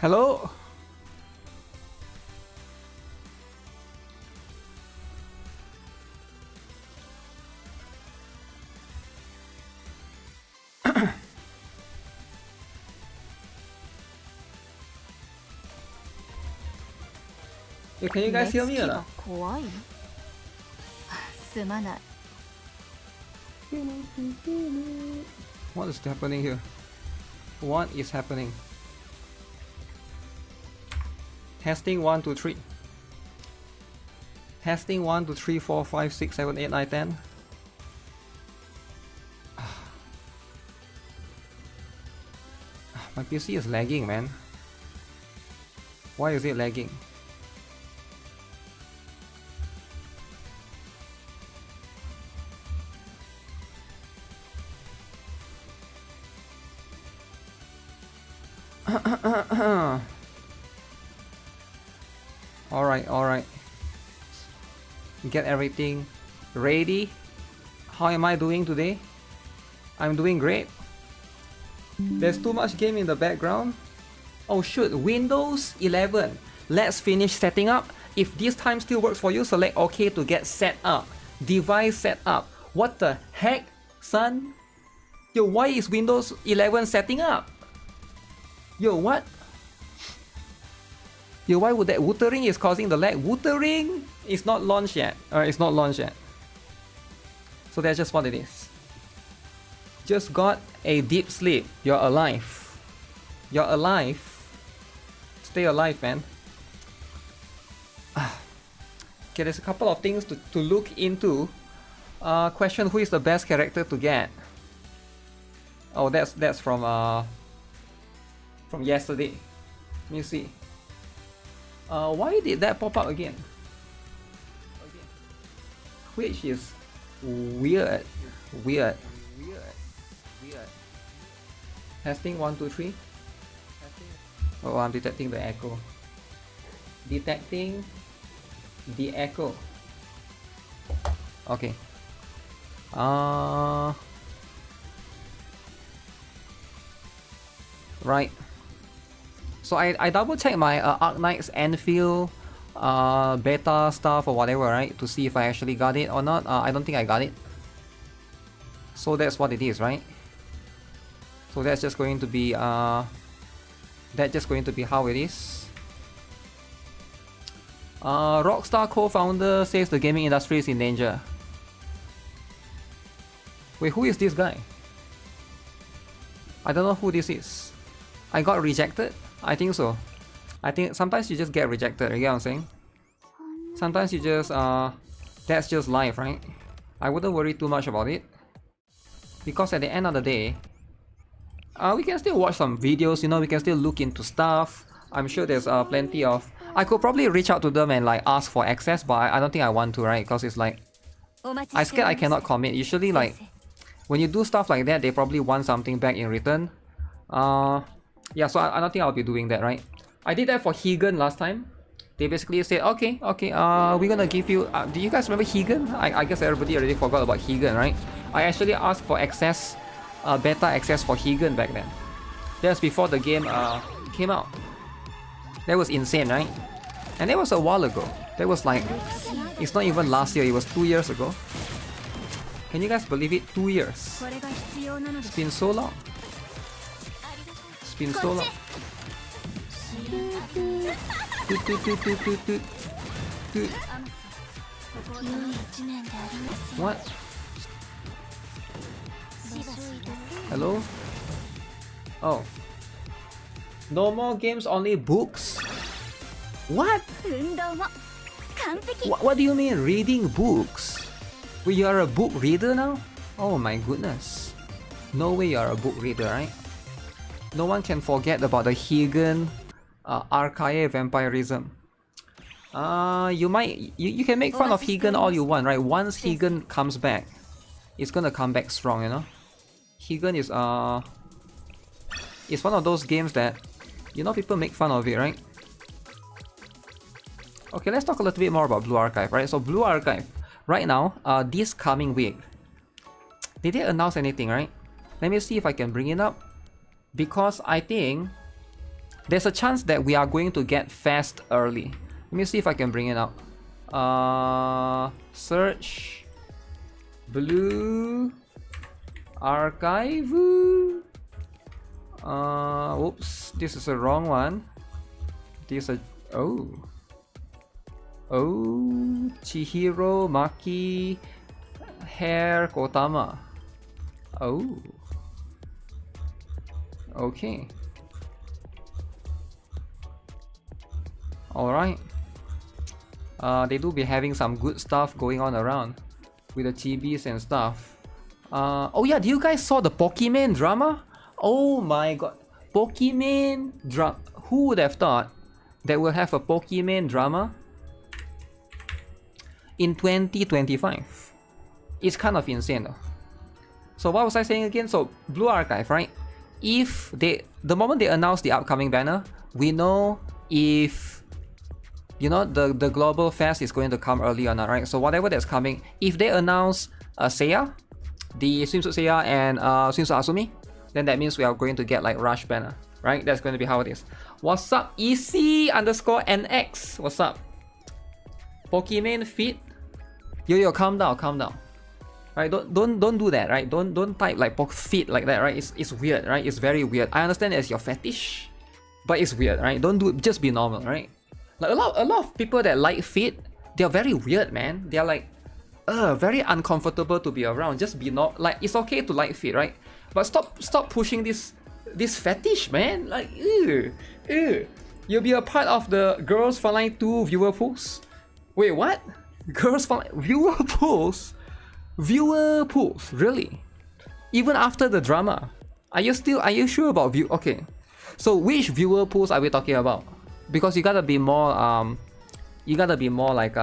Hello? Yeah, can you guys hear me or not? What is happening here? What is happening? Testing 1, 2, 3. Testing 1, 2, 3, 4, 5, 6, 7, 8, 9, 10. My PC is lagging, man. Why is it lagging? Alright. Get everything ready. How am I doing today? I'm doing great. There's too much game in the background. Oh shoot, Windows 11. Let's finish setting up. If this time still works for you, select OK to get set up. Device set up. What the heck, son? Yo, why is Windows 11 setting up? Yo, what? Yo, why would that? Wuthering is causing the lag. Wuthering is not launched yet. It's not launched yet. So that's just what it is. Just got a deep sleep. You're alive. You're alive. Stay alive, man. Okay, there's a couple of things to look into. Question: who is the best character to get? Oh, that's from yesterday. Let me see. Why did that pop up again? Which is weird. Testing 1, 2, 3. Oh, I'm detecting the echo. Detecting the echo. Okay. Right. So I double checked my Arknight's Anfield beta stuff or whatever, right, to see if I actually got it or not. I don't think I got it. So that's what it is, right? So that's just going to be how it is. Rockstar co-founder says the gaming industry is in danger. Wait, who is this guy? I don't know who this is. I got rejected? I think so. I think sometimes you just get rejected, you get what I'm saying? Sometimes you just, that's just life, right? I wouldn't worry too much about it. Because at the end of the day, we can still watch some videos, you know, we can still look into stuff. I'm sure there's plenty of... I could probably reach out to them and like ask for access, but I don't think I want to, right? Because it's like... I'm scared I cannot commit. Usually like, when you do stuff like that, they probably want something back in return. Yeah, so I don't think I'll be doing that, right? I did that for Higan last time. They basically said, okay, we're gonna give you... do you guys remember Higan? I guess everybody already forgot about Higan, right? I actually asked for access, beta access for Higan back then. That's before the game came out. That was insane, right? And that was a while ago. That was like... It's not even last year, it was 2 years ago. Can you guys believe it? 2 years. It's been so long. It's been so long. What? Hello? Oh. No more games, only books? What? What do you mean reading books? Well, you are a book reader now? Oh my goodness. No way you are a book reader, right? No one can forget about the Higan archaic vampirism. You can make fun of Higan all you want, right? Once Higan comes back, it's gonna come back strong, you know? Higan is it's one of those games that, you know, people make fun of it, right? Okay, let's talk a little bit more about Blue Archive, right? So Blue Archive, right now, this coming week, did they announce anything, right? Let me see if I can bring it up. Because I think there's a chance that we are going to get fast early. Let me see if I can bring it up. Search Blue Archive. Whoops, this is a wrong one. This is oh, Chihiro Maki Hair Kotama. Oh, okay. Alright. They do be having some good stuff going on around with the chibis and stuff. Oh yeah, do you guys saw the Pokemon drama? Oh my god. Pokemon drama. Who would have thought that we'll have a Pokemon drama in 2025? It's kind of insane though. So what was I saying again? So Blue Archive, right? If the moment they announce the upcoming banner, we know if the global fest is going to come early or not, right? So whatever that's coming, if they announce Seiya, the swimsuit Seiya and swimsuit Asumi, then that means we are going to get like rush banner, right? That's going to be how it is. What's up, EC_NX? What's up? Pokemon Fit? Yo, calm down. Right? Don't do that, right? Don't type like fit like that, right? It's weird, right? It's very weird. I understand it's your fetish, but it's weird, right? Don't do it. Just be normal, right? Like a lot of people that like fit, they're very weird, man. They're like, very uncomfortable to be around. Just be not like it's okay to like fit, right? But stop pushing this fetish, man. Like, you'll be a part of the Girls Frontline 2 viewer pools. Wait, what? Girls Frontline viewer pools? Viewer pools, really? Even after the drama? Are you sure about view? Okay, so which viewer pools are we talking about? Because you gotta be more like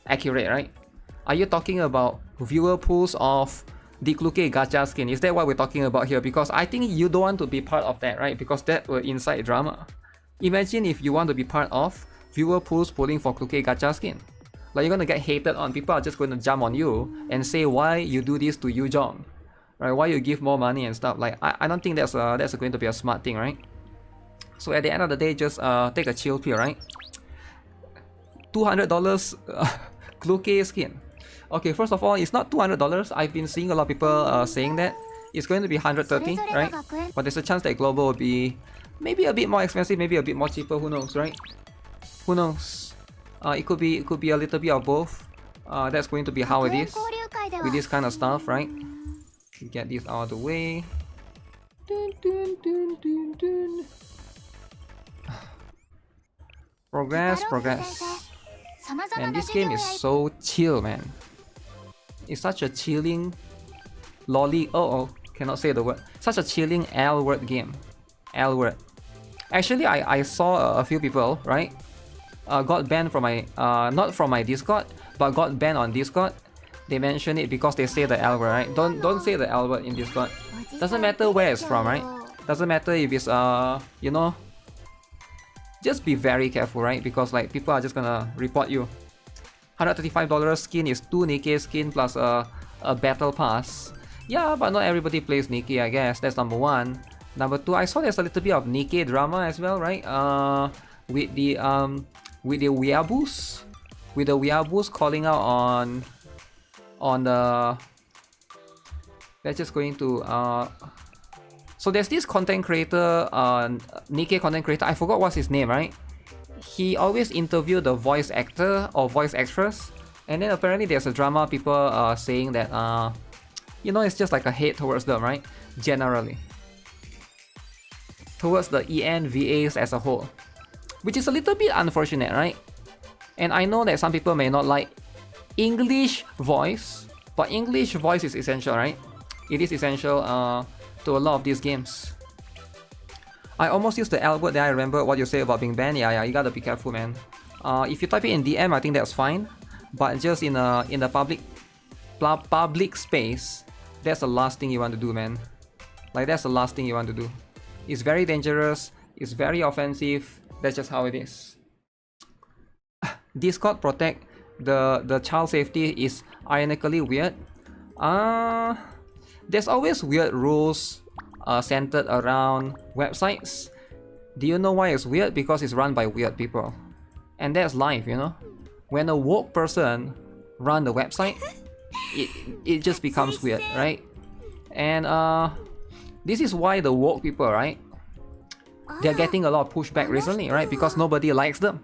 accurate, right? Are you talking about viewer pools of the Kluke gacha skin? Is that what we're talking about here? Because I think you don't want to be part of that, right? Because that will incite drama. Imagine if you want to be part of viewer pools pulling for Kluke gacha skin. Like, you're gonna get hated on. People are just going to jump on you and say why you do this to Yu Jong, right? Why you give more money and stuff. Like, I don't think that's going to be a smart thing, right? So at the end of the day, just take a chill pill, right? $200 Kluke skin. Okay, first of all, it's not $200. I've been seeing a lot of people saying that it's going to be 130, right? But there's a chance that global will be maybe a bit more expensive, maybe a bit more cheaper. Who knows, right? Who knows? It could be a little bit of both. That's going to be how it is with this kind of stuff, right? Get this out of the way. Progress. Man, this game is so chill, man. It's such a chilling cannot say the word. Such a chilling L word game. L word. Actually, I saw a few people, right? Got banned from my not from my Discord, but got banned on Discord. They mention it because they say the L word, right? Don't say the L word in Discord. Doesn't matter where it's from, right? Doesn't matter if it's just be very careful, right? Because like people are just gonna report you. $135 skin is 2 NIKKE skin plus a battle pass. Yeah, but not everybody plays NIKKE, I guess. That's number one. Number two, I saw there's a little bit of NIKKE drama as well, right? With the weeaboos calling out on the. They're just going to so there's this content creator, NIKKE content creator. I forgot what's his name, right? He always interviewed the voice actor or voice actress, and then apparently there's a drama. People saying that it's just like a hate towards them, right? Generally, towards the ENVAs as a whole, which is a little bit unfortunate, right? And I know that some people may not like English voice, but English voice is essential, right? It is essential to a lot of these games. I almost used the L word, then I remember what you say about being banned. Yeah, you gotta be careful, man. If you type it in DM, I think that's fine. But just in the public space, that's the last thing you want to do, man. Like, that's the last thing you want to do. It's very dangerous. It's very offensive. That's just how it is. Discord protect the child safety is ironically weird. There's always weird rules centered around websites. Do you know why it's weird? Because it's run by weird people. And that's life, you know? When a woke person run the website, it just becomes weird, right? And this is why the woke people, right? They're getting a lot of pushback recently, right? Because nobody likes them,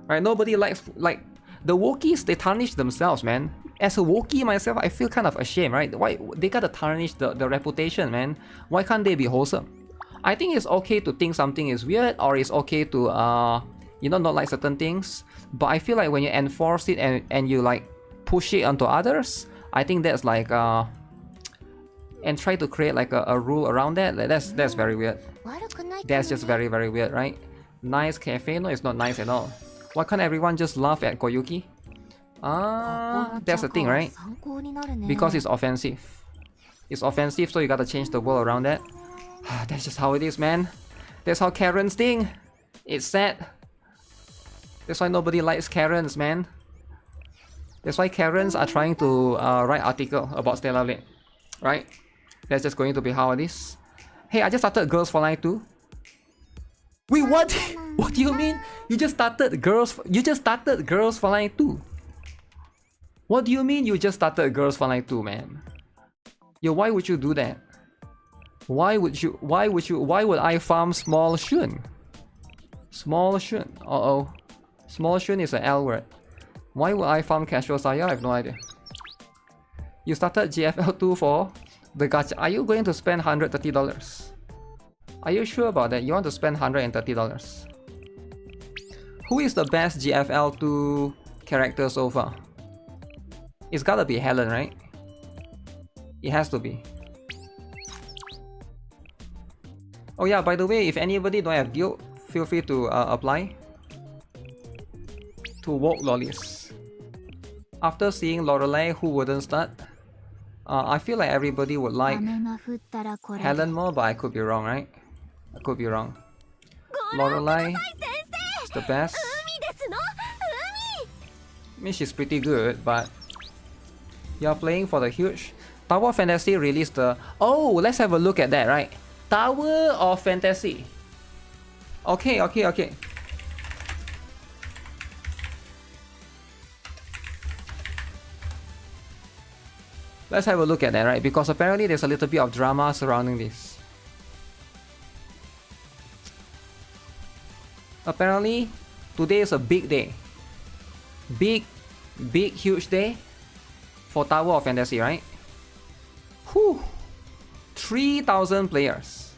right? Nobody likes, like, the wokies, they tarnish themselves, man. As a wokie myself, I feel kind of ashamed, right? Why they gotta tarnish the reputation, man? Why can't they be wholesome? I think it's okay to think something is weird, or it's okay to you know, not like certain things. But I feel like when you enforce it and you like push it onto others, I think that's like and try to create like a rule around that. That's very weird. That's just very weird, right? Nice cafe? No, it's not nice at all. Why can't everyone just laugh at Koyuki? That's the thing, right? Because it's offensive. It's offensive, so you gotta change the world around that. That's just how it is, man. That's how Karens think. It's sad. That's why nobody likes Karens, man. That's why Karens are trying to write article about Stellar Blade, right? That's just going to be how it is. Hey, I just started Girls for Life 2. Wait, what? What do you mean? You just started Girls for Life 2? What do you mean you just started Girls for Life 2, man? Yo, why would you do that? Why would I farm Small Shun? Small Shun. Uh-oh. Small Shun is an L word. Why would I farm Casual Saya? I have no idea. You started GFL2 for the gacha. Are you going to spend $130? Are you sure about that? You want to spend $130? Who is the best GFL2 character so far? It's gotta be Helen, right? It has to be. Oh yeah, by the way, if anybody don't have guild, feel free to apply to woke lollies. After seeing Lorelei, who wouldn't start? I feel like everybody would like Helen more, but I could be wrong, right? I could be wrong. Lorelei is the best. I mean, she's pretty good, but you're playing for the huge. Tower of Fantasy released the... Oh, let's have a look at that, right? Tower of Fantasy. Okay. Let's have a look at that, right? Because apparently there's a little bit of drama surrounding this. Apparently, today is a big day. Big, huge day for Tower of Fantasy, right? Whew. 3,000 players.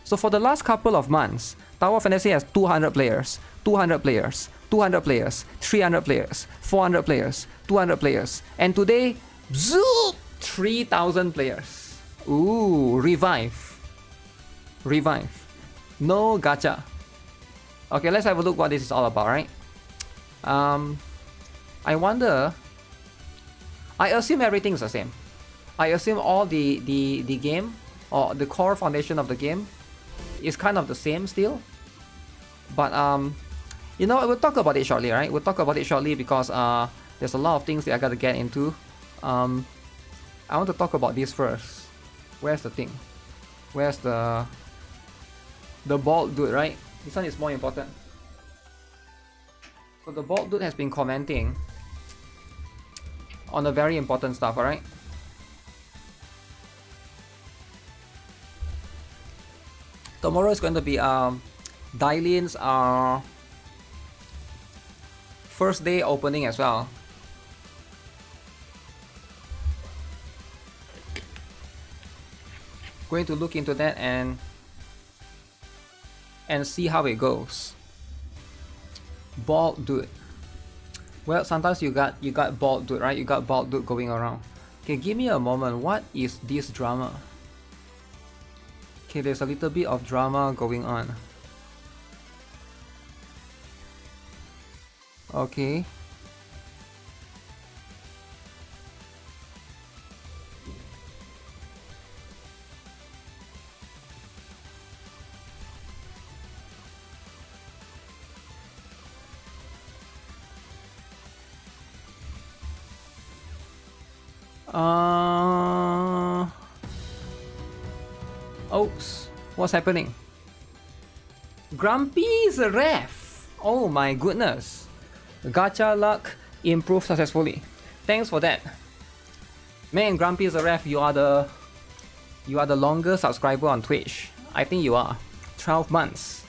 So for the last couple of months, Tower of Fantasy has 200 players, 200 players, 200 players, 300 players, 400 players, 200 players, and today, zoop, 3,000 players. Ooh, revive. No gacha. Okay, let's have a look what this is all about, right? I wonder. I assume everything's the same. I assume all the game, or the core foundation of the game, is kind of the same still. But you know, we'll talk about it shortly, right? We'll talk about it shortly because there's a lot of things that I gotta get into. I want to talk about this first. Where's the thing? Where's the bald dude, right? This one is more important. So the bald dude has been commenting on the very important stuff, alright? Tomorrow is going to be Dylin's first day opening as well. Going to look into that and see how it goes. Bald dude. Well, sometimes you got bald dude, right? You got bald dude going around. Okay, give me a moment. What is this drama? Okay, there's a little bit of drama going on. Okay. Oops, what's happening? Grumpy is a ref. Oh my goodness. Gacha luck improved successfully. Thanks for that. Man, Grumpy is a ref. You are the longest subscriber on Twitch. I think you are. 12 months.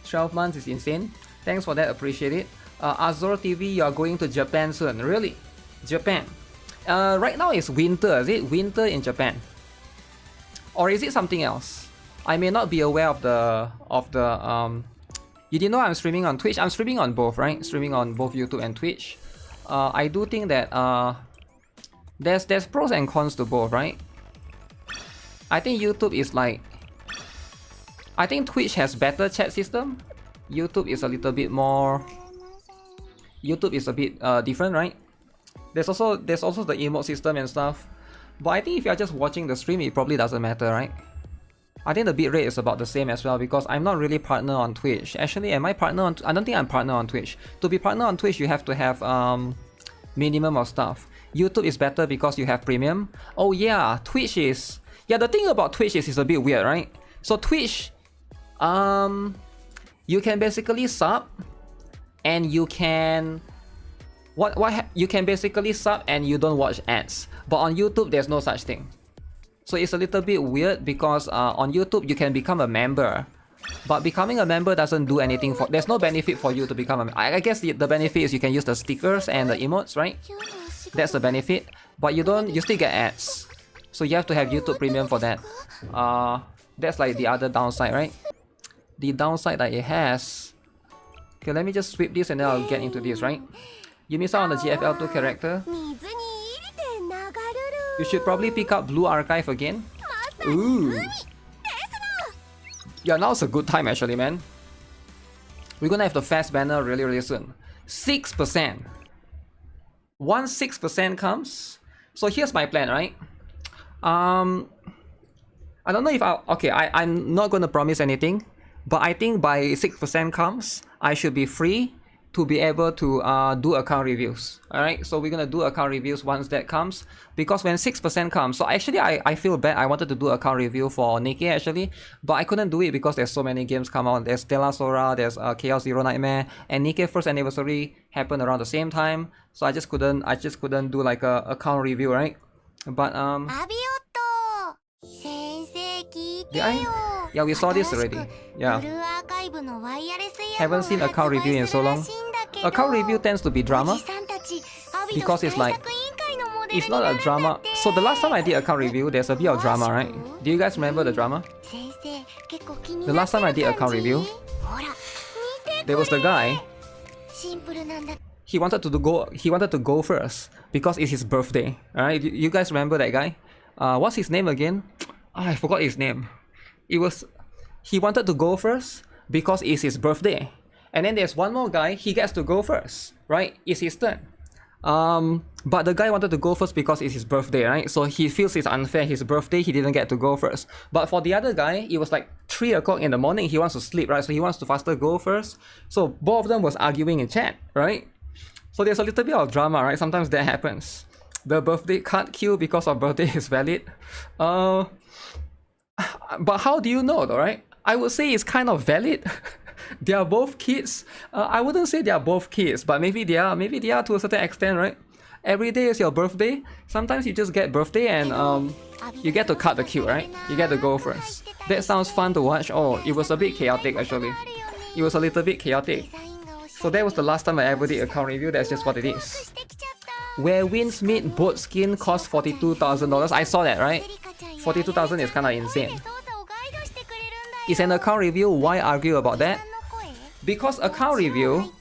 12 months is insane. Thanks for that. Appreciate it. Azor TV, you are going to Japan soon. Really? Japan. Right now it's winter. Is it winter in Japan? Or is it something else? I may not be aware of the you didn't know I'm streaming on Twitch? I'm streaming on both, right? Streaming on both YouTube and Twitch. I do think that there's pros and cons to both, right? I think YouTube is like, I think Twitch has better chat system. YouTube is a little bit more. YouTube is a bit different, right? There's also the emote system and stuff. But I think if you're just watching the stream, it probably doesn't matter, right? I think the bitrate is about the same as well because I'm not really partner on Twitch. Actually, am I partner on? I don't think I'm partner on Twitch. To be partner on Twitch, you have to have minimum of stuff. YouTube is better because you have premium. Oh yeah, Twitch is. Yeah, the thing about Twitch is it's a bit weird, right? So Twitch, you can basically sub, and you can you can basically sub and you don't watch ads. But on YouTube, there's no such thing. So it's a little bit weird because on YouTube you can become a member, but becoming a member doesn't do anything for. There's no benefit for you to become a. I guess the benefit is you can use the stickers and the emotes, right? That's the benefit. But you don't. You still get ads, so you have to have YouTube Premium for that. That's like the other downside, right? The downside that it has. Okay, let me just sweep this and then I'll get into this, right? You miss out on the GFL2 character. You should probably pick up Blue Archive again. Ooh. Yeah, now's a good time actually, man. We're gonna have the fast banner really soon. 6%. Once 6% comes. So here's my plan, right? I don't know if I'm not gonna promise anything, but I think by 6% comes, I should be free to be able to do account reviews. Alright, so we're gonna do account reviews once that comes, because when 6% comes, so actually I feel bad. I wanted to do account review for NIKKE actually, but I couldn't do it because there's so many games come out. There's Stella Sora, there's Chaos Zero Nightmare, and NIKKE first anniversary happened around the same time, so I just couldn't do like a account review, right? But yeah, we saw this already. Yeah. Haven't seen account review in so long. Account review tends to be drama because it's like, it's not a drama. So the last time I did account review, there's a bit of drama, right? Do you guys remember the drama? The last time I did account review, there was the guy. He wanted to go first because it's his birthday. Alright, you guys remember that guy? What's his name again? I forgot his name. He wanted to go first because it's his birthday. And then there's one more guy, he gets to go first, right? It's his turn. But the guy wanted to go first because it's his birthday, right? So he feels it's unfair, his birthday, he didn't get to go first. But for the other guy, it was like 3 o'clock in the morning, he wants to sleep, right? So he wants to faster go first. So both of them was arguing in chat, right? So there's a little bit of drama, right? Sometimes that happens. The birthday can't kill because of birthday is valid. But how do you know though, right? I would say it's kind of valid. They are both kids. I wouldn't say they are both kids, but maybe they are to a certain extent, right? Every day is your birthday. Sometimes you just get birthday and you get to cut the cue, right? You get to go first. That sounds fun to watch. Oh, it was a bit chaotic actually. It was a little bit chaotic. So that was the last time I ever did account review. That's just what it is. Where Winds Meet boat skin cost $42,000. I saw that, right? 42,000 is kind of insane. It's an account review. Why argue about that? Because account review,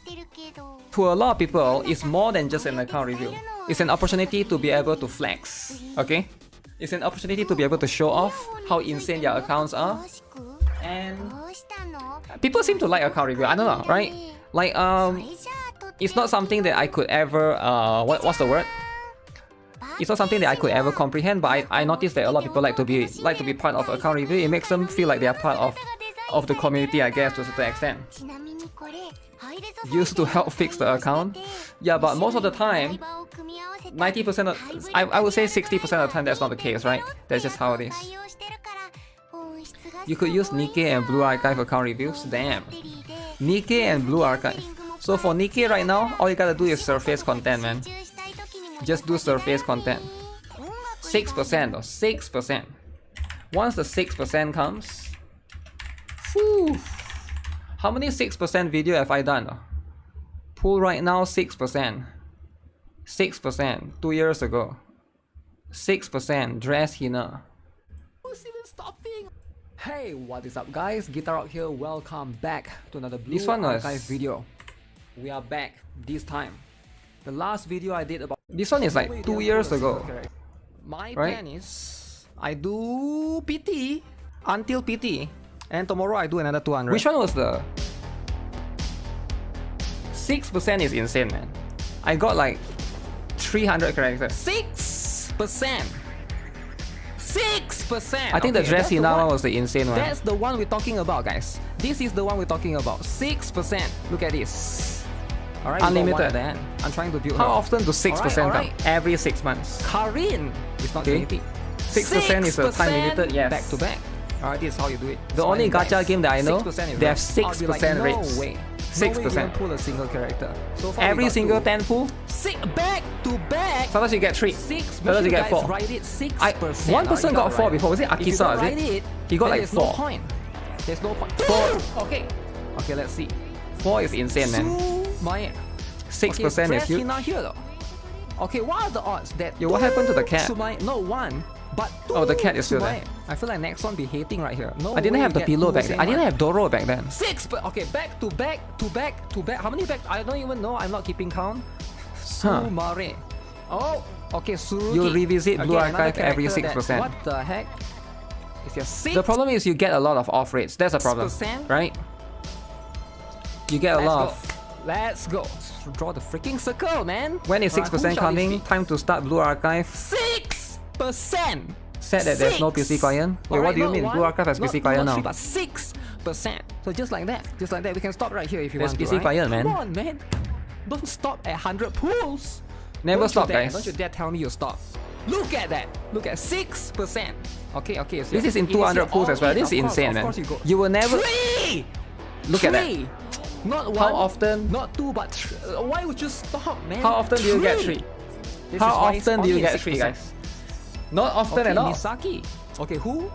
to a lot of people, is more than just an account review. It's an opportunity to be able to flex, okay? It's an opportunity to be able to show off how insane their accounts are. And people seem to like account review, I don't know, right? Like, it's not something that I could ever, what's the word? It's not something that I could ever comprehend, but I noticed that a lot of people like to be part of account review. It makes them feel like they are part of the community, I guess, to a certain extent. Used to help fix the account. Yeah, but most of the time, 90% of, I would say 60% of the time that's not the case, right? That's just how it is. You could use NIKKE and Blue Archive account reviews? Damn. NIKKE and Blue Archive. So for NIKKE right now, all you gotta do is surface content, man. Just do surface content. 6% or 6%. Once the 6% comes, whew, how many 6% video have I done? Pool right now 6%. 6% 2 years ago. 6% dress Hina. Hey, what is up guys? GuitarRock here. Welcome back to another Blue Archive video. We are back this time. The last video I did about this one is like 2 years ago. My plan is I do PT until PT, and tomorrow I do another 200. Which one was the 6% is insane, man. I got like 300 characters. 6%. 6%. I think the dress Hina was the insane one. That's the one we're talking about, guys. This is the one we're talking about. 6%. Look at this. Alright, unlimited. Then I'm trying to build. How often do 6% come? Every 6 months. Karin is not 20. 6% is a time limited. Yes. Back to back. Alright, this is how you do it. The only gacha game that I know, they have 6% rates. No way. 6%. Pull a single character. So every single 10 pull. Back to back. Sometimes you get 3. Sometimes you get 4. One person got 4 before. Was it Akisa? Is it? He got like 4. There's no point. 4. Okay. Okay, let's see. 4 is insane, man. 6% is huge. Okay, what are the odds that? Yo, what happened to the cat? No, 1. But oh, the cat is still there. I feel like next one be hating right here. No, I didn't have the pillow back then. I didn't have Doro back then. 6, but okay, back to back to back to back. How many back? I don't even know. I'm not keeping count. Sumare. Oh, okay, Surugi. You revisit Blue Archive every 6%. What the heck? Is your 6? The problem is you get a lot of off rates. That's a problem, right? You get a lot of. Let's go. Draw the freaking circle, man. When is 6% coming? Time to start Blue Archive. 6%. Said that there's no PC client. Wait, what do you mean? Blue Archive has PC client now. But 6%. So just like that, we can stop right here if you want to. There's PC client, man. Come on, man. Don't stop at 100 pulls. Never stop, guys. Don't you dare tell me you stop. Look at that. Look at 6%. Okay, okay. So this is in 200 pulls as well. This is insane, man. You will never. 3. Look at that. Not 1. How often? Not 2, but 3. Why would you stop, man? How often do you get 3? How often do you get 3, guys? Not often at all. Misaki. Okay, who?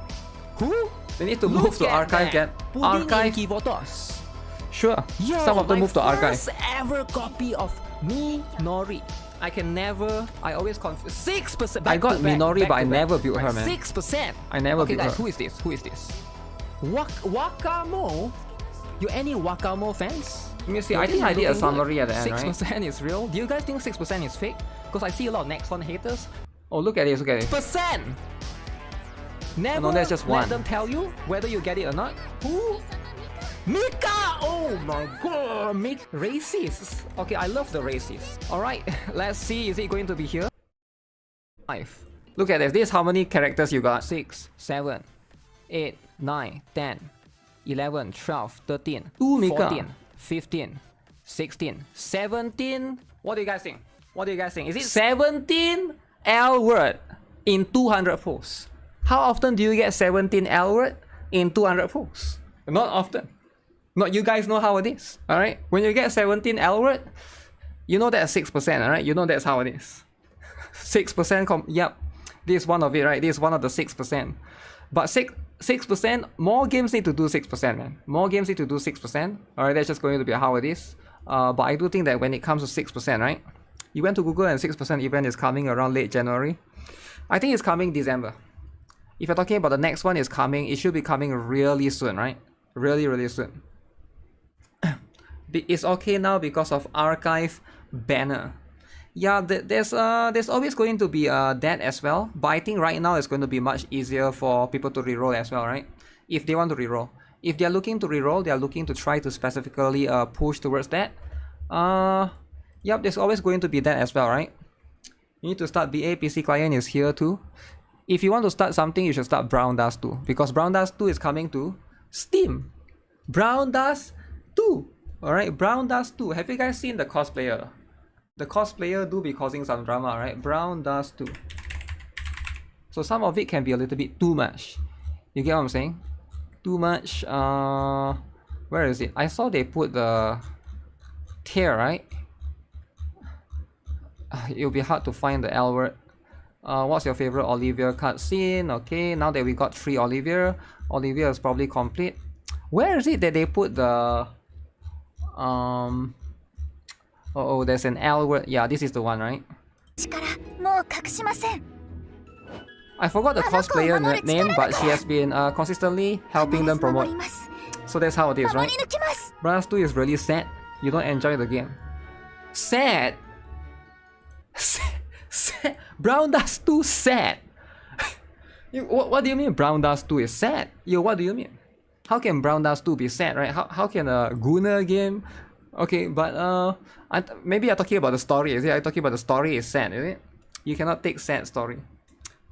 They need to move to archive. Get archive. Sure. Yo, some of them move to archive. First ever copy of Minori. I can never. I always confuse. 6%. I got Minori, but I never built her, man. 6%. I never built her. Guys, who is this? Who is this? Wakamo. You any Wakamo fans? Let me see. I think I did a summary at the end, right? 6% is real. Do you guys think 6% is fake? Because I see a lot of next one haters. Oh, look at this, look at this. Percent! Never no, that's just let them tell you whether you get it or not. Who? Mika! Oh my god, racist. Okay, I love the racist. Alright, let's see, is it going to be here? 5. Look at this, this is how many characters you got. 6, 7, 8, 9, 10, 11, 12, 13, 14, 15, 16, 17. What do you guys think? What do you guys think? Is it 17? L word in 200 pulls. How often do you get 17 L word in 200 pulls? Not often. Not you guys know how it is. Alright? When you get 17 L word, you know that's 6%, alright? You know that's how it is. 6% yep. This is one of it, right? This is one of the 6%. But 6%, more games need to do 6%, man. More games need to do 6%. Alright, that's just going to be how it is. But I do think that when it comes to 6%, right? You went to Google and 6% event is coming around late January. I think it's coming December. If you're talking about the next one is coming, it should be coming really soon, right? Really, really soon. It's okay now because of archive banner. Yeah, there's always going to be that as well. But I think right now it's going to be much easier for people to reroll as well, right? If they want to reroll. If they're looking to reroll, they're looking to try to specifically push towards that. Yep, there's always going to be that as well, right? You need to start BA PC client is here too. If you want to start something, you should start Brown Dust 2. Because Brown Dust 2 is coming to Steam. Brown Dust 2. Alright, Brown Dust 2. Have you guys seen the cosplayer? The cosplayer do be causing some drama, right? Brown Dust 2. So some of it can be a little bit too much. You get what I'm saying? Too much, Where is it? I saw they put the tier, right? It'll be hard to find the L word. What's your favorite Olivia cutscene? Okay, now that we got 3 Olivia is probably complete. Where is it that they put the oh, there's an L word. Yeah, this is the one, right? I forgot the cosplayer name, but she has been consistently helping them promote. So that's how it is, right? Brass 2 is really sad. You don't enjoy the game. Sad? Sad? Brown Dust 2 sad? What do you mean Brown Dust 2 is sad? What do you mean? How can Brown Dust 2 be sad, right? How can a Gunnar game... Okay, but maybe you're talking about the story, is it? Are you talking about the story is sad, is it? You cannot take sad story.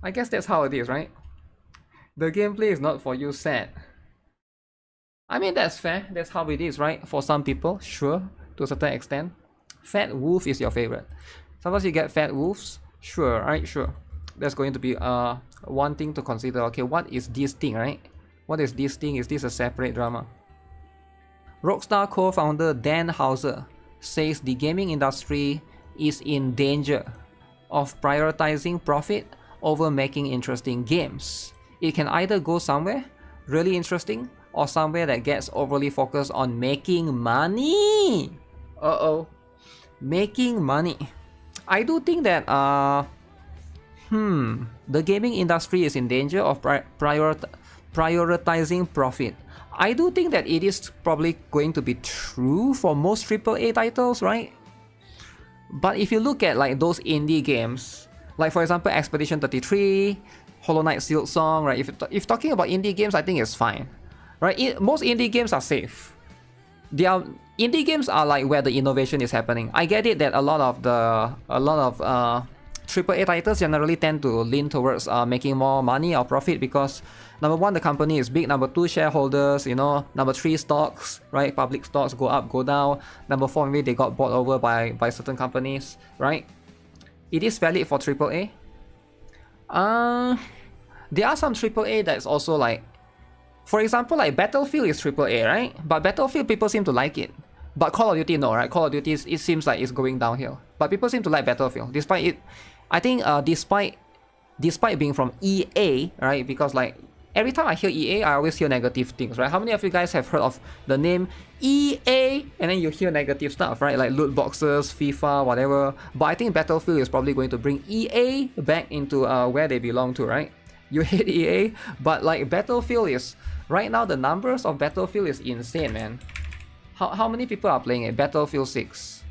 I guess that's how it is, right? The gameplay is not for you sad. I mean, that's fair. That's how it is, right? For some people, sure, to a certain extent. Fat Wolf is your favorite. Sometimes you get Fat Wolves. Sure, right? Sure. That's going to be one thing to consider. Okay, what is this thing, right? What is this thing? Is this a separate drama? Rockstar co-founder Dan Houser says the gaming industry is in danger of prioritizing profit over making interesting games. It can either go somewhere really interesting or somewhere that gets overly focused on making money. Making money. I do think that the gaming industry is in danger of prioritizing profit. I do think that it is probably going to be true for most AAA titles, right? But if you look at like those indie games, like for example Expedition 33, Hollow Knight Silksong, right? If talking about indie games, I think it's fine, right? Most indie games are safe. Indie games are like where the innovation is happening. I get it that a lot of AAA titles generally tend to lean towards making more money or profit because number 1, the company is big. Number 2, shareholders, you know. Number 3, stocks, right? Public stocks go up, go down. Number 4, maybe they got bought over by certain companies, right? It is valid for AAA. There are some AAA that's also like, for example, like Battlefield is AAA, right? But Battlefield, people seem to like it. But Call of Duty, no, right? Call of Duty, it seems like it's going downhill. But people seem to like Battlefield, despite it. I think, despite being from EA, right? Because like every time I hear EA, I always hear negative things, right? How many of you guys have heard of the name EA and then you hear negative stuff, right? Like loot boxes, FIFA, whatever. But I think Battlefield is probably going to bring EA back into where they belong to, right? You hate EA, but like Battlefield is right now. The numbers of Battlefield is insane, man. How many people are playing it? Battlefield 6.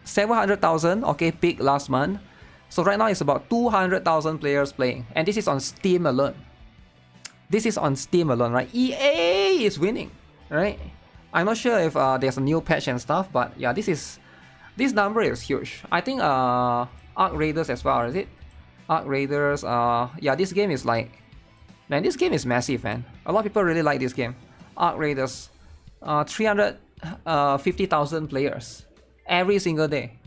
700,000, okay, peak last month. So right now it's about 200,000 players playing. And this is on Steam alone. This is on Steam alone, right? EA is winning, right? I'm not sure if there's a new patch and stuff, but yeah, this number is huge. I think Arc Raiders as well, is it? Arc Raiders, yeah, this game is like, man, this game is massive, man. A lot of people really like this game. Arc Raiders, 350,000 players every single day.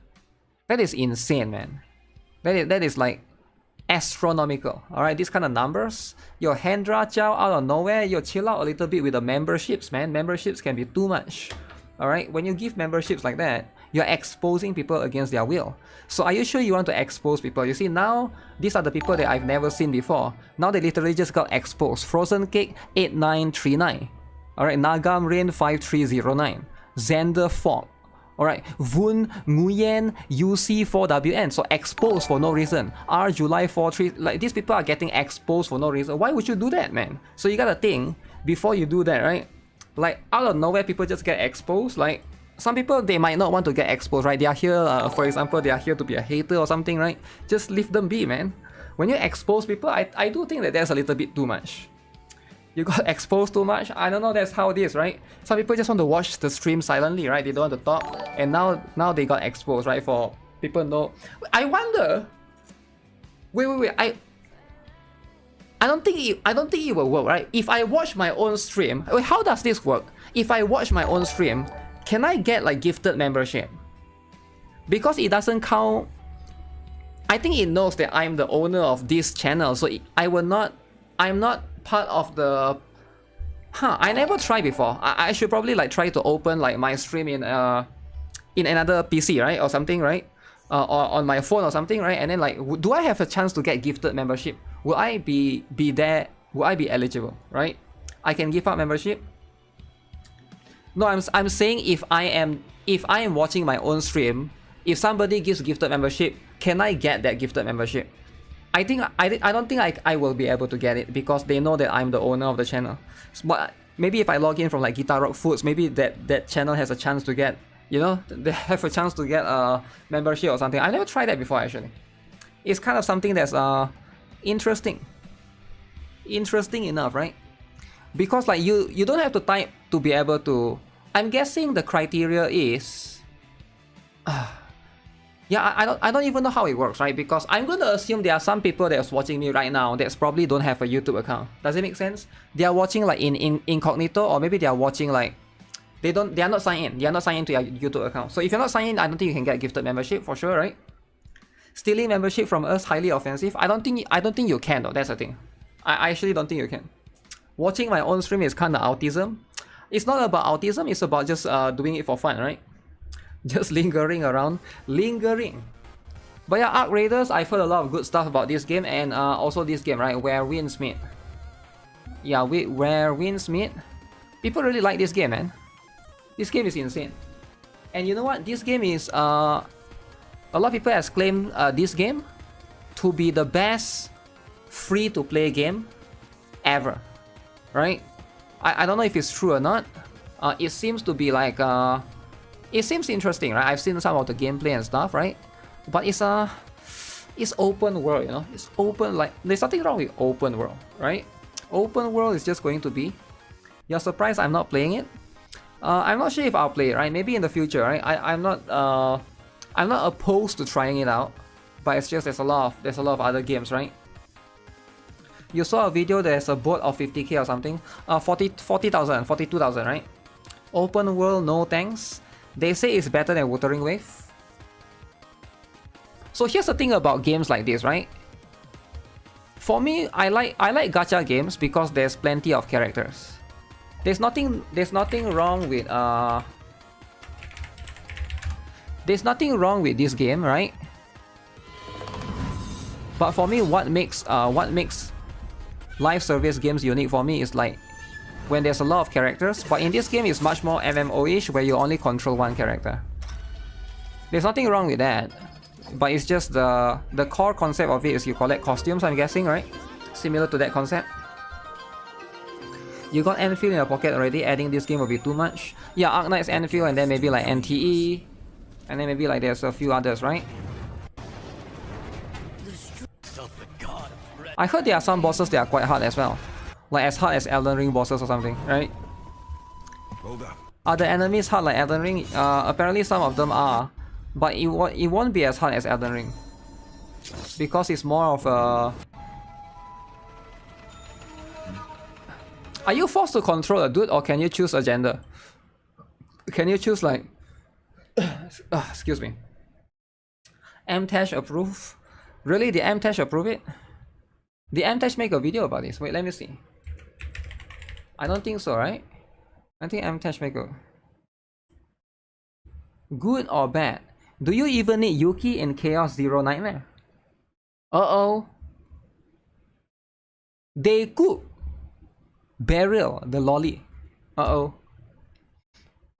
That is insane, man. That is like astronomical. Alright, these kind of numbers. Your Hendra Chow out of nowhere, you chill out a little bit with the memberships, man. Memberships can be too much. Alright, when you give memberships like that, you're exposing people against their will. So are you sure you want to expose people? You see, now these are the people that I've never seen before. Now they literally just got exposed. Frozen Cake 8939. Alright, Nagam Rain 5309. Xander Fog. Alright, Vun Nguyen UC4WN. So exposed for no reason. R July 43. Like these people are getting exposed for no reason. Why would you do that, man? So you gotta think before you do that, right? Like out of nowhere, people just get exposed. Like some people, they might not want to get exposed, right? They are here, for example, they are here to be a hater or something, right? Just leave them be, man. When you expose people, I do think that there's a little bit too much. You got exposed too much? I don't know, that's how it is, right? Some people just want to watch the stream silently, right? They don't want to talk. And now they got exposed, right? For people know. I wonder... Wait. I don't think it will work, right? If I watch my own stream... Wait, how does this work? If I watch my own stream, can I get like gifted membership? Because it doesn't count... I think it knows that I'm the owner of this channel, so I'm not part of the... Huh, I never tried before. I should probably like try to open like my stream in another PC, right? Or something, right? Or on my phone or something, right? And then like, do I have a chance to get gifted membership? Will I be there? Will I be eligible, right? I can give out membership. No, I'm saying if I am watching my own stream, if somebody gives gifted membership, can I get that gifted membership? I don't think I will be able to get it because they know that I'm the owner of the channel. But maybe if I log in from like GuitarRock Foods, maybe that channel has a chance to get, you know, they have a chance to get a membership or something. I never tried that before actually. It's kind of something that's interesting enough, right? Because like you don't have to type to be able to. I'm guessing the criteria is yeah, I don't even know how it works, right? Because I'm going to assume there are some people that's watching me right now that probably don't have a YouTube account. Does it make sense? They are watching like in incognito, or maybe they are watching like they are not signed in. They are not signed into your YouTube account. So if you're not signed in, I don't think you can get gifted membership for sure, right? Stealing membership from us, highly offensive. I don't think you can though. That's the thing. I actually don't think you can. Watching my own stream is kind of autism. It's not about autism. It's about just doing it for fun, right? Just lingering around, But yeah, Arc Raiders, I've heard a lot of good stuff about this game, and also this game, right? Where Winds Meet. Yeah, Where Winds Meet. People really like this game, man. This game is insane. And you know what? This game is a lot of people has claimed this game to be the best free-to-play game ever, right? I don't know if it's true or not. It seems to be like it seems interesting, right? I've seen some of the gameplay and stuff, right? But it's open world, you know. It's open, like there's nothing wrong with open world, right? Open world is just going to be. You're surprised I'm not playing it? I'm not sure if I'll play it, right? Maybe in the future, right? I'm not opposed to trying it out, but it's just there's a lot of other games, right? You saw a video, there's a boat of 50k or something. 40,000, 42,000, right? Open world, no thanks. They say it's better than Wuthering Wave. So here's the thing about games like this, right? For me, I like gacha games because there's plenty of characters. There's nothing wrong with this game, right? But for me, what makes live service games unique for me is like when there's a lot of characters, but in this game it's much more MMO-ish where you only control one character. There's nothing wrong with that, but it's just the core concept of it is you collect costumes, I'm guessing, right? Similar to that concept. You got Enfield in your pocket already, adding this game will be too much. Yeah, Arknight's Enfield, and then maybe like NTE, and then maybe like there's a few others, right? I heard there are some bosses that are quite hard as well. Like as hard as Elden Ring bosses or something, right? Hold up. Are the enemies hard like Elden Ring? Apparently some of them are, but it won't be as hard as Elden Ring. Because it's more of a... Are you forced to control a dude, or can you choose a gender? Can you choose like... excuse me. MTash approve? Really? Did MTash approve it? Did MTash make a video about this? Wait, let me see. I don't think so, right? I think MTash make a... Good or bad? Do you even need Yuki in Chaos Zero Nightmare? Uh-oh. They cook. BERYL, the lolly. Uh-oh.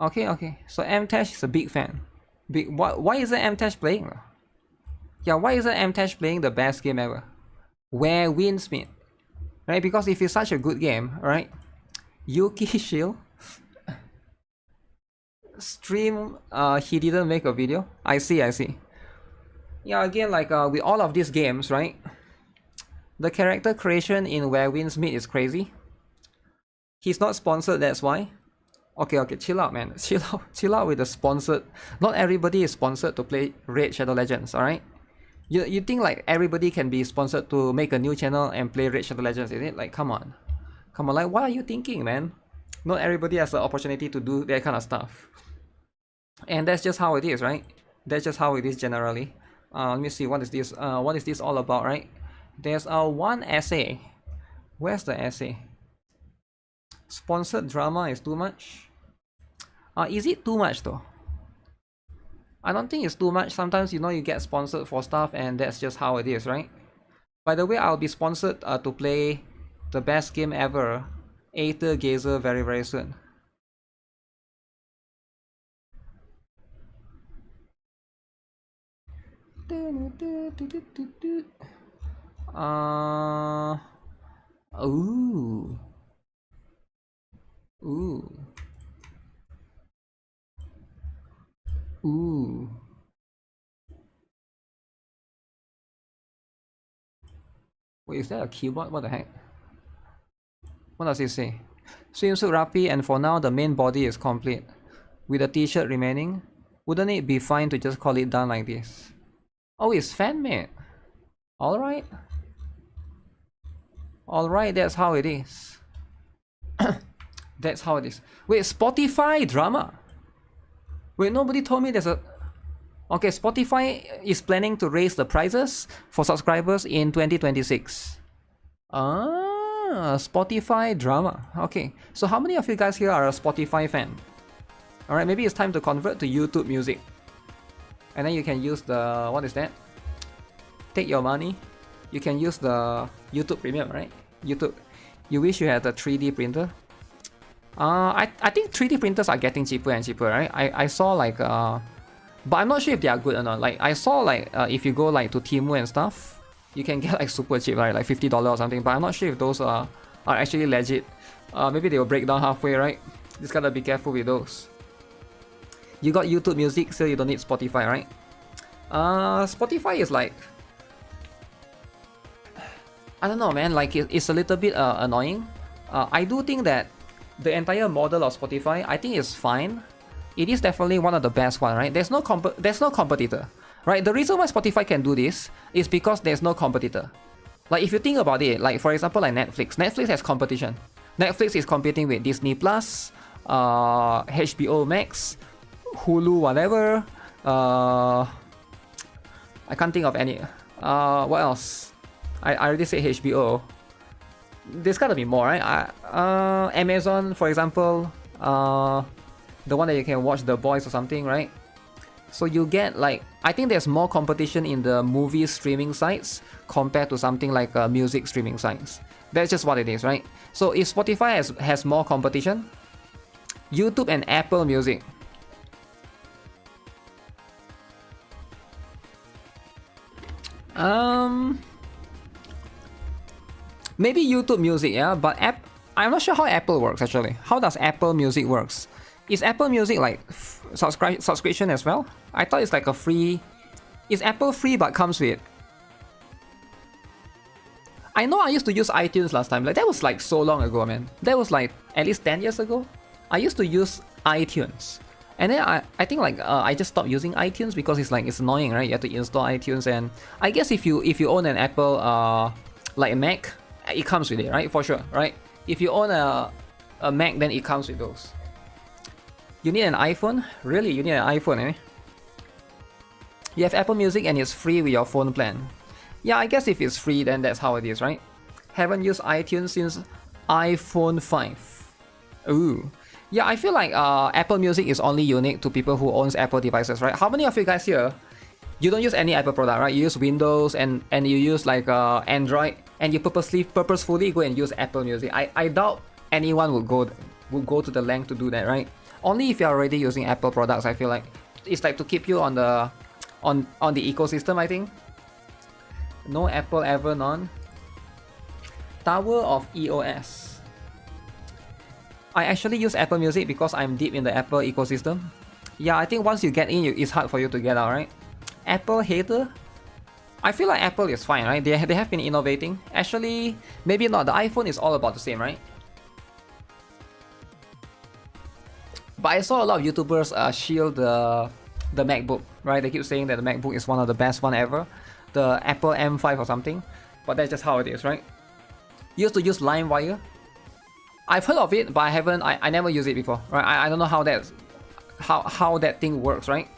Okay. So MTash is a big fan. Why isn't MTash playing? Yeah, why isn't MTash playing the best game ever? Where Winds Meet? Right? Because if it's such a good game, right? Yuki Shield. Stream, he didn't make a video. I see. Yeah, again, like with all of these games, right? The character creation in Where Winds Meet is crazy. He's not sponsored, that's why. Okay, chill out, man. Chill out with the sponsored. Not everybody is sponsored to play Raid Shadow Legends, alright? You think like everybody can be sponsored to make a new channel and play Raid Shadow Legends, is it? Like, come on, like what are you thinking, man? Not everybody has the opportunity to do that kind of stuff. And that's just how it is, right? That's just how it is generally. Let me see, what is this all about, right? There's one essay. Where's the essay? Sponsored drama is too much. Is it too much though? I don't think it's too much. Sometimes, you know, you get sponsored for stuff and that's just how it is, right? By the way, I'll be sponsored to play the best game ever, Aether Gazer, very, very soon. Ooh. Ooh. Ooh. Wait, is that a keyboard? What the heck? What does it say? Swimsuit rapi, and for now the main body is complete. With the t-shirt remaining, wouldn't it be fine to just call it done like this? Oh, it's fan-made. Alright. Alright, that's how it is. That's how it is. Wait, Spotify drama? Wait, nobody told me there's a... Okay, Spotify is planning to raise the prices for subscribers in 2026. Spotify drama. Okay, so how many of you guys here are a Spotify fan? Alright, maybe it's time to convert to YouTube Music. And then you can use the... What is that? Take your money. You can use the YouTube Premium, right? YouTube. You wish you had a 3D printer? I think 3D printers are getting cheaper and cheaper, right? I saw like... but I'm not sure if they are good or not. Like, I saw like if you go like to Temu and stuff, you can get like super cheap, right? Like $50 or something. But I'm not sure if those are actually legit. Maybe they will break down halfway, right? Just gotta be careful with those. You got YouTube Music, so you don't need Spotify, right? Spotify is like... I don't know, man. Like, it's a little bit annoying. I do think that the entire model of Spotify, I think is fine. It is definitely one of the best one, right? There's no competitor, right? The reason why Spotify can do this is because there's no competitor. Like, if you think about it, like for example, like Netflix. Netflix has competition. Netflix is competing with Disney Plus, HBO Max, Hulu, whatever. I can't think of any. What else? I already said HBO. There's gotta be more, right? Amazon, for example. The one that you can watch The Boys or something, right? So you get like... I think there's more competition in the movie streaming sites compared to something like music streaming sites. That's just what it is, right? So if Spotify has more competition, YouTube and Apple Music... maybe YouTube Music, yeah? But I'm not sure how Apple works actually. How does Apple Music works? Is Apple Music like subscription as well? I thought it's like a free... Is Apple free but comes with... I know I used to use iTunes last time. Like, that was like so long ago, man. That was like at least 10 years ago. I used to use iTunes. And then I think like I just stopped using iTunes because it's like, it's annoying, right? You have to install iTunes, and I guess if you own an Apple like a Mac, it comes with it, right? For sure, right? If you own a Mac, then it comes with those. You need an iPhone? Really? You need an iPhone, eh? You have Apple Music and it's free with your phone plan. Yeah, I guess if it's free, then that's how it is, right? Haven't used iTunes since iPhone 5. Ooh. Yeah, I feel like Apple Music is only unique to people who owns Apple devices, right? How many of you guys here, you don't use any Apple product, right? You use Windows and you use like Android, and you purposefully go and use Apple Music. I doubt anyone would go to the length to do that, right? Only if you're already using Apple products. I feel like it's like to keep you on the ecosystem, I think. No Apple ever, none. Tower of EOS. I actually use Apple Music because I'm deep in the Apple ecosystem. Yeah, I think once you get in, it's hard for you to get out, right? Apple hater? I feel like Apple is fine, right? They have been innovating. Actually, maybe not. The iPhone is all about the same, right? But I saw a lot of YouTubers shield the MacBook, right? They keep saying that the MacBook is one of the best one ever. The Apple M5 or something. But that's just how it is, right? Used to use LimeWire. I've heard of it, but I never used it before, right? I don't know how that thing works, right?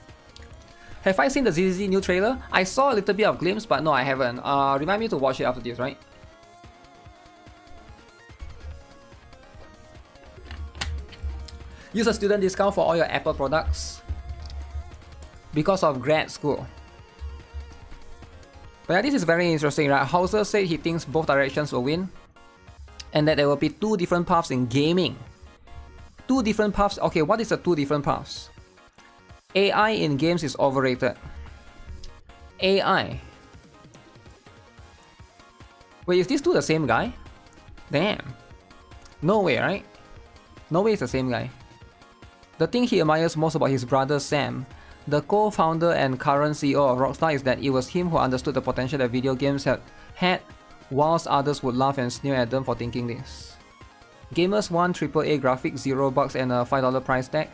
Have I seen the ZZ new trailer? I saw a little bit of glimpse, but no, I haven't. Remind me to watch it after this, right? Use a student discount for all your Apple products because of grad school. But yeah, this is very interesting, right? Hauser said he thinks both directions will win, and that there will be two different paths in gaming. Two different paths. Okay, what is the two different paths? AI in games is overrated. AI. Wait, is these two the same guy? Damn. No way, right? No way it's the same guy. The thing he admires most about his brother Sam, the co-founder and current CEO of Rockstar, is that it was him who understood the potential that video games had, whilst others would laugh and sneer at them for thinking this. Gamers want AAA graphics, $0 and a $5 price tag.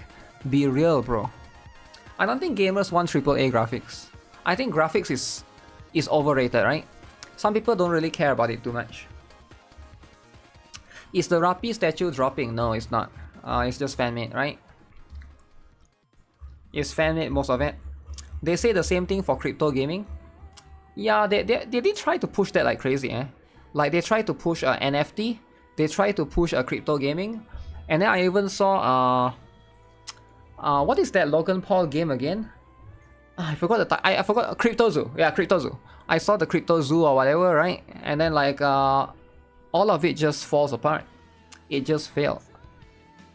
Be real, bro. I don't think gamers want AAA graphics. I think graphics is overrated, right? Some people don't really care about it too much. Is the Rappi statue dropping? No, it's not. It's just fan-made, right? It's fan-made, most of it. They say the same thing for crypto gaming. Yeah, they did try to push that like crazy, eh? Like they tried to push NFT. They tried to push crypto gaming. And then I even saw what is that Logan Paul game again? I forgot the I forgot. Crypto Zoo. Yeah, Crypto Zoo. I saw the Crypto Zoo or whatever, right? And then like all of it just falls apart. It just failed.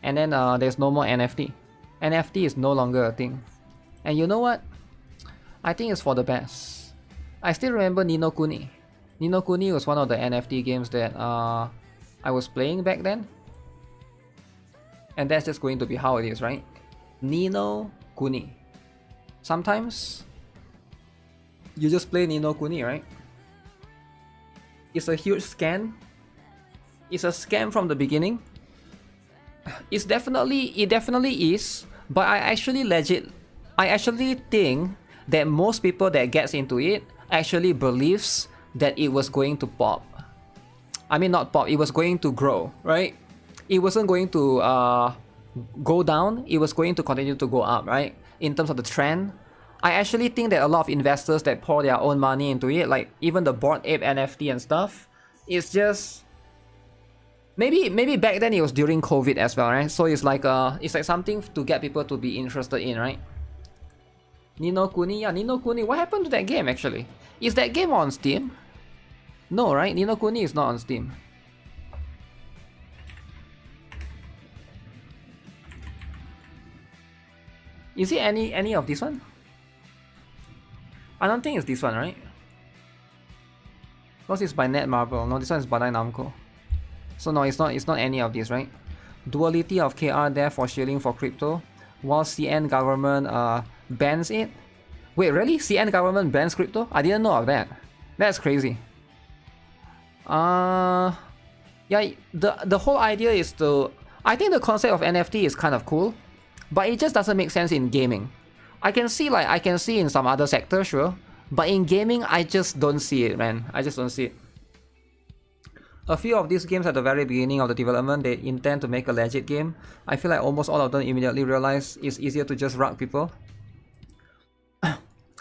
And then there's no more NFT. NFT is no longer a thing. And you know what? I think it's for the best. I still remember Ni no Kuni. Ni no Kuni was one of the NFT games that I was playing back then. And that's just going to be how it is, right? Ni no Kuni. Sometimes you just play Ni no Kuni, right? It's a huge scam. It's a scam from the beginning. It definitely is, but I actually think that most people that gets into it actually believes that it was going to pop. I mean, not pop, it was going to grow, right? It wasn't going to go down, it was going to continue to go up, right? In terms of the trend. I actually think that a lot of investors that pour their own money into it, like even the Bored Ape NFT and stuff, it's just maybe back then it was during COVID as well, right? So it's like something to get people to be interested in, right? Ni no Kuni, yeah, Ni no Kuni. What happened to that game actually? Is that game on Steam? No, right? Ni no Kuni is not on Steam. Is it any of this one? I don't think it's this one, right? Because it's by Netmarble. No, this one is Bandai Namco. So no, it's not any of these, right? Duality of KR there for shilling for crypto, while CN government bans it. Wait, really? CN government bans crypto? I didn't know of that. That's crazy. Yeah, the whole idea is to. I think the concept of NFT is kind of cool, but it just doesn't make sense in gaming. I can see in some other sectors, sure, but in gaming I just don't see it, man. I just don't see it. A few of these games at the very beginning of the development, they intend to make a legit game. I feel like almost all of them immediately realize it's easier to just rug people.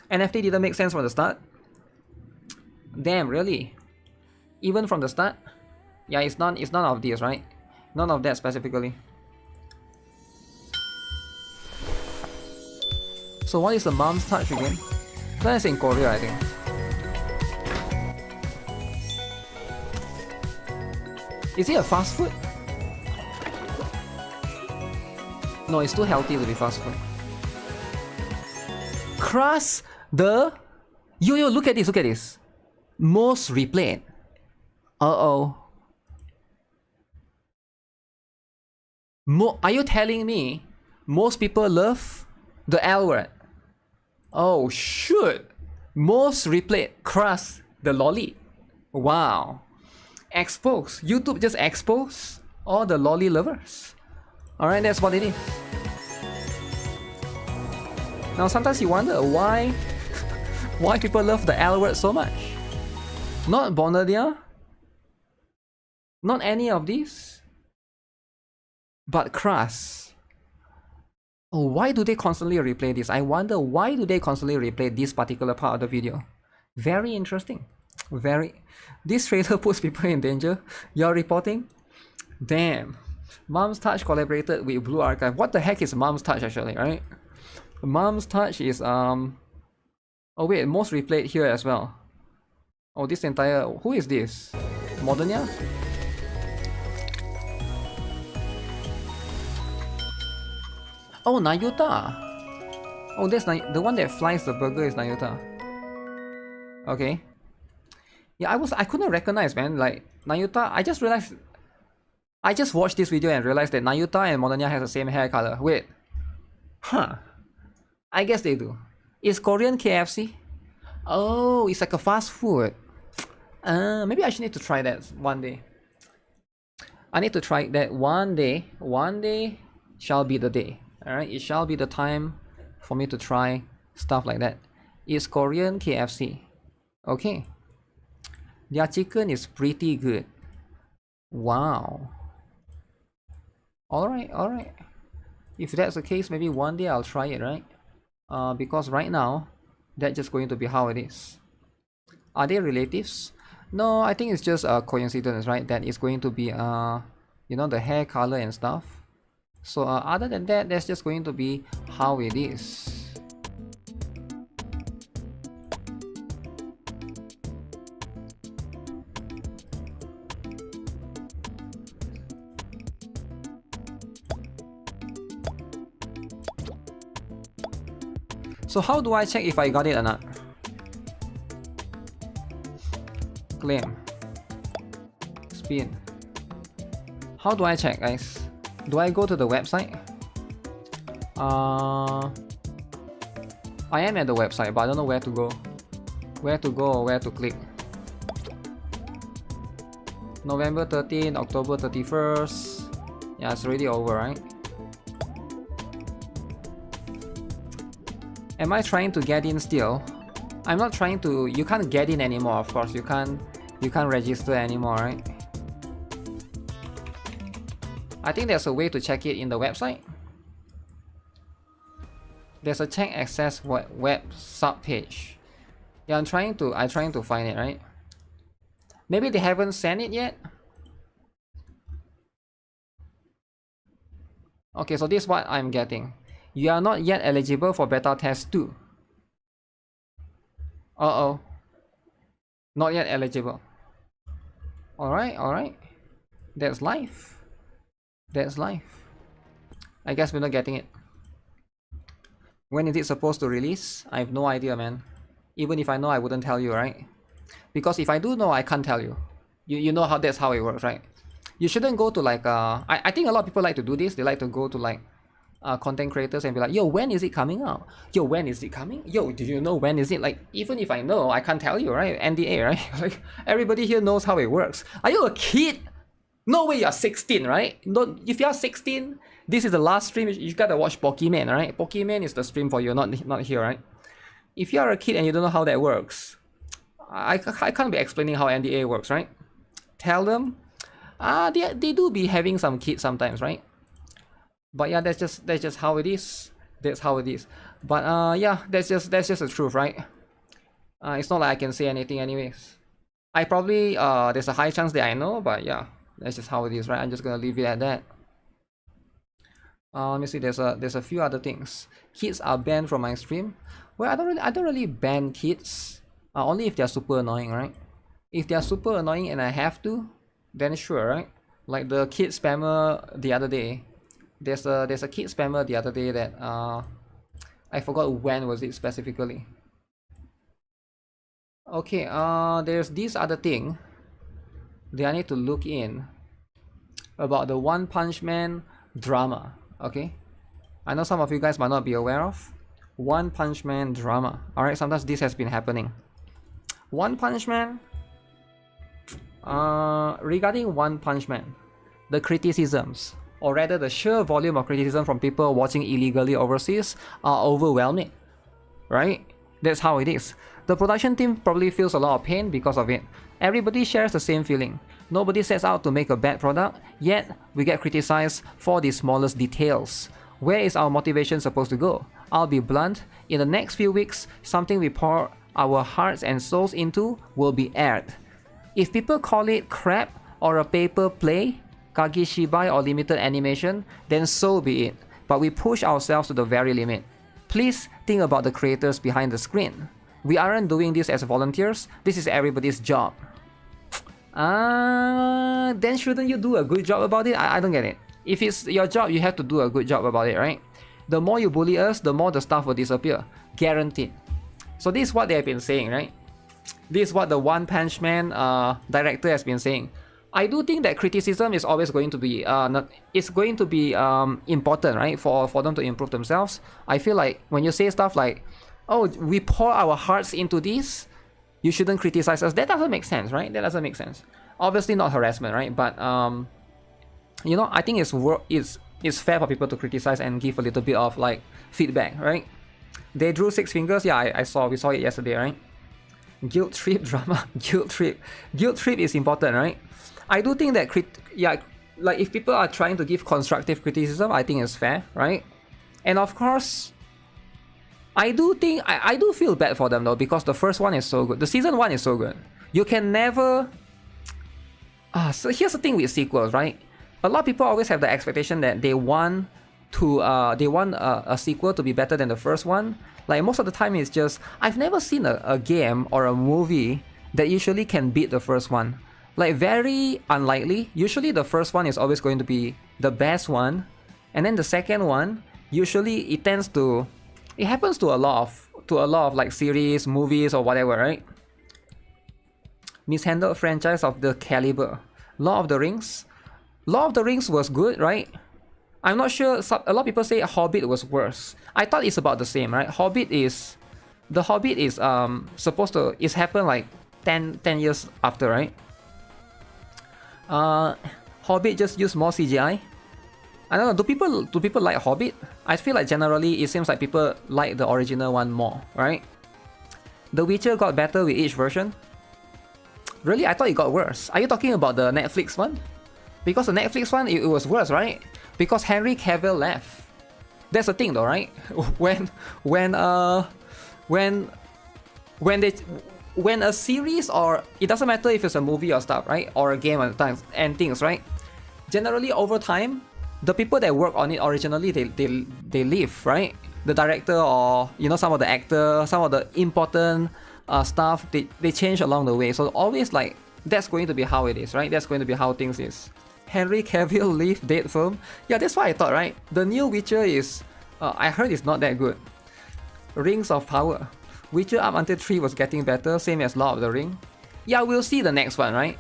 NFT didn't make sense from the start. Damn, really? Even from the start? Yeah, it's none of these, right? None of that specifically. So what is the mom's touch again? That's in Korea, I think. Is it a fast food? No, it's too healthy to be fast food. Crush the... Yo, look at this. Most replayed. Uh-oh. Are you telling me most people love the L word? Oh, shoot. Most replayed. Crush the lolly. Wow. Expose. YouTube just expose all the lolly lovers. Alright, that's what it is. Now sometimes you wonder why people love the L word so much. Not Bonadia, not any of these, but Crush. Oh, why do they constantly replay this? I wonder why do they constantly replay this particular part of the video. Very interesting. This trailer puts people in danger. You're reporting? Damn. Mom's Touch collaborated with Blue Archive. What the heck is Mom's Touch actually, right? Mom's Touch is oh wait, most replayed here as well. Oh, this entire, who is this? Modernia? Oh, Nayuta. Oh, that's the one that flies the burger is Nayuta. Okay. Yeah, I couldn't recognize, man. Like Nayuta, I just realized. I just watched this video and realized that Nayuta and Modernia has the same hair color. Wait. Huh. I guess they do. Is Korean KFC? Oh, it's like a fast food. Maybe I should need to try that one day. I need to try that one day. One day shall be the day. Alright, it shall be the time for me to try stuff like that. It's Korean KFC. Okay. Their chicken is pretty good. Wow. Alright, alright. If that's the case, maybe one day I'll try it, right? Because right now, that's just going to be how it is. Are they relatives? No, I think it's just a coincidence, right? That it's going to be, you know, the hair color and stuff. So other than that, that's just going to be how it is. So how do I check if I got it or not? Claim. Spin. How do I check, guys? Do I go to the website? I am at the website, but I don't know where to go. Where to go or where to click. November 13, October 31st. Yeah, it's already over, right? Am I trying to get in still? I'm not trying to. You can't get in anymore, of course. You can't register anymore, right? I think there's a way to check it in the website. There's a check access web sub page. Yeah, I'm trying to find it, right? Maybe they haven't sent it yet. Okay, so this is what I'm getting. You are not yet eligible for beta test 2. Uh-oh. Not yet eligible. Alright, alright. That's life. That's life. I guess we're not getting it. When is it supposed to release? I have no idea, man. Even if I know, I wouldn't tell you, right? Because if I do know, I can't tell you. You know how that's how it works, right? You shouldn't go to like I think a lot of people like to do this. They like to go to like content creators and be like, yo, when is it coming out? Yo, when is it coming? Yo, do you know when is it? Like, even if I know, I can't tell you, right? NDA, right? Like, everybody here knows how it works. Are you a kid? No way you're 16, right? No, if you're 16, this is the last stream. You gotta watch Pokemon, right? Pokemon is the stream for you, not here, right? If you're a kid and you don't know how that works, I can't be explaining how NDA works, right? Tell them, they do be having some kids sometimes, right? But yeah, that's just how it is. That's how it is. But yeah, that's just the truth, right? It's not like I can say anything anyways. I probably there's a high chance that I know, but yeah, that's just how it is, right? I'm just gonna leave it at that. Let me see. There's a few other things. Kids are banned from my stream. Well, I don't really ban kids. Only if they're super annoying, right? If they're super annoying and I have to, then sure, right? Like the kid spammer the other day. There's a kid spammer the other day that I forgot when was it specifically. Okay, there's this other thing that I need to look in about the One Punch Man drama. Okay, I know some of you guys might not be aware of One Punch Man drama. Alright, sometimes this has been happening. One Punch Man, regarding One Punch Man, the criticisms, or rather the sheer volume of criticism from people watching illegally overseas are overwhelming, right? That's how it is. The production team probably feels a lot of pain because of it. Everybody shares the same feeling. Nobody sets out to make a bad product, yet we get criticized for the smallest details. Where is our motivation supposed to go? I'll be blunt, in the next few weeks, something we pour our hearts and souls into will be aired. If people call it crap or a paper play, Kagishibai or limited animation, then so be it. But we push ourselves to the very limit. Please think about the creators behind the screen. We aren't doing this as volunteers, this is everybody's job. Then shouldn't you do a good job about it? I don't get it. If it's your job, you have to do a good job about it, right? The more you bully us, the more the stuff will disappear. Guaranteed. So this is what they have been saying, right? This is what the One Punch Man director has been saying. I do think that criticism is always going to be important, right? For them to improve themselves. I feel like when you say stuff like, "Oh, we pour our hearts into this," you shouldn't criticize us. That doesn't make sense, right? That doesn't make sense. Obviously not harassment, right? But you know, I think it's fair for people to criticize and give a little bit of like feedback, right? They drew 6 fingers. Yeah, we saw it yesterday, right? Guilt trip drama. Guilt trip is important, right? I do think that like if people are trying to give constructive criticism, I think it's fair, right? And of course, I do think I do feel bad for them though, because the first one is so good. The season 1 is so good. You can never. So here's the thing with sequels, right? A lot of people always have the expectation that they want a sequel to be better than the first one. Like most of the time, it's just I've never seen a game or a movie that usually can beat the first one. Like very unlikely. Usually the first one is always going to be the best one, and then the second one usually it happens to a lot of like series, movies or whatever, right? Mishandled franchise of the caliber. Lord of the Rings was good, right? I'm not sure. A lot of people say Hobbit was worse. I thought it's about the same, right? The Hobbit is supposed to happen like 10 years after, right? Hobbit just use more CGI. I don't know. Do people like Hobbit? I feel like generally it seems like people like the original one more, right? The Witcher got better with each version. Really, I thought it got worse. Are you talking about the Netflix one? Because the Netflix one it was worse, right? Because Henry Cavill left. That's the thing, though, right? When a series, or it doesn't matter if it's a movie or stuff, right? Or a game and things, right? Generally, over time, the people that work on it originally, they leave, right? The director or, you know, some of the actors, some of the important stuff, they change along the way. So always like, that's going to be how it is, right? That's going to be how things is. Henry Cavill leave dead film. Yeah, that's what I thought, right? The new Witcher is, I heard it's not that good. Rings of Power. Witcher up until 3 was getting better, same as Lord of the Ring. Yeah, we'll see the next one, right?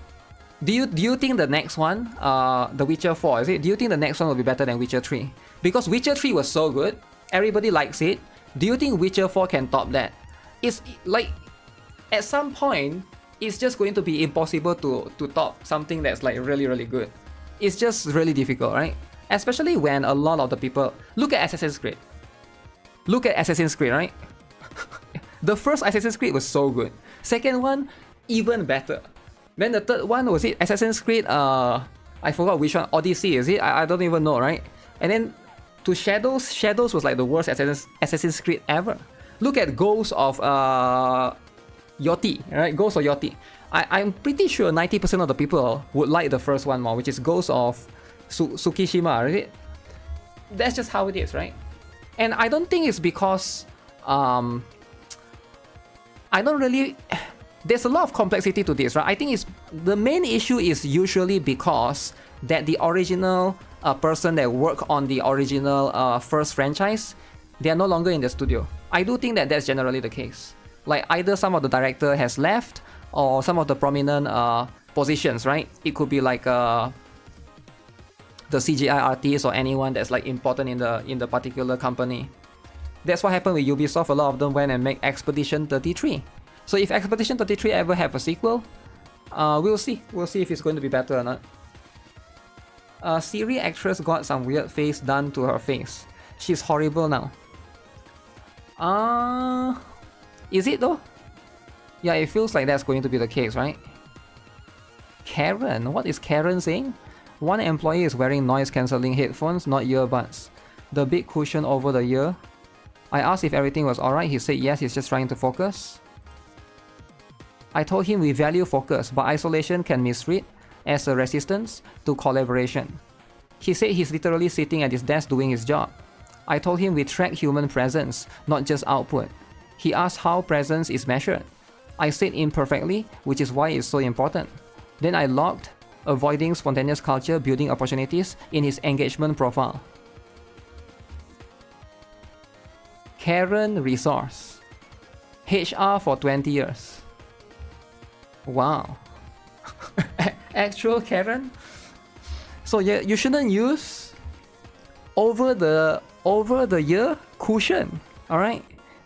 Do you think the next one, the Witcher 4, is it? Do you think the next one will be better than Witcher 3? Because Witcher 3 was so good, everybody likes it. Do you think Witcher 4 can top that? It's like, at some point, it's just going to be impossible to top something that's like really, really good. It's just really difficult, right? Especially when a lot of the people... Look at Assassin's Creed. Look at Assassin's Creed, right? The first Assassin's Creed was so good. Second one, even better. Then the third one, was it Assassin's Creed, I forgot which one, Odyssey, is it? I don't even know, right? And then to Shadows, Shadows was like the worst Assassin's Creed ever. Look at Ghost of Yoti, right? Ghost of Yoti. I'm pretty sure 90% of the people would like the first one more, which is Ghost of Tsukishima, right? That's just how it is, right? And I don't think it's because I don't really... There's a lot of complexity to this, right? I think the main issue is usually because that the original person that worked on the original first franchise, they are no longer in the studio. I do think that that's generally the case. Like either some of the director has left, or some of the prominent positions, right? It could be like the CGI artist or anyone that's like important in the particular company. That's what happened with Ubisoft. A lot of them went and make Expedition 33. So if Expedition 33 ever have a sequel, we'll see. We'll see if it's going to be better or not. Siri actress got some weird face done to her face. She's horrible now. Is it though? Yeah, it feels like that's going to be the case, right? Karen, what is Karen saying? One employee is wearing noise-cancelling headphones, not earbuds. The big cushion over the ear. I asked if everything was alright. He said yes, he's just trying to focus. I told him we value focus, but isolation can misread. as a resistance to collaboration. He said he's literally sitting at his desk doing his job. I told him we track human presence, not just output. He asked how presence is measured. I said imperfectly, which is why it's so important. Then I logged avoiding spontaneous culture building opportunities in his engagement profile. Karen Resource. HR for 20 years. Wow. Actual Karen? So yeah, you shouldn't use over the year cushion, alright?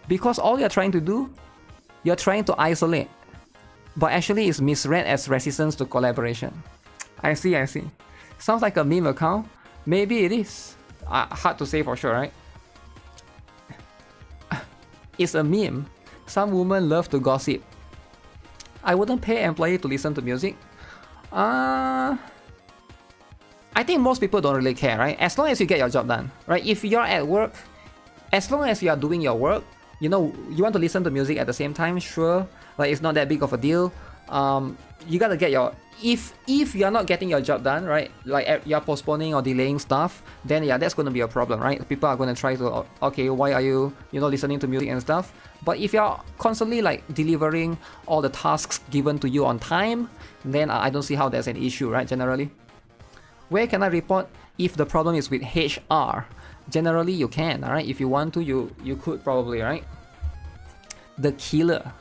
Because all you're trying to do, you're trying to isolate. But actually it's misread as resistance to collaboration. I see. Sounds like a meme account. Maybe it is. Hard to say for sure, right? It's a meme. Some women love to gossip. I wouldn't pay employee to listen to music. I think most people don't really care, right? As long as you get your job done, right? If you're at work, as long as you are doing your work, you know, you want to listen to music at the same time, sure, like it's not that big of a deal. You gotta get your, if you're not getting your job done, right, like you're postponing or delaying stuff, then yeah, that's gonna be a problem, right? People are gonna try to, okay, why are you listening to music and stuff? But if you're constantly like delivering all the tasks given to you on time, then I don't see how that's an issue, right, generally. Where can I report if the problem is with HR? Generally you can, alright, if you want to, you could probably, right? The killer.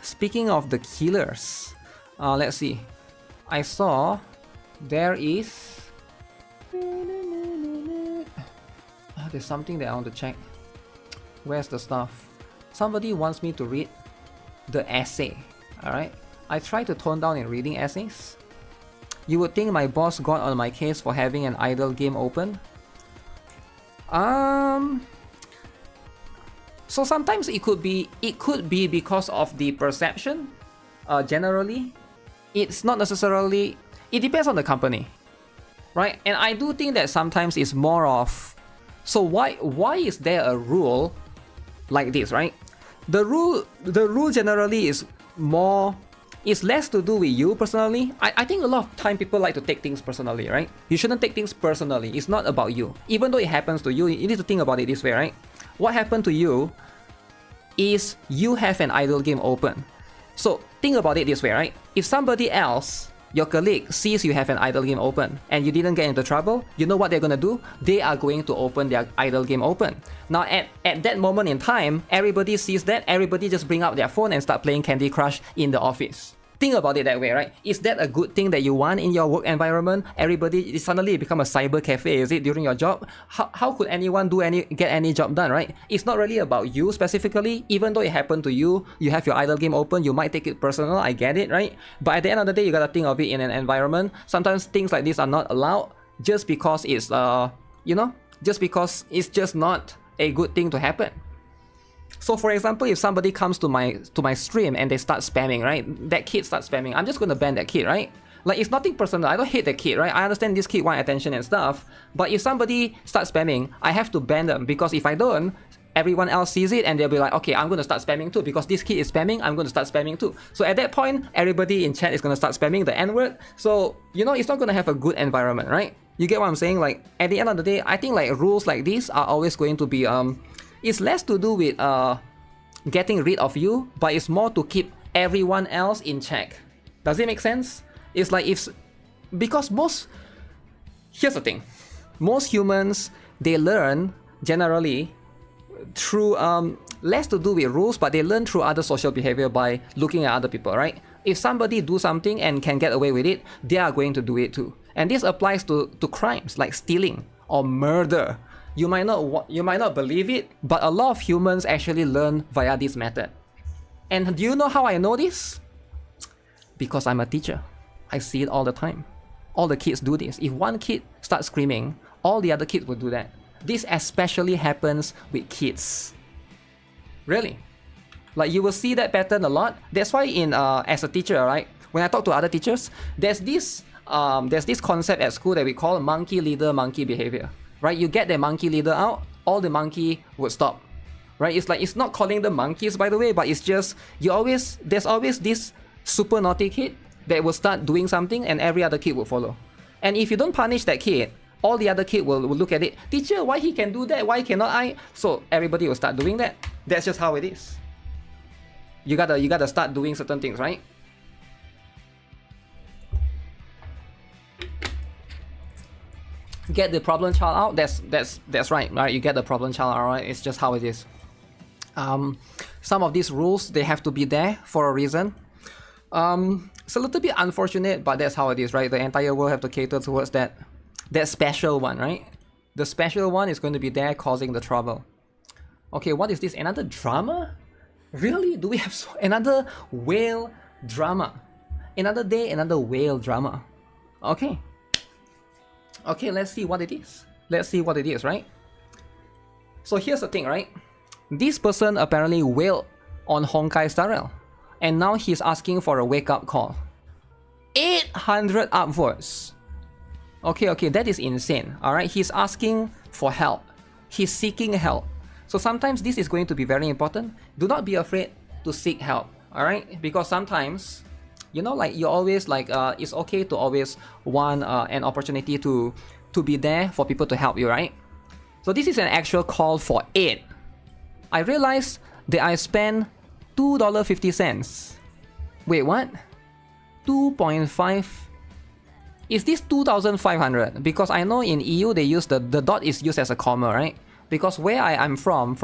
Speaking of the killers, let's see. I saw there is there's something that I want to check. Where's the stuff? Somebody wants me to read the essay. Alright, I try to tone down in reading essays. You would think my boss got on my case for having an idle game open. So sometimes it could be because of the perception. Generally, it's not necessarily. It depends on the company, right? And I do think that sometimes it's more of. So why is there a rule like this, right? The rule generally is more. It's less to do with you personally. I think a lot of time people like to take things personally, right? You shouldn't take things personally. It's not about you. Even though it happens to you, you need to think about it this way, right? What happened to you is you have an idle game open. So think about it this way, right? If somebody else, your colleague, sees you have an idle game open and you didn't get into trouble, you know what they're gonna do? They are going to open their idle game open. Now at that moment in time, everybody sees that, everybody just bring out their phone and start playing Candy Crush in the office. Think about it that way, right? Is that a good thing that you want in your work environment? Everybody suddenly become a cyber cafe, is it, during your job? How could anyone get any job done, right? It's not really about you specifically. Even though it happened to you, you have your idle game open, you might take it personal, I get it, right? But at the end of the day, you gotta think of it in an environment. Sometimes things like this are not allowed just because it's, just because it's just not a good thing to happen. So for example, if somebody comes to my stream and they start spamming, right? That kid starts spamming, I'm just gonna ban that kid, right? Like, it's nothing personal. I don't hate that kid, right? I understand this kid wants attention and stuff, but if somebody starts spamming, I have to ban them, because if I don't, everyone else sees it and they'll be like, okay, I'm gonna start spamming too, because this kid is spamming, I'm gonna start spamming too. So at that point, everybody in chat is gonna start spamming the N-word. So, it's not gonna have a good environment, right? You get what I'm saying? Like, at the end of the day, I think like rules like this are always going to be it's less to do with getting rid of you, but it's more to keep everyone else in check. Does it make sense? It's like because here's the thing, most humans, they learn generally through less to do with rules, but they learn through other social behavior by looking at other people, right? If somebody do something and can get away with it, they are going to do it too. And this applies to crimes like stealing or murder. You might not believe it, but a lot of humans actually learn via this method. And do you know how I know this? Because I'm a teacher. I see it all the time. All the kids do this. If one kid starts screaming, all the other kids will do that. This especially happens with kids. Really. Like, you will see that pattern a lot. That's why as a teacher, right, when I talk to other teachers, there's this concept at school that we call monkey leader, monkey behavior. Right, you get the monkey leader out, all the monkey would stop. Right, it's like, it's not calling them monkeys, by the way, but it's just there's always this super naughty kid that will start doing something and every other kid will follow. And if you don't punish that kid, all the other kids will look at it. Teacher, why he can do that? Why cannot I? So everybody will start doing that. That's just how it is. You gotta start doing certain things, right? Get the problem child out. That's right. You get the problem child out. Right? It's just how it is. Some of these rules, they have to be there for a reason. It's a little bit unfortunate, but that's how it is, right? The entire world have to cater towards that special one, right? The special one is going to be there causing the trouble. Okay, what is this? Another drama? Really? Do we have another whale drama? Another day, another whale drama. Okay. Okay, let's see what it is. Let's see what it is, right? So here's the thing, right? This person apparently wailed on Honkai Star Rail, and now he's asking for a wake-up call. 800 upvotes. Okay, that is insane. Alright, he's asking for help. He's seeking help. So sometimes this is going to be very important. Do not be afraid to seek help. Alright, because sometimes, you know, like you always like it's okay to always want an opportunity to be there for people to help you, right? So this is an actual call for aid. I realized that I spent $2.50. Wait, what? 2.5. Is this 2,500? Because I know in EU they use the dot is used as a comma, right? Because where I'm from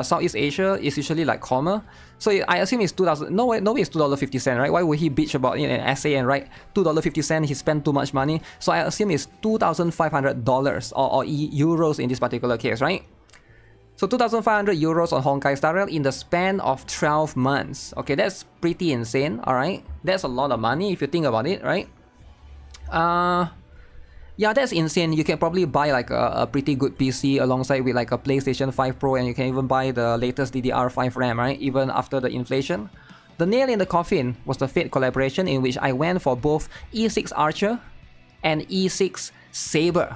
Southeast Asia, is usually like comma. So I assume it's 2,000. No way, it's $2.50, right? Why would he bitch about an essay and write $2.50? He spent too much money. So I assume it's $2,500 or euros in this particular case, right? So 2,500 euros on Honkai Star Rail in the span of 12 months. Okay, that's pretty insane, alright? That's a lot of money if you think about it, right? Yeah, that's insane. You can probably buy like a pretty good PC alongside with like a PlayStation 5 Pro, and you can even buy the latest DDR5 RAM, right? Even after the inflation. The nail in the coffin was the Fate collaboration, in which I went for both E6 Archer and E6 Saber.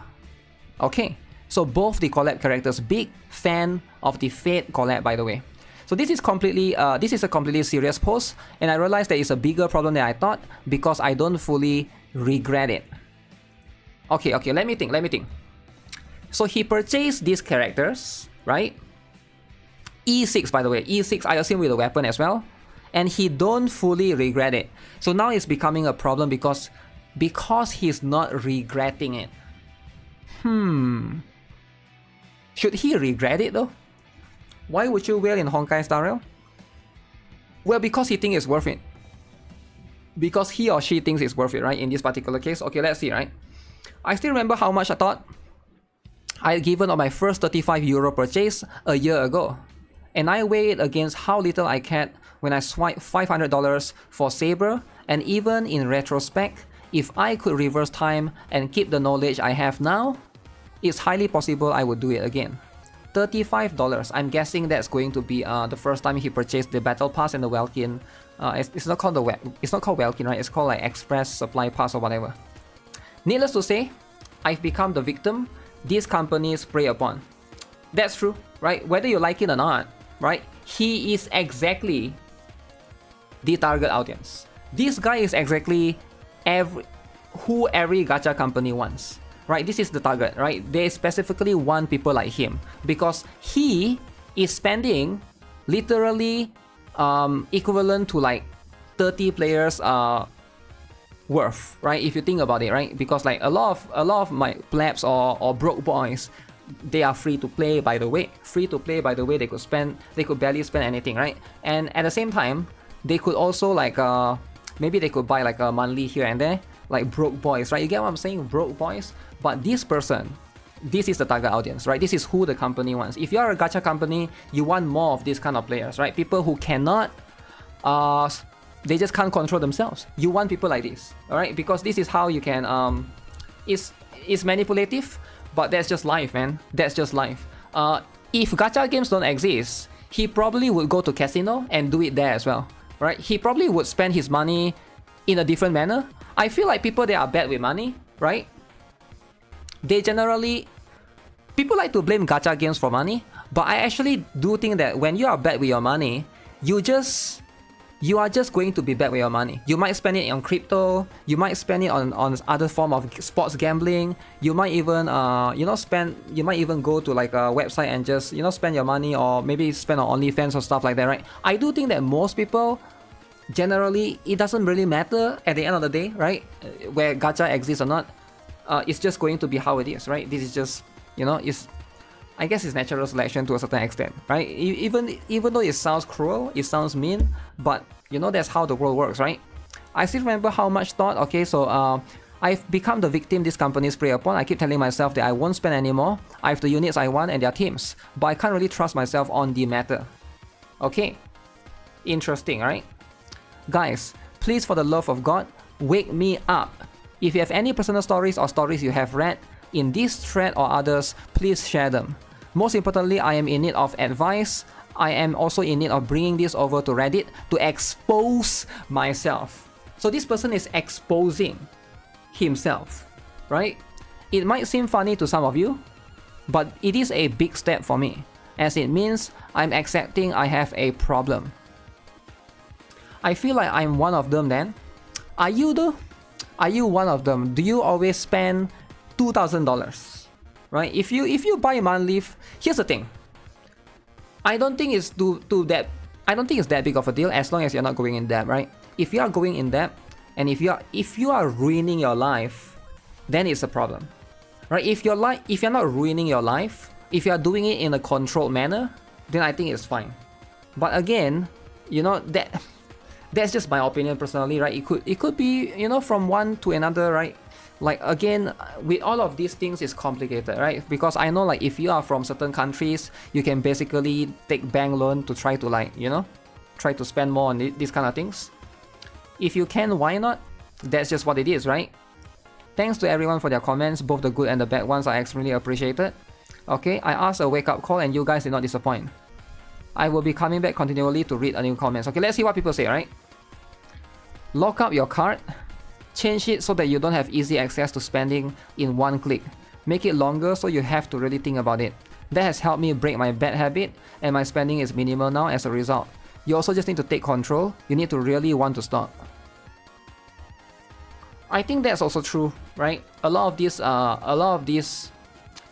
Okay, so both the collab characters. Big fan of the Fate collab, by the way. So this is completely, this is a completely serious post, and I realized there is a bigger problem than I thought because I don't fully regret it. Okay, let me think. So he purchased these characters, right? E6, by the way, E6, I assume with a weapon as well, and he don't fully regret it. So now it's becoming a problem because he's not regretting it. Should he regret it though? Why would you wail in Honkai Star Rail? Well, because he thinks it's worth it. Because he or she thinks it's worth it, right? In this particular case. Okay, let's see, right? I still remember how much I thought I had given on my first €35 purchase a year ago. And I weighed it against how little I cared when I swiped $500 for Saber, and even in retrospect, if I could reverse time and keep the knowledge I have now, it's highly possible I would do it again. $35. I'm guessing that's going to be the first time he purchased the Battle Pass and the Welkin. It's not called Welkin, right? It's called like Express Supply Pass or whatever. Needless to say, I've become the victim these companies prey upon. That's true, right? Whether you like it or not, right? He is exactly the target audience. This guy is exactly who every gacha company wants, right? This is the target, right? They specifically want people like him because he is spending literally equivalent to like 30 players worth, right? If you think about it, right? Because like a lot of my plebs or broke boys, they are free to play, by the way. They could barely spend anything, right? And at the same time, they could also like maybe they could buy like a monthly here and there, like broke boys, right? You get what I'm saying? Broke boys. But this person, this is the target audience, right? This is who the company wants. If you are a gacha company, you want more of these kind of players, right? People who cannot they just can't control themselves. You want people like this, alright? Because this is how you can it's manipulative, but that's just life, man. That's just life. If gacha games don't exist, he probably would go to casino and do it there as well, right? He probably would spend his money in a different manner. I feel like people that are bad with money, right? They generally, people like to blame gacha games for money, but I actually do think that when you are bad with your money, you just you are just going to be back with your money. You might spend it on crypto, you might spend it on other form of sports gambling, you might even you might even go to like a website and just spend your money, or maybe spend on OnlyFans or stuff like that, right? I do think that most people, generally, it doesn't really matter at the end of the day, right? Where gacha exists or not, it's just going to be how it is, right? This is just, I guess it's natural selection to a certain extent, right? Even though it sounds cruel, it sounds mean, but that's how the world works, right? I still remember how much thought. Okay, so I've become the victim these companies prey upon. I keep telling myself that I won't spend anymore. I have the units I want and their teams, but I can't really trust myself on the matter. Okay, interesting, right? Guys, please, for the love of God, wake me up. If you have any personal stories or stories you have read in this thread or others, please share them. Most importantly, I am in need of advice. I am also in need of bringing this over to Reddit to expose myself. So this person is exposing himself, right? It might seem funny to some of you, but it is a big step for me, as it means I'm accepting I have a problem. I feel like I'm one of them then. Are you though? Are you one of them? Do you always spend $2,000? Right? If you buy monthly, here's the thing. I don't think it's I don't think it's that big of a deal as long as you're not going in debt, right? If you are going in debt, and if you are ruining your life, then it's a problem, right? If you're not ruining your life, if you are doing it in a controlled manner, then I think it's fine. But again, that's just my opinion personally, right? It could be from one to another, right? Like, again, with all of these things, it's complicated, right? Because I know, like, if you are from certain countries, you can basically take bank loan to try to, like, try to spend more on these kind of things. If you can, why not? That's just what it is, right? Thanks to everyone for their comments, both the good and the bad ones are extremely appreciated. Okay, I asked a wake-up call and you guys did not disappoint. I will be coming back continually to read a new comments. Okay, let's see what people say, right? Lock up your card. Change it so that you don't have easy access to spending in one click. Make it longer so you have to really think about it. That has helped me break my bad habit, and my spending is minimal now as a result. You also just need to take control. You need to really want to stop. I think that's also true, right? A lot of these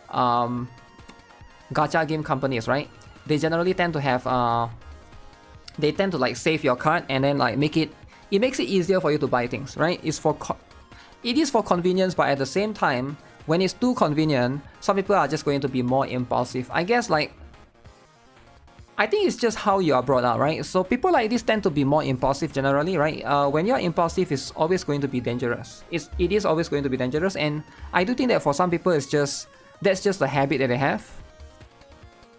gacha game companies, right? They generally tend to have they tend to like save your card and then like it makes it easier for you to buy things, right? It is for convenience, but at the same time, when it's too convenient, some people are just going to be more impulsive. I guess, like, I think it's just how you are brought up, right? So people like this tend to be more impulsive generally, right? When you're impulsive, it's always going to be dangerous. It is always going to be dangerous, and I do think that for some people, that's just a habit that they have.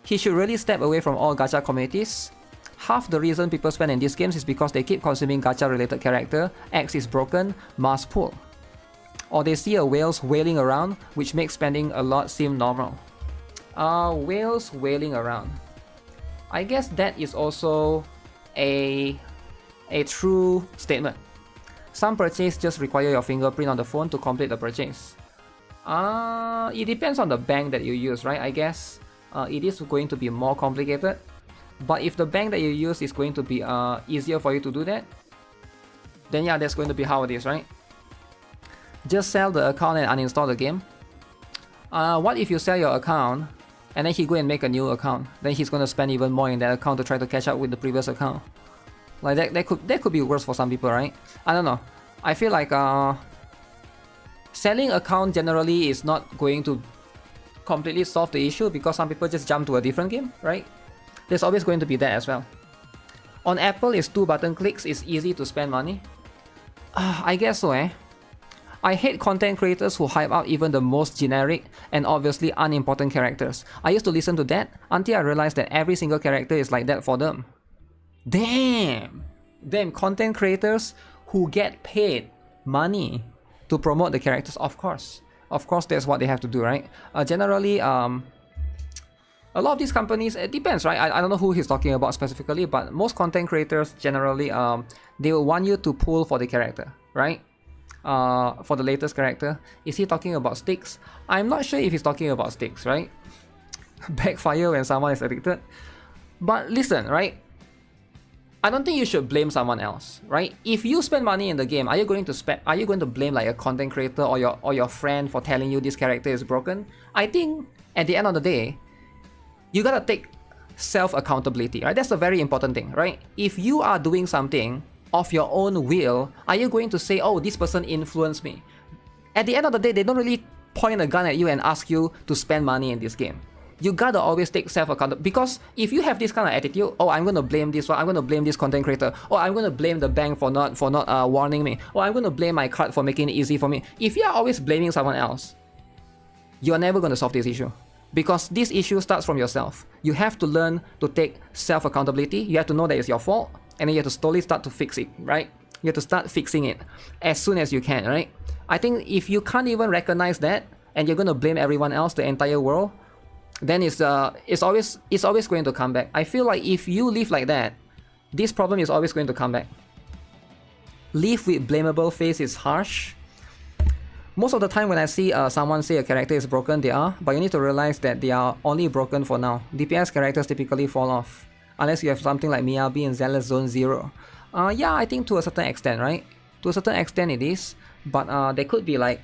He should really step away from all gacha communities. Half the reason people spend in these games is because they keep consuming gacha-related character, X is broken, must pull. Or they see a whales wailing around, which makes spending a lot seem normal. Whales wailing around. I guess that is also a true statement. Some purchase just require your fingerprint on the phone to complete the purchase. It depends on the bank that you use, right? I guess it is going to be more complicated. But if the bank that you use is going to be easier for you to do that, then yeah, that's going to be how it is, right? Just sell the account and uninstall the game. What if you sell your account and then he go and make a new account? Then he's going to spend even more in that account to try to catch up with the previous account. Like that could be worse for some people, right? I don't know. I feel like selling account generally is not going to completely solve the issue because some people just jump to a different game, right? There's always going to be that as well. On Apple, it's 2 button clicks, it's easy to spend money. I guess so, eh? I hate content creators who hype out even the most generic and obviously unimportant characters. I used to listen to that until I realized that every single character is like that for them. Damn! Content creators who get paid money to promote the characters, of course. Of course, that's what they have to do, right? Generally, a lot of these companies, it depends, right? I don't know who he's talking about specifically, but most content creators generally, they will want you to pull for the character, right? For the latest character. Is he talking about sticks? I'm not sure if he's talking about sticks, right? Backfire when someone is addicted. But listen, right? I don't think you should blame someone else, right? If you spend money in the game, are you going to blame like a content creator or your friend for telling you this character is broken? I think at the end of the day, you gotta take self-accountability, right? That's a very important thing, right? If you are doing something of your own will, are you going to say, oh, this person influenced me? At the end of the day, they don't really point a gun at you and ask you to spend money in this game. You gotta always take self-accountability, because if you have this kind of attitude, oh, I'm gonna blame this one, I'm gonna blame this content creator, or I'm gonna blame the bank for not warning me, or I'm gonna blame my card for making it easy for me. If you are always blaming someone else, you are never gonna solve this issue, because this issue starts from yourself. You have to learn to take self-accountability. You have to know that it's your fault, and then you have to slowly start to fix it, right? You have to start fixing it as soon as you can, right? I think if you can't even recognize that, and you're gonna blame everyone else, the entire world, then it's always going to come back. I feel like if you live like that, this problem is always going to come back. Live with blamable face is harsh. Most of the time when I see someone say a character is broken, they are, but you need to realize that they are only broken for now. DPS characters typically fall off, unless you have something like Miyabi in Zenless Zone 0. Yeah, I think to a certain extent, right? To a certain extent it is, but there could be like,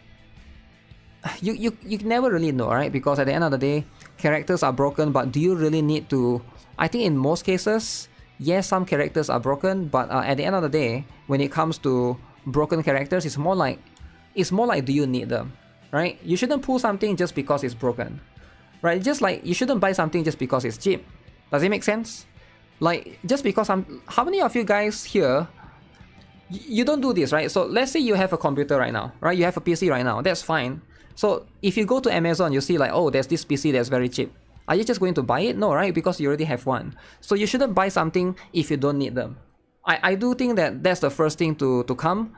you never really know, right? Because at the end of the day, characters are broken, but do you really need to? I think in most cases, yes, some characters are broken, but at the end of the day, when it comes to broken characters, it's more like do you need them, right? You shouldn't pull something just because it's broken, right? Just like you shouldn't buy something just because it's cheap. Does it make sense? Like, just because how many of you guys here, you don't do this, right? So let's say you have a computer right now, right? You have a PC right now, that's fine. So if you go to Amazon, you see like, oh, there's this PC that's very cheap. Are you just going to buy it? No, right? Because you already have one. So you shouldn't buy something if you don't need them. I do think that that's the first thing to come.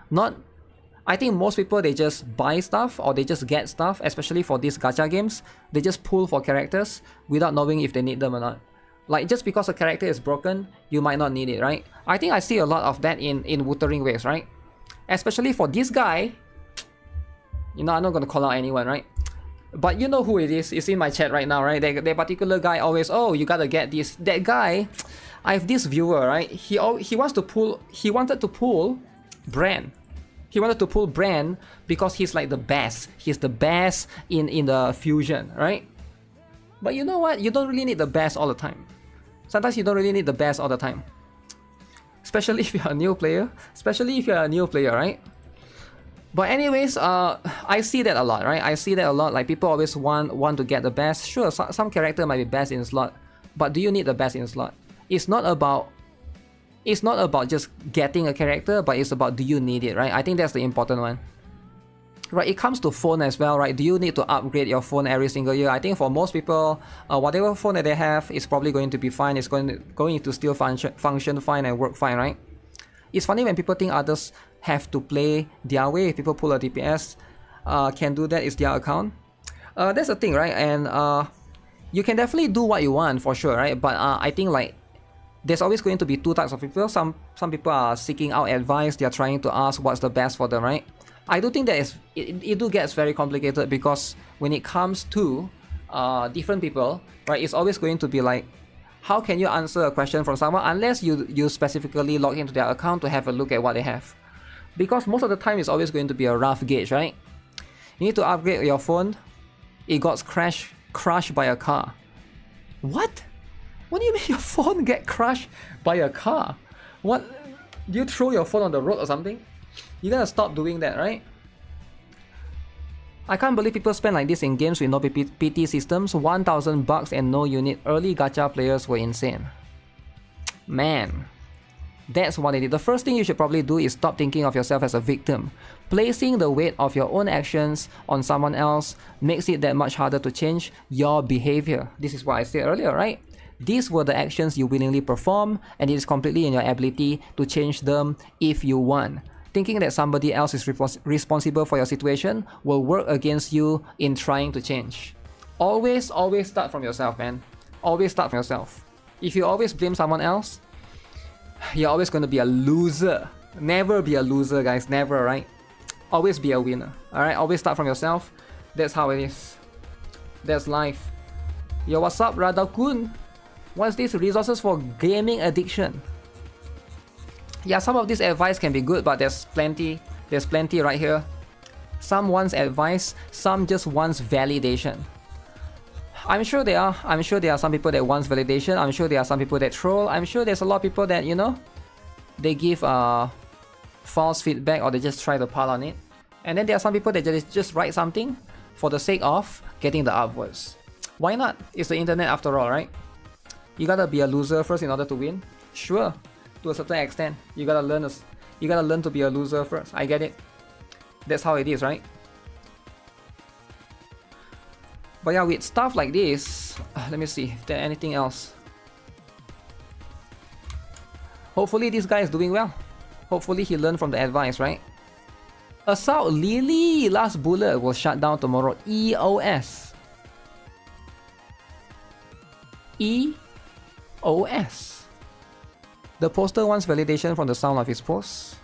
I think most people, they just buy stuff or they just get stuff, especially for these gacha games. They just pull for characters without knowing if they need them or not. Like, just because a character is broken, you might not need it, right? I think I see a lot of that in Wuthering waves, right? Especially for this guy. You know, I'm not going to call out anyone, right? But you know who it is. It's in my chat right now, right? That particular guy always, oh, you gotta get this. That guy, I have this viewer, right? He wanted to pull Brand. He wanted to pull Brand because he's like the best. He's the best in the fusion, right? But you know what? You don't really need the best all the time. Sometimes you don't really need the best all the time. Especially if you're a new player. Right? But anyways, I see that a lot, right? I see that a lot. Like, people always want to get the best. Sure, some character might be best in slot, but do you need the best in slot? It's not about just getting a character, but it's about, do you need it, right? I think that's the important one. Right, it comes to phone as well, right? Do you need to upgrade your phone every single year? I think for most people, whatever phone that they have is probably going to be fine. It's going to still function fine and work fine, right? It's funny when people think others have to play their way. If people pull a DPS, can do that, it's their account. That's the thing, right? And you can definitely do what you want for sure, right? But I think like there's always going to be two types of people. Some people are seeking out advice. They're trying to ask what's the best for them, right? I do think that it do gets very complicated, because when it comes to different people, right, it's always going to be like, how can you answer a question from someone unless you specifically log into their account to have a look at what they have? Because most of the time it's always going to be a rough gauge, right? You need to upgrade your phone. It got crushed by a car. What? What do you mean your phone get crushed by a car? What? Do you throw your phone on the road or something? You gotta stop doing that, right? I can't believe people spend like this in games with no PT systems. 1,000 bucks and no unit. Early gacha players were insane. Man, that's what it is. The first thing you should probably do is stop thinking of yourself as a victim. Placing the weight of your own actions on someone else makes it that much harder to change your behavior. This is what I said earlier, right? These were the actions you willingly perform, and it is completely in your ability to change them if you want. Thinking that somebody else is responsible for your situation will work against you in trying to change. Always start from yourself, man. Always start from yourself. If you always blame someone else, you're always going to be a loser. Never be a loser, guys. Never, right? Always be a winner. Alright? Always start from yourself. That's how it is. That's life. Yo, what's up, Radakun? What's this? Resources for gaming addiction. Yeah, some of this advice can be good, but there's plenty right here. Some wants advice, some just wants validation. I'm sure there are some people that wants validation. I'm sure there are some people that troll. I'm sure there's a lot of people that, you know, they give false feedback or they just try to pile on it. And then there are some people that just write something for the sake of getting the upvotes. Why not? It's the internet after all, right? You gotta be a loser first in order to win. Sure, to a certain extent, you gotta learn to be a loser first. I get it. That's how it is, right? But yeah, with stuff like this, let me see if there's anything else. Hopefully this guy is doing well. Hopefully he learned from the advice, right? Assault Lily, last bullet will shut down tomorrow. EOS. EOS. The poster wants validation from the sound of his post.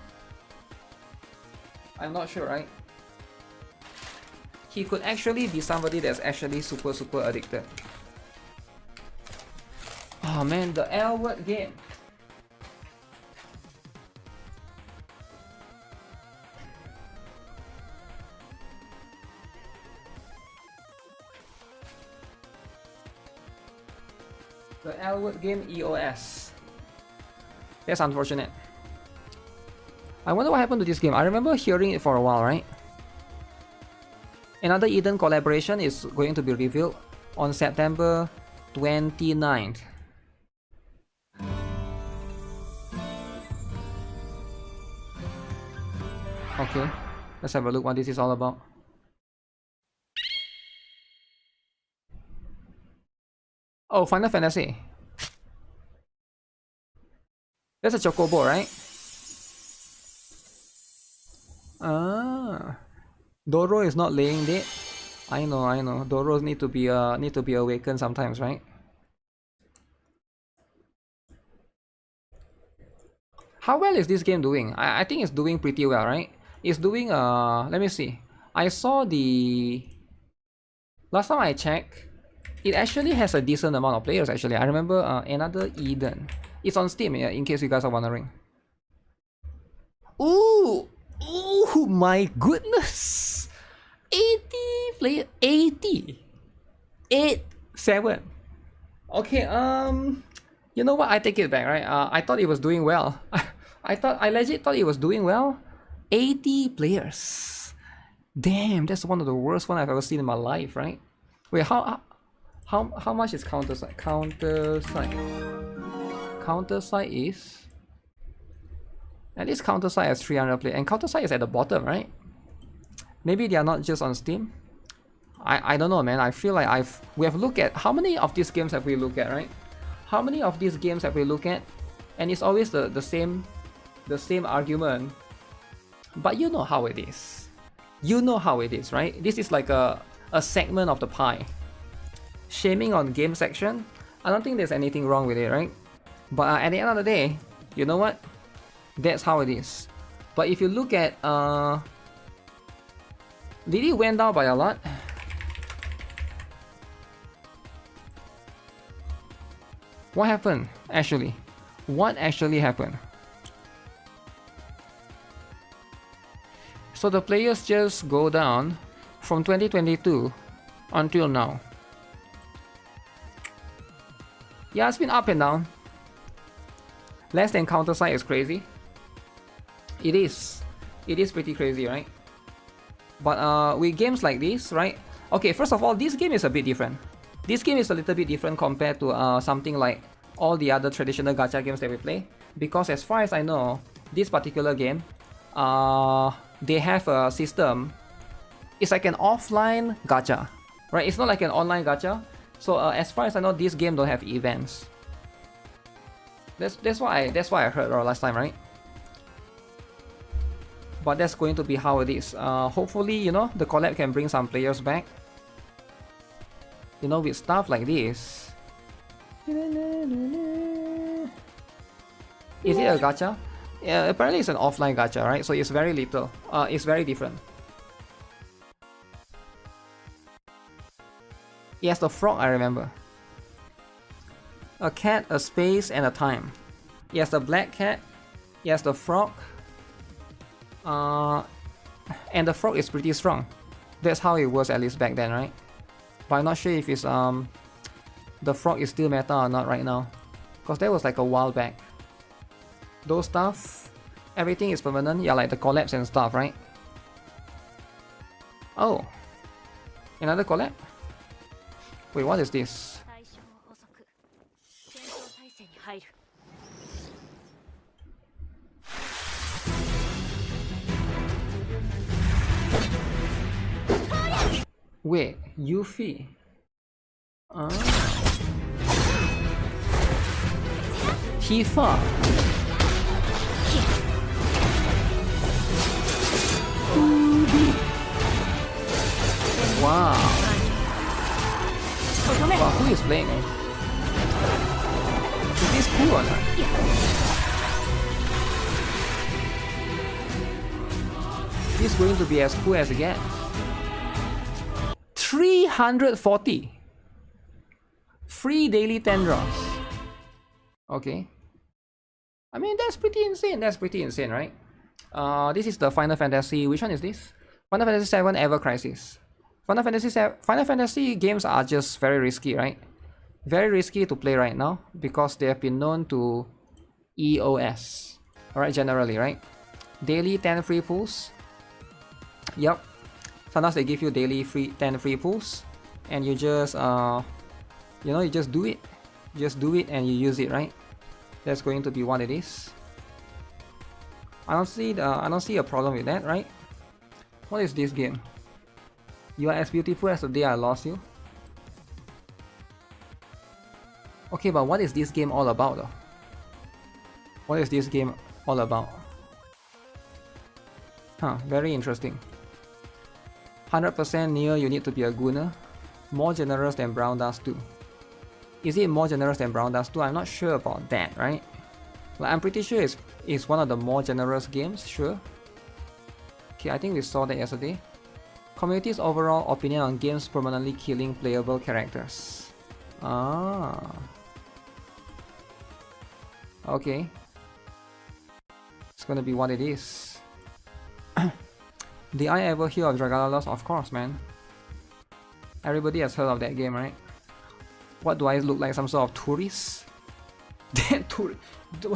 I'm not sure, right? He could actually be somebody that's actually super addicted. Oh man, the L word game. The L word game EOS. That's unfortunate. I wonder what happened to this game. I remember hearing it for a while, right? Another Eden collaboration is going to be revealed on September 29th. Okay, let's have a look what this is all about. Oh, Final Fantasy. That's a chocobo, right? Ah, Doro is not laying dead. I know. Doros need to be awakened sometimes, right? How well is this game doing? I think it's doing pretty well, right? It's doing let me see. I saw the last time I checked, it actually has a decent amount of players actually. I remember another Eden. It's on Steam, yeah, in case you guys are wondering. Ooh! Oh my goodness! 80 player, 80! 87. Okay, you know what? I take it back, right? I thought it was doing well. I legit thought it was doing well. 80 players. Damn, that's one of the worst one I've ever seen in my life, right? Wait, how much is counter site? Counter site is, at least counter site has 300 players, and counter site is at the bottom, right? Maybe they are not just on Steam. I don't know, man. I feel like we have looked at how many of these games have we looked at, right? How many of these games have we looked at? And it's always the same argument. But you know how it is. You know how it is, right? This is like a segment of the pie. Shaming on game section, I don't think there's anything wrong with it, right? But at the end of the day, you know what? That's how it is. But if you look at did it went down by a lot? What happened actually? What actually happened? So the players just go down from 2022 until now. Yeah, it's been up and down. Less than counter site is crazy. It is pretty crazy, right? But with games like this, right? Okay, first of all, this game is a bit different. This game is a little bit different compared to something like all the other traditional gacha games that we play. Because as far as I know, this particular game, they have a system. It's like an offline gacha, right? It's not like an online gacha. So as far as I know, this game don't have events. That's why I heard last time, right? But that's going to be how it is. Hopefully, you know, the collab can bring some players back. You know, with stuff like this. Is it a gacha? Yeah, apparently it's an offline gacha, right? So it's very little. It's very different. Yes, the frog, I remember. A cat, a space, and a time. Yes, the black cat Yes, the frog. And the frog is pretty strong. That's how it was at least back then, right? But I'm not sure if it's the frog is still meta or not right now, because that was like a while back. Those stuff, everything is permanent. Yeah, like the collapse and stuff, right? Oh, another collab. Wait, what is this? Wait, Yuffie. Tifa. Wow. Wow, who is playing? Is this cool or not? This is going to be as cool as it gets. 340 free daily 10 draws. Okay, I mean that's pretty insane. That's pretty insane, right? This is the Final Fantasy. Which one is this? Final Fantasy 7 Ever Crisis. Final Fantasy games are just very risky, right? Very risky to play right now because they have been known to EOS. Alright, generally, right? Daily 10 free pulls. Yep. Sometimes they give you daily 10 free pulls, and you just you know, you just do it. Just do it and you use it, right? That's going to be what it is. I don't see a problem with that, right? What is this game? You are as beautiful as the day I lost you. Okay, but what is this game all about though? What is this game all about? Huh, very interesting. 100% near you need to be a Gunner. More generous than Brown Dust 2. Is it more generous than Brown Dust 2? I'm not sure about that, right? Like, I'm pretty sure it's one of the more generous games, sure. Okay, I think we saw that yesterday. Community's overall opinion on games permanently killing playable characters. Ah. Okay. It's gonna be what it is. Did I ever hear of Dragalos? Of course, man. Everybody has heard of that game, right? What do I look like? Some sort of tourist?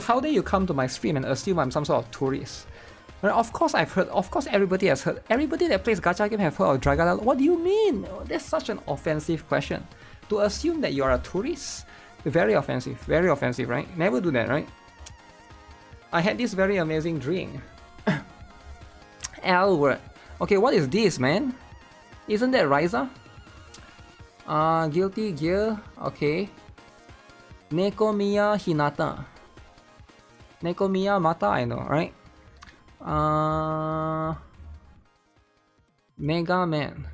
How dare you come to my stream and assume I'm some sort of tourist? Well, of course I've heard, of course everybody has heard. Everybody that plays gacha game have heard of Dragalos. What do you mean? That's such an offensive question. To assume that you are a tourist? Very offensive, right? Never do that, right? I had this very amazing drink. L word. Okay, what is this, man? Isn't that Ryza? Guilty Gear. Okay. Nekomiya Hinata. Nekomiya Mata, I know, right? Mega Man.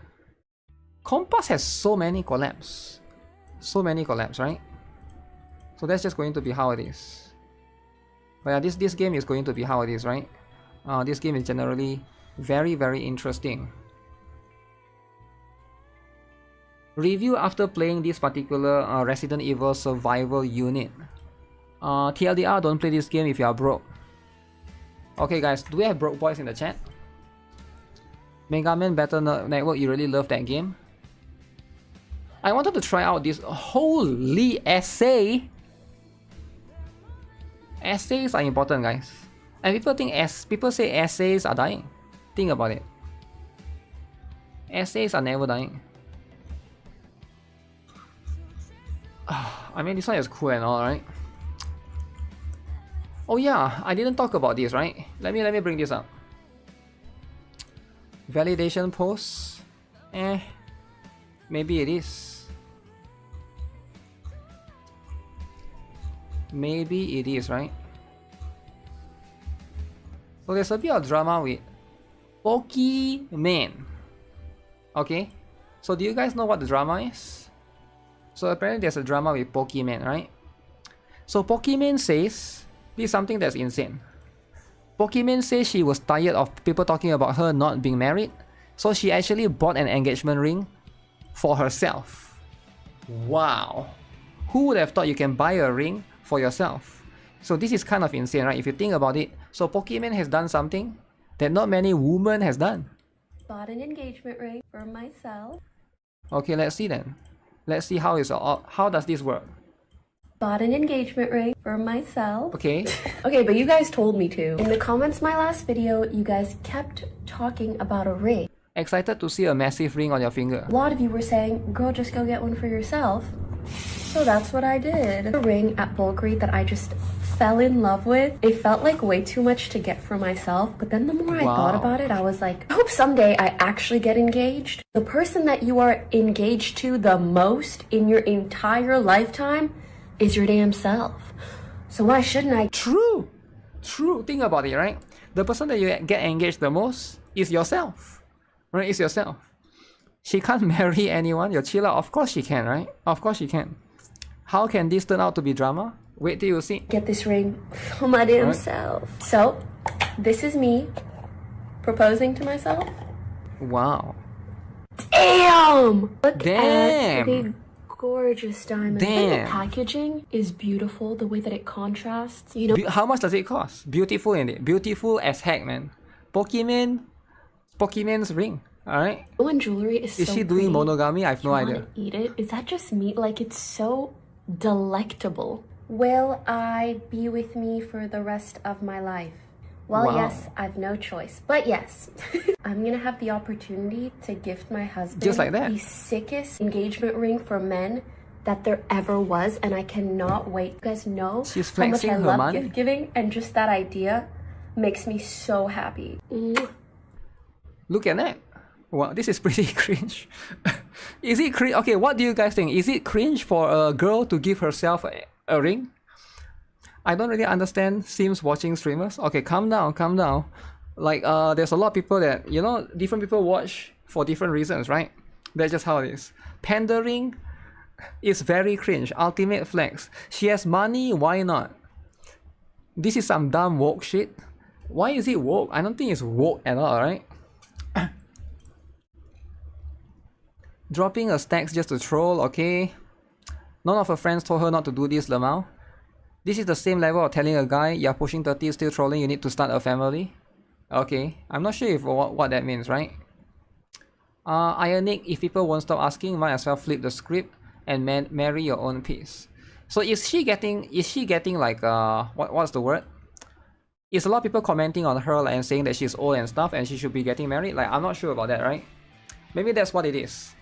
Compass has so many collabs. So many collabs, right? So that's just going to be how it is. But yeah, this game is going to be how it is, right? This game is generally very, very interesting. Review after playing this particular Resident Evil survival unit. TLDR, don't play this game if you are broke. Okay guys, do we have broke boys in the chat? Mega Man Battle Network, you really love that game? I wanted to try out this. Holy essay! Essays are important, guys. And people say essays are dying. Think about it. Essays are never dying. I mean, this one is cool and all, right? Oh yeah, I didn't talk about this, right? Let me bring this up. Validation post. Maybe it is. Maybe it is, right? So there's a bit of drama with Pokemon. Okay, so do you guys know what the drama is? So apparently there's a drama with Pokemon, right? So Pokemon says, this is something that's insane. Pokemon says she was tired of people talking about her not being married, so she actually bought an engagement ring for herself. Wow. Who would have thought you can buy a ring for yourself? So this is kind of insane, right? If you think about it. So Pokemon has done something that not many women has done. Bought an engagement ring for myself. Okay, let's see then. Let's see how does this work. Bought an engagement ring for myself. Okay. Okay, but you guys told me to. In the comments my last video, you guys kept talking about a ring. Excited to see a massive ring on your finger. A lot of you were saying, girl, just go get one for yourself. So that's what I did. A ring at Bulgari that I just fell in love with. It felt like way too much to get for myself, but then the more I thought about it, I was like, I hope someday I actually get engaged. The person that you are engaged to the most in your entire lifetime is your damn self. So why shouldn't I? True. Think about it, right? The person that you get engaged the most is yourself. Right? It's yourself. She can't marry anyone. You're chill out. Of course she can, right? Of course she can. How can this turn out to be drama? Wait till you see. Get this ring for my damn self. So, this is me proposing to myself. Wow. Damn! Look Damn. at the gorgeous diamond. Damn. The packaging is beautiful. The way that it contrasts. You know. How much does it cost? Beautiful in it. Beautiful as heck, man. Pokemon's ring. Alright. When jewelry is so she doing pretty, monogamy? I have no idea. Eat it? Is that just me? Like, it's so delectable. Will I be with me for the rest of my life? Well, Wow. yes, I've no choice. But yes, I'm gonna have the opportunity to gift my husband Just like that. the sickest engagement ring for men that there ever was, and I cannot wait. You guys know She's how much flexing I her love money. gift giving, and just that idea makes me so happy. Look at that. Wow, this is pretty cringe. Is it cringe? Okay, what do you guys think? Is it cringe for a girl to give herself a ring? I don't really understand Sims watching streamers. Okay, calm down. Like, there's a lot of people that, you know, different people watch for different reasons, right? That's just how it is. Pandering is very cringe. Ultimate flex. She has money, why not? This is some dumb woke shit. Why is it woke? I don't think it's woke at all, right? Dropping a stacks just to troll, okay. None of her friends told her not to do this, Lamau. This is the same level of telling a guy, you're pushing 30, still trolling, you need to start a family. Okay, I'm not sure if what that means, right? Ionic, if people won't stop asking, might as well flip the script and marry your own piece. So is she getting like, what's the word? Is a lot of people commenting on her and saying that she's old and stuff and she should be getting married? Like, I'm not sure about that, right? Maybe that's what it is.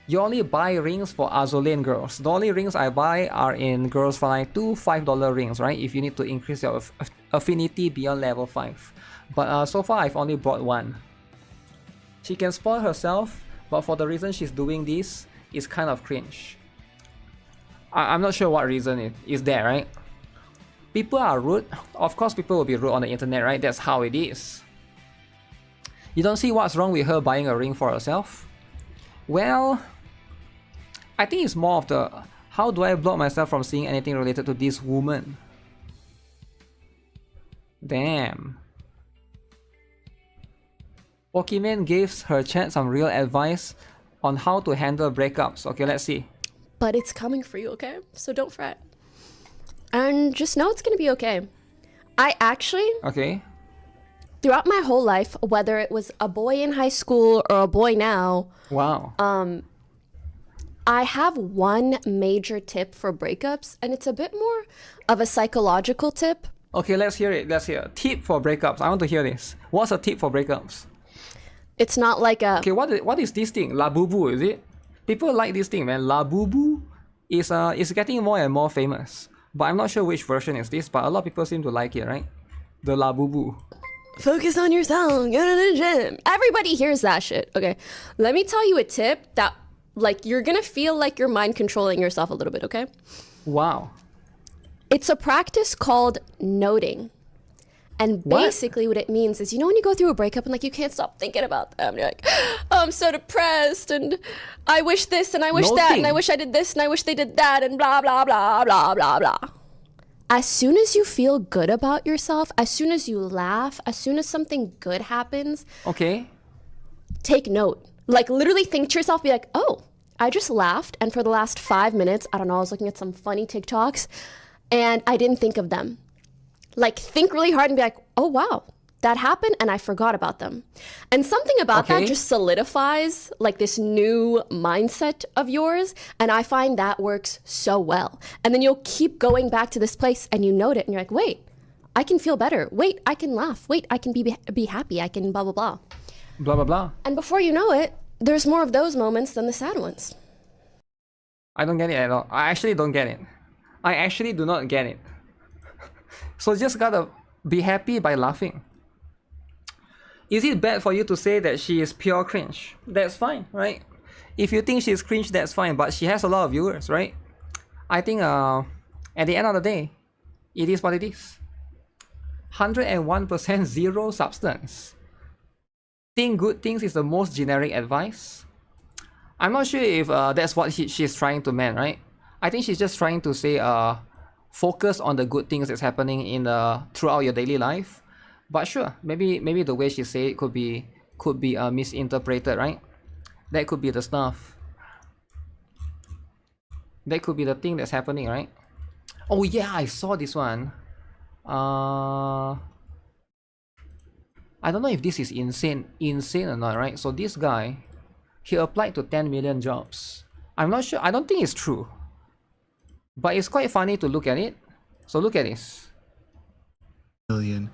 You only buy rings for Azolean girls. The only rings I buy are in Girls Frontline 2 $5 rings, right? If you need to increase your affinity beyond level 5. But so far, I've only bought one. She can spoil herself, but for the reason she's doing this, it's kind of cringe. I'm not sure what reason it is there, right? People are rude. Of course, people will be rude on the internet, right? That's how it is. You don't see what's wrong with her buying a ring for herself? Well, I think it's more of the, how do I block myself from seeing anything related to this woman? Damn. Pokemon gives her chat some real advice on how to handle breakups. Okay, let's see. But it's coming for you, okay? So don't fret. And just know it's gonna be okay. I actually, Okay. throughout my whole life, whether it was a boy in high school or a boy now, Wow. I have one major tip for breakups, and it's a bit more of a psychological tip. Okay, let's hear it. Let's hear. Tip for breakups. I want to hear this. What's a tip for breakups? It's not like a... Okay, what is this thing? Labubu, is it? People like this thing, man. Labubu is getting more and more famous. But I'm not sure which version is this, but a lot of people seem to like it, right? The Labubu. Focus on yourself, go to the gym. Everybody hears that shit. Okay, let me tell you a tip that, like, you're gonna feel like you're mind controlling yourself a little bit, okay? Wow. It's a practice called noting. And basically what it means is, you know, when you go through a breakup and like you can't stop thinking about them, you're like, oh, I'm so depressed and I wish this and I wish that and I wish I did this and I wish they did that and blah, blah, blah, blah, blah, blah. As soon as you feel good about yourself, as soon as you laugh, as soon as something good happens, Okay. take note. Like, literally think to yourself, be like, oh, I just laughed, and for the last 5 minutes, I don't know, I was looking at some funny TikToks, and I didn't think of them. Like, think really hard and be like, oh wow, that happened and I forgot about them. And something about that just solidifies like this new mindset of yours. And I find that works so well. And then you'll keep going back to this place and you note it and you're like, wait, I can feel better. Wait, I can laugh. Wait, I can be happy. I can blah, blah, blah. Blah, blah, blah. And before you know it, there's more of those moments than the sad ones. I don't get it at all. I actually don't get it. I actually do not get it. So just gotta be happy by laughing. Is it bad for you to say that she is pure cringe? That's fine, right? If you think she's cringe, that's fine, but she has a lot of viewers, right? I think at the end of the day, it is what it is. 101% zero substance. Think good things is the most generic advice. I'm not sure if that's what she's trying to mean, right? I think she's just trying to say focus on the good things that's happening in throughout your daily life. But sure, maybe the way she say it could be misinterpreted, right? That could be the stuff. That could be the thing that's happening, right? Oh yeah, I saw this one. I don't know if this is insane or not, right? So this guy, he applied to 10 million jobs. I'm not sure. I don't think it's true. But it's quite funny to look at it. So look at this. Million.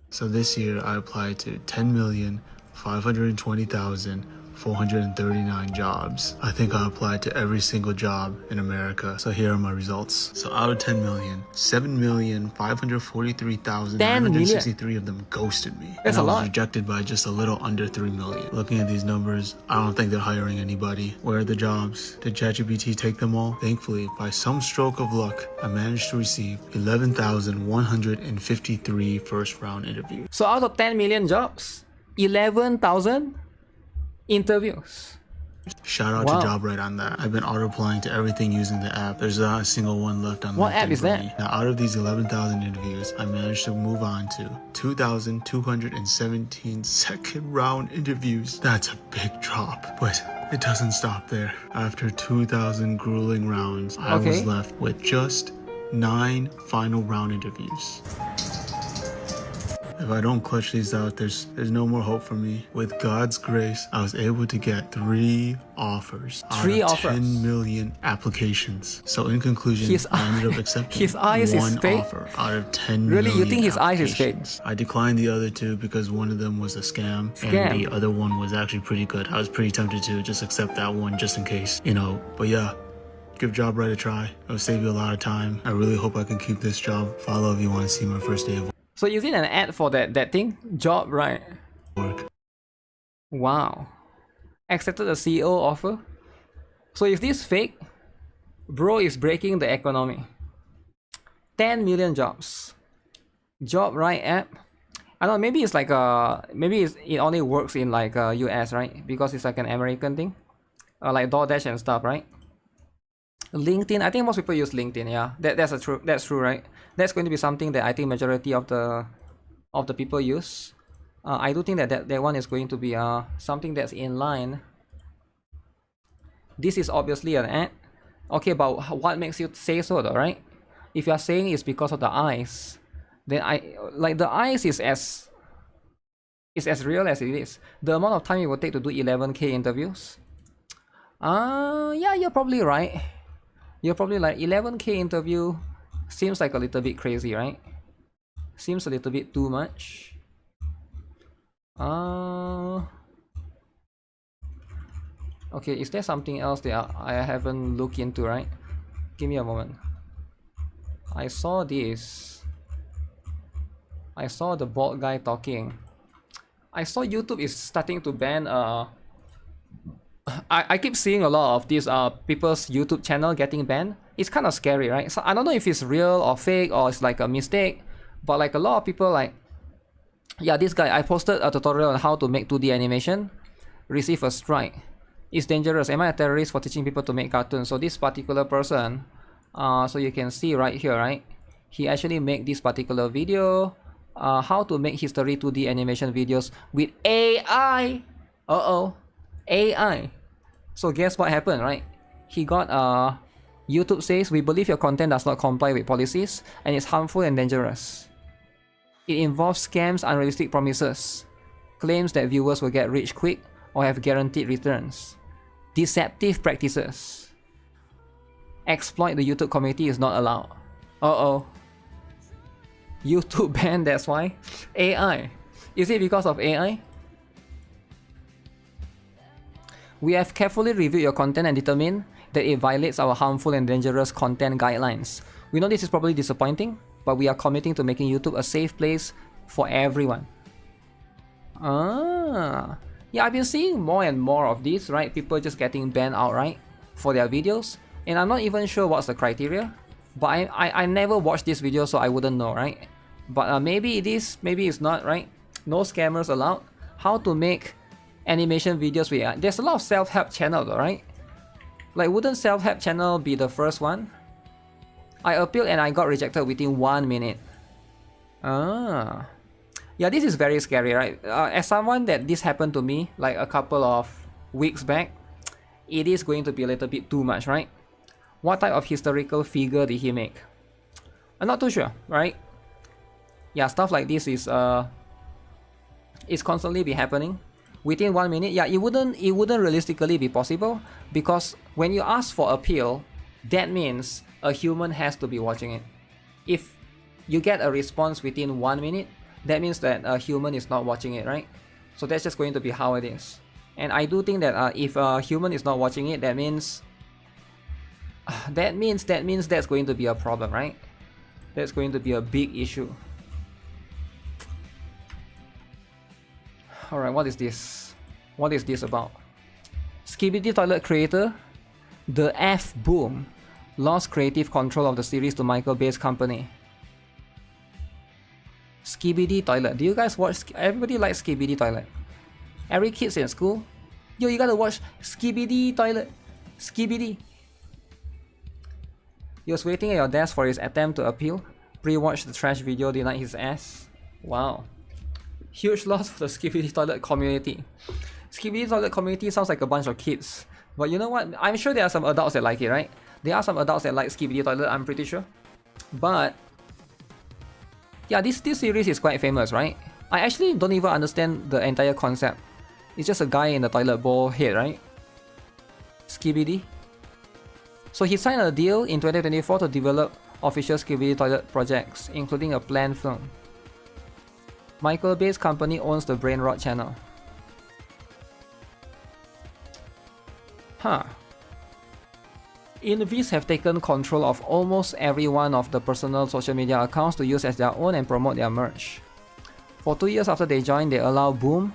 So this year I applied to 10,520,439 jobs. I think I applied to every single job in America. So here are my results. So out of 10 million, 7,543,963 of them ghosted me. That's a lot. I was rejected by just a little under 3 million. Looking at these numbers, I don't think they're hiring anybody. Where are the jobs? Did ChatGPT take them all? Thankfully, by some stroke of luck, I managed to receive 11,153 first round interviews. So out of 10 million jobs, 11,000 interviews. Shout out to JobRite on that. I've been auto applying to everything using the app. There's not a single one left on What LinkedIn app is for that? me. Now, out of these 11,000 interviews, I managed to move on to 2,217 second round interviews. That's a big drop, but it doesn't stop there. After 2,000 grueling rounds, I was left with just 9 final round interviews. If I don't clutch these out, there's no more hope for me. With God's grace, I was able to get 3 offers out of 10 million applications. So in conclusion, I ended up accepting one offer out of 10 million. Really? You think his eyes is fake? I declined the other 2 because one of them was a scam. And the other one was actually pretty good. I was pretty tempted to just accept that one just in case, you know. But yeah, give JobRite a try. It'll save you a lot of time. I really hope I can keep this job. Follow if you want to see my first day of So is it an ad for that thing? JobRite. work. Wow. Accepted a CEO offer. So is this fake? Bro is breaking the economy. 10 million jobs. JobRite app. I don't know, maybe it's like it only works in like US, right? Because it's like an American thing. Like DoorDash and stuff, right? LinkedIn, I think most people use LinkedIn, yeah. That's true, right? That's going to be something that I think majority of the people use. I do think that one is going to be something that's in line. This is obviously an ad. Okay, but what makes you say so though, right? If you are saying it's because of the eyes, then the eyes is as real as it is. The amount of time it will take to do 11K interviews. Yeah, you're probably right. You're probably like 11K interview seems like a little bit crazy, right? Seems a little bit too much. Okay, is there something else that I haven't looked into, right? Give me a moment. I saw this. I saw the bald guy talking. I saw YouTube is starting to ban I keep seeing a lot of these people's YouTube channel getting banned. It's kind of scary, right? So I don't know if it's real or fake or it's like a mistake, but like a lot of people like, yeah, this guy, I posted a tutorial on how to make 2D animation, receive a strike. It's dangerous. Am I a terrorist for teaching people to make cartoons? So this particular person, so you can see right here, right? He actually made this particular video, how to make history 2D animation videos with AI. AI. So guess what happened, right? He got YouTube says, we believe your content does not comply with policies and is harmful and dangerous. It involves scams, unrealistic promises, claims that viewers will get rich quick or have guaranteed returns, deceptive practices. Exploit the YouTube community is not allowed. Uh-oh. YouTube ban, that's why. AI. Is it because of AI? We have carefully reviewed your content and determined that it violates our harmful and dangerous content guidelines. We know this is probably disappointing, but we are committing to making YouTube a safe place for everyone. Ah, yeah, I've been seeing more and more of this, right? People just getting banned outright for their videos, and I'm not even sure what's the criteria. But I never watched this video, so I wouldn't know, right? But maybe it is, maybe it's not, right? No scammers allowed. How to make animation videos with... There's a lot of self-help channels, right? Like, wouldn't self-help channel be the first one? I appealed and I got rejected within 1 minute. Ah. Yeah, this is very scary, right? As someone that this happened to me, like a couple of weeks back, it is going to be a little bit too much, right? What type of historical figure did he make? I'm not too sure, right? Yeah, stuff like this is constantly be happening within 1 minute. Yeah, it wouldn't realistically be possible, because when you ask for appeal, that means a human has to be watching it. If you get a response within 1 minute, that means that a human is not watching it, right? So that's just going to be how it is. And I do think that if a human is not watching it, that means that's going to be a problem, right? That's going to be a big issue. Alright, what is this? What is this about? Skibidi Toilet creator, The F Boom, lost creative control of the series to Michael Bay's company. Skibidi Toilet. Do you guys watch? Everybody likes Skibidi Toilet. Every kid's in school, yo, you gotta watch Skibidi Toilet. Skibidi. He was waiting at your desk for his attempt to appeal. Pre-watched the trash video, denied his ass. Wow. Huge loss for the Skibidi Toilet community. Skibidi Toilet community sounds like a bunch of kids. But you know what? I'm sure there are some adults that like it, right? There are some adults that like Skibidi Toilet, I'm pretty sure. But yeah, this series is quite famous, right? I actually don't even understand the entire concept. It's just a guy in the toilet bowl head, right? Skibidi. So he signed a deal in 2024 to develop official Skibidi Toilet projects, including a planned film. Michael Bay's company owns the Brain Rot channel. Huh. Invis have taken control of almost every one of the personal social media accounts to use as their own and promote their merch. For 2 years after they joined, they allowed Boom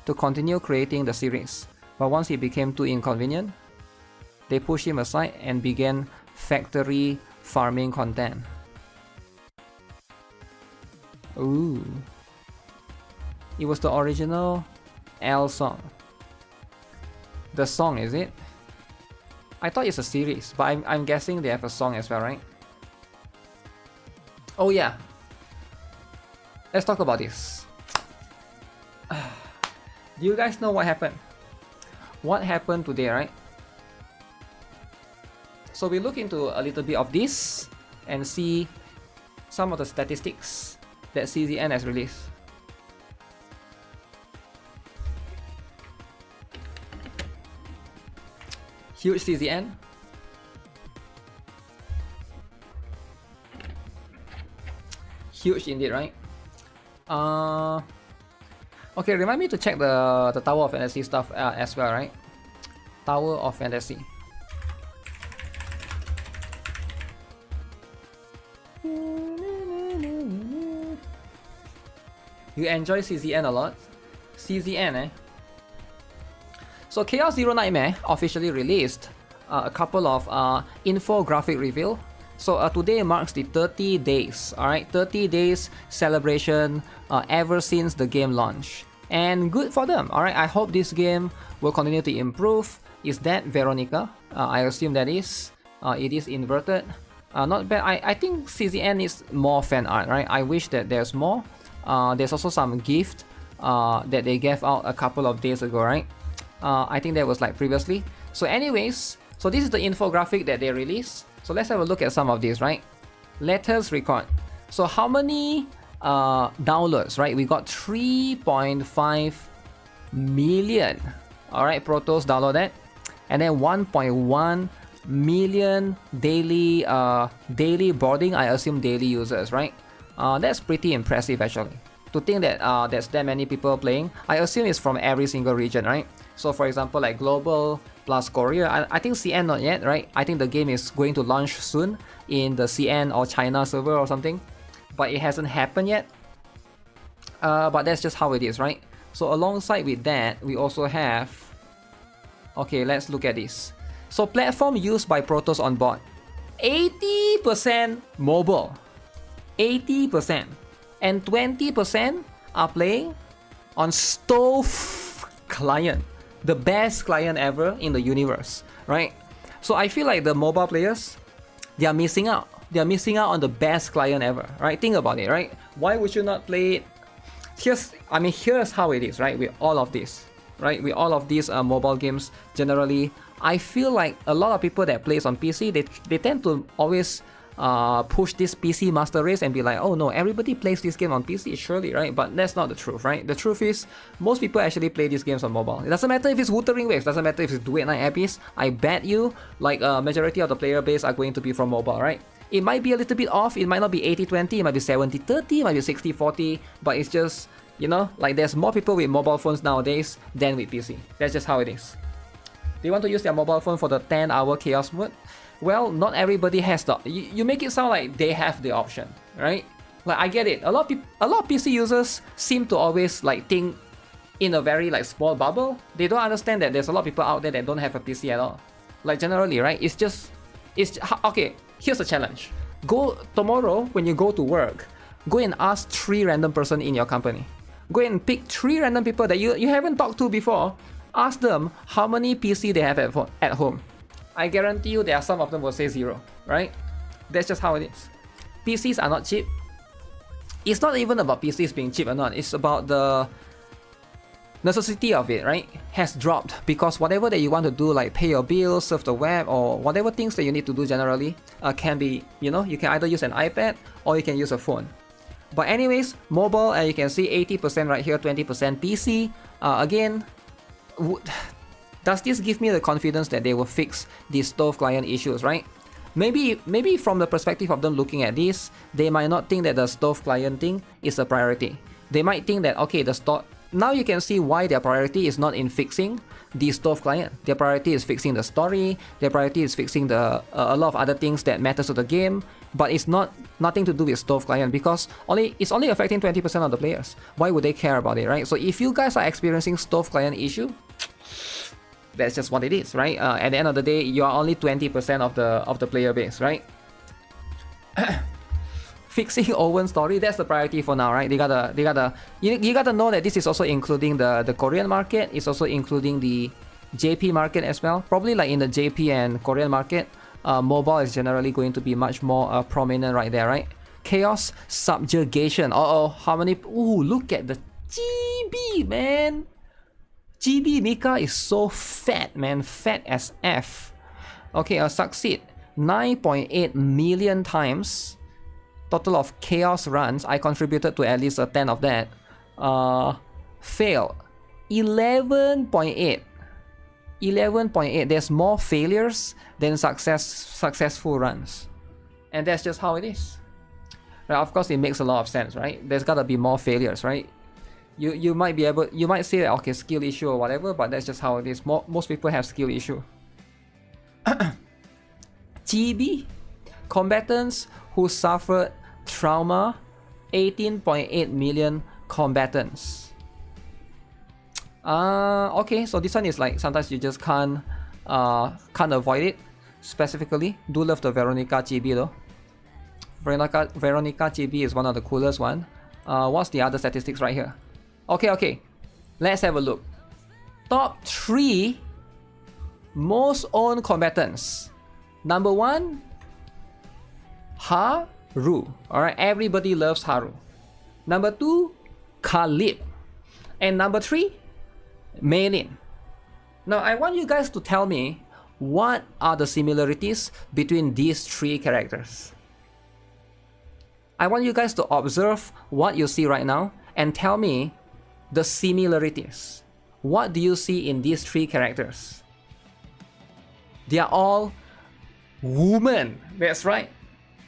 to continue creating the series, but once it became too inconvenient, they pushed him aside and began factory farming content. Ooh. It was the original L song. The song, is it? I thought it's a series, but I'm guessing they have a song as well, right? Oh yeah. Let's talk about this. Do you guys know what happened? What happened today, right? So we look into a little bit of this and see some of the statistics that CZN has released. Huge CZN. Huge indeed, right? Okay, remind me to check the Tower of Fantasy stuff as well, right? Tower of Fantasy. You enjoy CZN a lot? CZN, eh? So Chaos Zero Nightmare officially released a couple of infographic reveal. So today marks the 30 days, alright? 30 days celebration ever since the game launch. And good for them, alright? I hope this game will continue to improve. Is that Veronica? I assume that is. It is inverted. Not bad. I think CZN needs more fan art, right? I wish that there's more. There's also some gift that they gave out a couple of days ago, right? I think that was like previously. So anyways, So this is the infographic that they released. So let's have a look at some of these, right? Latest record. So how many downloads, right? We got 3.5 million. All right, Protos downloaded, and then 1.1 million daily boarding. I assume daily users, right? That's pretty impressive actually. To think that there's that many people playing. I assume it's from every single region, right? So for example, like global plus Korea. I think CN not yet, right? I think the game is going to launch soon in the CN or China server or something, but it hasn't happened yet. But that's just how it is, right? So alongside with that, we also have, okay, let's look at this. So platform used by Protos on board, 80% mobile, 80%, and 20% are playing on Stove client, the best client ever in the universe, right? So I feel like the mobile players, they are missing out. They are missing out on the best client ever, right? Think about it, right? Why would you not play it? Here's how it is, right? With all of this, right? With all of these mobile games, generally, I feel like a lot of people that plays on PC, they tend to always push this PC master race and be like, oh no, everybody plays this game on PC, surely, right? But that's not the truth, right? The truth is, most people actually play these games on mobile. It doesn't matter if it's Wuthering Waves, doesn't matter if it's Do It Night Abyss. I bet you, like majority of the player base are going to be from mobile, right? It might be a little bit off, it might not be 80-20, it might be 70-30, it might be 60-40, but it's just, you know, like there's more people with mobile phones nowadays than with PC. That's just how it is. They want to use their mobile phone for the 10-hour chaos mode. Well, not everybody has the. You make it sound like they have the option, right? Like I get it. A lot of PC users seem to always like think in a very like small bubble. They don't understand that there's a lot of people out there that don't have a PC at all. Like generally, right? It's okay. Here's a challenge. Go tomorrow when you go to work. Go and ask 3 random person in your company. Go and pick 3 random people that you haven't talked to before. Ask them how many PC they have at home. I guarantee you there are some of them will say 0, right? That's just how it is. PCs are not cheap. It's not even about PCs being cheap or not. It's about the necessity of it, right? Has dropped because whatever that you want to do, like pay your bills, surf the web, or whatever things that you need to do generally, can be, you know, you can either use an iPad or you can use a phone. But anyways, mobile, and you can see 80% right here, 20% PC. Again, does this give me the confidence that they will fix these Stove client issues, right? Maybe from the perspective of them looking at this, they might not think that the Stove client thing is a priority. They might think that, okay, now you can see why their priority is not in fixing the Stove client. Their priority is fixing the story, their priority is fixing the a lot of other things that matters to the game, but it's nothing to do with Stove client because it's only affecting 20% of the players. Why would they care about it, right? So if you guys are experiencing Stove client issue, that's just what it is, right? At the end of the day, you are only 20% of the player base, right? Fixing Owen story, that's the priority for now, right? You gotta know that this is also including the Korean market. It's also including the JP market as well. Probably like in the JP and Korean market, mobile is generally going to be much more prominent right there, right? Chaos subjugation. How many? Ooh, look at the GB, man. GB NIKKE is so fat, man. Fat as F. Okay, succeed 9.8 million times. Total of chaos runs. I contributed to at least 10 of that. Fail 11.8. 11.8. There's more failures than successful runs. And that's just how it is. Right, of course, it makes a lot of sense, right? There's gotta be more failures, right? You might say that, okay, skill issue or whatever, but that's just how it is. Most people have skill issue. GB combatants who suffered trauma, 18.8 million combatants. Okay, so this one is like sometimes you just can't avoid it. Specifically, do love the Veronica GB though. Veronica GB is one of the coolest one. What's the other statistics right here? Okay, let's have a look. Top 3 most owned combatants. Number 1, Haru. Alright, everybody loves Haru. Number 2, Khalid. And number 3, Meilin. Now I want you guys to tell me what are the similarities between these three characters? I want you guys to observe what you see right now and tell me the similarities. What do you see in these three characters? They are all women. That's right.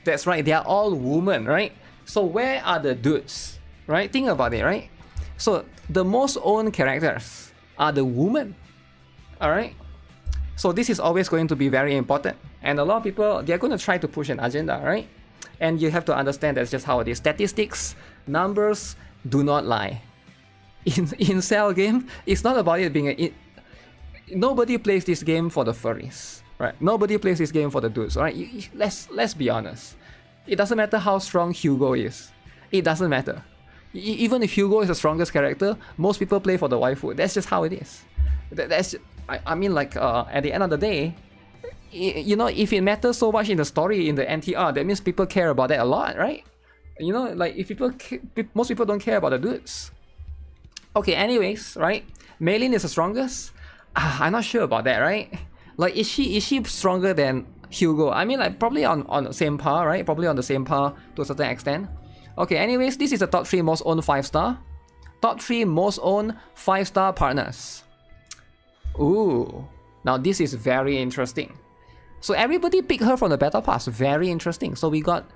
That's right. They are all women, right? So where are the dudes? Right? Think about it, right? So the most owned characters are the women. Alright? So this is always going to be very important. And a lot of people, they're going to try to push an agenda, right? And you have to understand that's just how it is. Statistics, numbers do not lie. In Cell game, it's not about it being a... nobody plays this game for the furries, right? Nobody plays this game for the dudes, right? Let's be honest. It doesn't matter how strong Hugo is. It doesn't matter. Even if Hugo is the strongest character, most people play for the waifu. That's just how it is. I mean, like, at the end of the day, you know, if it matters so much in the story, in the NTR, that means people care about that a lot, right? You know, like, if most people don't care about the dudes. Okay, anyways, right? Maylin is the strongest. I'm not sure about that, right? Like, is she stronger than Hugo? I mean, like, probably on the same par, right? Probably on the same par to a certain extent. Okay, anyways, this is the top 3 most owned 5-star. Top 3 most owned 5-star partners. Ooh, now this is very interesting. So everybody picked her from the battle pass. Very interesting. So we got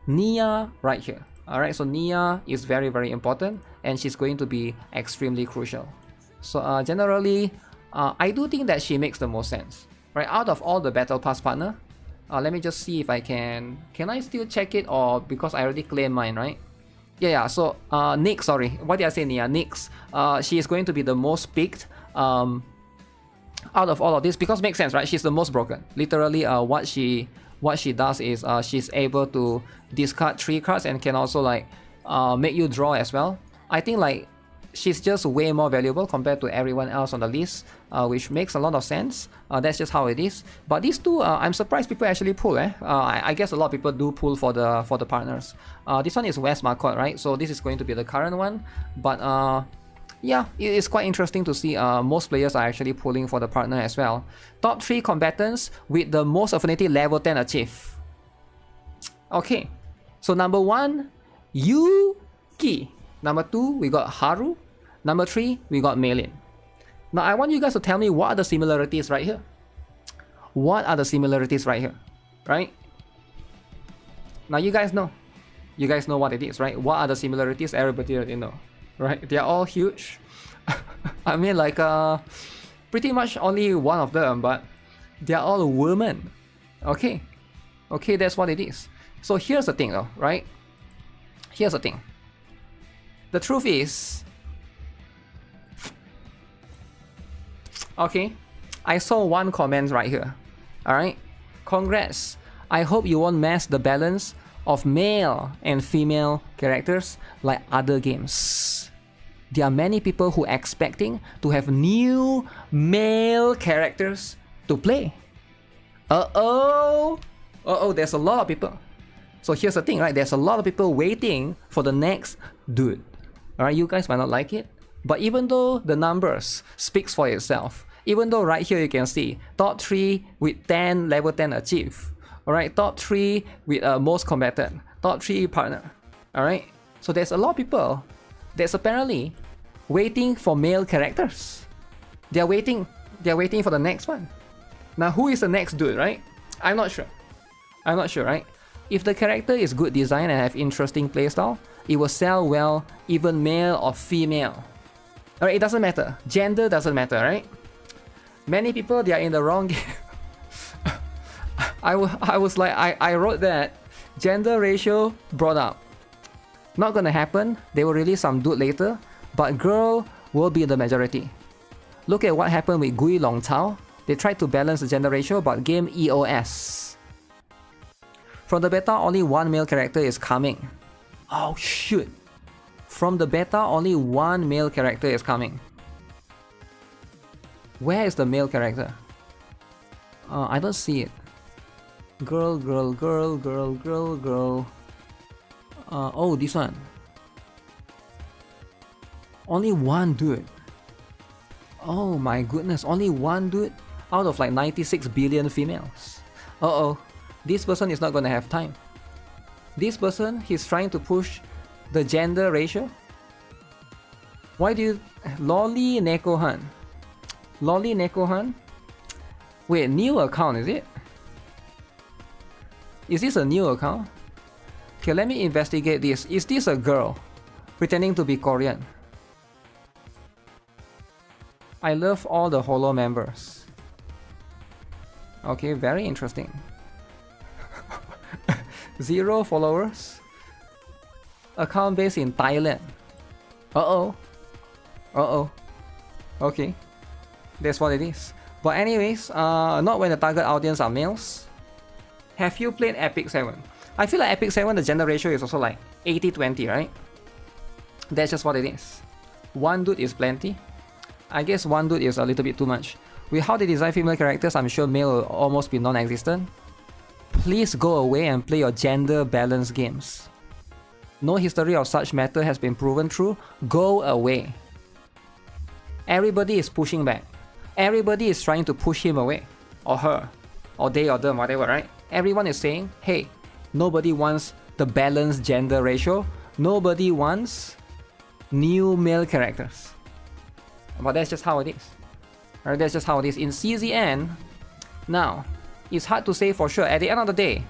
Nia right here. Alright, so Nia is very, very important, and she's going to be extremely crucial. So generally, I do think that she makes the most sense. Right, out of all the battle pass partner, let me just see if I can I still check it, or because I already claimed mine, right? Yeah, so NIKKE, sorry, what did I say, Nia? NIKKE, she is going to be the most picked out of all of this, because it makes sense, right? She's the most broken. Literally, what she does is she's able to discard 3 cards and can also like make you draw as well. I think like she's just way more valuable compared to everyone else on the list, which makes a lot of sense. That's just how it is. But these two, I'm surprised people actually pull. I guess a lot of people do pull for the partners. This one is West Marcotte, right? So this is going to be the current one. But yeah, it is quite interesting to see most players are actually pulling for the partner as well. Top 3 combatants with the most affinity level 10 achieved. Okay, so number 1, Yuki. Number 2, we got Haru. Number 3, we got Maylin. Now I want you guys to tell me what are the similarities right here. What are the similarities right here, right? Now you guys know. You guys know what it is, right? What are the similarities? Everybody already know. Right, they're all huge. I mean, like, pretty much only one of them, but they're all women. Okay, that's what it is. So here's the thing, though, right? Here's the thing. The truth is, okay, I saw one comment right here. All right, congrats. I hope you won't mess the balance of male and female characters like other games. There are many people who are expecting to have new male characters to play. There's a lot of people. So here's the thing, right? There's a lot of people waiting for the next dude. Alright, you guys might not like it, but even though the numbers speaks for itself, even though right here you can see top 3 with 10 level 10 achieved. Alright, top 3 with most combatant, top 3 partner. Alright, so there's a lot of people that's apparently waiting for male characters. They're waiting for the next one. Now who is the next dude, right? I'm not sure, right? If the character is good design and have interesting playstyle, it will sell well, even male or female. Alright, it doesn't matter. Gender doesn't matter, right? Many people, they are in the wrong game. I was like, I wrote that gender ratio brought up. Not gonna happen. They will release some dude later, but girl will be the majority. Look at what happened with Gui Long Tao. They tried to balance the gender ratio, but game EOS. From the beta, only one male character is coming. Oh shoot. From the beta, only one male character is coming. Where is the male character? I don't see it. Girl. Oh, this one. Only one dude. Oh my goodness, only one dude. out of like 96 billion females. Uh-oh, this person is not gonna have time. This person, he's trying to push the gender ratio. Why do you... Lolly Nekohan. Lolly Nekohan? Wait, new account, is it? Is this a new account? Okay, let me investigate this. Is this a girl pretending to be Korean? I love all the Holo members. Okay, very interesting. 0 followers. Account based in Thailand. Uh-oh. Uh-oh. Okay. That's what it is. But anyways, not when the target audience are males. Have you played Epic 7? I feel like Epic 7, the gender ratio is also like 80-20, right? That's just what it is. One dude is plenty. I guess one dude is a little bit too much. With how they design female characters, I'm sure male will almost be non-existent. Please go away and play your gender balanced games. No history of such matter has been proven true. Go away. Everybody is pushing back. Everybody is trying to push him away. Or her. Or they or them, whatever, right? Everyone is saying, hey, nobody wants the balanced gender ratio. Nobody wants new male characters. But that's just how it is. Right, that's just how it is. In CZN, now, it's hard to say for sure. At the end of the day,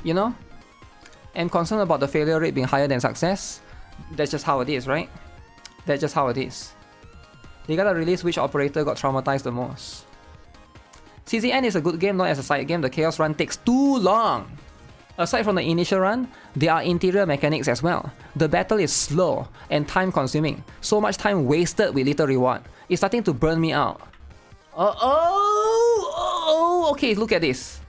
you know, I'm concerned about the failure rate being higher than success. That's just how it is, right? That's just how it is. They gotta release which operator got traumatized the most. CZN is a good game, not as a side game. The chaos run takes too long. Aside from the initial run, there are interior mechanics as well. The battle is slow and time consuming. So much time wasted with little reward. It's starting to burn me out. Okay, look at this.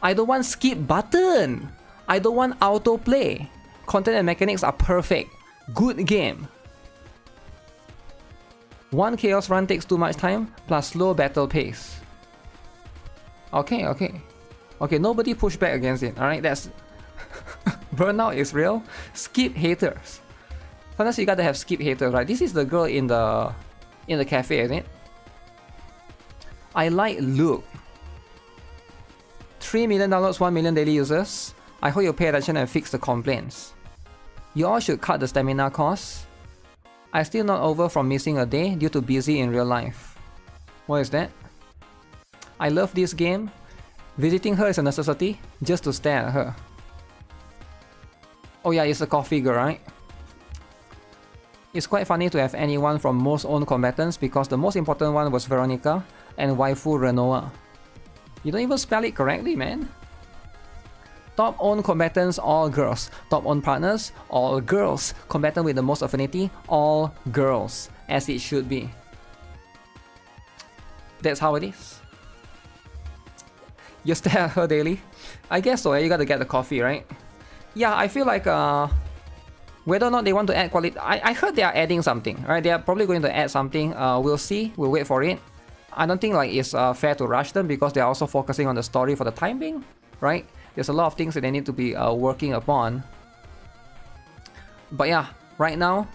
I don't want skip button. I don't want autoplay. Content and mechanics are perfect. Good game. One chaos run takes too much time, plus slow battle pace. Okay. Okay, nobody push back against it, alright? That's... Burnout is real. Skip haters. Sometimes you gotta have skip haters, right? This is the girl in the cafe, isn't it? I like look. 3 million downloads, 1 million daily users. I hope you pay attention and fix the complaints. You all should cut the stamina cost. I still not over from missing a day due to busy in real life. What is that? I love this game. Visiting her is a necessity, just to stare at her. Oh yeah, it's a coffee girl, right? It's quite funny to have anyone from most owned combatants because the most important one was Veronica and waifu Renoa. You don't even spell it correctly, man. Top owned combatants, all girls. Top owned partners, all girls. Combatant with the most affinity, all girls. As it should be. That's how it is. You stare at her daily? I guess so, you gotta get the coffee, right? Yeah, I feel like whether or not they want to add quality... I heard they are adding something, right? They are probably going to add something. We'll see, we'll wait for it. I don't think like it's fair to rush them because they're also focusing on the story for the time being, right? There's a lot of things that they need to be working upon. But yeah, right now,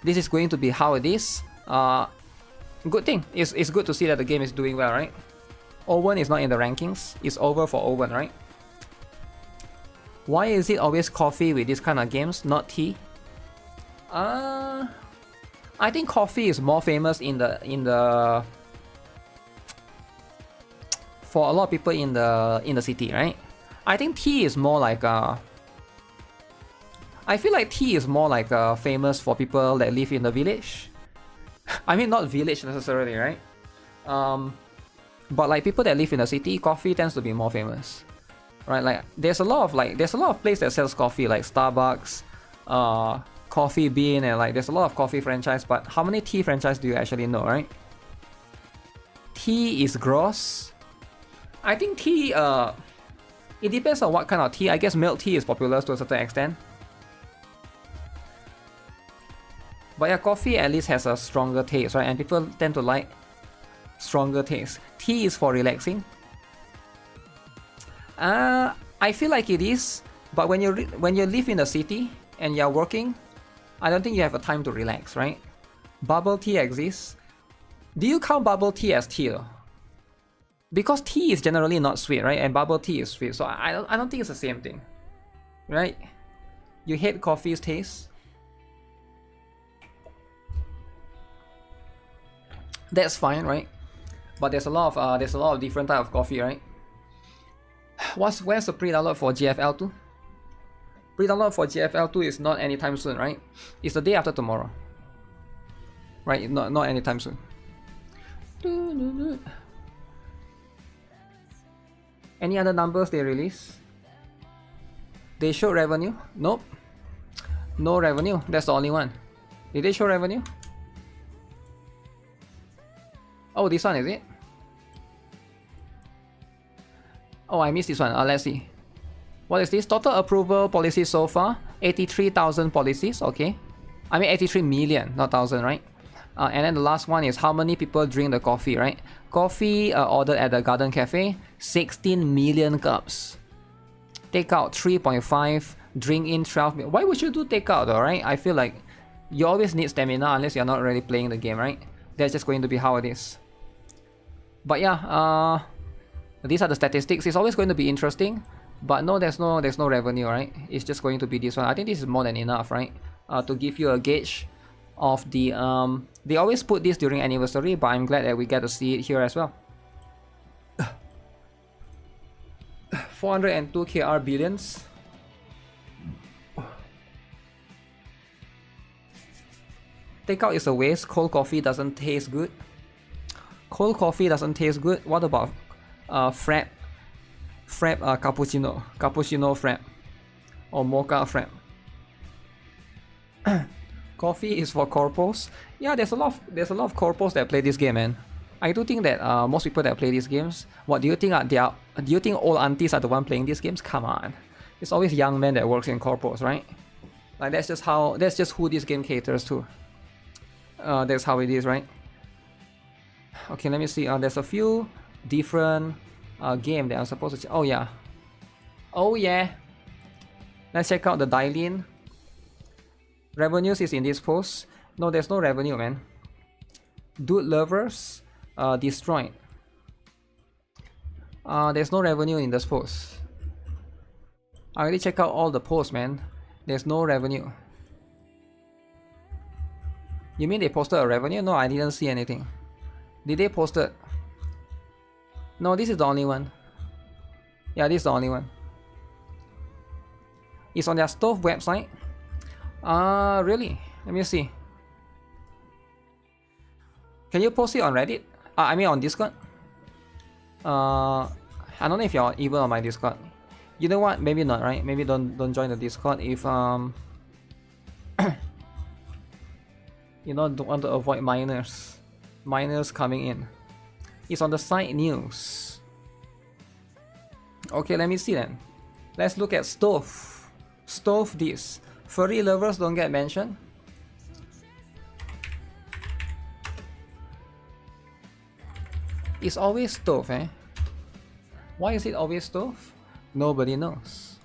this is going to be how it is. Good thing. It's good to see that the game is doing well, right? Owen is not in the rankings. It's over for Owen, right? Why is it always coffee with this kind of games, not tea? I think coffee is more famous in the for a lot of people in the city, right? I think tea is more like I feel like tea is more like famous for people that live in the village. I mean, not village necessarily, right? But like people that live in the city, coffee tends to be more famous, right? Like there's a lot of places that sells coffee, like Starbucks, Coffee Bean, and like there's a lot of coffee franchise. But how many tea franchise do you actually know, right? Tea is gross. I think tea, it depends on what kind of tea. I guess milk tea is popular to a certain extent. But yeah, coffee at least has a stronger taste, right? And people tend to like stronger taste. Tea is for relaxing. I feel like it is, but when you live in the city and you're working, I don't think you have a time to relax, right? Bubble tea exists. Do you count bubble tea as tea though? Because tea is generally not sweet, right? And bubble tea is sweet, so I don't think it's the same thing, right? You hate coffee's taste? That's fine, right? But there's a lot of different type of coffee, right? Where's the pre-download for GFL2? Pre-download for GFL2 is not anytime soon, right? It's the day after tomorrow, right? Not anytime soon. Any other numbers they release? They show revenue? Nope. No revenue. That's the only one. Did they show revenue? Oh, this one is it? Oh, I missed this one. Let's see. What is this? Total approval policies so far? 83,000 policies. Okay. I mean 83 million, not thousand, right? And then the last one is how many people drink the coffee, right? Coffee ordered at the Garden Cafe, 16 million cups. Take out 3.5, drink in 12 million. Why would you do takeout though, right? I feel like you always need stamina unless you're not really playing the game, right? That's just going to be how it is. But yeah, these are the statistics. It's always going to be interesting. But no, there's no revenue, right? It's just going to be this one. I think this is more than enough, right? To give you a gauge of the they always put this during anniversary, but I'm glad that we get to see it here as well. 402 KR billions. Takeout is a waste. Cold coffee doesn't taste good. Cold coffee doesn't taste good. What about frap cappuccino frap or mocha frap? Coffee is for corpos. Yeah, there's a lot of corpos that play this game, man. I do think that most people that play these games, what do you think do you think old aunties are the one playing these games? Come on, it's always young men that works in corpos, right? Like that's just who this game caters to. That's how it is, right? Okay, let me see. There's a few different game that I'm supposed to. Oh yeah. Let's check out the dial-in. Revenues is in this post. No, there's no revenue, man. Dude lovers destroyed. There's no revenue in this post. I already checked out all the posts, man. There's no revenue. You mean they posted a revenue? No, I didn't see anything. Did they post it? No, this is the only one. Yeah, this is the only one. It's on their stove website. Really? Let me see. Can you post it on Reddit? I mean on Discord? I don't know if you're even on my Discord. You know what? Maybe not, right? Maybe don't join the Discord if you know, don't want to avoid minors coming in. It's on the site news. Okay, let me see then. Let's look at stove. Stove this. Furry lovers don't get mentioned. It's always stove, eh? Why is it always stove? Nobody knows.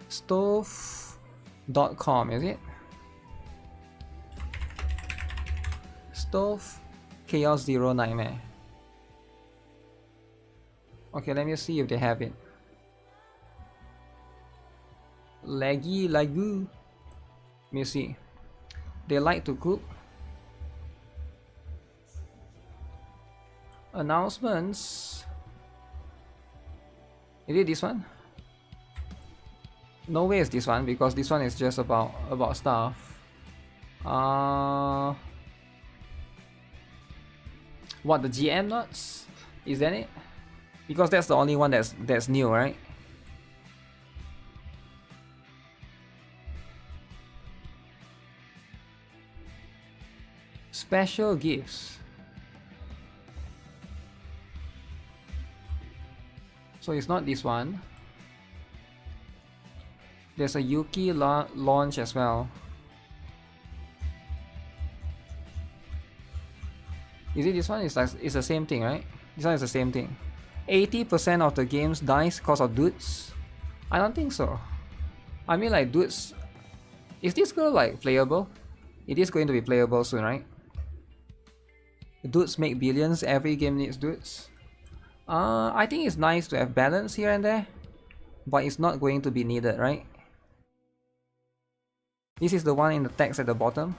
Stove.com, is it? Stove Chaos Zero Nightmare. Okay, let me see if they have it. Laggy Lagu. Let me see. They like to cook. Announcements. Is it this one? No way it's this one, because this one is just about stuff. What, the GM nuts? Is that it? Because that's the only one that's new, right? Special gifts. So it's not this one. There's a Yuki launch as well. Is it this one? It's the same thing, right? This one is the same thing. 80% of the games dies because of dudes. I don't think so. I mean, like, dudes. Is this girl like playable? It is going to be playable soon, right? Dudes make billions, every game needs dudes. I think it's nice to have balance here and there, but it's not going to be needed, right? This is the one in the text at the bottom.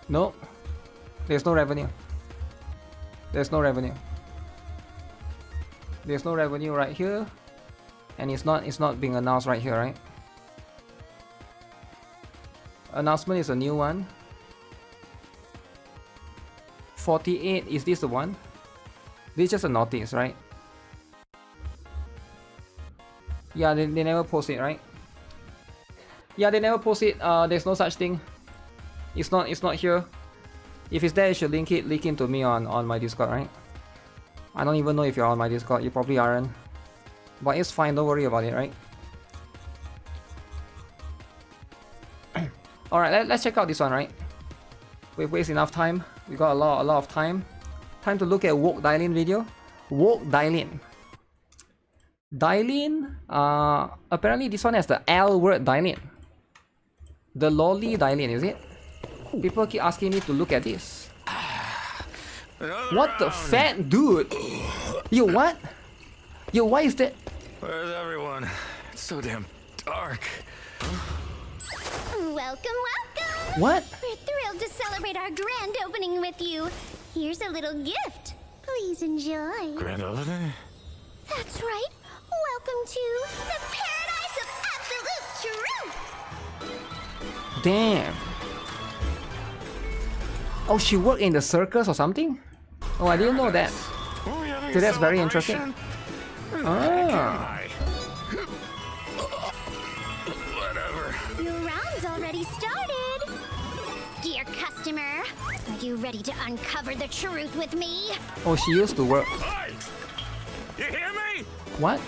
No, there's no revenue. There's no revenue. There's no revenue right here, and it's not being announced right here, right? Announcement is a new one. 48, is this the one? This is just a notice, right? Yeah, they never post it, right? Yeah, they never post it. There's no such thing. It's not here. If it's there, you should link it to me on my Discord, right? I don't even know if you're on my Discord. You probably aren't. But it's fine, don't worry about it, right? Alright, let's check out this one, right? We've wasted enough time. We got a lot of time. Time to look at Woke Dailin video. Woke Dailin. Dailin, apparently this one has the L word Dailin. The lolly Dailin, is it? People keep asking me to look at this. What the fat dude? Yo, what? Yo, why is that? Where's everyone? It's so damn dark. Welcome, welcome! What? We're thrilled to celebrate our grand opening with you. Here's a little gift. Please enjoy. Grand opening? That's right. Welcome to the paradise of absolute truth. Damn. Oh, she worked in the circus or something? Oh, I didn't know that. So that's very interesting. Ah. Whatever. Your round's already started. Dear customer, are you ready to uncover the truth with me? Oh, she used to work. Hey! You hear me? What?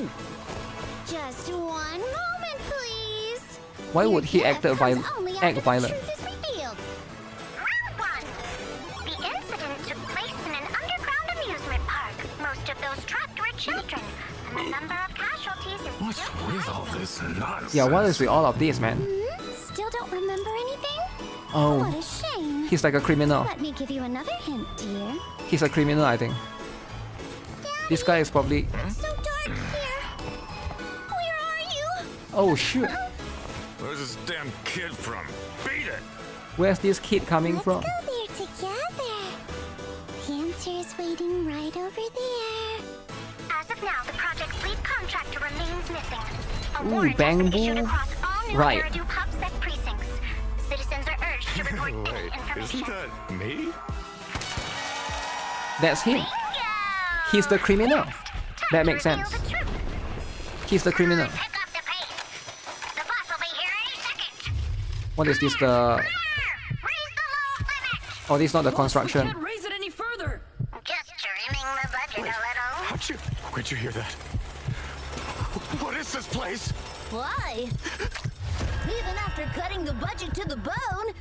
Just one moment, please. Why Your would he gift act comes only after the violent? truth is revealed. Round one. The incident took place in an underground amusement park. Most of those trapped were children, and the number of casualties is What's still with all massive. this nonsense? Yeah, what is with all of this, man? Still don't remember anything? What Oh, a shame. he's like a criminal. Let me give you another hint, dear. He's a criminal, I think. This guy is probably... It's so dark here. Where are you? Oh, shoot. Where's this damn kid from? Beat it! Where's this kid coming from? Let's go there together. The answer is waiting right over there. As of now, the project's lead contractor remains missing. A Ooh, warrant has been Bamboo. issued across all new Right. Eridu PubSec precincts. Citizens are urged to report any Wait, information. isn't that me? That's him. Bingo! He's the criminal. Time That to makes reveal sense. the truth. He's the criminal. Pick up the pace. The boss will be here any second. What is this, the... Raise the load limit. Oh, this is not the construction. Can't raise it any further. Just trimming the budget a little. Where'd you hear that? What is this place? Why? Even after cutting the budget to the bone,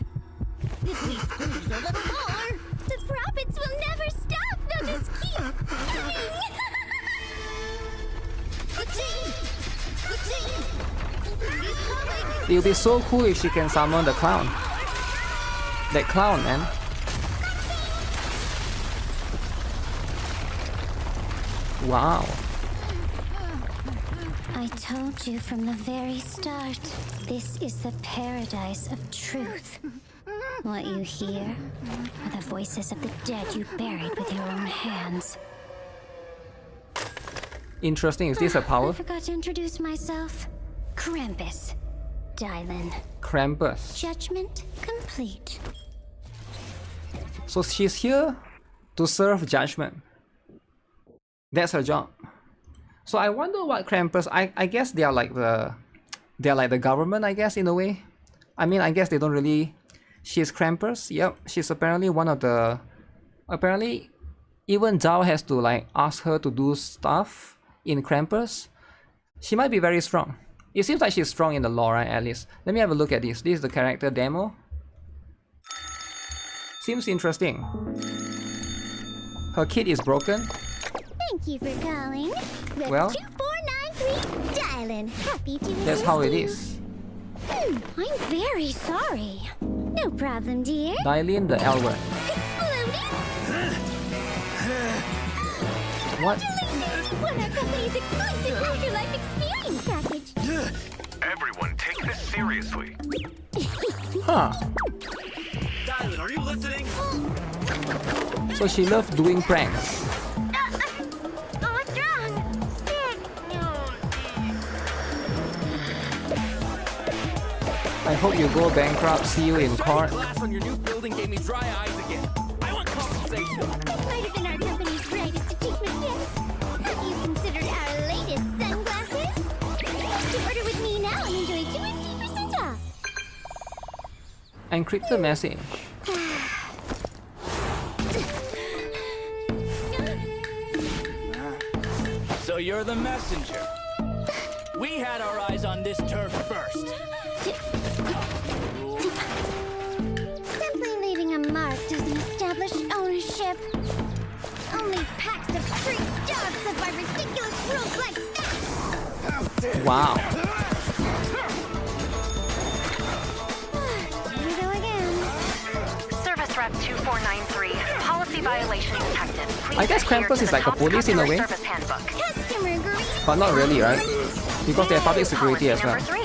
if we squeeze a little more, the profits will never stop. They'll just keep coming. Keep coming. It would be so cool if she can summon the clown. That clown, man. Wow. I told you from the very start, this is the paradise of truth. What you hear are the voices of the dead you buried with your own hands. Interesting. Is this a I power? forgot to introduce myself. Krampus. Dylan. Krampus. Judgment complete. So she's here to serve judgment. That's her job. So I wonder what Krampus... I guess they are like the government, I guess, in a way. I mean, I guess they don't really... She's Krampus. Yep, she's apparently one of the... Apparently, even Zhao has to like ask her to do stuff in Krampus. She might be very strong. It seems like she's strong in the lore, right, at least. Let me have a look at this. This is the character demo. Seems interesting. Her kid is broken. Thank you for calling. The Well, 2493 dial-in. Happy to assist that's how it you. is. I'm very sorry. No problem, dear. Dailin the Elder. What? Congratulations! Won our company's exclusive afterlife experience package. Everyone, take this seriously. Huh. Dylan, are you listening? So she loved doing pranks. Oh, what's wrong? Sick. I hope you go bankrupt. See you in court. Glass on your new building gave me dry eyes again. I want compensation. This might have been our company's greatest achievement yet. Have you considered our latest sunglasses? To order with me now and enjoy 20% off. Encrypted message. So you're the messenger. We had our eyes on this turf first. Simply leaving a mark doesn't establish ownership. Only packs of street dogs live by ridiculous rules like that. Wow. Here we go again. Service Rep 2493. Policy violation detected. Please I guess adhere Krampus to is the like a top police in a customer way. Service handbook. Customer greeting. But not really, right? Because they have public security Policy as well. number 3.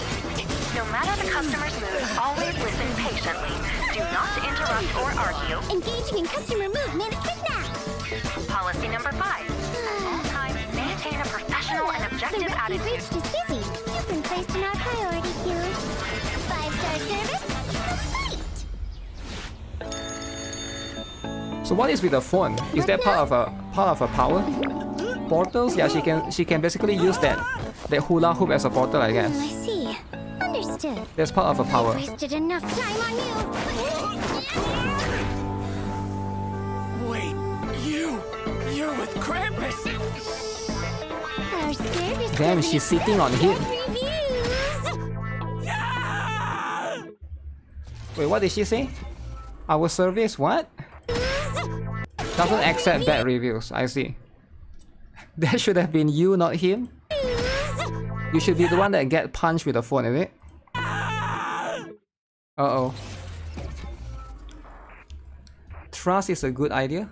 No matter the customer's mood, always listen patiently. Do not interrupt or argue. Engaging in customer mood management now. Policy number 5. At all times, maintain a professional and objective The rep you've attitude. reached is busy. You've been placed in our priority queue. 5-star service complete. So what is with the phone? Is that part of a power? Portals? Yeah, she can basically use that hula hoop as a portal, I I guess. see. Understood. That's part of a power. Wasted enough time on you. Wait, you're with Krampus. Our service Damn, doesn't she's sitting on accept him. bad reviews. Wait, what did she say? Our service what? Doesn't accept bad reviews. I see. That should have been you, not him. You should be the one that get punched with a phone, is it? Uh-oh. Trust is a good idea.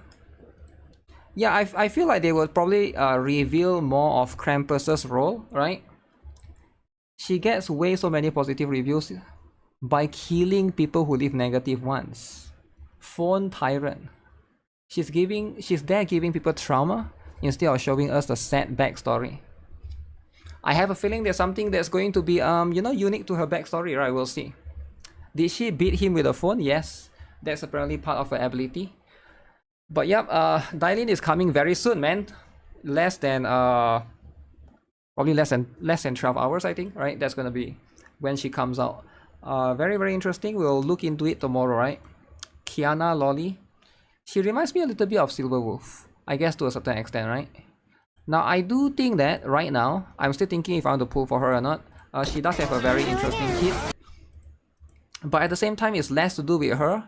Yeah, I feel like they will probably reveal more of Krampus's role, right? She gets way so many positive reviews by killing people who leave negative ones. Phone tyrant. She's there giving people trauma instead of showing us the sad backstory. I have a feeling there's something that's going to be unique to her backstory, right? We'll see. Did she beat him with a phone? Yes. That's apparently part of her ability. But yep, Dailin is coming very soon, man. Probably less than 12 hours, I think, right? That's gonna be when she comes out. Very, very interesting. We'll look into it tomorrow, right? Kiana Lolly. She reminds me a little bit of Silverwolf, I guess, to a certain extent, right? Now, I do think that right now, I'm still thinking if I want to pull for her or not. She does have a very interesting kit. But at the same time, it's less to do with her.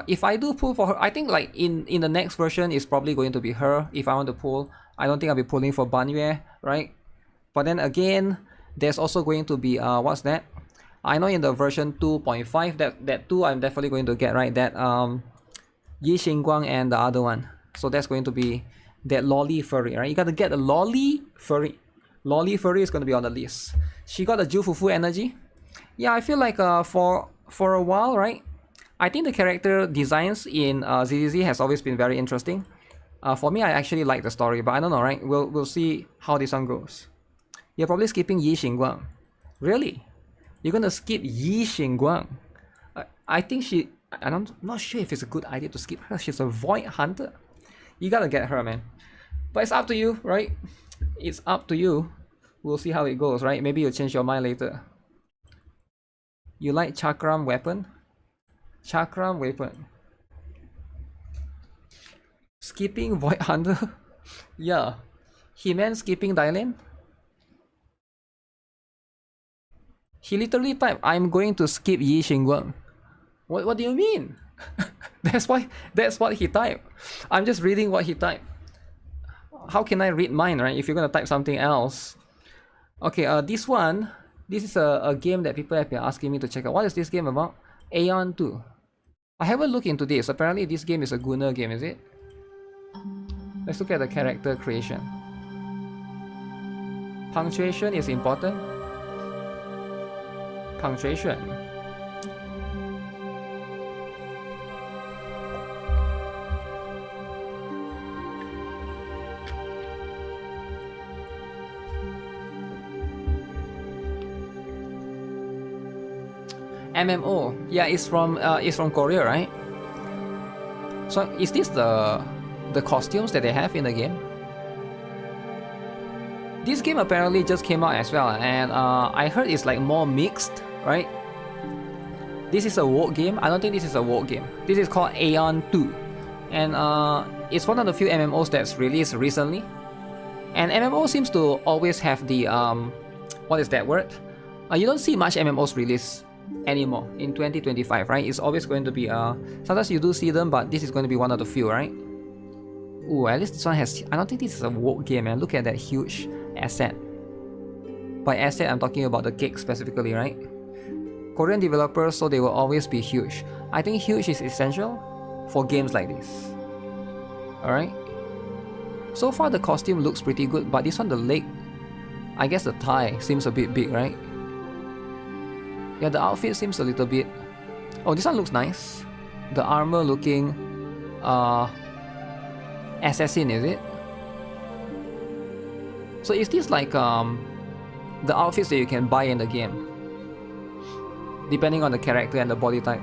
If I do pull for her, I think like in the next version, it's probably going to be her if I want to pull. I don't think I'll be pulling for Banyue, right? But then again, there's also going to be, what's that? I know in the version 2.5, that 2 I'm definitely going to get, right? That Yi Xingguang and the other one. So that's going to be that Lolly Furry, right? You gotta get the Lolly Furry. Lolly Furry is going to be on the list. She got the Jufufu energy. Yeah, I feel like for a while, right? I think the character designs in ZZZ has always been very interesting. For me, I actually like the story, but I don't know, right? We'll see how this one goes. You're probably skipping Yi Xingguang. Really? You're gonna skip Yi Xingguang? I think I'm not sure if it's a good idea to skip her. She's a void hunter. You gotta get her, man. But it's up to you, right? It's up to you. We'll see how it goes, right? Maybe you'll change your mind later. You like Chakram weapon? Chakram weapon. Skipping void hunter? Yeah. He meant skipping Dailin? He literally typed, I'm going to skip Yi Xingguang. What do you mean? That's what he typed. I'm just reading what he typed. How can I read mine, right? If you're gonna type something else. Okay, this is a game that people have been asking me to check out. What is this game about? Aeon 2. I haven't looked into this. Apparently this game is a Gunner game, is it? Let's look at the character creation. Punctuation is important. Punctuation. MMO, yeah, it's from Korea, right? So is this the costumes that they have in the game? This game apparently just came out as well, and I heard it's like more mixed, right? This is a WoW game. I don't think this is a WoW game. This is called Aeon 2, and it's one of the few MMOs that's released recently. And MMO seems to always have the what is that word? You don't see much MMOs release anymore in 2025, right? It's always going to be sometimes you do see them, but this is going to be one of the few, right? Ooh, at least this one has. I don't think this is a WoW game, man. Look at that huge asset. By asset, I'm talking about the cake specifically, right? Korean developers, so they will always be huge. I think huge is essential for games like this. Alright? So far the costume looks pretty good, but this one, the leg, I guess the thigh seems a bit big, right? Yeah, the outfit seems a little bit... Oh, this one looks nice. The armor looking... assassin, is it? So is this like the outfits that you can buy in the game? Depending on the character and the body type.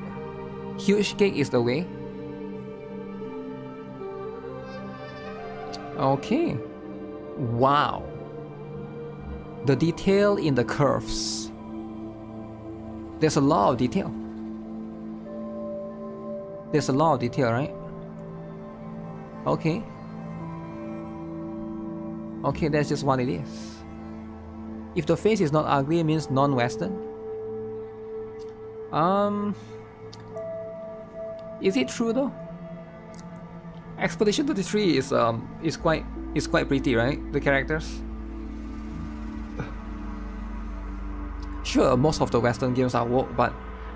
Huge cake is the way. Okay. Wow. The detail in the curves. There's a lot of detail. There's a lot of detail, right? Okay. Okay, that's just what it is. If the face is not ugly, it means non-Western. Is it true though? Expedition 33 is quite pretty, right? The characters. Sure, most of the Western games are woke, but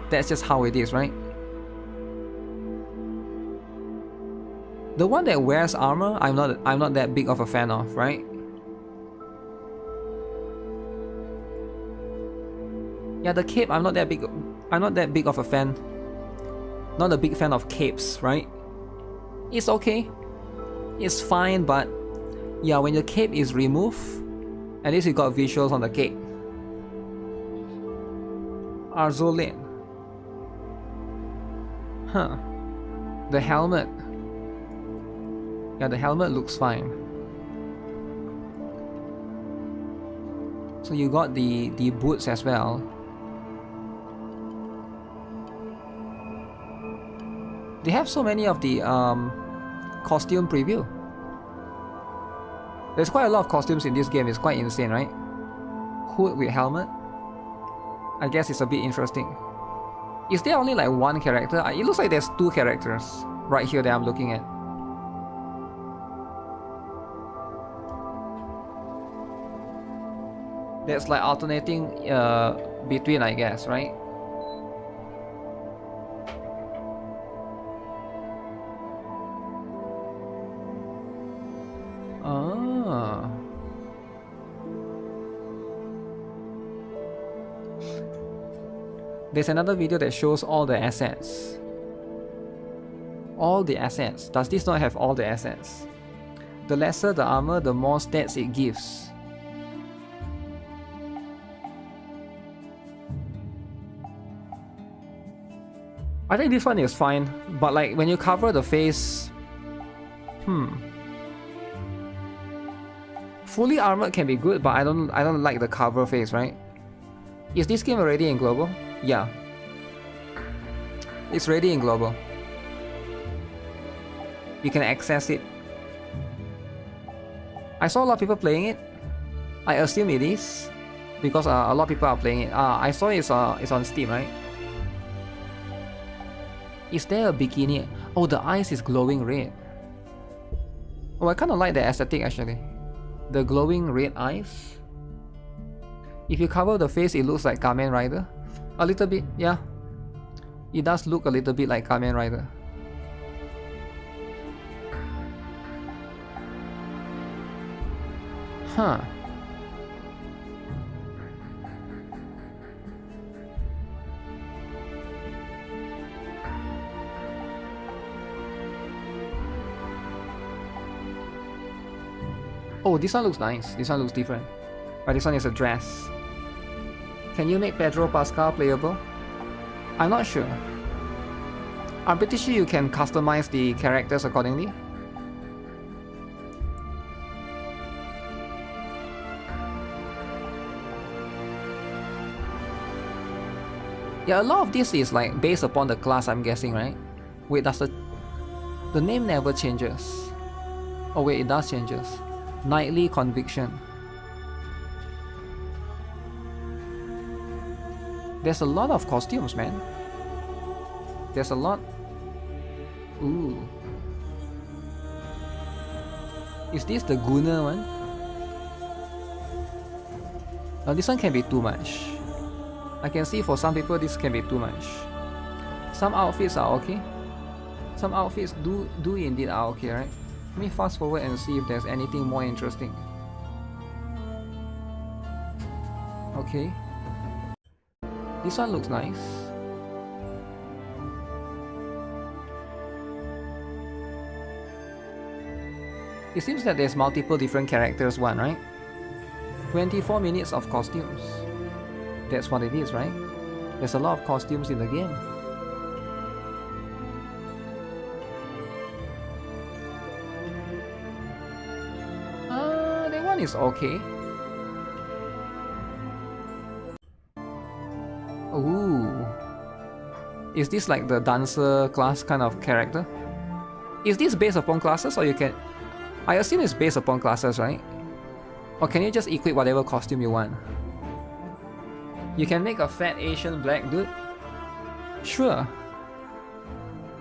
that's just how it is, right? The one that wears armor, I'm not that big of a fan of, right? Yeah, the cape, I'm not that big of a fan. Not a big fan of capes, right? It's okay. It's fine, but yeah, when the cape is removed, at least you got visuals on the cape. Arzolin. Huh. The helmet. Yeah, the helmet looks fine. So you got the boots as well. They have so many of the costume preview. There's quite a lot of costumes in this game. It's quite insane, right? Hood with helmet. I guess it's a bit interesting. Is there only like one character? It looks like there's two characters right here that I'm looking at. That's like alternating between, I guess, right? Ah. There's another video that shows all the assets. All the assets. Does this not have all the assets? The lesser the armor, the more stats it gives. I think this one is fine, but like when you cover the face, fully armored can be good, but I don't like the cover face, right? Is this game already in global? Yeah. It's ready in global. You can access it. I saw a lot of people playing it. I assume it is because a lot of people are playing it. I saw it's on Steam, right? Is there a bikini? Oh, the eyes is glowing red. Oh, I kind of like the aesthetic actually. The glowing red eyes. If you cover the face, it looks like Kamen Rider. A little bit, yeah. It does look a little bit like Kamen Rider. Huh. Oh, this one looks nice. This one looks different. But this one is a dress. Can you make Pedro Pascal playable? I'm not sure. I'm pretty sure you can customize the characters accordingly. Yeah, a lot of this is like based upon the class, I'm guessing, right? Wait, does the name never changes? Oh wait, it does changes. Nightly Conviction. There's a lot of costumes, man. There's a lot. Ooh. Is this the Gunner one? Oh, this one can be too much. I can see for some people this can be too much. Some outfits are okay. Some outfits do indeed are okay, right? Let me fast forward and see if there's anything more interesting. Okay. This one looks nice. It seems that there's multiple different characters one, right? 24 minutes of costumes. That's what it is, right? There's a lot of costumes in the game. That one is okay. Ooh. Is this like the dancer class kind of character? Is this based upon classes or you can... I assume it's based upon classes, right? Or can you just equip whatever costume you want? You can make a fat Asian black dude? Sure.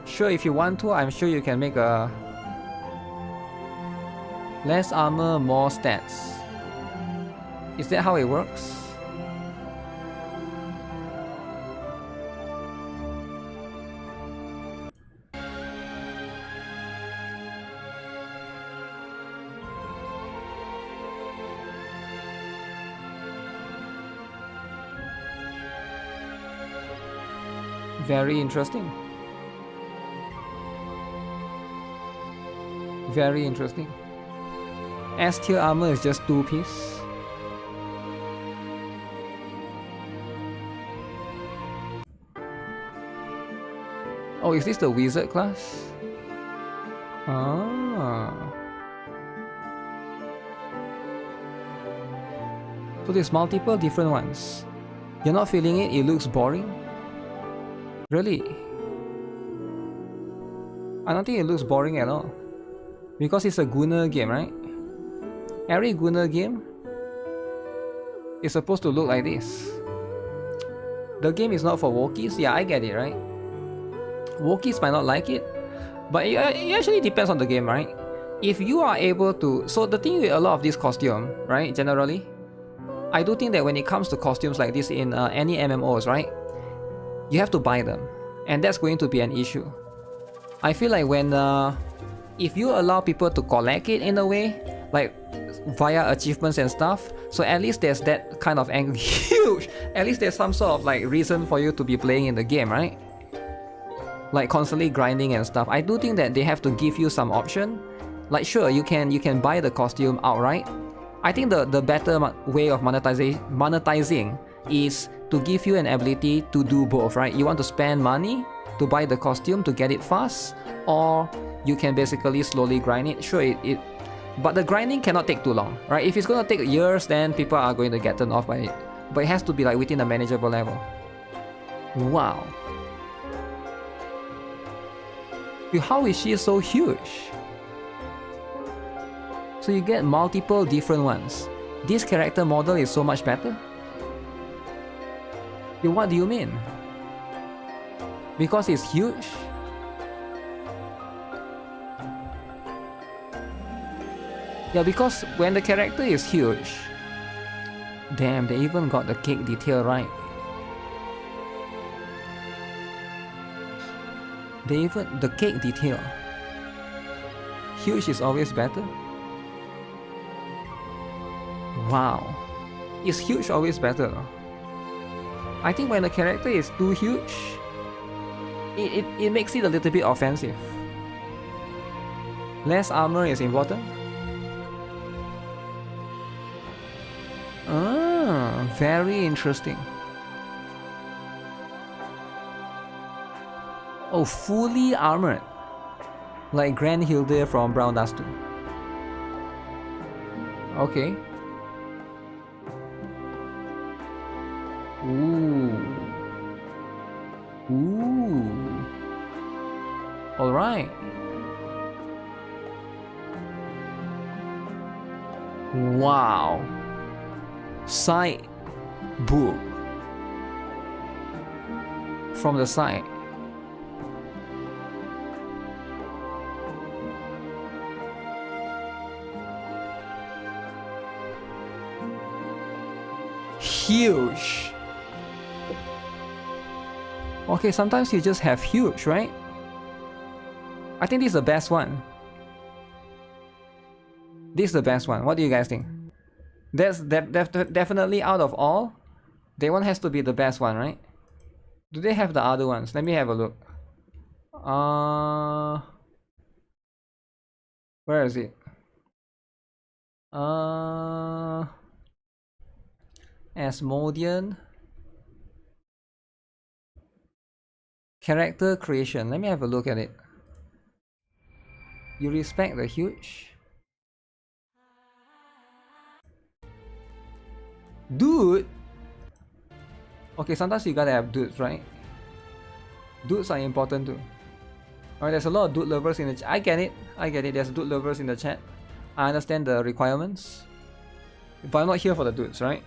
Sure, if you want to, I'm sure you can make a... Less armor, more stats. Is that how it works? Very interesting. Very interesting. S tier armor is just 2-piece. Oh, is this the wizard class? Ah. So there's multiple different ones. You're not feeling it? It looks boring? Really? I don't think it looks boring at all. Because it's a Gunner game, right? Every Gunner game is supposed to look like this. The game is not for Wokies? Yeah, I get it, right? Wokies might not like it, but it actually depends on the game, right? If you are able to... So the thing with a lot of this costume, right, generally, I do think that when it comes to costumes like this in any MMOs, right, you have to buy them, and that's going to be an issue. I feel like when if you allow people to collect it in a way, like via achievements and stuff, so at least there's that kind of angle. Huge! At least there's some sort of like reason for you to be playing in the game, right? Like constantly grinding and stuff. I do think that they have to give you some option. Like sure, you can buy the costume outright. I think the better way of monetizing is to give you an ability to do both, right? You want to spend money to buy the costume to get it fast, or you can basically slowly grind it. Sure, but the grinding cannot take too long, right? If it's gonna take years, then people are going to get turned off by it. But it has to be like within a manageable level. Wow. How is she so huge? So you get multiple different ones. This character model is so much better? What do you mean? Because it's huge? Yeah, because when the character is huge, damn, they even got the cake detail right. The cake detail. Huge is always better. Wow. Is huge always better? I think when the character is too huge, it makes it a little bit offensive. Less armor is important. Ah, very interesting. Oh, fully armored. Like Grand Hilde from Brown Dust 2. Okay. Ooh. Ooh. Alright. Wow. Side boob. From the side. Huge. Okay, sometimes you just have huge, right? I think this is the best one. This is the best one. What do you guys think? That's definitely out of all, that one has to be the best one, right? Do they have the other ones? Let me have a look. Where is it? Asmodean. Character creation. Let me have a look at it. You respect the huge? Dude! Okay, sometimes you gotta have dudes, right? Dudes are important too. Alright, there's a lot of dude lovers in the chat. I get it. There's dude lovers in the chat. I understand the requirements. But I'm not here for the dudes, right?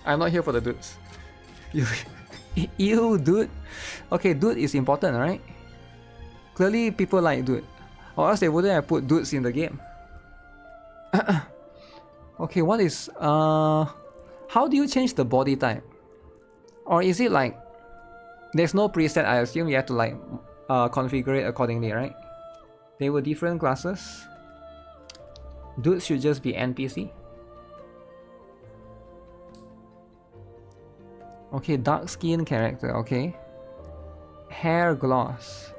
I'm not here for the dudes. You dude. Okay, dude is important, right? Clearly people like dude. Or else they wouldn't have put dudes in the game. Okay, what is how do you change the body type? Or is it like there's no preset? I assume you have to like configure it accordingly, right? They were different classes. Dudes should just be NPC. Okay, dark skin character, okay. Hair gloss.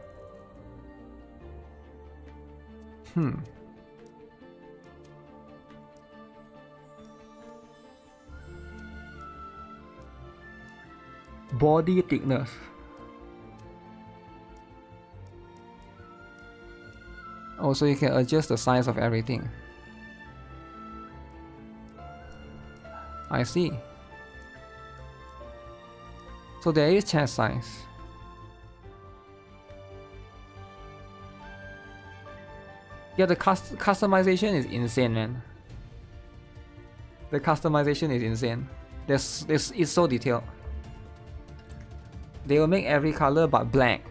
Body thickness. Oh, so you can adjust the size of everything. I see. So there is chest size. Yeah, the customization is insane, man. The customization is insane. It's so detailed. They will make every color but black.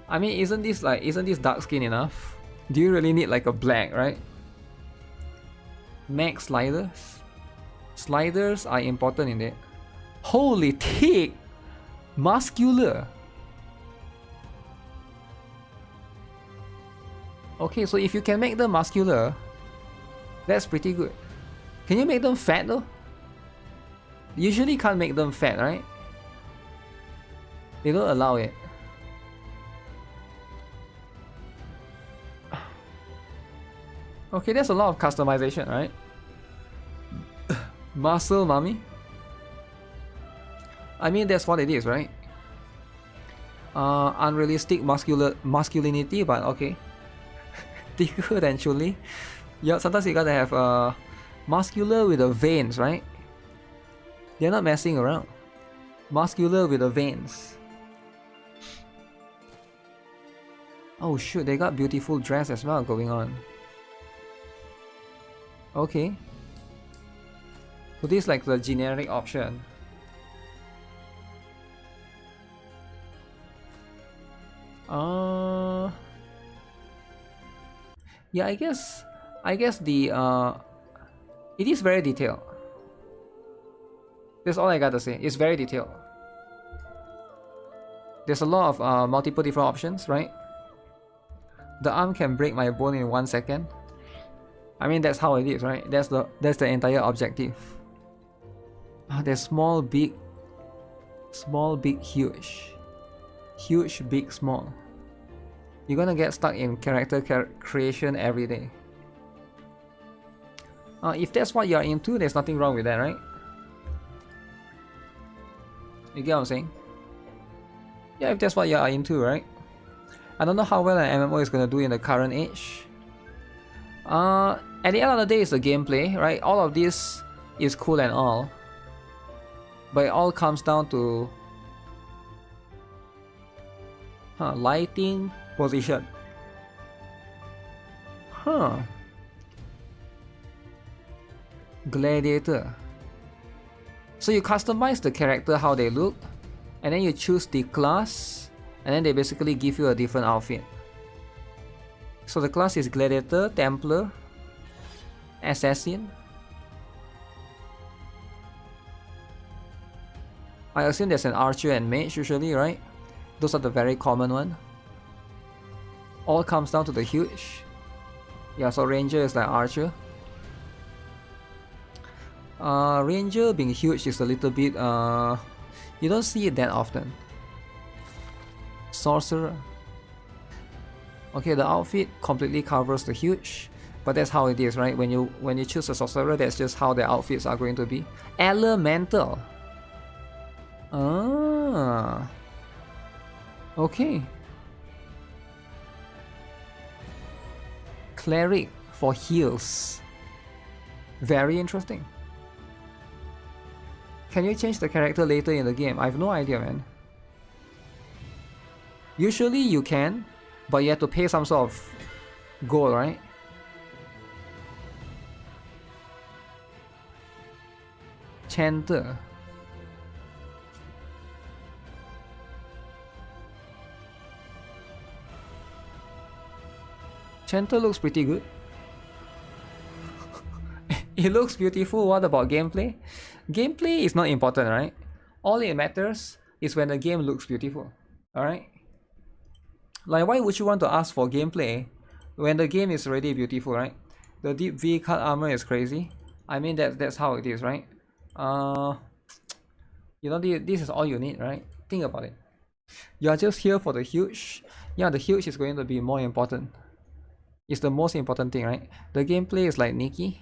I mean, isn't this dark skin enough? Do you really need like a black, right? Max sliders. Sliders are important in it. Holy thick! Muscular! Okay, so if you can make them muscular, that's pretty good. Can you make them fat though? Usually can't make them fat, right? They don't allow it. Okay, there's a lot of customization, right? Muscle mummy? I mean, that's what it is, right? Unrealistic masculinity, but okay. Thicker than Chun-Li. Yeah, sometimes you gotta have muscular with the veins, right? They're not messing around. Muscular with the veins. Oh shoot, they got beautiful dress as well going on. Okay. So this is like the generic option. Yeah, I guess I guess the it is very detailed. That's all I gotta say. It's very detailed. There's a lot of multiple different options, right? The arm can break my bone in 1 second. I mean, that's how it is, right? That's the entire objective. There's small, big, huge. Huge, big, small. You're gonna get stuck in character creation every day. If that's what you're into, there's nothing wrong with that, right? You get what I'm saying? Yeah, if that's what you're into, right? I don't know how well an MMO is gonna do in the current age. At the end of the day, it's the gameplay, right? All of this is cool and all, but it all comes down to lighting, position. Gladiator. So you customize the character how they look, and then you choose the class, and then they basically give you a different outfit. So the class is Gladiator, Templar, Assassin. I assume there's an Archer and Mage usually, right? Those are the very common one. All comes down to the huge. Yeah, so Ranger is like Archer. Ranger being huge is a little bit you don't see it that often. Sorcerer. Okay, the outfit completely covers the huge, but that's how it is, right? When you choose a sorcerer, that's just how their outfits are going to be. Elemental. Okay. Cleric for heals. Very interesting. Can you change the character later in the game? I have no idea, man. Usually you can, but you have to pay some sort of gold, right? Chanter. Chanter looks pretty good. It looks beautiful. What about gameplay? Gameplay is not important, right? All it matters is when the game looks beautiful. Alright? Like, why would you want to ask for gameplay when the game is already beautiful, right? The deep V cut armor is crazy. I mean, that's how it is, right? You know, this is all you need, right? Think about it. You are just here for the huge. Yeah, the huge is going to be more important. It's the most important thing, right? The gameplay is like NIKKE.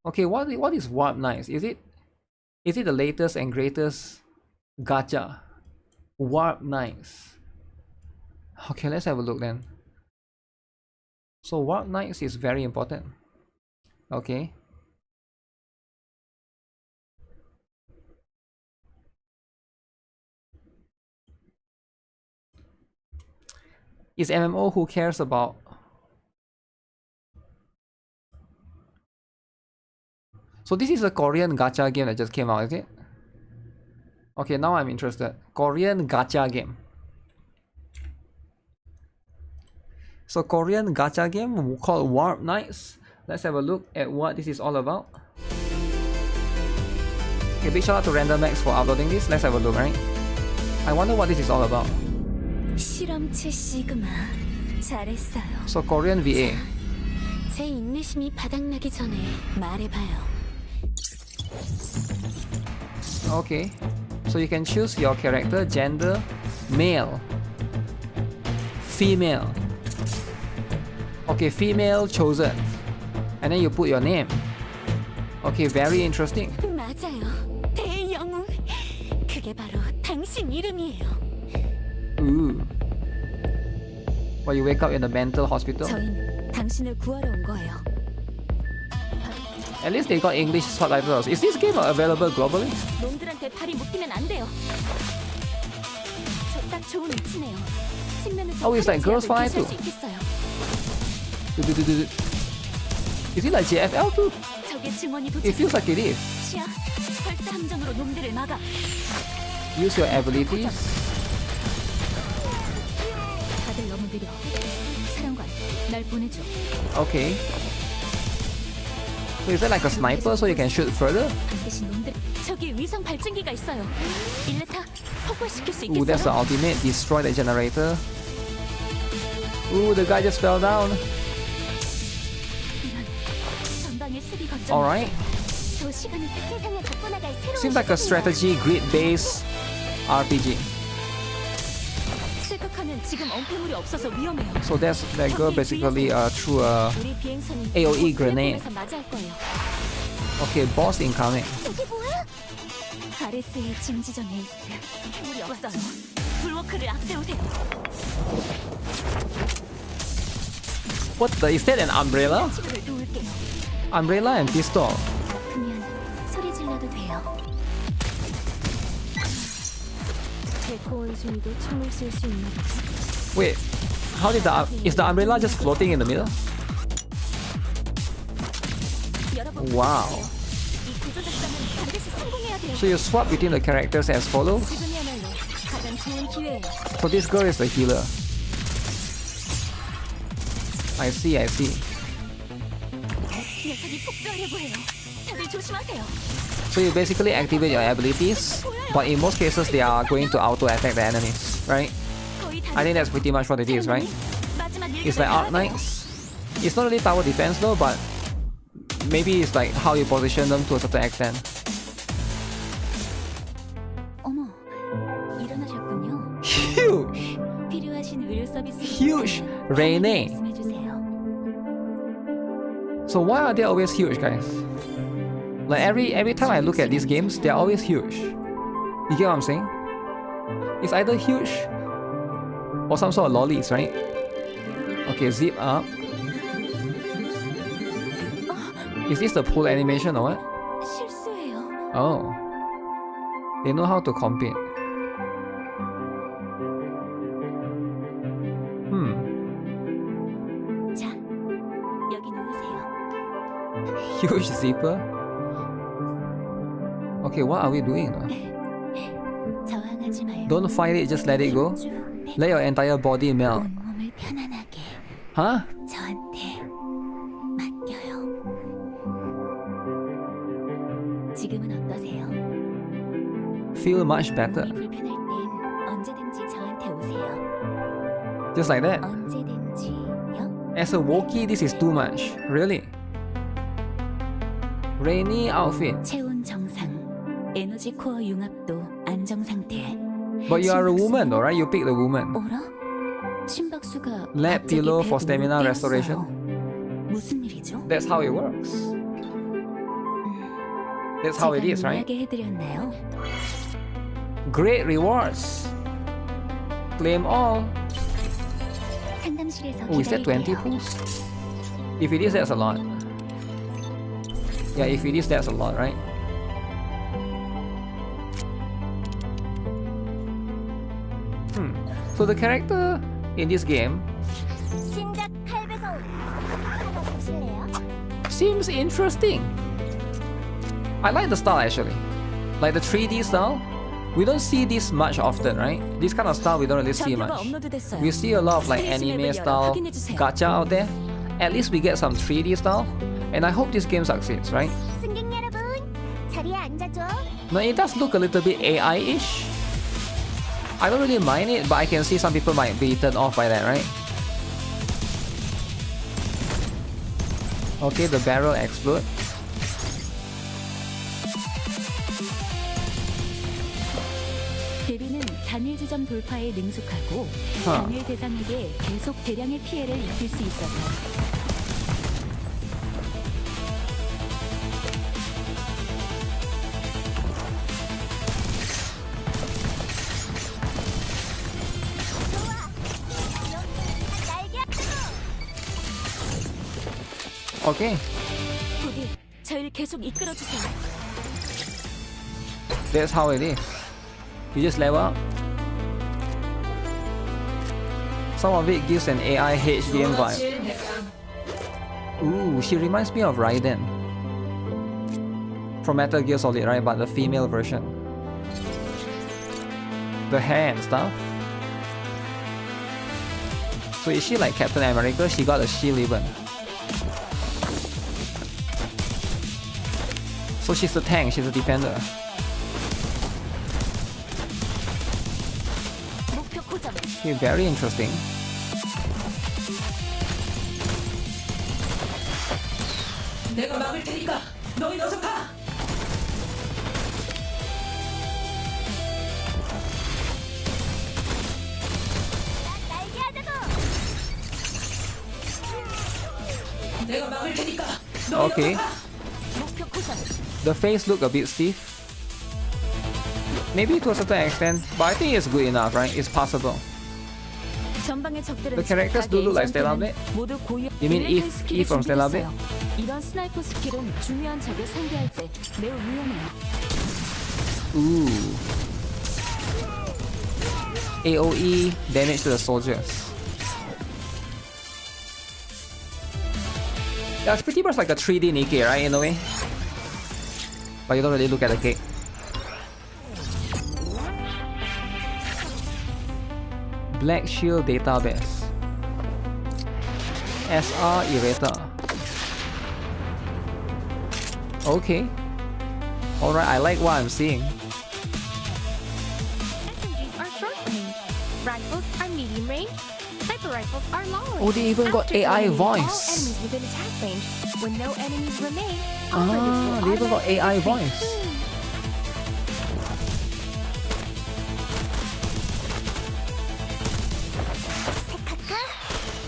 Okay, what is Warp Knights? Is it the latest and greatest gacha? Warp Knights. Okay, let's have a look then. So Warp Knights is very important. Okay. Is MMO who cares about? So this is a Korean gacha game that just came out, is it? Okay, now I'm interested. Korean gacha game. So Korean gacha game called Warp Knights. Let's have a look at what this is all about. Okay, big shout out to RandomX for uploading this. Let's have a look, right? I wonder what this is all about. 실험체 시그마 잘했어요. So Korean VA. 제 인내심이 바닥나기 전에 말해봐요. Okay, so you can choose your character, gender, male, female. Okay, female chosen, and then you put your name. Okay, very interesting. 맞아요. 대영웅. 그게 바로 당신 이름이에요. Ooh. Well, you wake up in a mental hospital. 저희는 당신을 구하러 온 거예요. At least they got English subtitles. Is this game available globally? 놈들한테 발이 묶이면 안 돼요. 저 딱 좋은 위치네요. 측면에서 Oh, it's like Girls Fight too. 수 있겠어요. Is it like GFL2? 적의 증원이 It feels like it is. 도착. 발사 함정으로 놈들을 막아. Use your abilities. 다들 너무 느려. 사령관, Okay. So is that like a sniper so you can shoot further? Ooh, that's the ultimate. Destroy the generator. Ooh, the guy just fell down. Alright. Seems like a strategy grid-based RPG. So that's that girl basically threw a AoE grenade. Okay, boss incoming. What the? Is that an umbrella? Umbrella and pistol. Wait, how did is the umbrella just floating in the middle? Wow. So you swap between the characters as follows. So this girl is the healer. I see, I see. So you basically activate your abilities, but in most cases they are going to auto-attack the enemies, right? I think that's pretty much what it is, right? It's like Arc Knights. It's not really tower defense though, but maybe it's like how you position them to a certain extent. Huge! Huge! Rene! So why are they always huge, guys? Like every time I look at these games, they're always huge. You get what I'm saying? It's either huge or some sort of lollies, right? Okay, zip up. Is this the pull animation or what? Oh. They know how to compete. Huge zipper? Okay, what are we doing now? Don't fight it, just let it go. Let your entire body melt. Huh? Feel much better. Just like that. As a Wookiee, this is too much. Really? Rainy outfit. But you are a woman though, right? You pick the woman. Lap pillow for stamina restoration. That's how it works. That's how it is, right? Great rewards. Claim all. Oh, is that 20 pulls? If it is, that's a lot. Yeah, if it is, that's a lot, right? So the character in this game seems interesting. I like the style actually. Like the 3D style. We don't see this much often, right? This kind of style we don't really see much. We see a lot of like anime style gacha out there. At least we get some 3D style. And I hope this game succeeds, right? No, it does look a little bit AI-ish. I don't really mind it, but I can see some people might be turned off by that, right? Okay, the barrel explodes. 단일 지점 돌파에 능숙하고 단일 대상에게 계속 대량의 피해를 입힐 수 있어서 Okay. 부디 저희를 계속 이끌어 주세요. That's how it is. You just level up. Some of it gives an AI H game vibe. Ooh, she reminds me of Raiden. From Metal Gear Solid, right? But the female version. The hair and stuff. So is she like Captain America? She got a shield even. So she's the tank, she's a defender. Okay, very interesting. Okay. The face look a bit stiff. Maybe to a certain extent, but I think it's good enough, right? It's possible. The characters do look like Stellar Blade? You mean Eve from Stellar Blade? 이런 스나이퍼 스킬은 중요한 적을 상대할 때 매우 유용해요. Ooh. AOE damage to the soldiers. That's pretty much like a 3D NIKKE, right, in a way? But you don't really look at the cake. Black Shield Database. SR Eraser. Okay. Alright, I like what I'm seeing. SMGs are short range. Rifles are medium range. Sniper rifles are long range. Oh, they even got After AI eliminating voice. all enemies within attack range. When no enemies remain, Ah, they even got AI voice.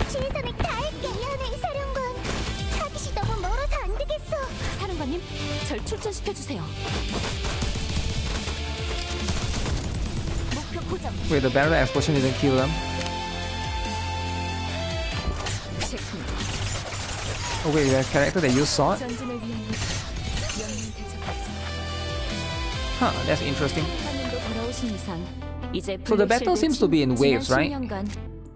최선을 다할게, 연예인 사령관. 타깃이 너무 멀어서 안 되겠어. 사령관님, 절 출전시켜 주세요. 목표 고정. Wait, the barrel explosion didn't kill them. 체크. Oh wait, the character that you saw? 전진을 위한 영웅 대처 발전. Huh, that's interesting. 사령관님도 돌아오신 이상 이제 So the battle seems to be in waves, right?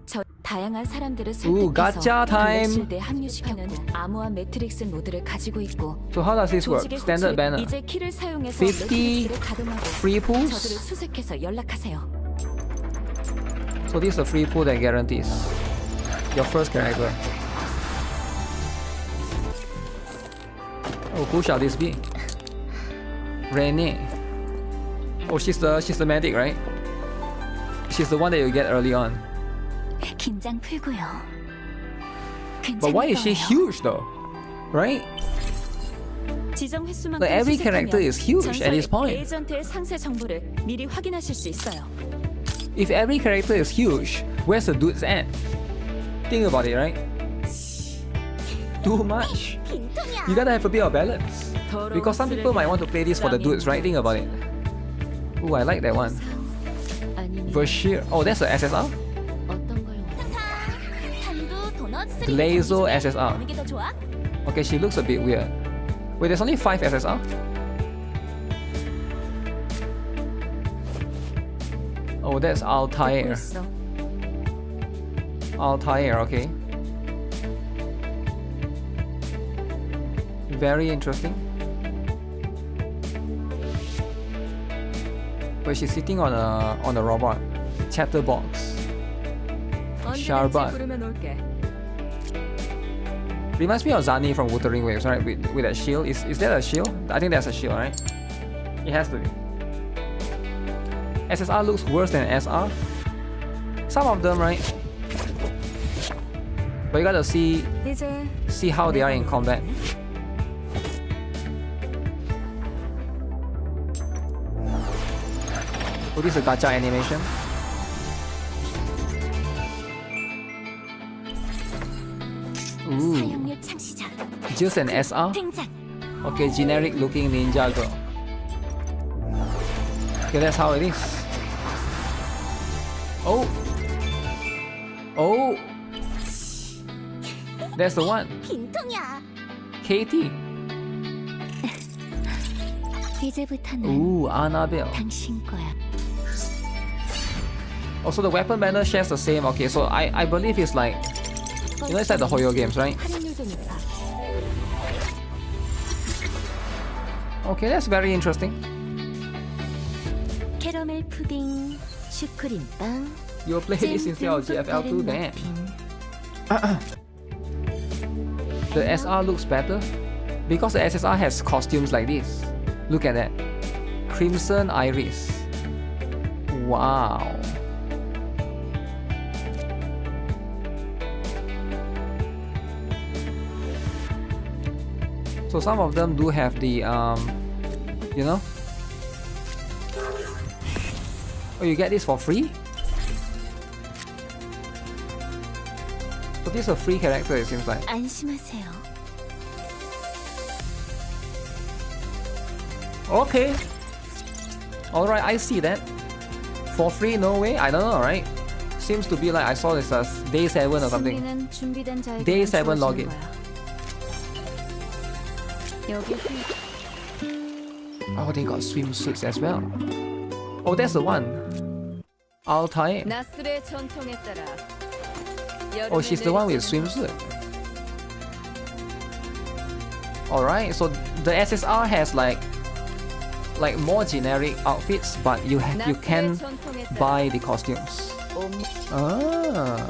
저 다양한 사람들을 Ooh, 설득해서 gacha time. 블랙실드에 합류시키는 암호화 매트릭스 모드를 가지고 있고 So how does this work? 조직의 Standard 후출, banner. 이제 키를 사용해서 50 매트릭스를 가동하고 free pools? 저들을 수색해서 연락하세요. So this is a free pool that guarantees your first character. Oh, who shall this be? Renee. Oh, she's the medic, right? She's the one that you get early on. 긴장 풀고요. But why is she huge though? Right? 지정 횟수만큼 Like every 수색하면 character is huge at this 전설의 point. 에이전트의 상세 정보를 미리 확인하실 수 있어요. If every character is huge, where's the dude's end? Think about it, right? Too much. You gotta have a bit of balance. Because some people might want to play this for the dudes, right? Think about it. Ooh, I like that one. Vershir. Oh, that's the SSR? Glazo SSR. Okay, she looks a bit weird. Wait, there's only 5 SSR? Oh, that's Altair. Altair, okay. Very interesting. Wait, she's sitting on a robot. Chatterbox. Sharbat. Reminds me of Zani from Wuthering Waves, right? With that shield. Is that a shield? I think that's a shield, right? It has to be. SSR looks worse than SR. Some of them, right? But you gotta see how they are in combat. Oh, this is a gacha animation. Ooh. Just an SR? Okay, generic looking ninja girl. Okay, that's how it is. Oh! Oh! That's the one. Katie. Ooh, Annabelle. Also, the weapon banner shares the same. Okay, so I believe it's like, you know, it's like the Hoyo games, right? Okay, that's very interesting. 캐러멜 푸딩, 슈크림빵. You'll play this instead of GFL2 then. The SR looks better because the SSR has costumes like this. Look at that. Crimson Iris. Wow. So some of them do have the you know. Oh, you get this for free? So this is a free character, it seems like. 안심하세요. Okay. Alright, I see that. For free, no way? I don't know, right? Seems to be like I saw this as day 7 or something. 승리는 준비된 자에게 Day 7 주어지는 login. 거야. 여기 Oh, they got swimsuits as well. Oh, that's the one. Altair. 나스의 전통에 따라 Oh, she's the one with swimsuit. Alright, so the SSR has like more generic outfits, but you can buy the costumes. Ah.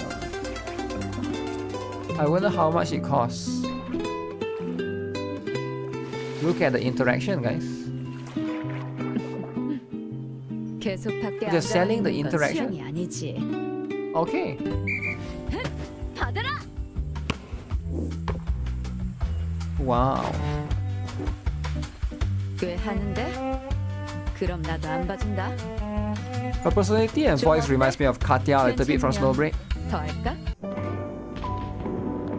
I wonder how much it costs. Look at the interaction, guys. They're selling the interaction. Okay. 받아라. Wow. 꽤 하는데? 그럼 나도 안 봐준다. Her personality and voice reminds me of Katya a little bit from Snowbreak. 더 할까?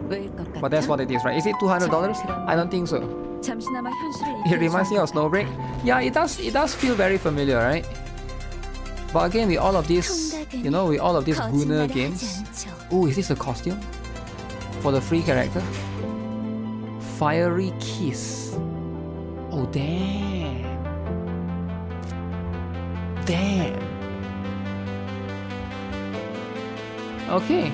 왜일 것 같아? But that's what it is, right? Is it $200? I don't think so. 잠시나마 현실을 It reminds me of Snowbreak. Yeah, it does feel very familiar, right? But again, with all of this, you know, with all of these Gunner games. Oh, is this a costume? For the free character? Fiery Kiss. Oh, damn. Damn. Okay.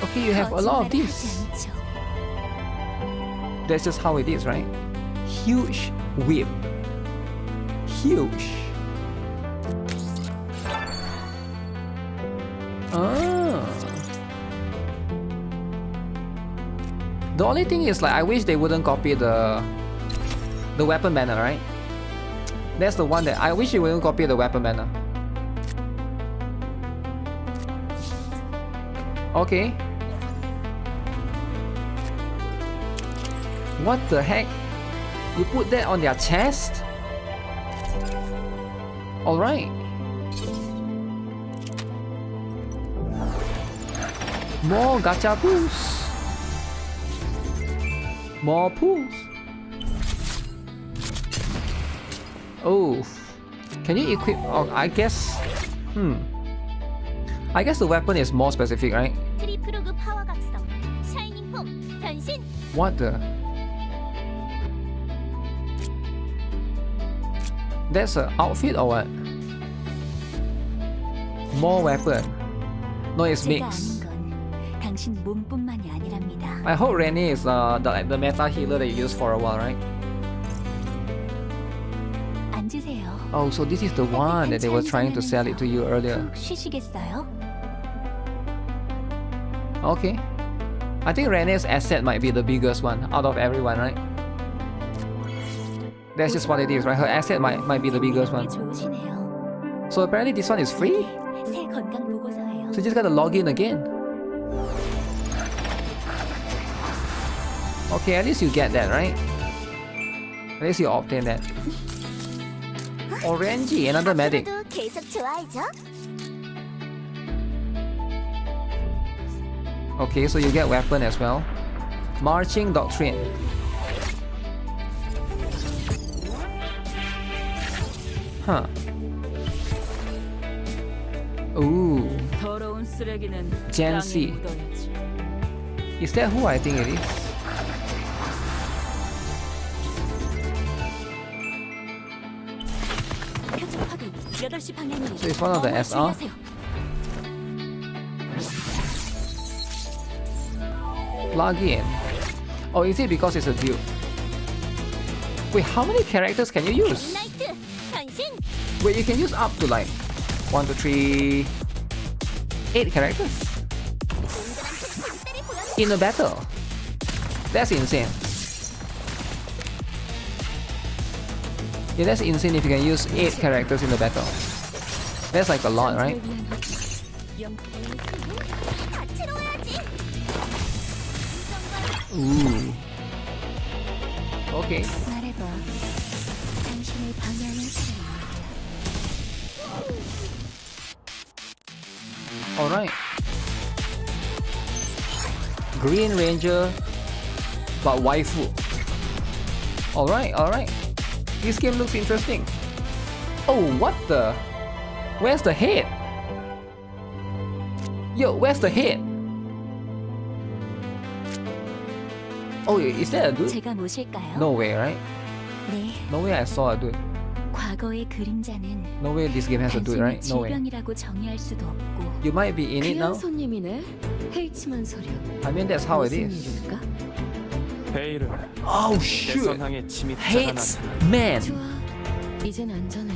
Okay, you have a lot of these. That's just how it is, right? Huge whip. Huge. Ah. The only thing is, like, I wish they wouldn't copy the weapon banner, right? That's the one that I wish they wouldn't copy the weapon banner. Okay. What the heck? You put that on their chest? Alright. More gacha pools. More pools. Oh. Can you equip? Oh, I guess. I guess the weapon is more specific, right? What the? That's an outfit or what? More weapon. No, it's mixed. I hope Rennie is the meta healer that you use for a while, right? Oh, so this is the one that they were trying to sell it to you earlier. Okay. I think Renee's asset might be the biggest one out of everyone, right? That's just what it is, right? Her asset might be the biggest one. So apparently this one is free? So you just gotta log in again. Okay, at least you get that, right? At least you obtain that. Orangey, another medic. Okay, so you get weapon as well. Marching Doctrine. Huh. Ooh. Gen C. Is that who I think it is? So it's one of the SR. Plug in. Oh, is it because it's a dupe? Wait, how many characters can you use? Wait, you can use up to like 1, 2, 3, 8 characters in a battle. That's insane. Yeah, that's insane if you can use 8 characters in the battle. That's like a lot, right? Ooh. Okay. Alright. Green Ranger, but waifu. Alright, alright. This game looks interesting. Oh, what the? Where's the head? Yo, where's the head? Oh, is that a dude? 제가 모실까요? No way, right? 네. No way I saw a dude. 과거의 그림자는 No way this game has a dude, 단순히 right? No way. 질병이라고 정의할 수도 없고 You might be in it now. 손님이네. 헤이츠만 소리야. I mean, that's how it is. 베이를 Oh shoot! 대선항에 침입자가 Hates 나타나. man. 이젠 안전해.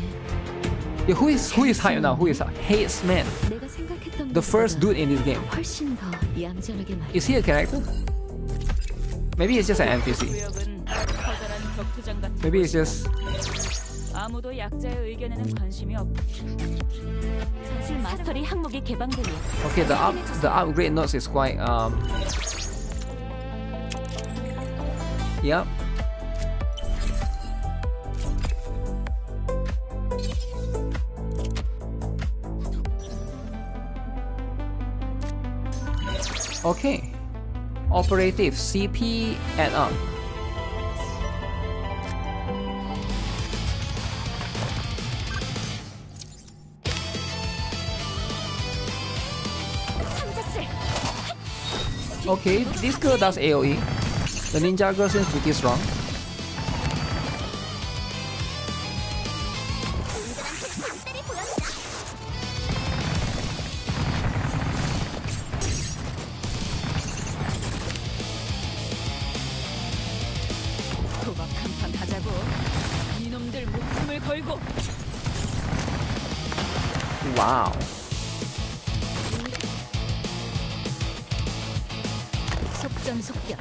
Yeah, who is hype now? Who is hates man? 내가 생각했던 The first dude in this game. 훨씬 더 얌전하게 말. Is he a character? Maybe it's just an NPC. 구역은 커다란 격투장 같은 Maybe it's just. 아무도 약자의 의견에는 관심이 없고 전술 마스터리 항목이 개방되며 Okay, the upgrade notes is quite Yep. Okay. Operative CP add up. Okay, this girl does AoE. The ninja girl seems pretty strong. 도박 한판 하자고 이놈들 목숨을 걸고 Wow. 속전속결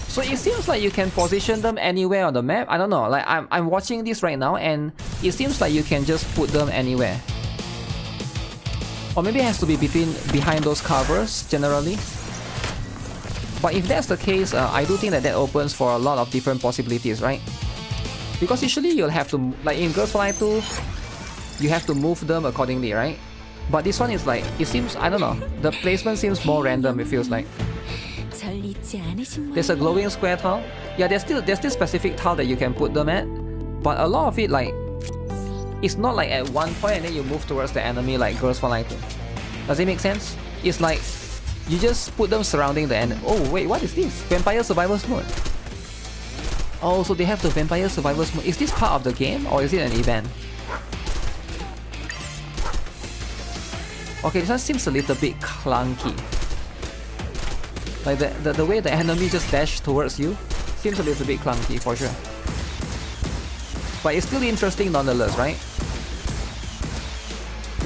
So it seems like you can position them anywhere on the map. I don't know. Like I'm watching this right now, and it seems like you can just put them anywhere. Or maybe it has to be behind those covers generally. But if that's the case, I do think that opens for a lot of different possibilities, right? Because usually you'll have to, like in Girls Fly 2, you have to move them accordingly, right? But this one is like, it seems, I don't know, the placement seems more random, it feels like. 절 잊지 않으신 There's a glowing square tile. Yeah, there's still specific tile that you can put them at. But a lot of it, like, it's not like at one point and then you move towards the enemy like Girls Fly 2. Does it make sense? It's like, you just put them surrounding the enemy. Oh wait, what is this? Vampire Survivors mode. Oh, so they have the Vampire Survivors mode. Is this part of the game or is it an event? Okay, this one seems a little bit clunky. Like the way the enemy just dash towards you seems a little bit clunky for sure. But it's still interesting nonetheless, right?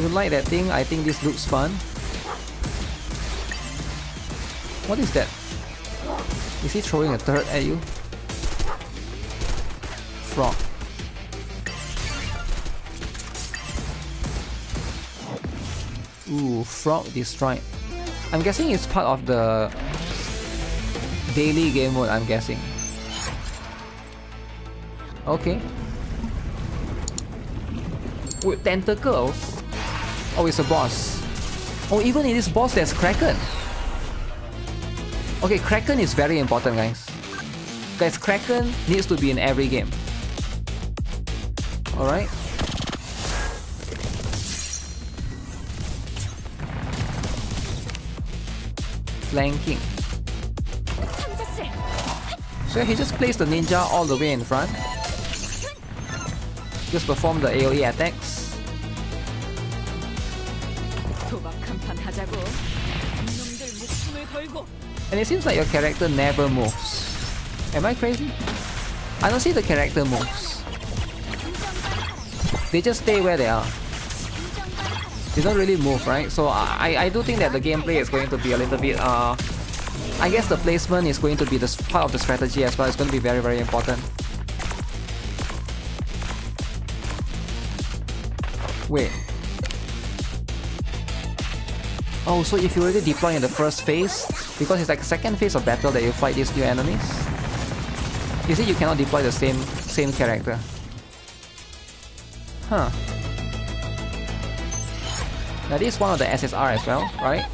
You like that thing? I think this looks fun. What is that? Is he throwing a turret at you? Frog. Ooh, frog destroyed. I'm guessing it's part of the daily game mode, I'm guessing. Okay. With tentacles? Oh, it's a boss. Oh, even in this boss there's Kraken. Okay, Kraken is very important, guys. Guys, Kraken needs to be in every game. Alright. Flanking. So he just placed the ninja all the way in front. Just perform the AoE attacks. 도박 한판 하자고 이놈들 목숨을 걸고 And it seems like your character never moves. Am I crazy? I don't see the character moves. They just stay where they are. They don't really move, right? So I do think that the gameplay is going to be a little bit I guess the placement is going to be the part of the strategy as well. It's going to be very, very important. Wait. Oh, so if you already deploy in the first phase, because it's like second phase of battle that you fight these new enemies, is it you cannot deploy the same character? Huh. Now this is one of the SSR as well, right?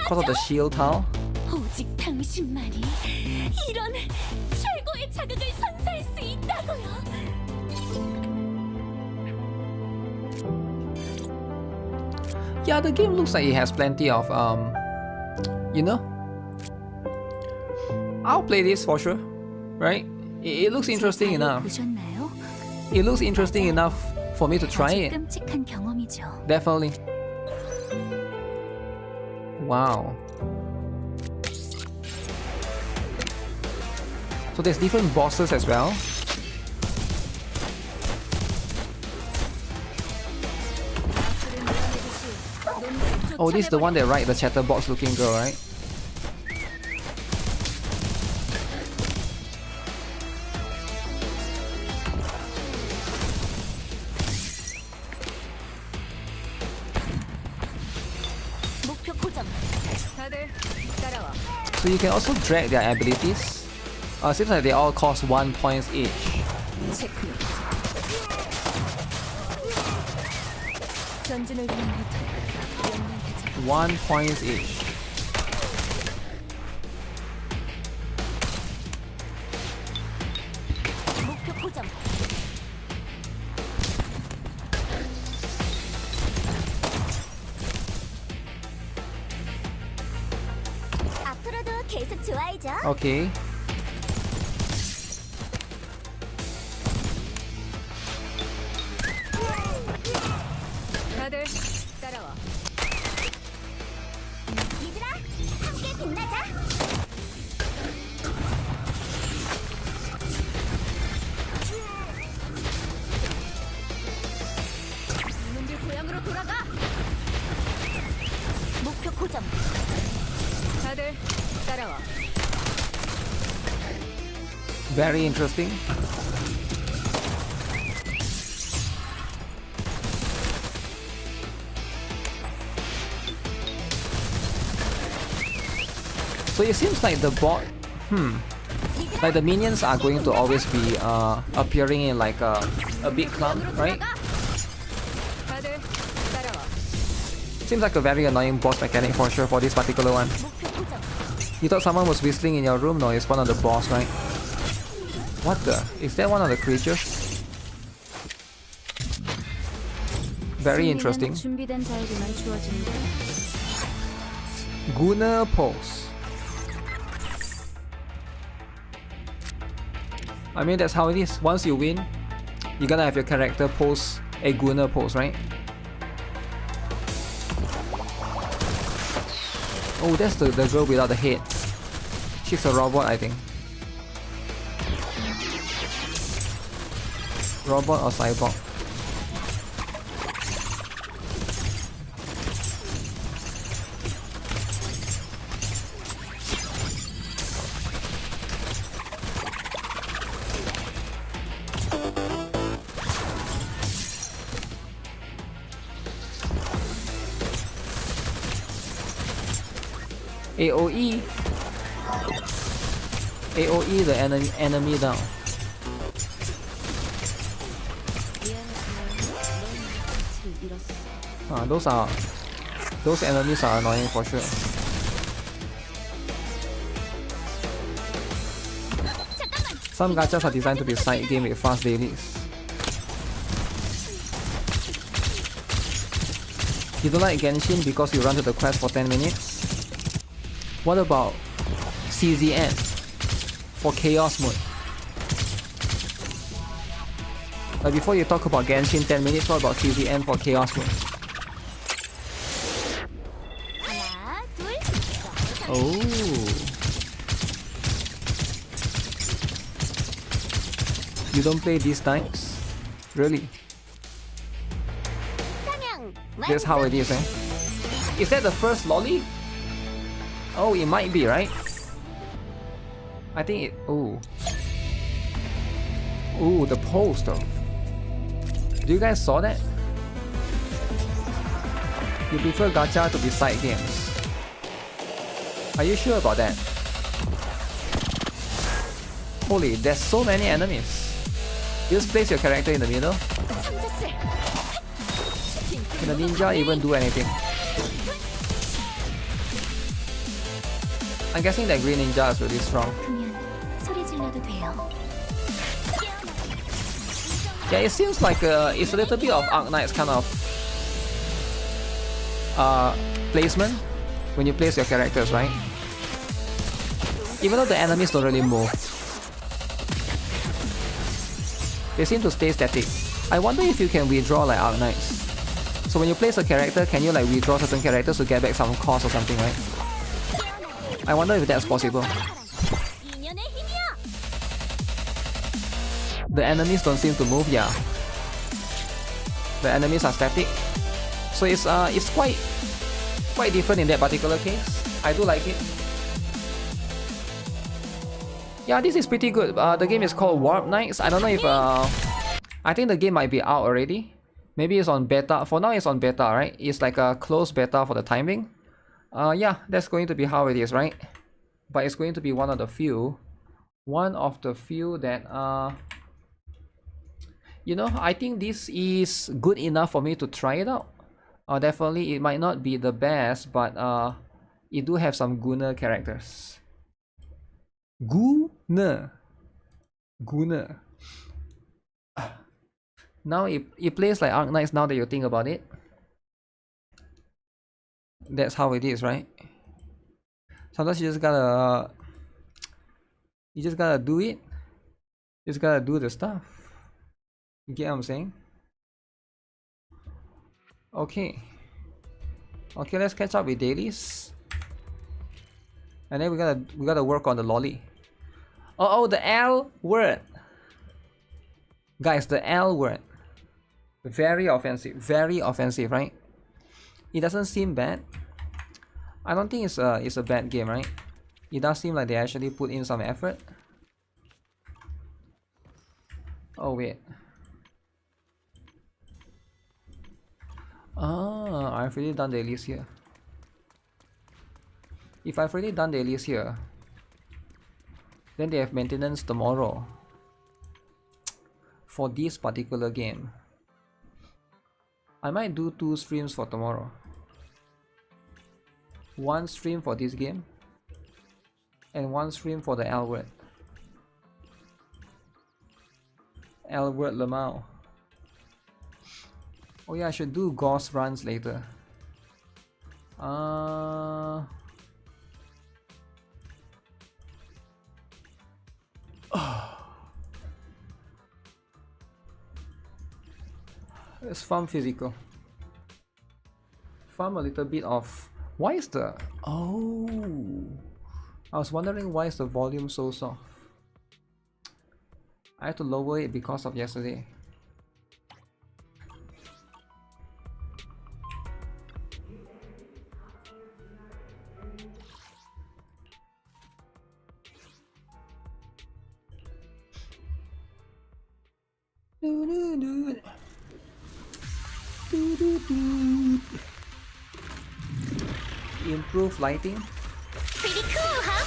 Because of the shield tile. 오직 당신만이 이런 최고의 자극을 선사할 수 있다고요. Yeah, the game looks like it has plenty of you know, I'll play this for sure, right? It looks interesting enough. 보셨나요? It looks interesting enough for me to try 아주 it. 끔찍한 경험이죠. Definitely. Wow. So there's different bosses as well. Oh, this is the one that ride the chatterbox looking girl, right? 목표 고정. 다들 따라와. So you can also drag their abilities. Seems like they all cost 1 point each. 체크. 전진을 위한 루트. 1 point each. 목표 고정. 앞으로도 계속 좋아해줘. Okay. 다들 따라와. 얘들아, 함께 빛나자. 놈들 고향으로 돌아가. 목표 고정. 다들 따라와. Very interesting. So it seems like the like the minions are going to always be appearing in like a big clump, right? 다들 따라와. Seems like a very annoying boss mechanic for sure for this particular one. 목표 고정. You thought someone was whistling in your room? No, it's one of the boss, right? What the? Is that one of the creatures? Very interesting. 준비된 자에게만 주어지는 거야. Gunner pose. I mean, that's how it is. Once you win, you're gonna have your character pose a Gunner pose, right? Oh, that's the girl without the head. She's a robot, I think. Robot or cyborg? AOE. AOE the enemy down. Those enemies are annoying for sure. Some gachas are designed to be side game with fast dailies. You don't like Genshin because you run to the quest for 10 minutes? What about CZN for Chaos Mode? But before you talk about Genshin 10 minutes, what about CZN for Chaos Mode? Oh. You don't play these types? Really? That's how it is, eh? Is that the first lolly? Oh, it might be, right? I think it... Ooh. Ooh, the poster. Do you guys saw that? You prefer gacha to be side games. Are you sure about that? Holy, there's so many enemies. Just place your character in the middle. Can the ninja even do anything? I'm guessing that green ninja is really strong. Yeah, it seems like it's a little bit of Arknight's kind of placement when you place your characters, right? Even though the enemies don't really move, they seem to stay static. I wonder if you can withdraw like Arknights. So when you place a character, can you like withdraw certain characters to get back some cost or something, right? I wonder if that's possible. The enemies don't seem to move, yeah. The enemies are static. So it's quite different in that particular case. I do like it. Yeah, this is pretty good. The game is called Warp Knights. I don't know if I think the game might be out already. Maybe it's on beta. For now it's on beta, right? It's like a closed beta for the timing. Yeah, that's going to be how it is, right? But it's going to be one of the few that you know, I think this is good enough for me to try it out. Definitely it might not be the best, but it do have some Gunner characters. Gunner. Now it plays like Arknights now that you think about it. That's how it is, right? Sometimes you just gotta do it. You just gotta do the stuff. You get what I'm saying? Okay. Okay, let's catch up with dailies. And then we gotta work on the lolly. Oh, the L word. Guys, the L word. Very offensive, right? It doesn't seem bad. I don't think it's a bad game, right? It does seem like they actually put in some effort. Oh wait. I've already done dailies here. If I've already done dailies here, then they have maintenance tomorrow for this particular game. I might do 2 streams for tomorrow. 1 stream for this game and 1 stream for the L word. L word Lemao. Oh yeah, I should do ghost runs later. Let's farm physical. Farm a little bit of... Why is the... Oh! I was wondering why is the volume so soft. I had to lower it because of yesterday. Improve lighting. Pretty cool, huh?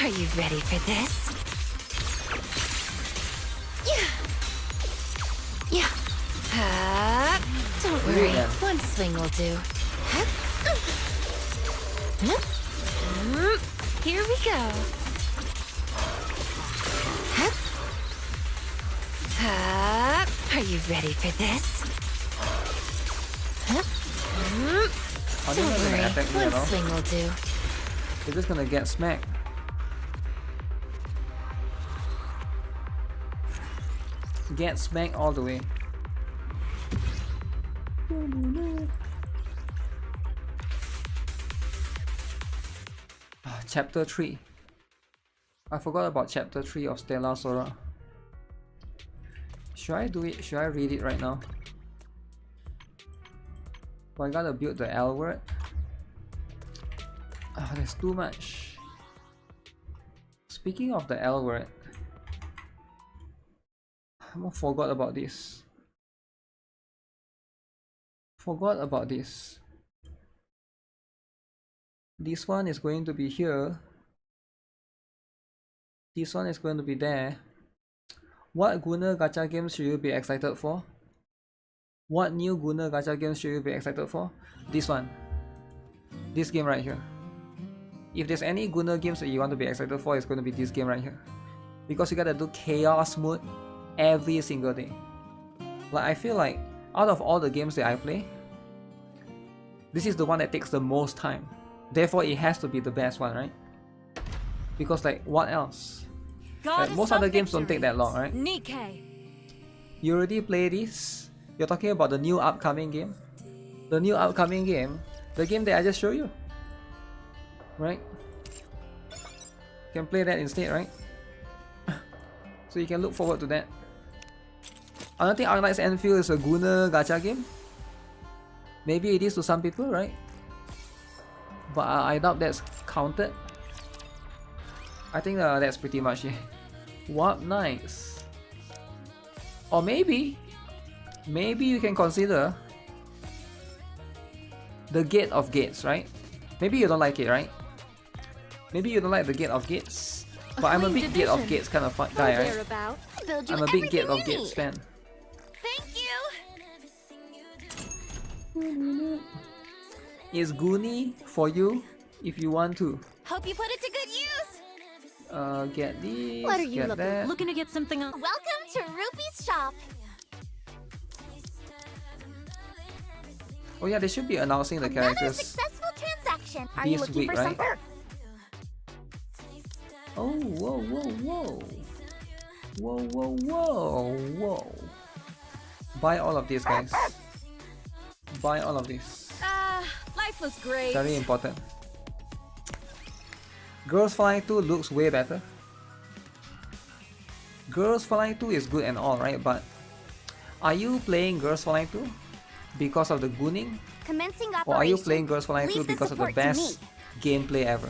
Are you ready for this? Yeah. Don't worry, one swing will do. Here we go. Are you ready for this? Don't worry, one swing will do. They're just gonna get smacked. Get smacked all the way. Chapter 3. I forgot about chapter 3 of Stellar Sora. Should I do it? Should I read it right now? Oh, I gotta build the L word. Oh, there's too much. Speaking of the L word, I forgot about this. Forgot about this. This one is going to be here. This one is going to be there. What Gunner gacha games should you be excited for? What new Gunner gacha games should you be excited for? This one. This game right here. If there's any Gunner games that you want to be excited for, it's going to be this game right here. Because you gotta do chaos mode every single day. Like, I feel like out of all the games that I play, this is the one that takes the most time. Therefore, it has to be the best one, right? Because like, what else? Like, most other games don't take that long, right? NIKKE. You already play this? You're talking about the new upcoming game? The new upcoming game? The game that I just showed you? Right? You can play that instead, right? So you can look forward to that. I don't think Arknight's Enfield is a Gunner gacha game. Maybe it is to some people, right? But I doubt that's counted. I think that's pretty much it. What nice. Or maybe you can consider the Gate of Gates, right? Maybe you don't like it, right? Maybe you don't like the Gate of Gates. But I'm a big Gate of Gates kind of guy, right? I'm a big Gate of Gates fan. Thank you. Is Goonie for you if you want to? Hope you put it to good use. Get this, What are you get that. looking to get something on? Welcome to Rupee's shop. Oh yeah, they should be announcing the Another characters successful transaction. Are you this looking week, for right? something? Oh, whoa, whoa, whoa. Whoa, whoa, whoa, whoa. Buy all of this, guys. Buy all of this. Life was great. Very important. Girls Flying 2 looks way better. Girls Flying 2 is good and all, right? But are you playing Girls Flying 2 because of the gooning? Commencing Or are you operation. playing Girls Flying 2 Leave the because of the support to best gameplay ever?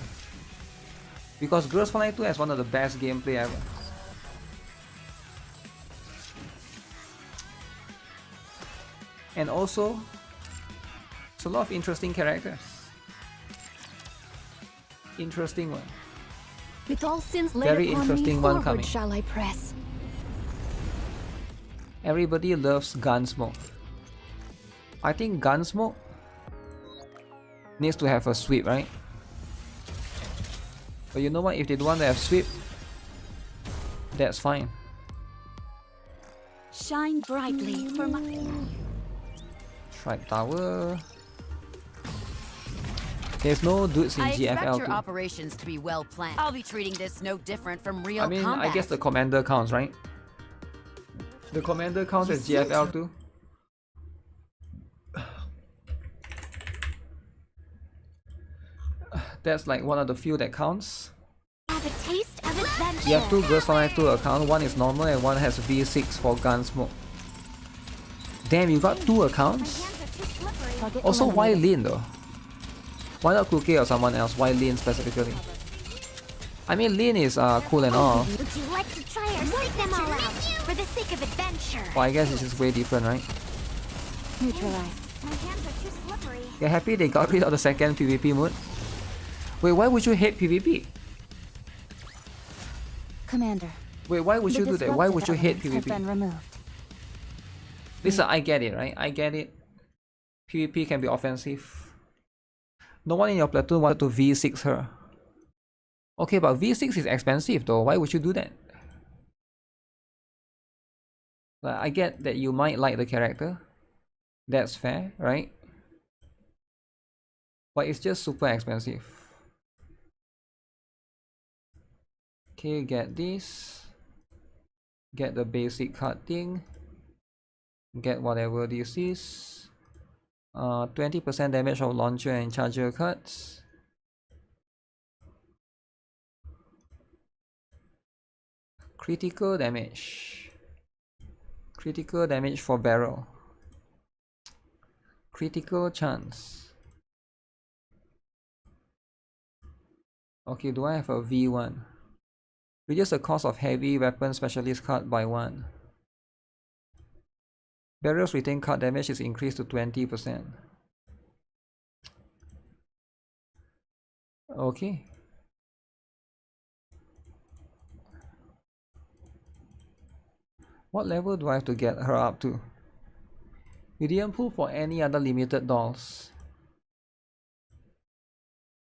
Because Girls Flying 2 has one of the best gameplay ever. And also, it's a lot of interesting characters. Interesting one. With all sins laid Very upon interesting me, one forward coming. shall I press. Everybody loves Gunsmoke. I think Gunsmoke needs to have a sweep, right? But you know what? If they don't want to have sweep, that's fine. Shine brightly for my... Strike Tower. There's no dudes in I expect your GFL2. operations to be well planned. I'll be treating this no different from real I mean, combat. I guess the commander counts, right? The commander counts as GFL2. That's like one of the few that counts. Have a taste of adventure. You have two Girls Flying 2 accounts, one is normal and one has V6 for Gunsmoke. Damn, you got two accounts? Also, why Lin though? Why not Kuke or someone else? Why Lin specifically? I mean, Lin is cool and all. Would you like to try or seek them all out for the sake of adventure? But I guess it's just way different, right? Neutralized. My hands are too slippery. You're happy they got rid of the second PvP mode? Wait, why would you hate PvP? Commander. Wait, why would you do that? Why would you hate Have been PvP? removed. Listen, I get it, right? I get it. PvP can be offensive. No one in your platoon wanted to V6 her. Okay, but V6 is expensive though. Why would you do that? Like, I get that you might like the character. That's fair, right? But it's just super expensive. Okay, get this. Get the basic card thing. Get whatever this is. 20% damage of launcher and charger cards. Critical damage. Critical damage for BERYL. Critical chance. Okay, do I have a V1? Reduce the cost of heavy weapon specialist card by 1. BERYL's retained card damage is increased to 20%. Okay. What level do I have to get her up to? You didn't pull for any other limited dolls.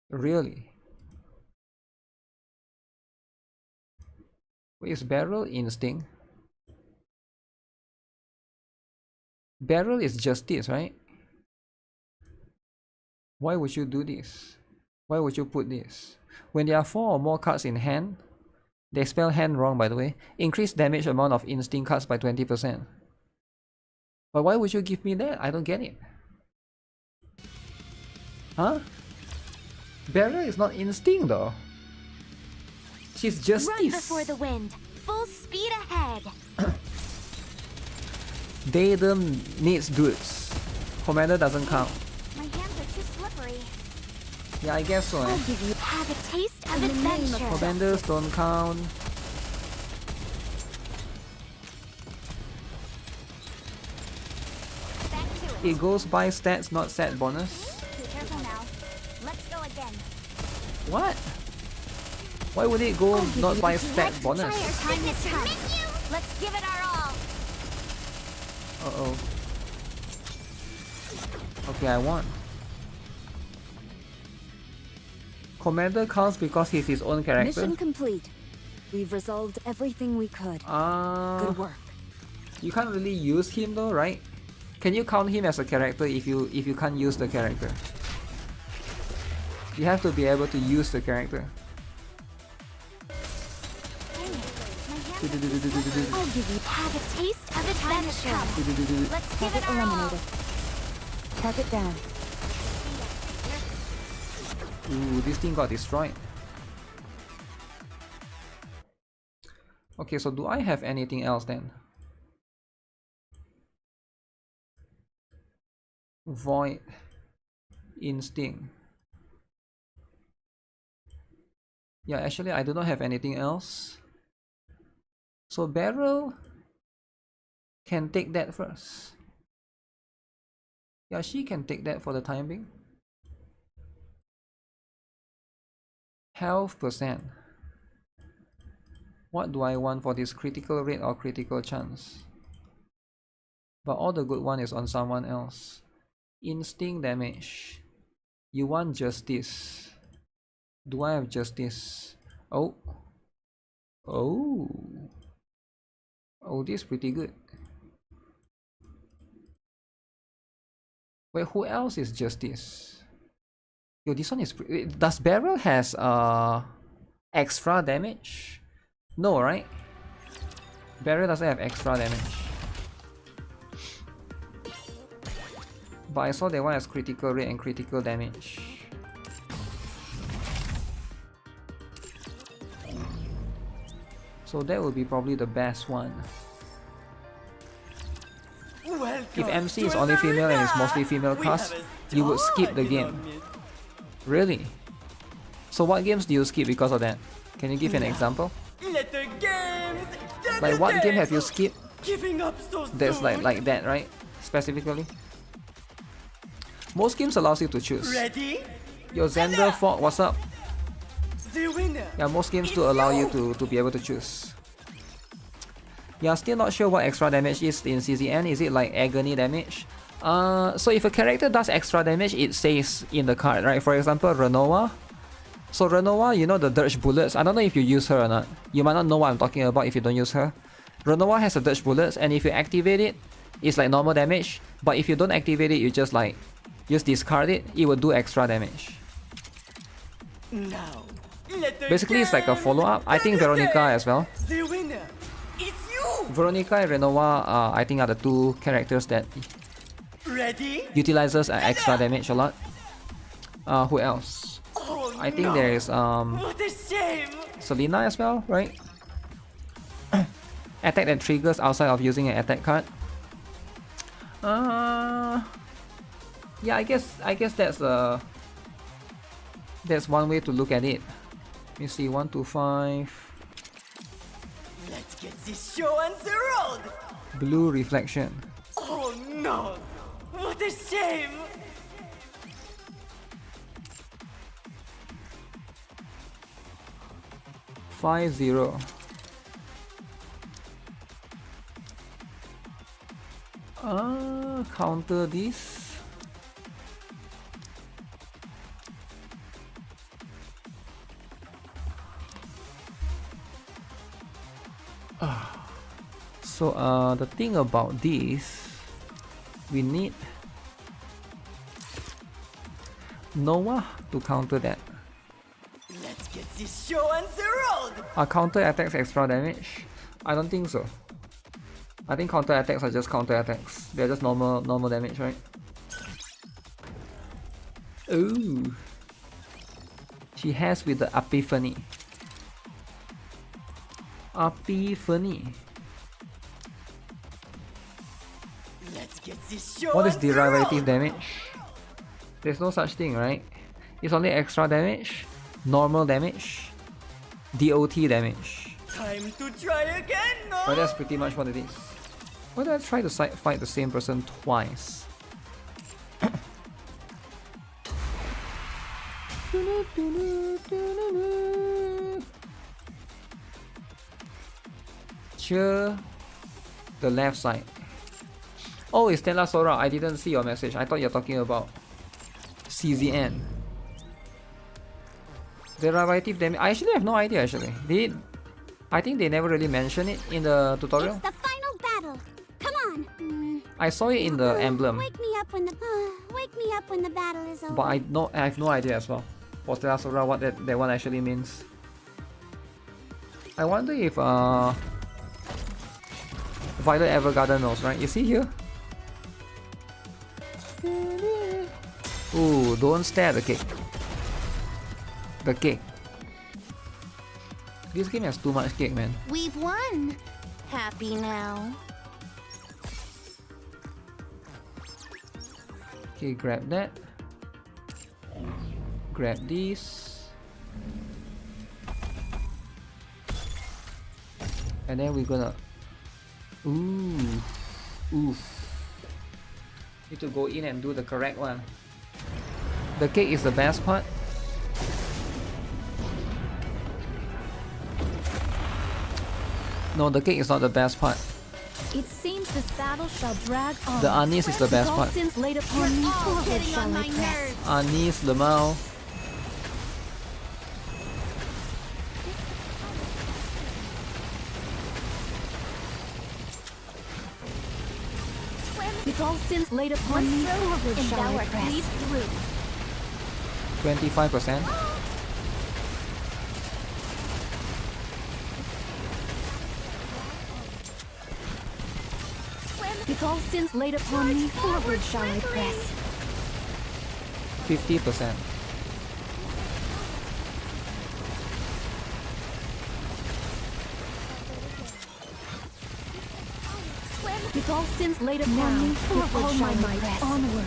Really? Wait, is BERYL instinct? BERYL is justice, right? Why would you do this? Why would you put this? When there are 4 or more cards in hand, they spell hand wrong by the way, increase damage amount of instinct cards by 20%. But why would you give me that? I don't get it. Huh? BERYL is not instinct though. She's justice. Run before the wind. Full speed ahead. Daedum needs dudes. Commander doesn't count. My hands are too slippery. Yeah, I guess so. I'll give you have a taste of adventure. Commanders don't count. It goes by stats, not set bonus. Be careful now. Let's go again. What? Why would it go not by stat bonus? Time is time. Let's give it our all. Uh-oh. Okay, I won. Commander counts because he's his own character. Mission complete. We've resolved everything we could. Good work. You can't really use him though, right? Can you count him as a character if you can't use the character? You have to be able to use the character. I'll give you have a taste of adventure. Let's give it our all. Target down. Ooh, this thing got destroyed. Okay, so do I have anything else then? Void. Instinct. Yeah, actually I do not have anything else. So BERYL can take that first. Yeah, she can take that for the time being. Health percent. What do I want for this critical rate or critical chance? But all the good one is on someone else. Instinct damage. You want justice. Do I have justice? Oh. Oh. Oh, this is pretty good. Wait, who else is justice? Yo, this one is does BERYL has extra damage? No, right? BERYL doesn't have extra damage. But I saw that one has critical rate and critical damage. So that would be probably the best one. If MC is only female and it's mostly female cast, you would skip the game. Really? So what games do you skip because of that? Can you give an example? Like what game have you skipped? That's like that, right? Specifically. Most games allows you to choose. Yo, Xander Fog, what's up? Yeah, most games do allow you to be able to choose. Yeah, still not sure what extra damage is in CZN. Is it like agony damage? So if a character does extra damage, it says in the card, right? For example, Renoa. So Renoa, you know the Dirge Bullets. I don't know if you use her or not. You might not know what I'm talking about if you don't use her. Renoa has a Dirge Bullets, and if you activate it, it's like normal damage. But if you don't activate it, you just like discard it. It will do extra damage. Basically, it's like a follow-up. I think Veronica as well. Veronica and Renoa, I think, are the two characters that utilizes extra damage a lot. Who else? I think there is Selena as well, right? Attack that triggers outside of using an attack card. Yeah, I guess that's one way to look at it. Let me see, 1 to 5. Let's get this show on the road! Blue reflection. Oh no! What a shame! Five zero. Counter this. So the thing about this, we need Noah to counter that. Let's get this show on the road! Are counter attacks extra damage? I don't think so. I think counter attacks are just counter attacks. They're just normal damage, right? Ooh. She has with the Epiphany. Epiphany. Let's get this show What is on the derivative road! damage? There's no such thing, right? It's only extra damage, normal damage, DOT damage. Time to try again, no? But that's pretty much what it is. Why did I try to fight the same person twice? Cheer the left side. Oh, it's Stella Sora. I didn't see your message. I thought you're talking about CZN. Derivative damage. I actually have no idea actually. I think they never really mentioned it in the tutorial. It's the final battle. Come on. I saw it in the emblem, Wake me up when the battle is over. but I have no idea as well. For Stella Sora, what that one actually means. I wonder if Violet Evergarden knows, right? You see here? Ooh, don't stare at the cake. The cake. This game has too much cake, man. We've won. Happy now. Okay, grab that. Grab this. And then we're gonna... Ooh. Oof. Need to go in and do the correct one. The cake is the best part. No, the cake is not the best part. It seems this battle shall drag on. The anise is the best All part. sins laid upon me, forward shall I press. Anise, lemao. With all sins laid upon me, forward shall I press. 25%. With all sins laid upon me, forward shall I press. 50%. With all sins laid upon me, forward shall I press. Onward.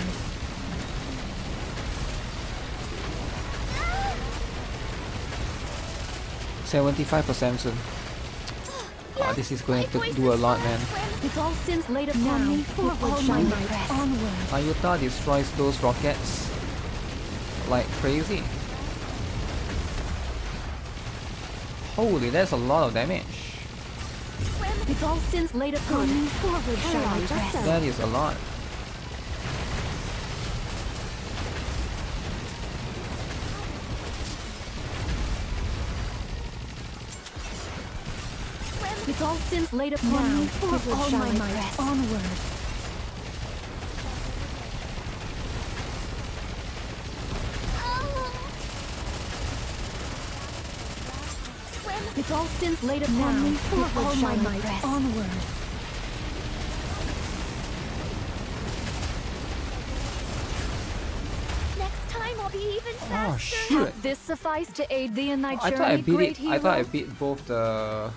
%75% soon. Oh, this is going to do a lot, man. With all sins laid upon me, forward shall I press. Onward. Ayuta destroys those rockets like crazy. Holy, that's a lot of damage. With all sins laid upon me, forward shall I press. That is a lot. With all sins laid upon me, forward shall I press. Onward. With all sins laid upon me, forward shall I press. Onward. Next time I'll be even faster. Oh shit! This suffice to aid thee in thy I journey, thought I beat great it. hero. I thought I beat both the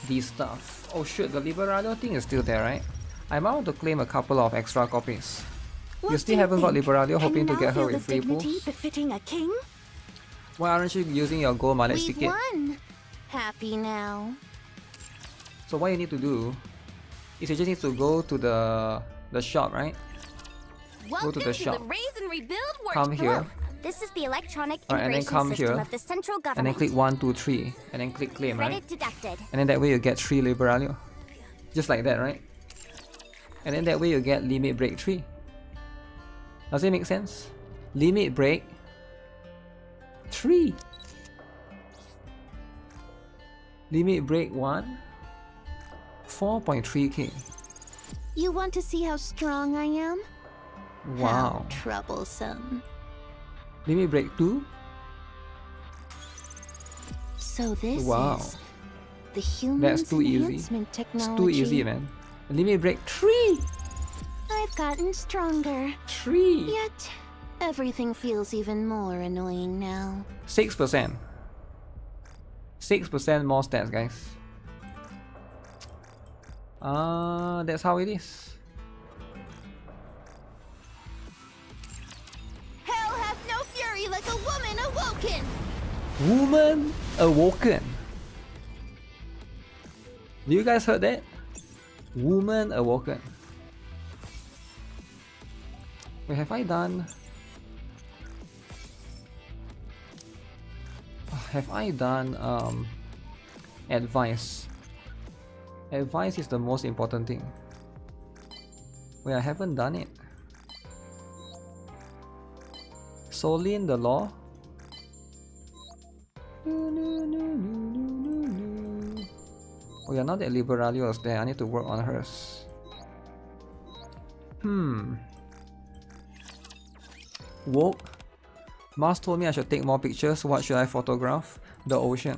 these stuff. Oh shit, the Liberalio thing is still there, right? I might want to claim a couple of extra copies. You still haven't got Liberalio, hoping to get her with free pulls? Befitting a king? Why aren't you using your gold mileage We've ticket? won. Happy now. So what you need to do is you just need to go to the shop, right? Go to the shop. Come here. This is the electronic Alright, and then come system here. of the central And government. then click 1, 2, 3. And then click claim, right? Credit deducted. And then that way you get 3 Liberalio. Just like that, right? And then that way you get limit break 3. Does it make sense? Limit break 3. Limit break 1. 4.3k. You want to see how strong I am? Wow. How troublesome. Limit break 2. So this Wow. is the human That's too easy. enhancement technology. It's too easy, man. Limit break 3. I've gotten stronger. 3. Yet everything feels even more annoying now. 6%. 6% more stats, guys. That's how it is. Hell hath no fury like a woman awoken. Woman awoken. Do you guys heard that? Woman awoken. Wait, have I done? Have I done advice? Advice is the most important thing. Wait, I haven't done it. Solin the law. Oh yeah, now that Liberalio is there, I need to work on hers. Woke. Mars told me I should take more pictures. What should I photograph? The ocean.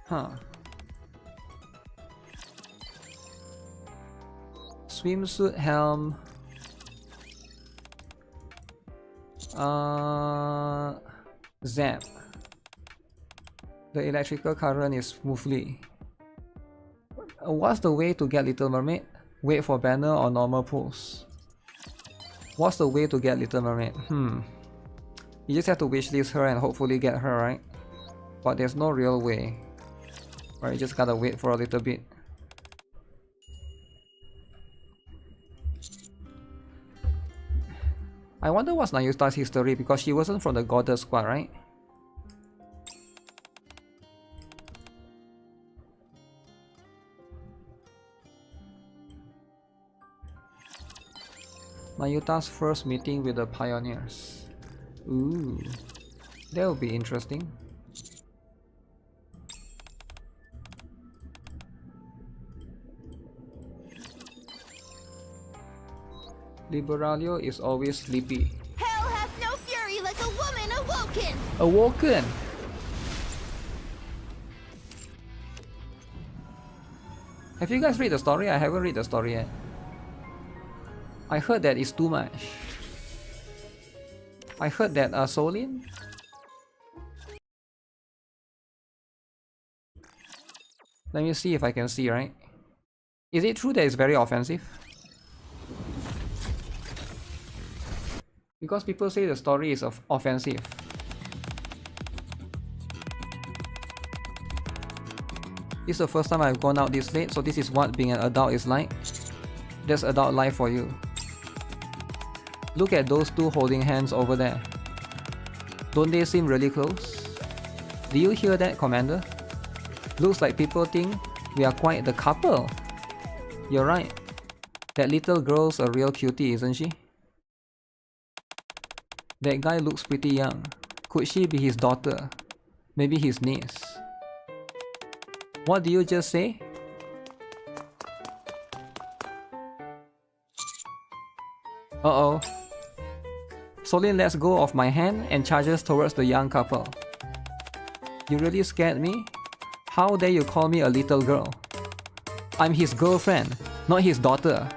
Huh. Swimsuit, helm. Zap. The electrical current is smoothly. What's the way to get Little Mermaid? Wait for banner or normal pulls? What's the way to get Little Mermaid? You just have to wishlist her and hopefully get her, right? But there's no real way. Right, you just gotta wait for a little bit. I wonder what's Nayuta's history because she wasn't from the Goddess Squad, right? Nayuta's first meeting with the pioneers. Ooh, that will be interesting. Liberalio is always sleepy. Hell hath no fury like a woman awoken. Awoken! Have you guys read the story? I haven't read the story yet. I heard that it's too much. I heard that Solin. Let me see if I can see, right? Is it true that it's very offensive? Because people say the story is offensive. This is the first time I've gone out this late, so this is what being an adult is like. That's adult life for you. Look at those two holding hands over there. Don't they seem really close? Do you hear that, Commander? Looks like people think we are quite the couple. You're right. That little girl's a real cutie, isn't she? That guy looks pretty young. Could she be his daughter? Maybe his niece. What do you just say? Uh-oh. Solin lets go of my hand and charges towards the young couple. You really scared me? How dare you call me a little girl? I'm his girlfriend, not his daughter.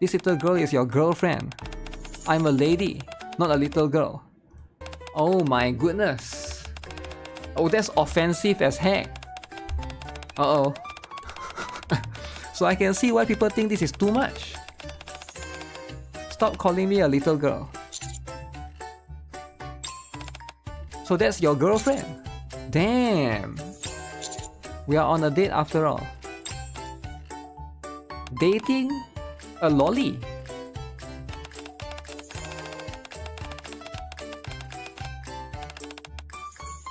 This little girl is your girlfriend. I'm a lady, not a little girl. Oh my goodness. Oh, that's offensive as heck. Uh-oh. So I can see why people think this is too much. Stop calling me a little girl. So that's your girlfriend? Damn. We are on a date after all. Dating a lolly.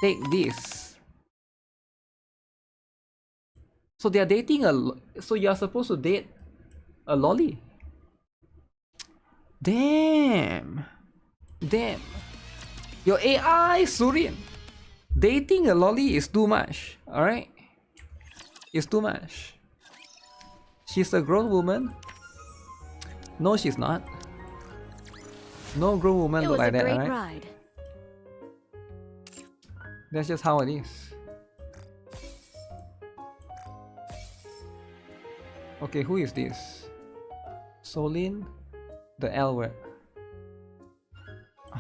Take this. So they are dating so you are supposed to date a lolly. Damn. Damn. Your AI, Surin. Dating a lolly is too much. Alright? It's too much. She's a grown woman. No, she's not. No grown woman look like that, alright? Ride. That's just how it is. Okay, who is this? Solin, the L word.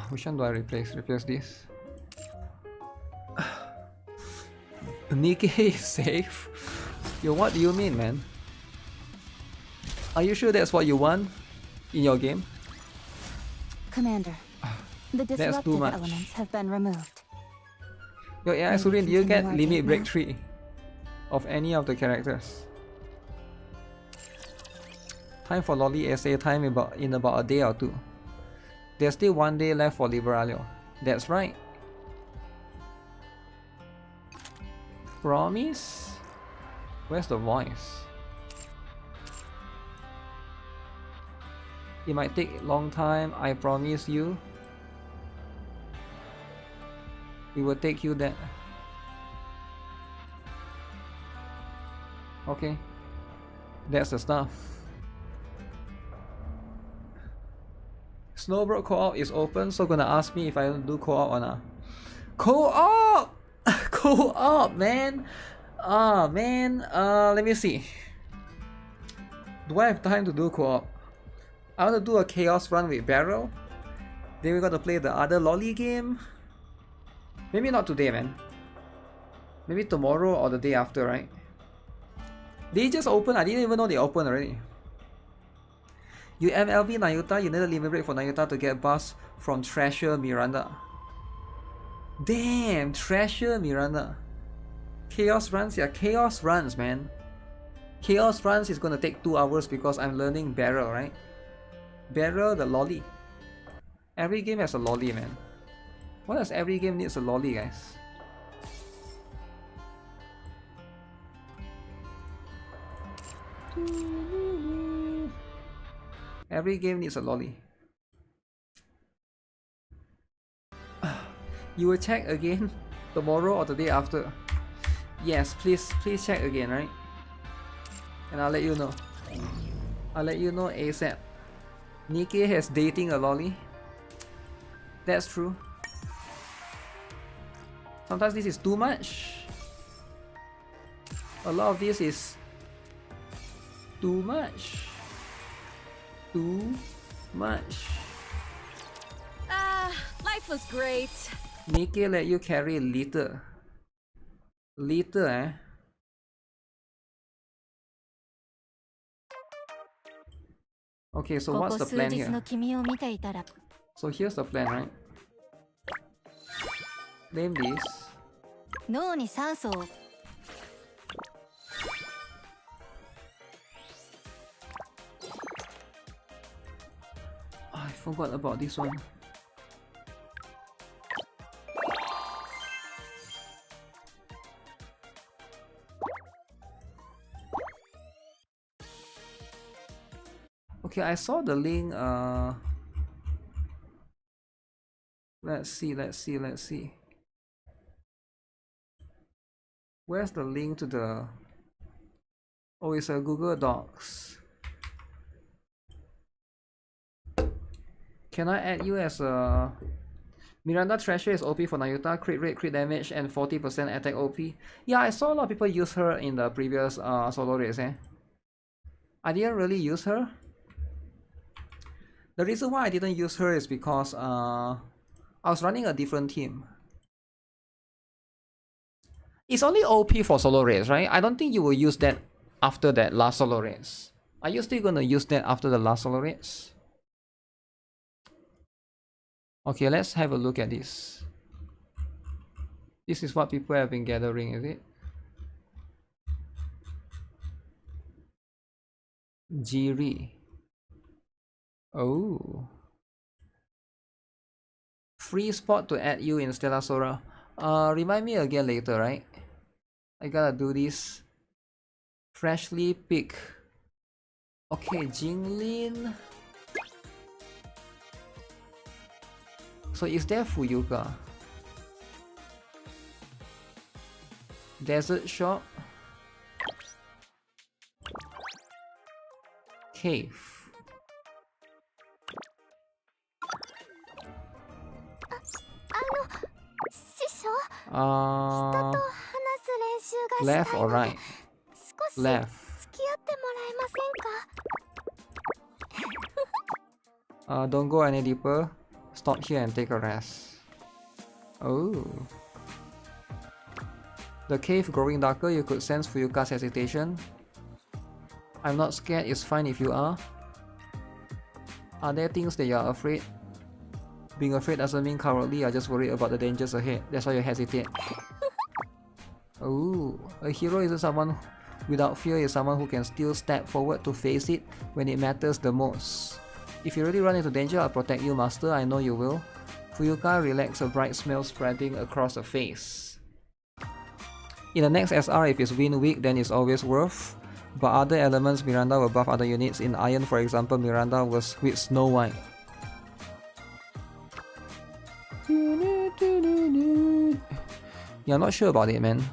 Which one do I replace? Replace this. NIKKE is safe? Yo, what do you mean, man? Are you sure that's what you want in your game? Commander, the disruptive elements have been removed. Yo, AI Surin, do you get limit break 3 of any of the characters? Time for lolly essay time in about a day or two. There's still 1 day left for BERYL. That's right. Promise? Where's the voice? It might take a long time, I promise you. We will take you there. Okay. That's the stuff. Snowbird co-op is open, so gonna ask me if I do co-op or not. Co-op! Co-op, man! Ah, man. Let me see. Do I have time to do co-op? I want to do a chaos run with BERYL. Then we got to play the other lolly game. Maybe not today, man. Maybe tomorrow or the day after, right? They just opened. I didn't even know they opened already. You MLB Nayuta, you need a limit break for Nayuta to get buffs from Treasure Miranda. Damn, Treasure Miranda. Chaos runs, yeah, chaos runs, man. Chaos runs is gonna take 2 hours because I'm learning BERYL, right? BERYL, the lolly. Every game has a lolly, man. Why does every game needs a lolly, guys? Every game needs a lolly. You will check again tomorrow or the day after. Yes, please check again, right? And I'll let you know. I'll let you know ASAP. NIKKE has dating a lolly. That's true. Sometimes this is too much. A lot of this is too much. Too much. Life was great. NIKKE let you carry liter. Liter, eh? Okay, so what's the plan here? So here's the plan, right? Name this. I forgot about this one. Okay, I saw the link. Let's see. Where's the link to the... Oh, it's a Google Docs. Can I add you as a... Miranda Treasure is OP for Nayuta, crit rate, crit damage, and 40% attack OP. Yeah, I saw a lot of people use her in the previous solo race, eh? I didn't really use her. The reason why I didn't use her is because I was running a different team. It's only OP for solo raids, right? I don't think you will use that after that last solo raids. Are you still gonna use that after the last solo raids? Okay, let's have a look at this. This is what people have been gathering, is it? Jiri. Oh. Free spot to add you in Stella Sora. Remind me again later, right? I gotta do this. Freshly pick. Okay, Jinglin. So is there Fuyuka? Desert shop. Cave. Left or right? Left. Don't go any deeper. Stop here and take a rest. Oh. The cave growing darker, you could sense Fuyuka's hesitation. I'm not scared, it's fine if you are. Are there things that you are afraid? Being afraid doesn't mean cowardly, you're just worried about the dangers ahead. That's why you hesitate. Oh, a hero isn't someone without fear, is someone who can still step forward to face it when it matters the most. If you really run into danger, I'll protect you, master, I know you will. Fuyuka relax, a bright smile spreading across her face. In the next SR, if it's wind weak, then it's always worth. But other elements, Miranda will buff other units. In Iron, for example, Miranda was with Snow White. Yeah, I'm not sure about it, man.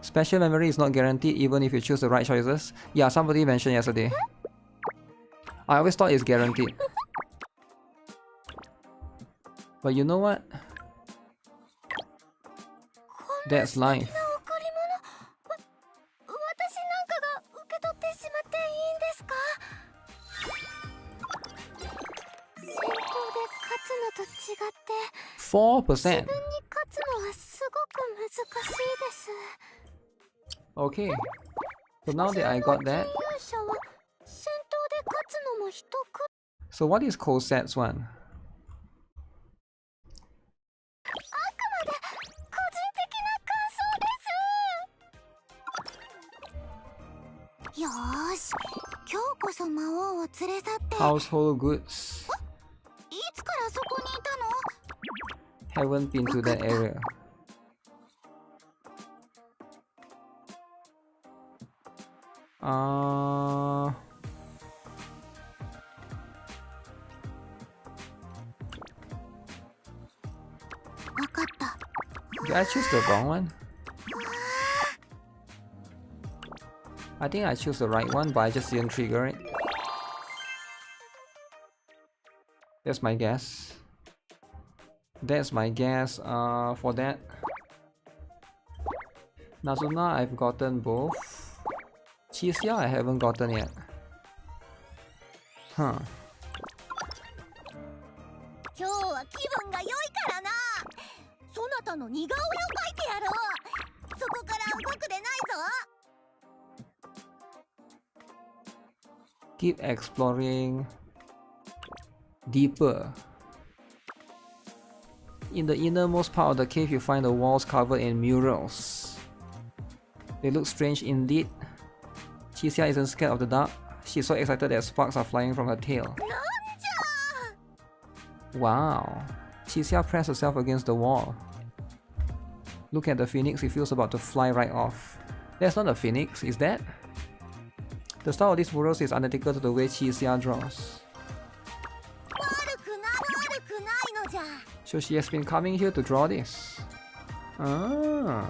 Special memory is not guaranteed even if you choose the right choices. Yeah, somebody mentioned yesterday. I always thought it's guaranteed. But you know what? That's life. %. Okay. So now that I got that. So what is Cosette's one? Household goods. Haven't been to that area. Did I choose the wrong one? I think I chose the right one, but I just didn't trigger it. That's my guess. That's my guess for that. Nazuna, I've gotten both. Chisia, I haven't gotten yet. Huh. Keep exploring deeper. In the innermost part of the cave, you find the walls covered in murals. They look strange indeed. Chisia isn't scared of the dark. She's so excited that sparks are flying from her tail. Wow. Chisia pressed herself against the wall. Look at the phoenix, it feels about to fly right off. That's not a phoenix, is that? The style of these murals is identical to the way Chisia draws. So she has been coming here to draw this. Ah.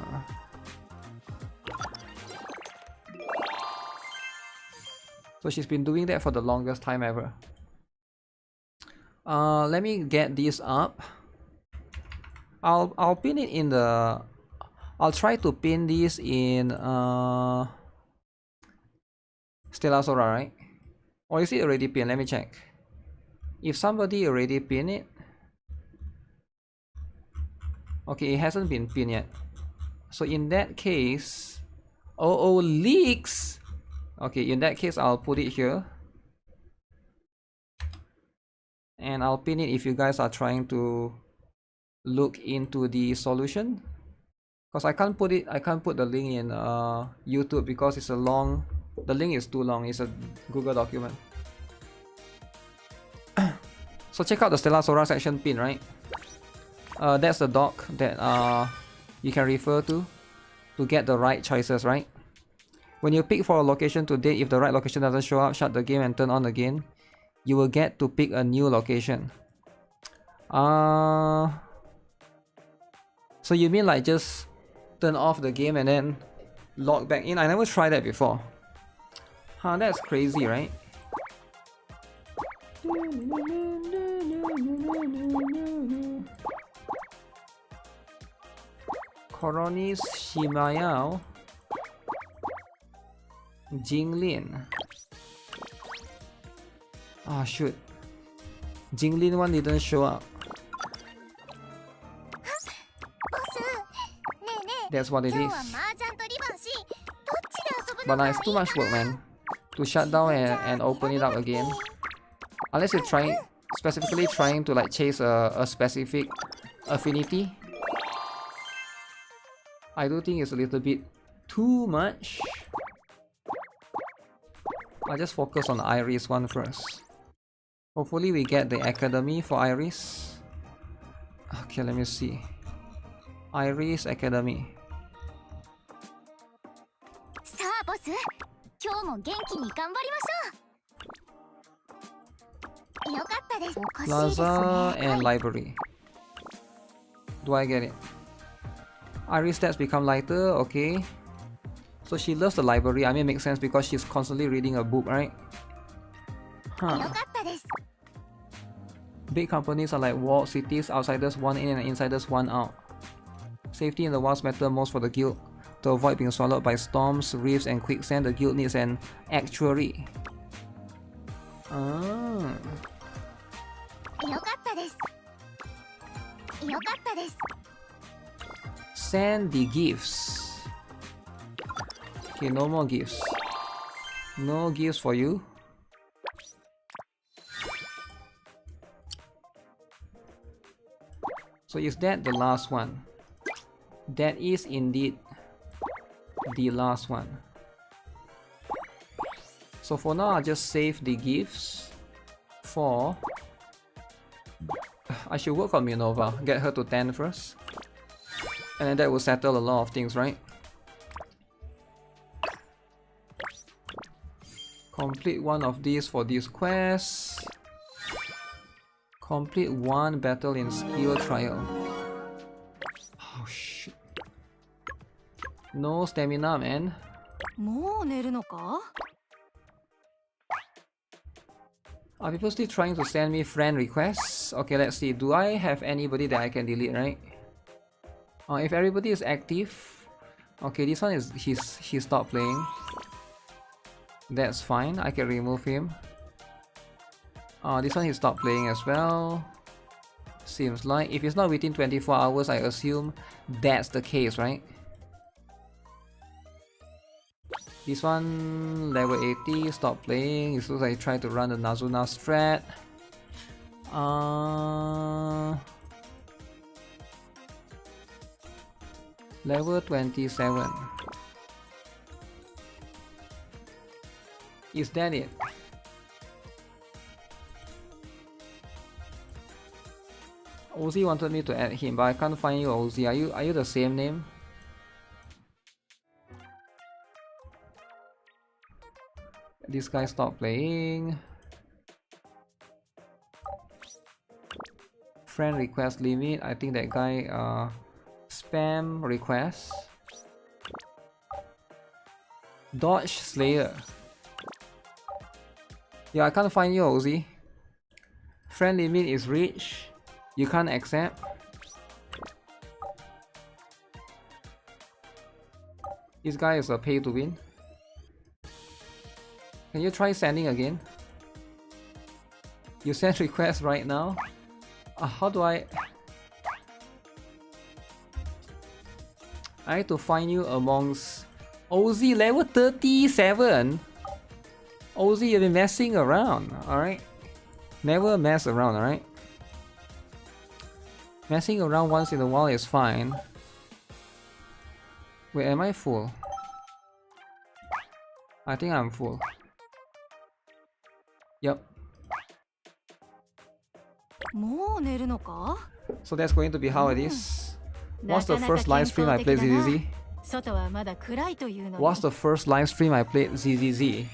So she's been doing that for the longest time ever. Let me get this up. I'll pin it in the. I'll try to pin this in Stella Sora, right? Or is it already pinned? Let me check. If somebody already pinned it. Okay, it hasn't been pinned yet. So in that case, oh, leaks. Okay, in that case, I'll put it here. And I'll pin it if you guys are trying to look into the solution. Because I can't put the link in YouTube because it's a long, the link is too long, it's a Google document. So check out the Stellar section pin, right? That's the doc that you can refer to get the right choices, right? When you pick for a location today, if the right location doesn't show up, shut the game and turn on again. You will get to pick a new location. So you mean like just turn off the game and then log back in? I never tried that before. Huh, that's crazy, right? Koronis Shimayao Jinglin. Ah, shoot. Jinglin one didn't show up. That's what it is. But nah, it's too much work, man. To shut down and open it up again. Unless you're specifically trying to like chase a specific affinity. I do think it's a little bit too much. I'll just focus on the Iris one first. Hopefully we get the Academy for Iris. Okay, let me see. Iris Academy. Plaza and Library. Do I get it? Iris stats become lighter, okay. So she loves the library. I mean, it makes sense because she's constantly reading a book, right? Huh. Big companies are like walled cities, outsiders one in and insiders one out. Safety in the wilds matter most for the guild. To avoid being swallowed by storms, reefs and quicksand, the guild needs an actuary. Ah. Send the gifts. Okay, no more gifts. No gifts for you. So is that the last one? That is indeed the last one. So for now, I'll just save the gifts for... I should work on Minerva, get her to 10 first. And then that will settle a lot of things, right? Complete one of these for this quest. Complete one battle in skill trial. Oh shit. No stamina, man. Are people still trying to send me friend requests? Okay, let's see. Do I have anybody that I can delete, right? If everybody is active. Okay, this one is he stopped playing. That's fine. I can remove him. This one he stopped playing as well. Seems like if it's not within 24 hours, I assume that's the case, right? This one level 80, stop playing. It looks like I tried to run the Nazuna strat. Level 27. Is that it? Ozzy wanted me to add him, but I can't find you, Ozzy. Are you the same name? This guy stopped playing. Friend request limit. I think that guy spam request. Dodge Slayer. Yeah, I can't find you, Ozzy. Friend limit is reached. You can't accept. This guy is a pay to win. Can you try sending again? You send request right now? How do I... I need to find you amongst Ozzy level 37. Ozzy, you've been messing around, alright? Never mess around, alright? Messing around once in a while is fine. Wait, am I full? I think I'm full. Yep. So that's going to be how it is. What's the first live stream I played ZZZ? What's the first live stream I played ZZZ?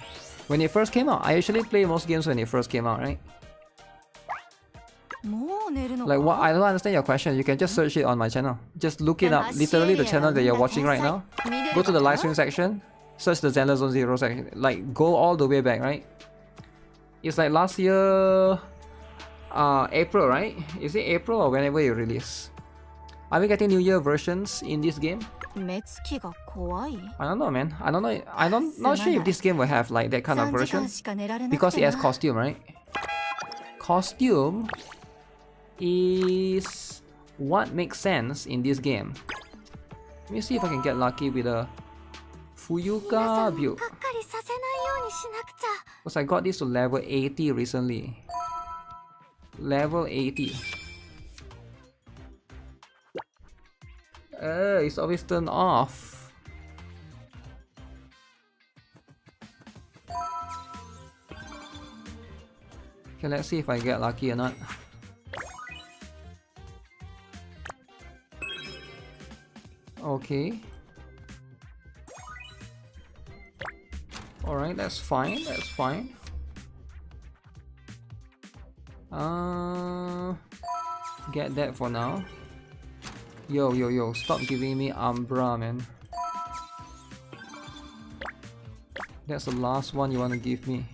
When it first came out. I usually play most games when it first came out, right? Like what? I don't understand your question. You can just search it on my channel. Just look it up. Literally the channel that you're watching right now. Go to the live stream section. Search the Zenless Zone 0 section. Like go all the way back, right? It's like last year, April, right? Is it April or whenever you release? Are we getting New Year versions in this game? I don't know, man. I don't know. I'm not sure if this game will have like that kind of version because it has costume, right? Costume is what makes sense in this game. Let me see if I can get lucky with a Fuyuka build. Because I got this to level 80 recently. Level 80. It's always turned off. Okay, let's see if I get lucky or not. Okay. Alright, that's fine, that's fine. Get that for now. Yo, stop giving me Umbra, man. That's the last one you want to give me.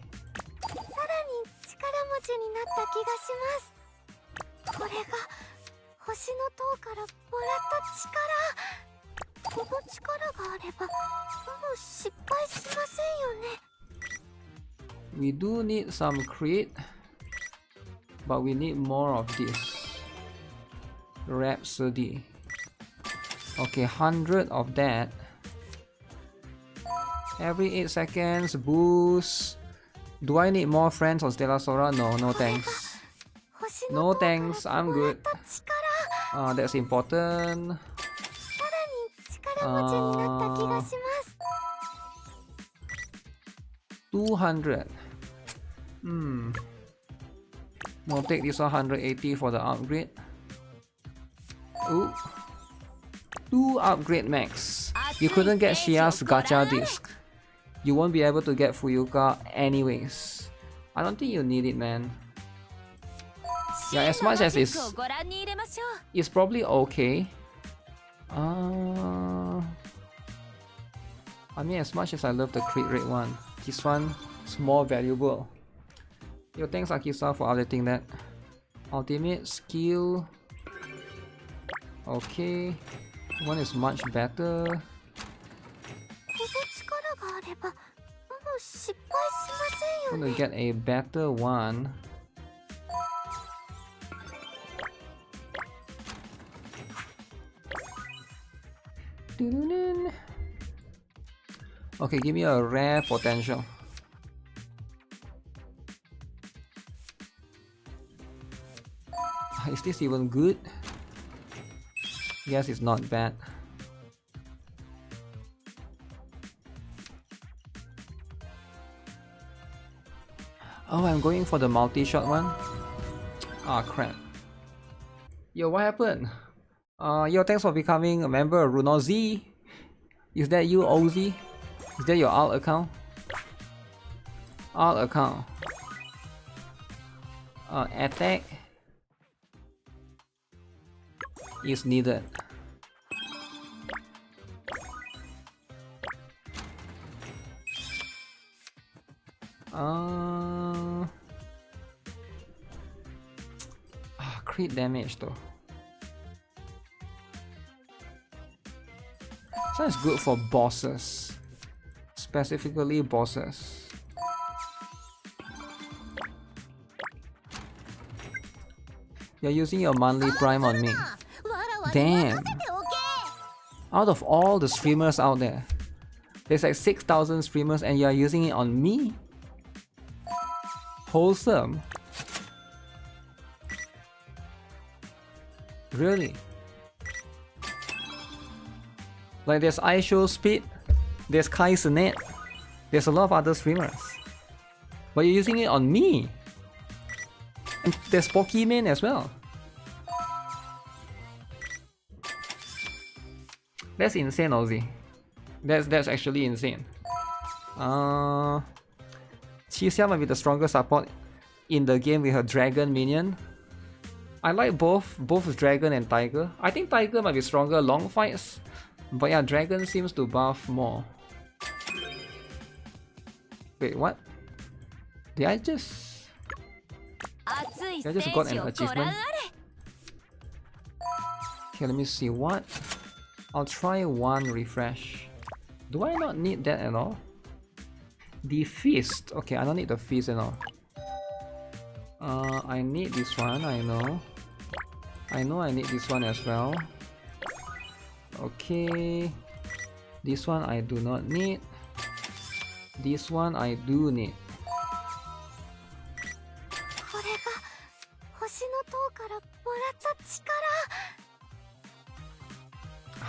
We do need some crit, but we need more of this. Rhapsody. Okay, 100 of that. Every 8 seconds, boost. Do I need more friends on Stella Sora? No, no thanks. No thanks, I'm good. That's important. 200. We'll take this 180 for the upgrade. Ooh. 2 upgrade max. You couldn't get Shia's gacha disc. You won't be able to get Fuyuka anyways. I don't think you need it, man. Yeah, as much as it's probably okay. I mean, as much as I love the crit rate one, this one is more valuable. Yo, thanks Akisa for updating that. Ultimate skill. Okay, one is much better. I'm gonna get a better one. Okay, give me a rare potential. Is this even good? Yes, it's not bad. Oh, I'm going for the multi-shot one. Ah, crap. Yo, what happened? Yo, thanks for becoming a member of Runozi. Is that you, Ozzy? Is that your alt account? Alt account. Attack is needed. Crit damage though. So it's good for bosses. Specifically bosses. You're using your monthly prime on me. Damn. Out of all the streamers out there, there's like 6,000 streamers and you're using it on me? Wholesome. Really? Like there's iShowSpeed, there's CZN, there's a lot of other streamers. But you're using it on me. And there's Pokemon as well. That's insane, Ozzy. That's actually insane. Qixia might be the strongest support in the game with her dragon minion. I like both dragon and tiger. I think tiger might be stronger long fights, but yeah, dragon seems to buff more. Wait, what? Did I just got an achievement? Okay, let me see what. I'll try one refresh. Do I not need that at all? The feast. Okay, I don't need the feast at all. I need this one, I know. I need this one as well. Okay. This one I do not need. This one I do need.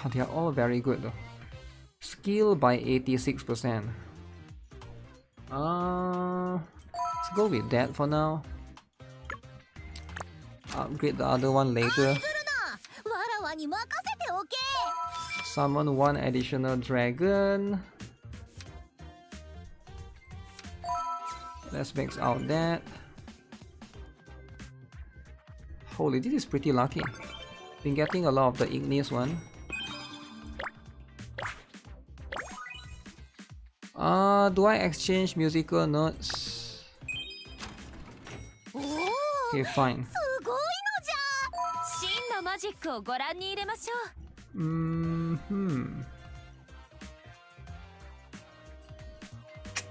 Oh, they are all very good though. Skill by 86%. Let's go with that for now. Upgrade the other one later. Summon one additional dragon. Let's max out that. Holy, this is pretty lucky. Been getting a lot of the igneous one. Do I exchange musical notes? Okay, fine.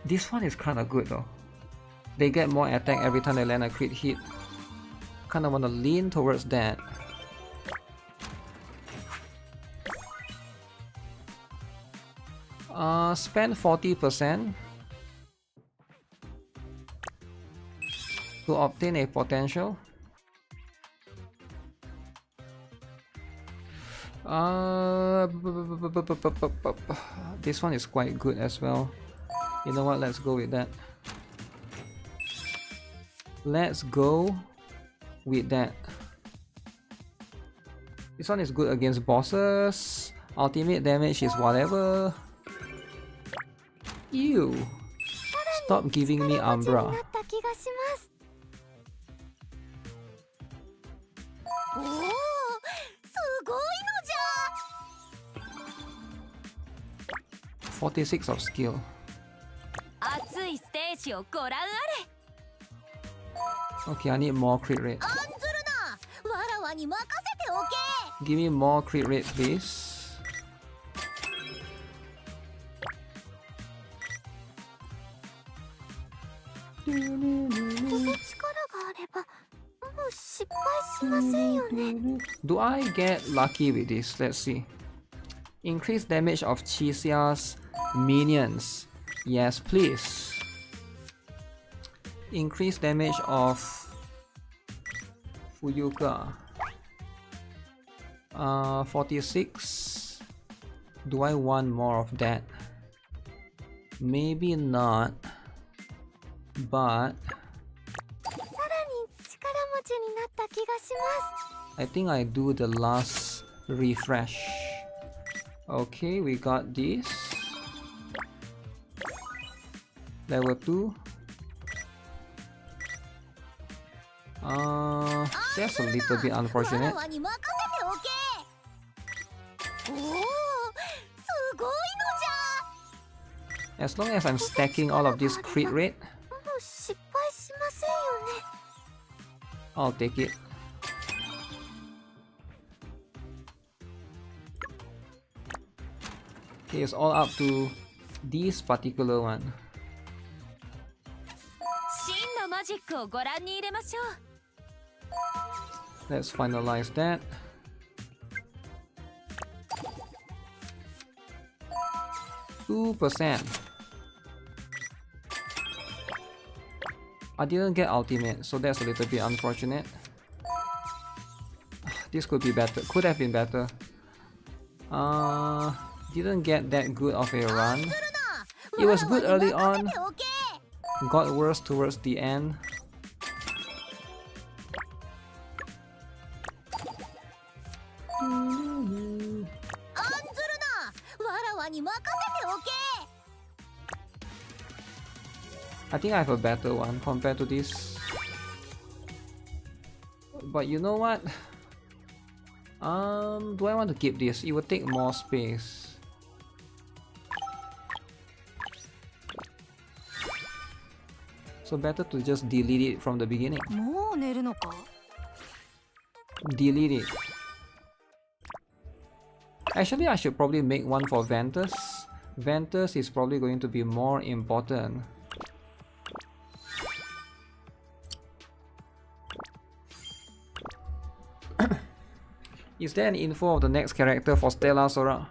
This one is kinda good though. They get more attack every time they land a crit hit. Kinda wanna lean towards that. Spend 40% to obtain a potential. This one is quite good as well. You know what? Let's go with that. Let's go with that. This one is good against bosses. Ultimate damage is whatever. Ew. Stop giving me Umbra. $46 of skill. Okay, I need more crit rate. Give me more crit rate, please. Do I get lucky with this? Let's see. Increase damage of Qixia's minions. Yes, please. Increase damage of Fuyuka. 46. Do I want more of that? Maybe not. But I think I do the last refresh. Okay, we got this. Level 2. That's a little bit unfortunate. As long as I'm stacking all of this crit rate, I'll take it. Okay, it's all up to this particular one. Let's finalize that. 2%. I didn't get ultimate, so that's a little bit unfortunate. This could be better. Could have been better. Didn't get that good of a run. It was good early on. Got worse towards the end. I think I have a better one compared to this. But you know what? Do I want to keep this? It would take more space. So better to just delete it from the beginning. Delete it. Actually, I should probably make one for Ventus. Ventus is probably going to be more important. Is there any info of the next character for Stella Sora?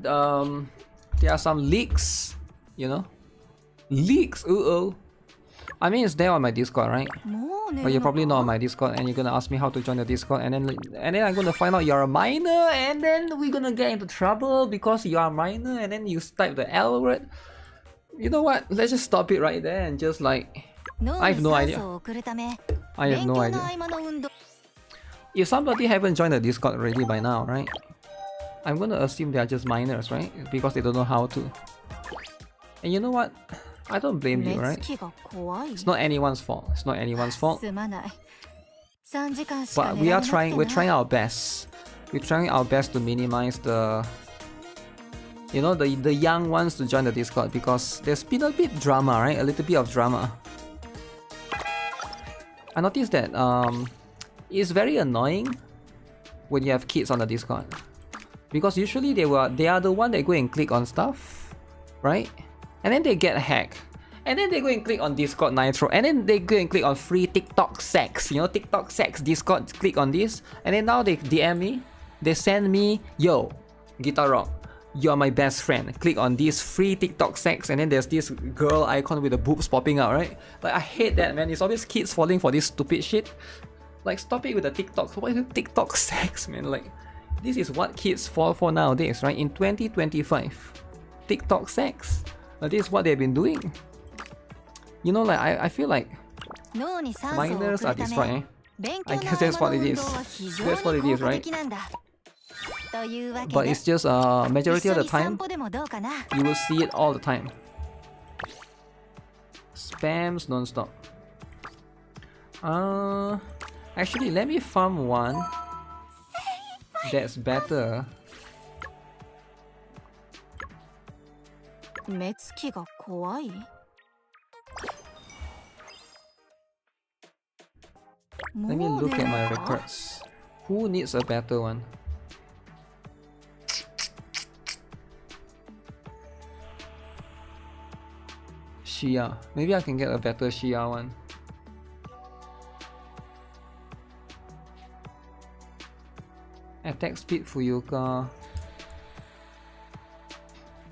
There are some leaks, you know? Leaks, I mean, it's there on my Discord, right? But you're probably not on my Discord, and you're gonna ask me how to join the Discord, and then I'm gonna find out you're a minor, and then we're gonna get into trouble because you're a minor, and then you type the L word. You know what? Let's just stop it right there and just like... I have no idea. I have no idea. If somebody haven't joined the Discord already by now, right? I'm gonna assume they are just minors, right? Because they don't know how to. And you know what? I don't blame you, right? It's not anyone's fault. It's not anyone's fault. But we are trying. We're trying our best. We're trying our best to minimize the, you know, the young ones to join the Discord, because there's been a bit drama, right? A little bit of drama. I noticed that it's very annoying when you have kids on the Discord, because usually they are the one that go and click on stuff, right? And then they get hacked, and then they go and click on Discord Nitro, and then they go and click on free TikTok sex, you know, TikTok sex Discord, click on this, and then now they DM me, they send me, yo, GuitarRock, you're my best friend, click on this free TikTok sex, and then there's this girl icon with the boobs popping out, right? Like, I hate that, man. It's always kids falling for this stupid shit. Like, stop it with the TikTok. What is it? TikTok sex, man? Like, this is what kids fall for nowadays, right? In 2025, TikTok sex. This is what they've been doing. You know, like, I feel like minors are destroyed, eh? I guess that's what it is. That's what it is, right? But it's just majority of the time, you will see it all the time. Spams non-stop. Actually, let me farm one that's better. Let me look at my records. Who needs a better one? Shia. Maybe I can get a better Shia one. Attack speed Fuyuka.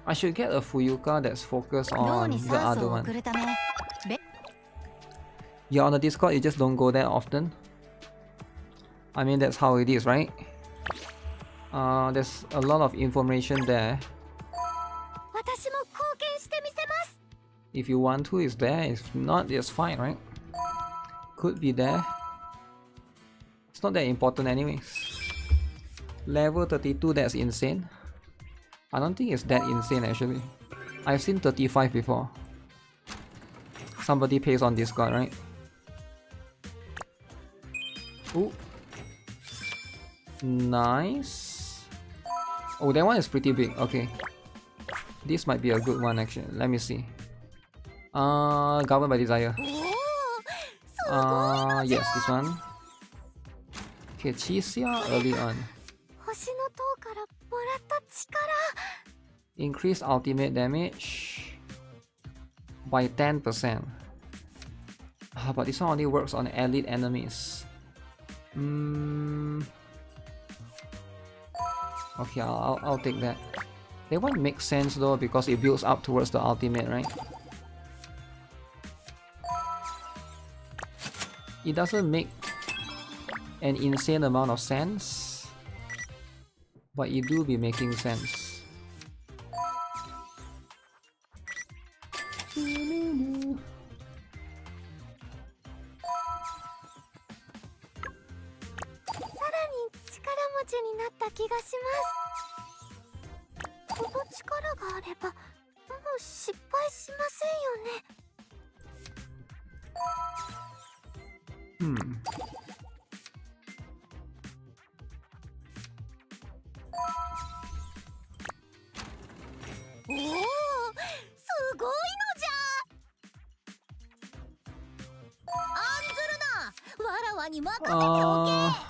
I should get a Fuyuka that's focused on the other one. You're on the Discord, you just don't go there often. I mean, that's how it is, right? There's a lot of information there. If you want to, it's there. If not, it's fine, right? Could be there. It's not that important anyways. Level 32, that's insane. I don't think it's that insane actually. I've seen 35 before. Somebody pays on Discord, right? Ooh. Nice. Oh, that one is pretty big. Okay. This might be a good one actually. Let me see. Governed by Desire. Yes, this one. Okay, Chisia early on. Increase ultimate damage by 10%. But this one only works on elite enemies. Okay, I'll take that. That one makes sense though because it builds up towards the ultimate, right? It doesn't make an insane amount of sense, but it do be making sense.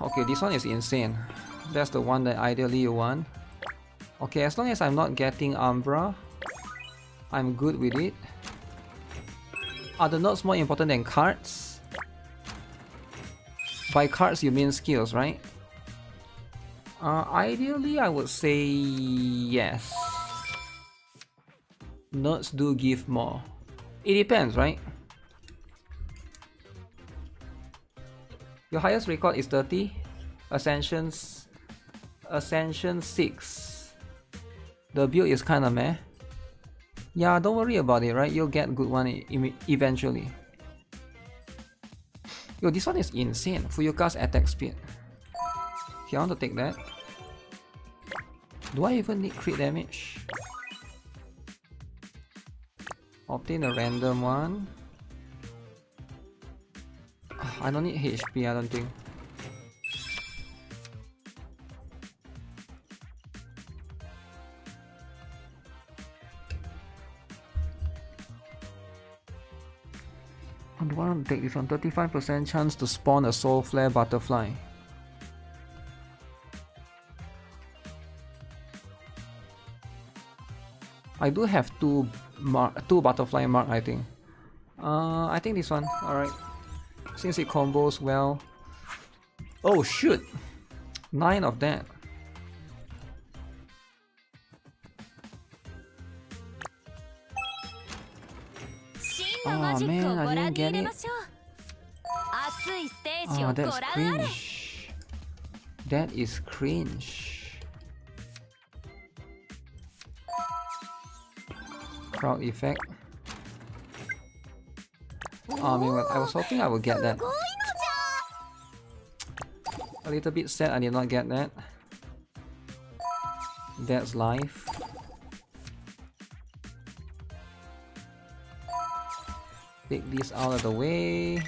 Okay, this one is insane. That's the one that ideally you want. Okay, as long as I'm not getting Umbra, I'm good with it. Are the notes more important than cards? By cards you mean skills, right? Ideally I would say yes. Notes do give more. It depends, right? Your highest record is 30. Ascension 6. The build is kinda meh. Yeah, don't worry about it, right? You'll get good one eventually. Yo, this one is insane. Fuyuka's attack speed. Okay, I want to take that. Do I even need crit damage? Obtain a random one. I don't need HP, I don't think. I don't want to take this one. 35% chance to spawn a Soul Flare Butterfly. I do have two butterfly mark, I think. I think this one. Alright. Since it combos well. Oh shoot! 9 of that. Oh man, I didn't get it. Oh, that's cringe. That is cringe. Crowd effect. Oh man, I was hoping I would get that. A little bit sad I did not get that. That's life. Take this out of the way.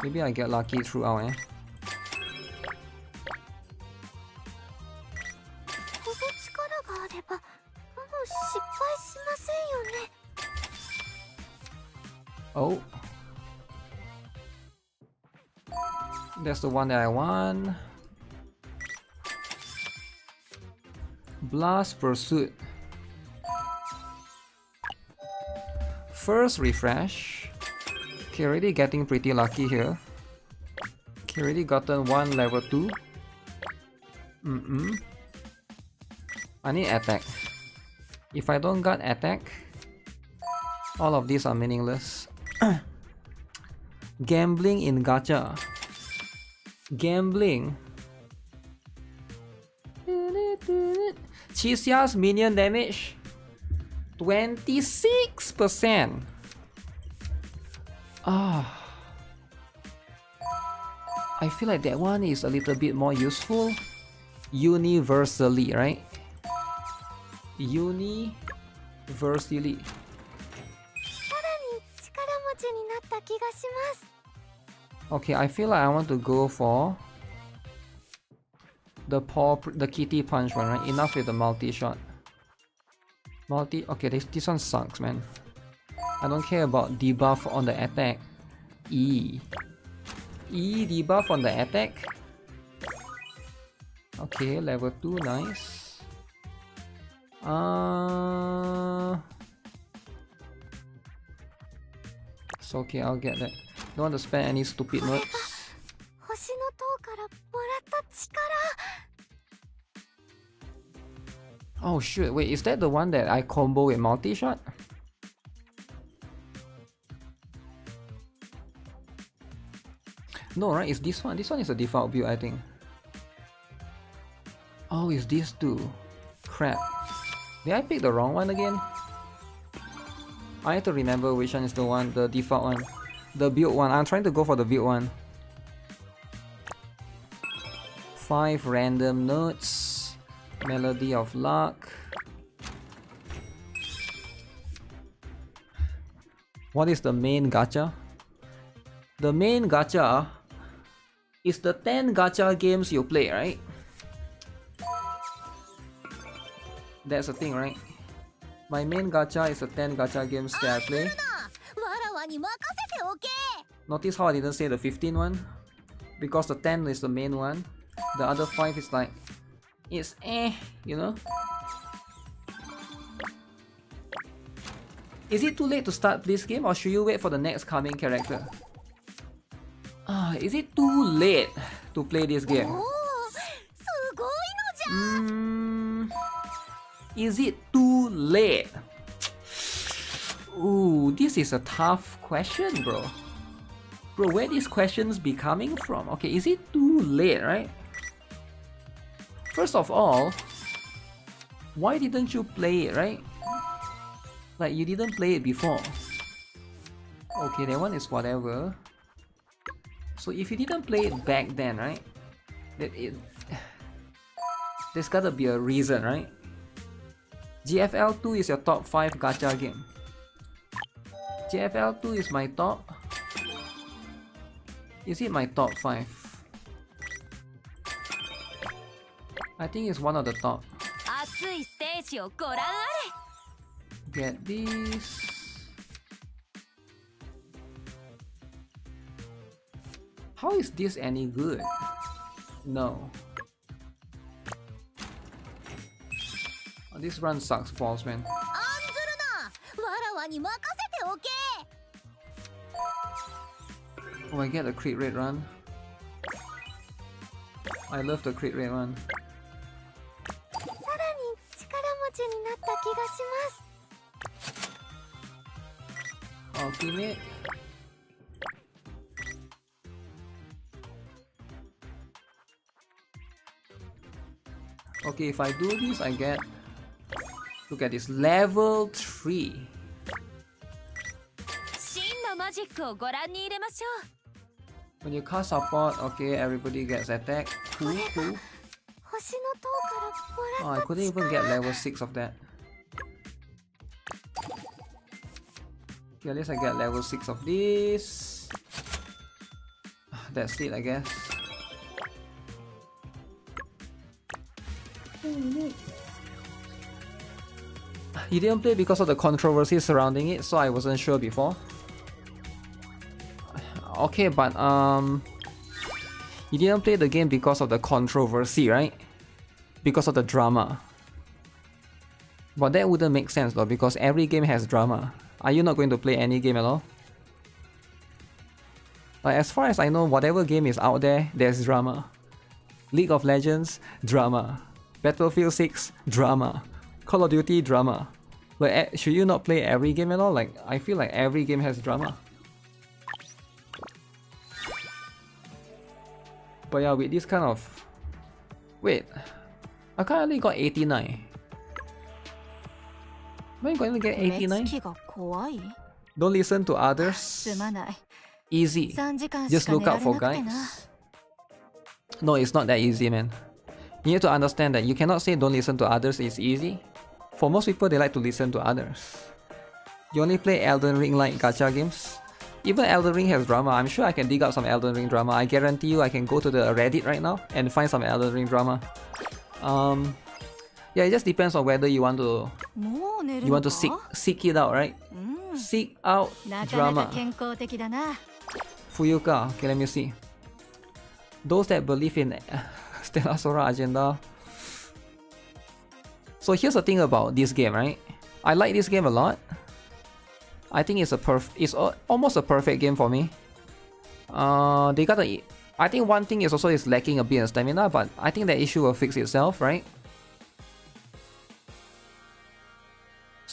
Maybe I get lucky throughout, eh? Oh. That's the one that I want. Blast Pursuit. First refresh. Okay, already getting pretty lucky here. Okay, already gotten one level 2. I need attack. If I don't got attack, all of these are meaningless. Gambling in gacha. Gambling. Chisia's minion damage 26%. I feel like that one is a little bit more useful. Universally, right? Universally. Okay, I feel like I want to go for the kitty punch one, right? Enough with the multi-shot. Okay, this one sucks, man. I don't care about debuff on the attack. E debuff on the attack. Okay, level 2, nice. It's okay, I'll get that. Don't want to spend any stupid notes. Oh shoot, wait, is that the one that I combo with multi-shot? No, right? It's this one. This one is a default build, I think. Oh, it's these two. Crap. Did I pick the wrong one again? I have to remember which one is the one, the default one. The build one. I'm trying to go for the build one. 5 random notes. Melody of Luck. What is the main gacha? The main gacha is the 10 gacha games you play, right? That's the thing, right? My main gacha is the 10 gacha games that I play. Notice how I didn't say the 15 one? Because the 10 is the main one. The other 5 is like, it's you know? Is it too late to start this game or should you wait for the next coming character? Is it too late to play this game? Is it too late? Ooh, this is a tough question, bro. Bro, where these questions be coming from? Okay, is it too late, right? First of all, why didn't you play it, right? Like, you didn't play it before. Okay, that one is whatever. So if you didn't play it back then, right? There's gotta be a reason, right? GFL2 is your top 5 gacha game. GFL2 is my top. Is it my top 5? I think it's one of the top. Get this. How is this any good? No. Oh, this run sucks balls, man. Oh, I get a crit rate run. I love the crit rate run. Ultimate. Okay, if I do this, I get... Look at this, level 3. When you cast support, okay, everybody gets attacked. Cool, cool. Oh, I couldn't even get level 6 of that. Okay, at least I get level 6 of this. That's it, I guess. You didn't play because of the controversy surrounding it, so I wasn't sure before. Okay, but you didn't play the game because of the controversy, right? Because of the drama. But that wouldn't make sense though, because every game has drama. Are you not going to play any game at all? Like, as far as I know, whatever game is out there, there's drama. League of Legends, drama. Battlefield 6, drama. Call of Duty, drama. Like, should you not play every game at all? Like, I feel like every game has drama. But yeah, with this kind of... Wait, I currently got 89. Am I going to get 89? Don't listen to others. Easy. Just look out for guides. No, it's not that easy, man. You need to understand that you cannot say don't listen to others, it's easy. For most people, they like to listen to others. You only play Elden Ring-like gacha games. Even Elden Ring has drama. I'm sure I can dig up some Elden Ring drama. I guarantee you I can go to the Reddit right now and find some Elden Ring drama. Yeah, it just depends on whether you want to seek it out, right? Seek out drama. Fuyuka, okay, let me see. Those that believe in Stella Sora agenda. So here's the thing about this game, right? I like this game a lot. I think it's almost a perfect game for me. They got a... I think one thing is also is lacking a bit of stamina, but I think that issue will fix itself, right?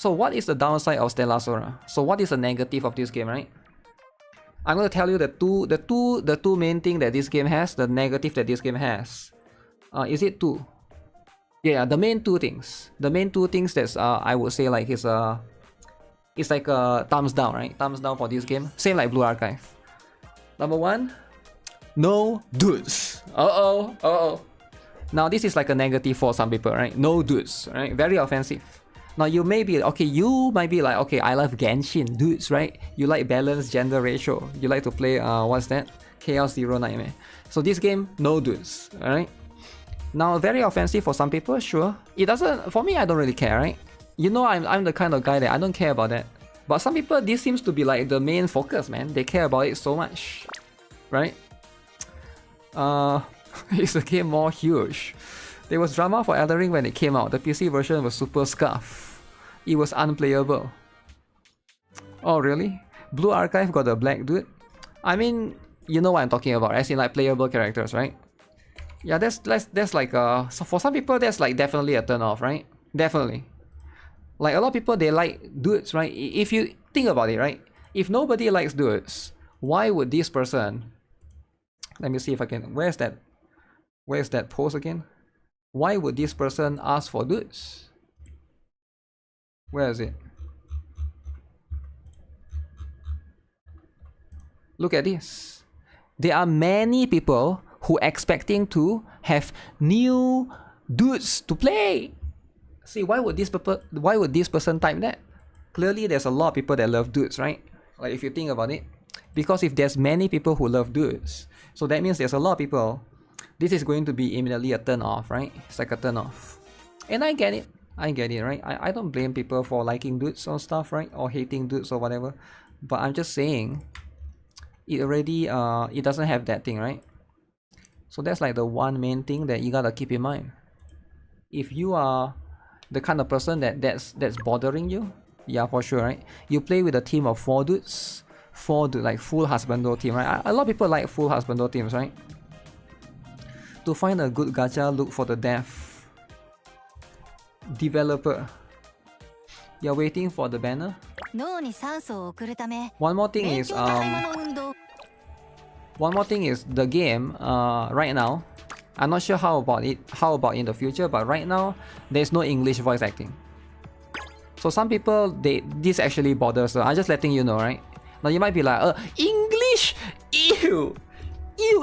So what is the downside of Stellar Sora? So what is the negative of this game, right? I'm gonna tell you the two main thing that this game has, the negative that this game has. Is it two? Yeah, the main two things. The main two things that I would say like is it's like a thumbs down, right? Thumbs down for this game. Same like Blue Archive. Number one, no dudes. Uh-oh. Now this is like a negative for some people, right? No dudes, right? Very offensive. Now you might be like, okay, I love Genshin, dudes, right? You like balanced gender ratio. You like to play what's that? Chaos Zero Nightmare. So this game, no dudes, alright? Now very offensive for some people, sure. It doesn't, for me I don't really care, right? You know I'm the kind of guy that I don't care about that. But some people, this seems to be like the main focus, man. They care about it so much, right? Is the game more huge? There was drama for Wuthering when it came out. The PC version was super scuffed. It was unplayable. Oh really? Blue Archive got a black dude? I mean, you know what I'm talking about, as in like playable characters, right? Yeah, that's like so for some people that's like definitely a turn off, right? Definitely. Like a lot of people, they like dudes, right? If you think about it, right? If nobody likes dudes, why would this person... Let me see if I can... Where's that post again? Why would this person ask for dudes? Where is it? Look at this. There are many people who expecting to have new dudes to play. See, why would this person type that? Clearly there's a lot of people that love dudes, right? Like if you think about it. Because if there's many people who love dudes, so that means there's a lot of people, this is going to be immediately a turn off, right? It's like a turn off. And I get it, right? I don't blame people for liking dudes or stuff, right? Or hating dudes or whatever. But I'm just saying, it already, it doesn't have that thing, right? So that's like the one main thing that you gotta keep in mind. If you are the kind of person that's bothering you, yeah, for sure, right? You play with a team of 4 dudes, like full husbando team, right? A lot of people like full husbando teams, right? To find a good gacha, look for the dev developer. You're waiting for the banner. One more thing is the game right now. I'm not sure how about in the future, but right now there's no English voice acting. So some people, this actually bothers them. I'm just letting you know, right? Now you might be like, English, ew,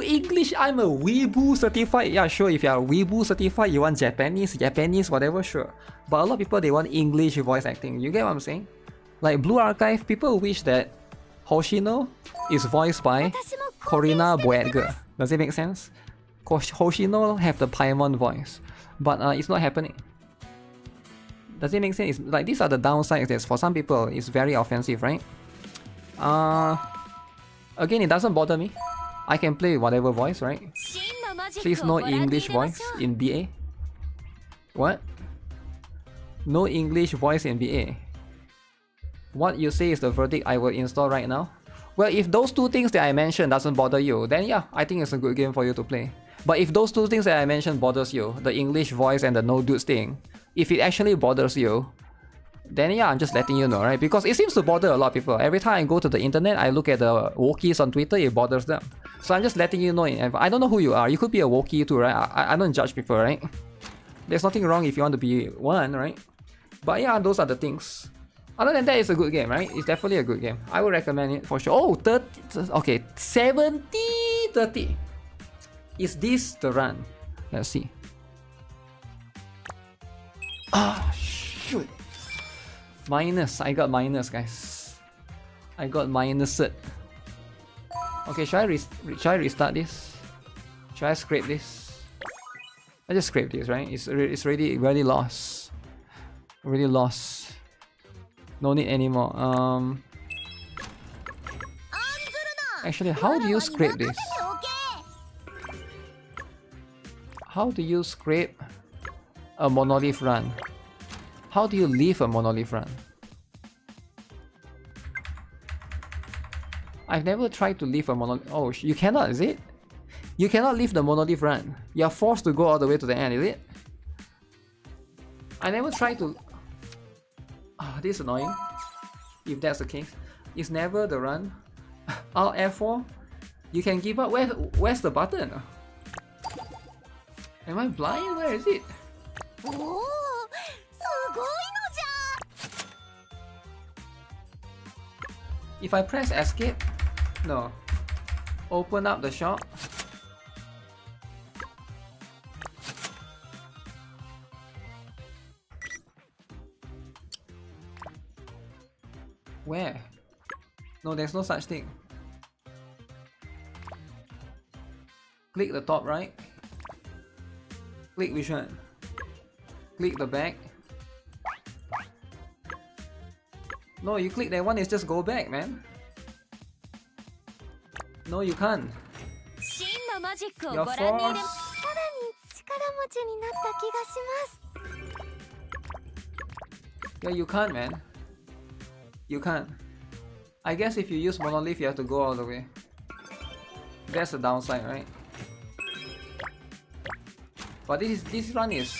English. I'm a weeboo certified. Yeah, sure. If you are weeboo certified, you want Japanese, whatever, sure. But a lot of people, they want English voice acting. You get what I'm saying? Like Blue Archive, people wish that Hoshino is voiced by Corina Boedger. Does it make sense? Hoshino have the Paimon voice, but it's not happening. Does it make sense? It's like these are the downsides that for some people it's very offensive, right? Again, it doesn't bother me. I can play whatever voice, right? Please no English voice in BA. What? No English voice in BA. What you say is the verdict I will install right now? Well, if those two things that I mentioned doesn't bother you, then yeah, I think it's a good game for you to play. But if those two things that I mentioned bothers you, the English voice and the no dudes thing, if it actually bothers you, then yeah, I'm just letting you know, right? Because it seems to bother a lot of people. Every time I go to the internet, I look at the Wokies on Twitter, it bothers them. So I'm just letting you know. I don't know who you are. You could be a Wokie too, right? I don't judge people, right? There's nothing wrong if you want to be one, right? But yeah, those are the things. Other than that, it's a good game, right? It's definitely a good game. I would recommend it for sure. Oh, 30, okay, 70-30. Is this the run? Let's see. Ah, shoot. Minus. I got minus, guys. I got minus it. Okay, should I restart this? Should I scrape this? I just scrape this, right? It's already lost. Already lost. No need anymore. Actually, how do you scrape this? How do you scrape a monolith run? How do you leave a monolith run? I've never tried to leave a monolith. Oh, you cannot, is it? You cannot leave the monolith run. You're forced to go all the way to the end, is it? I never tried to... This is annoying. If that's the case, it's never the run. Alt F4, you can give up. Where's the button? Am I blind? Where is it? If I press escape, no. Open up the shop. Where? No, there's no such thing. Click the top right. Click which one? Click the back. No, you click that one, it's just go back, man. No, you can't. You're forced. Yeah, you can't, man. You can't. I guess if you use monolith, you have to go all the way. That's the downside, right? But this run is...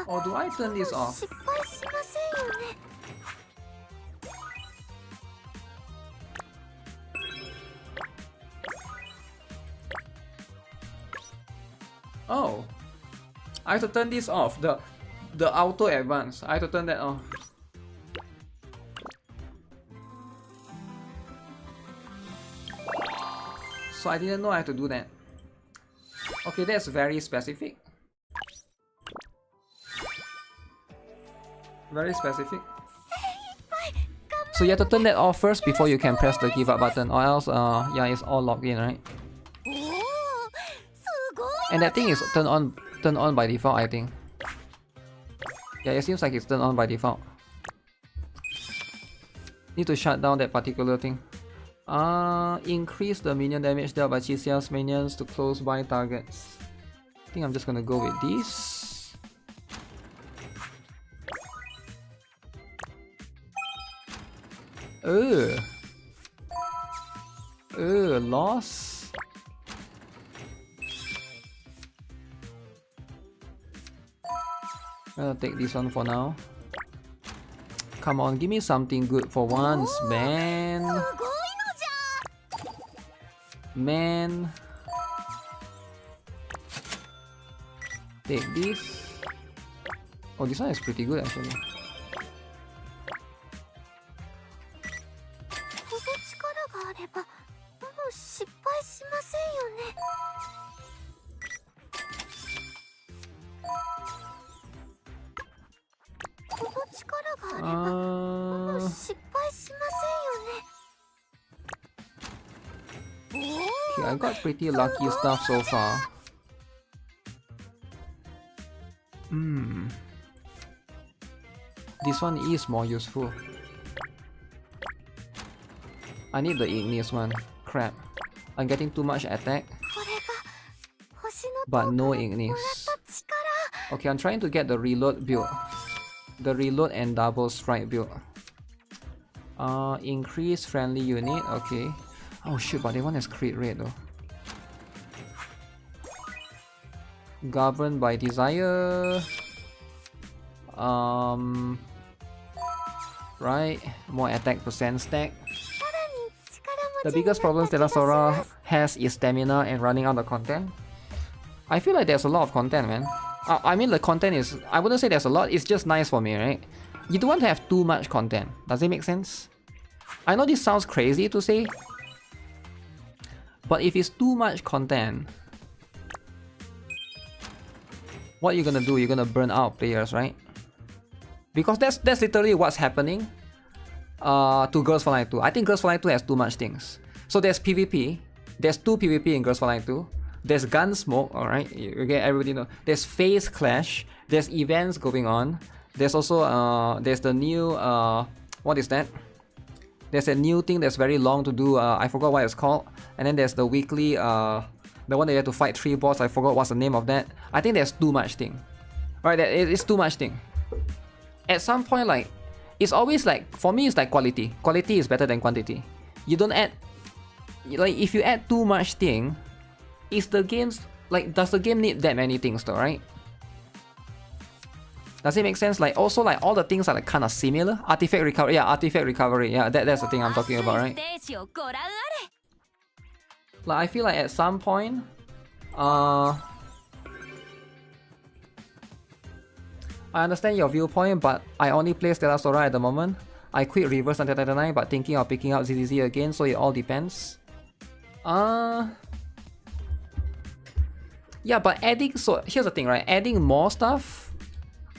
Or do I turn this off? Oh, I have to turn this off. The auto advance. I have to turn that off. So I didn't know I had to do that. Okay, that's very specific. Very specific. So you have to turn that off first before you can press the give up button, or else yeah, it's all logged in, right? And that thing is turned on by default, I think. Yeah, it seems like it's turned on by default. Need to shut down that particular thing. Increase the minion damage dealt by GCL's minions to close by targets. I think I'm just gonna go with this. Loss. I'll take this one for now. Come on, give me something good for once, man. Man. Take this. Oh, this one is pretty good actually. Okay, I got pretty lucky stuff so far. This one is more useful. I need the ignis one. Crap. I'm getting too much attack, but no ignis. Okay, I'm trying to get the reload build. The reload and double strike build. Increase friendly unit. Okay. Oh shit, but they want is crit rate though. Governed by desire. Right. More attack percent stack. The biggest problem Sora has is stamina and running out of content. I feel like there's a lot of content, man. I mean, the content is... I wouldn't say there's a lot, it's just nice for me, right? You don't want to have too much content. Does it make sense? I know this sounds crazy to say, but if it's too much content, what you're gonna do? You're gonna burn out players, right? Because that's literally what's happening to Girls Frontline 2. I think Girls Frontline 2 has too much things. So there's PvP. There's 2 PvP in Girls Frontline 2. There's Gunsmoke, alright? Okay, everybody know. There's Phase Clash. There's events going on. There's also there's the new what is that? There's a new thing that's very long to do. I forgot what it's called. And then there's the weekly the one that you have to fight 3 boss. I forgot what's the name of that. I think there's too much thing. Right, it's too much thing. At some point, like, it's always like, for me it's like quality. Quality is better than quantity. You don't add, like, if you add too much thing, is the game's, like, does the game need that many things though, right? Does it make sense? Like also like all the things are like kind of similar. Artifact recovery, yeah, artifact recovery, yeah, that's the thing I'm talking about, right? Like I feel like at some point, I understand your viewpoint, but I only play Stellar Sora at the moment. I quit Reverse until 99, but thinking of picking up ZZZ again, so it all depends. Yeah, but adding, so here's the thing, right? Adding more stuff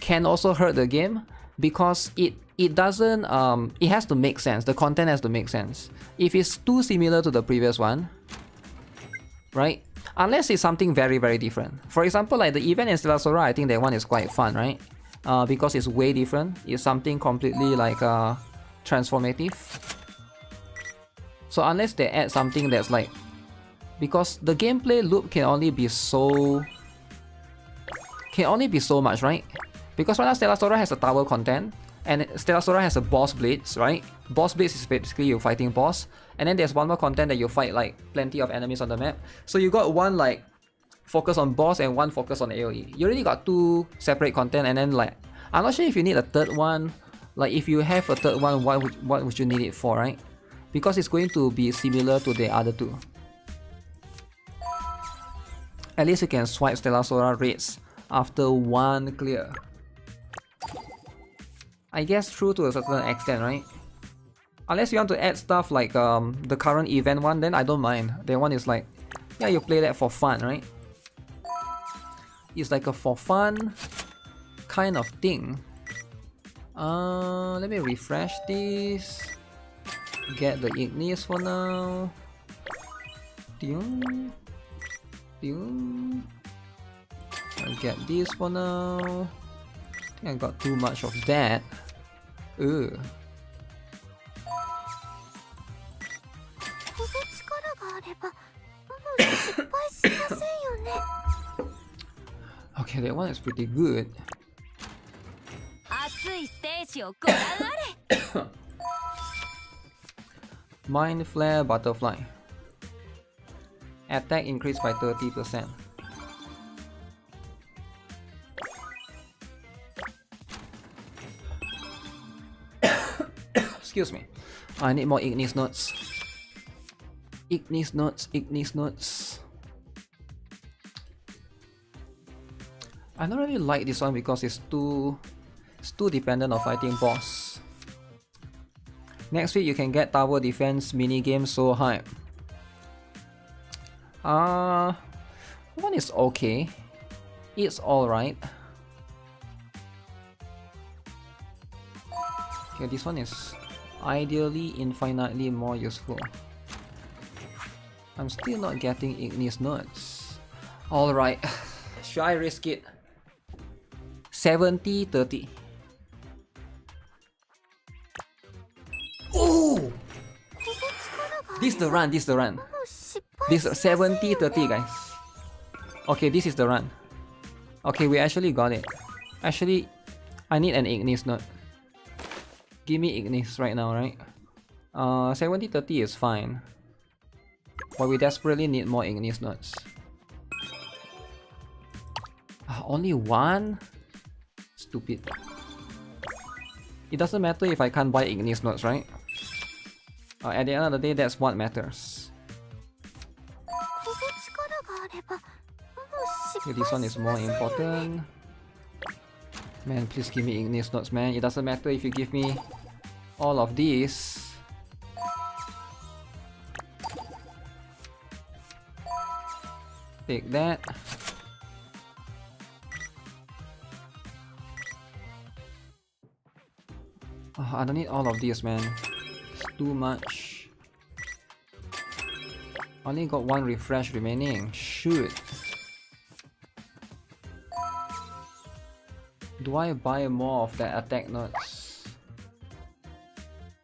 can also hurt the game because it doesn't it has to make sense. The content has to make sense. If it's too similar to the previous one, right? Unless it's something very, very different. For example, like the event in Stellar Sora, I think that one is quite fun, right? Because it's way different. It's something completely like transformative. So unless they add something that's like, because the gameplay loop can only be so much, right? Because right now Stellar Sora has a tower content, and Stellar Sora has a boss blitz, right? Boss blitz is basically you fighting boss, and then there's one more content that you fight like plenty of enemies on the map. So you got one like focus on boss and one focus on AoE. You already got two separate content, and then like I'm not sure if you need a third one. Like if you have a third one, what would you need it for, right? Because it's going to be similar to the other two. At least you can swipe Stellar Sora raids after one clear. I guess true to a certain extent, right? Unless you want to add stuff like the current event one, then I don't mind. That one is like, yeah, you play that for fun, right? It's like a for fun kind of thing. Let me refresh this. Get the Ignis for now. I'll get this for now. I think I got too much of that. Ugh. Okay, that one is pretty good. Mind Flare Butterfly. Attack increased by 30%. Excuse me. I need more Ignis Notes. Ignis Notes, Ignis Notes. I don't really like this one because it's too dependent on fighting boss. Next week you can get tower defense minigame, so hype. One is okay. It's alright. Okay, this one is ideally infinitely more useful. I'm still not getting Ignis Notes. Alright, should I risk it? 70-30. Oh! This is the run, this is the run. This 70-30, guys. Okay, this is the run. Okay, we actually got it. Actually, I need an Ignis Note. Give me Ignis right now, right? 70-30 is fine. But we desperately need more Ignis Notes. Only one? Stupid. It doesn't matter if I can't buy Ignis Notes, right? At the end of the day, that's what matters. Okay, this one is more important. Man, please give me Ignis Notes, man. It doesn't matter if you give me all of these. Take that. Oh, I don't need all of these, man. It's too much. Only got one refresh remaining. Shoot. Do I buy more of the attack notes?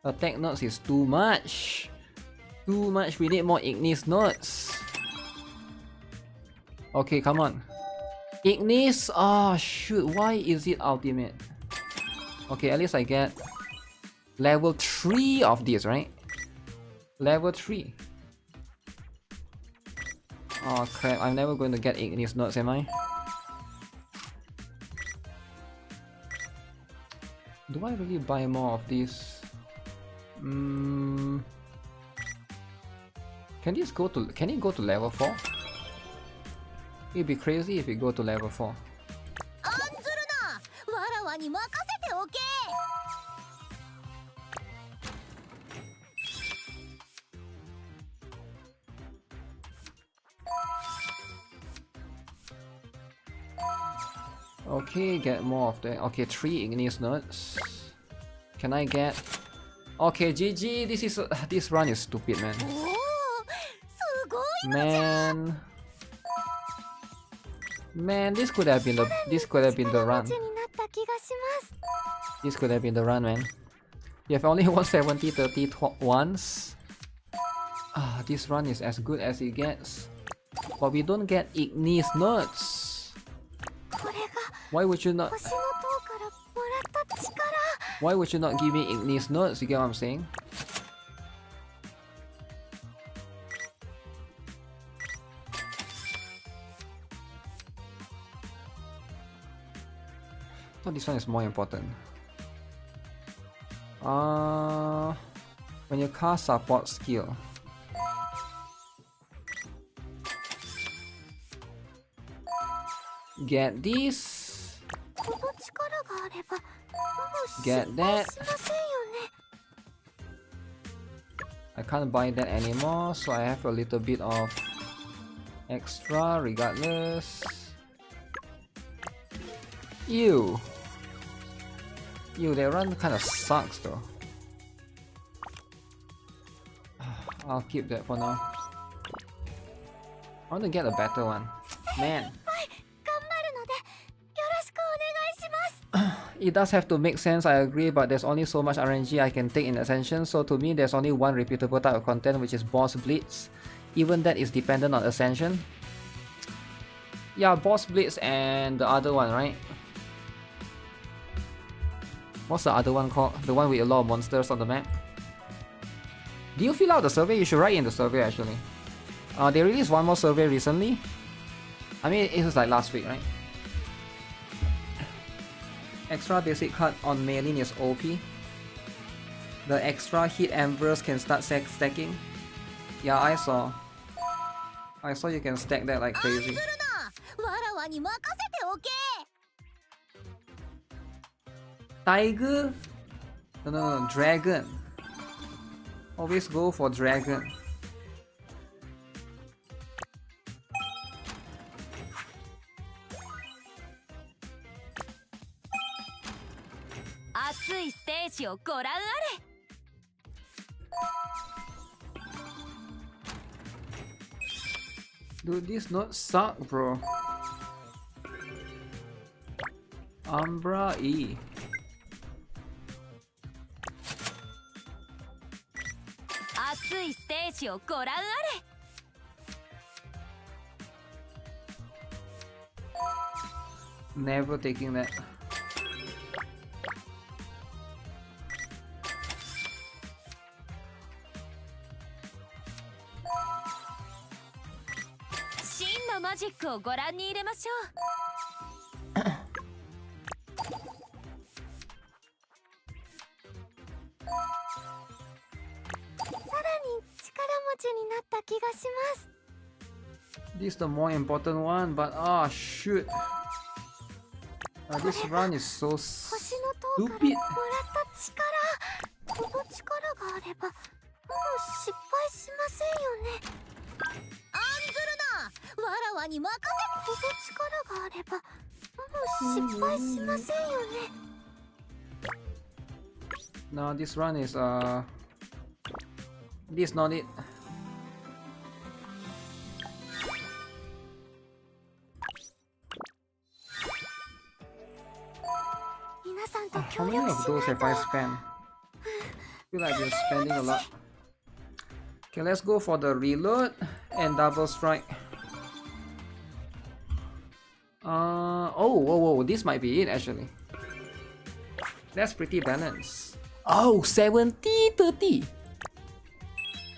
Attack notes is too much. Too much. We need more Ignis Notes. Okay, come on. Ignis. Oh shoot. Why is it ultimate? Okay, at least I get level 3 of this, right? Level 3. Oh crap, I'm never going to get Ignis Notes, am I? Do I really buy more of these? Can it go to level 4? It'd be crazy if it go to level 4. Okay, get more of that. Okay, 3 Ignis notes. Can I get? Okay, GG. This run is stupid, man. Man, this could have been the run. This could have been the run, man. You have only won 70-30 once. This run is as good as it gets. But we don't get Ignis notes. Why would you not? Why would you not give me Ignis notes? You get what I'm saying? Oh, this one is more important. When you cast support skill. Get this. Get that. I can't buy that anymore, so I have a little bit of extra regardless. Ew, that run kinda sucks though. I'll keep that for now. I want to get a better one. Man. It does have to make sense, I agree, but there's only so much RNG I can take in Ascension, so to me there's only one repeatable type of content, which is Boss Blitz. Even that is dependent on Ascension. Yeah, Boss Blitz and the other one, right? What's the other one called? The one with a lot of monsters on the map? Do you fill out the survey? You should write in the survey actually. They released one more survey recently. I mean, it was like last week, right? Extra basic cut on Maylin is OP. The extra hit embers can start stacking. Yeah, I saw you can stack that like crazy. Tiger? No, dragon. Always go for dragon. Dude, this notes suck, bro. Umbra E. Never taking that. This is the more important one, but shoot. This run is so stupid. No, this run is this not it. How many of those have I spent? I feel like I've been spending a lot. Okay, let's go for the reload and double strike. Whoa, this might be it actually. That's pretty balanced. Oh, 70-30.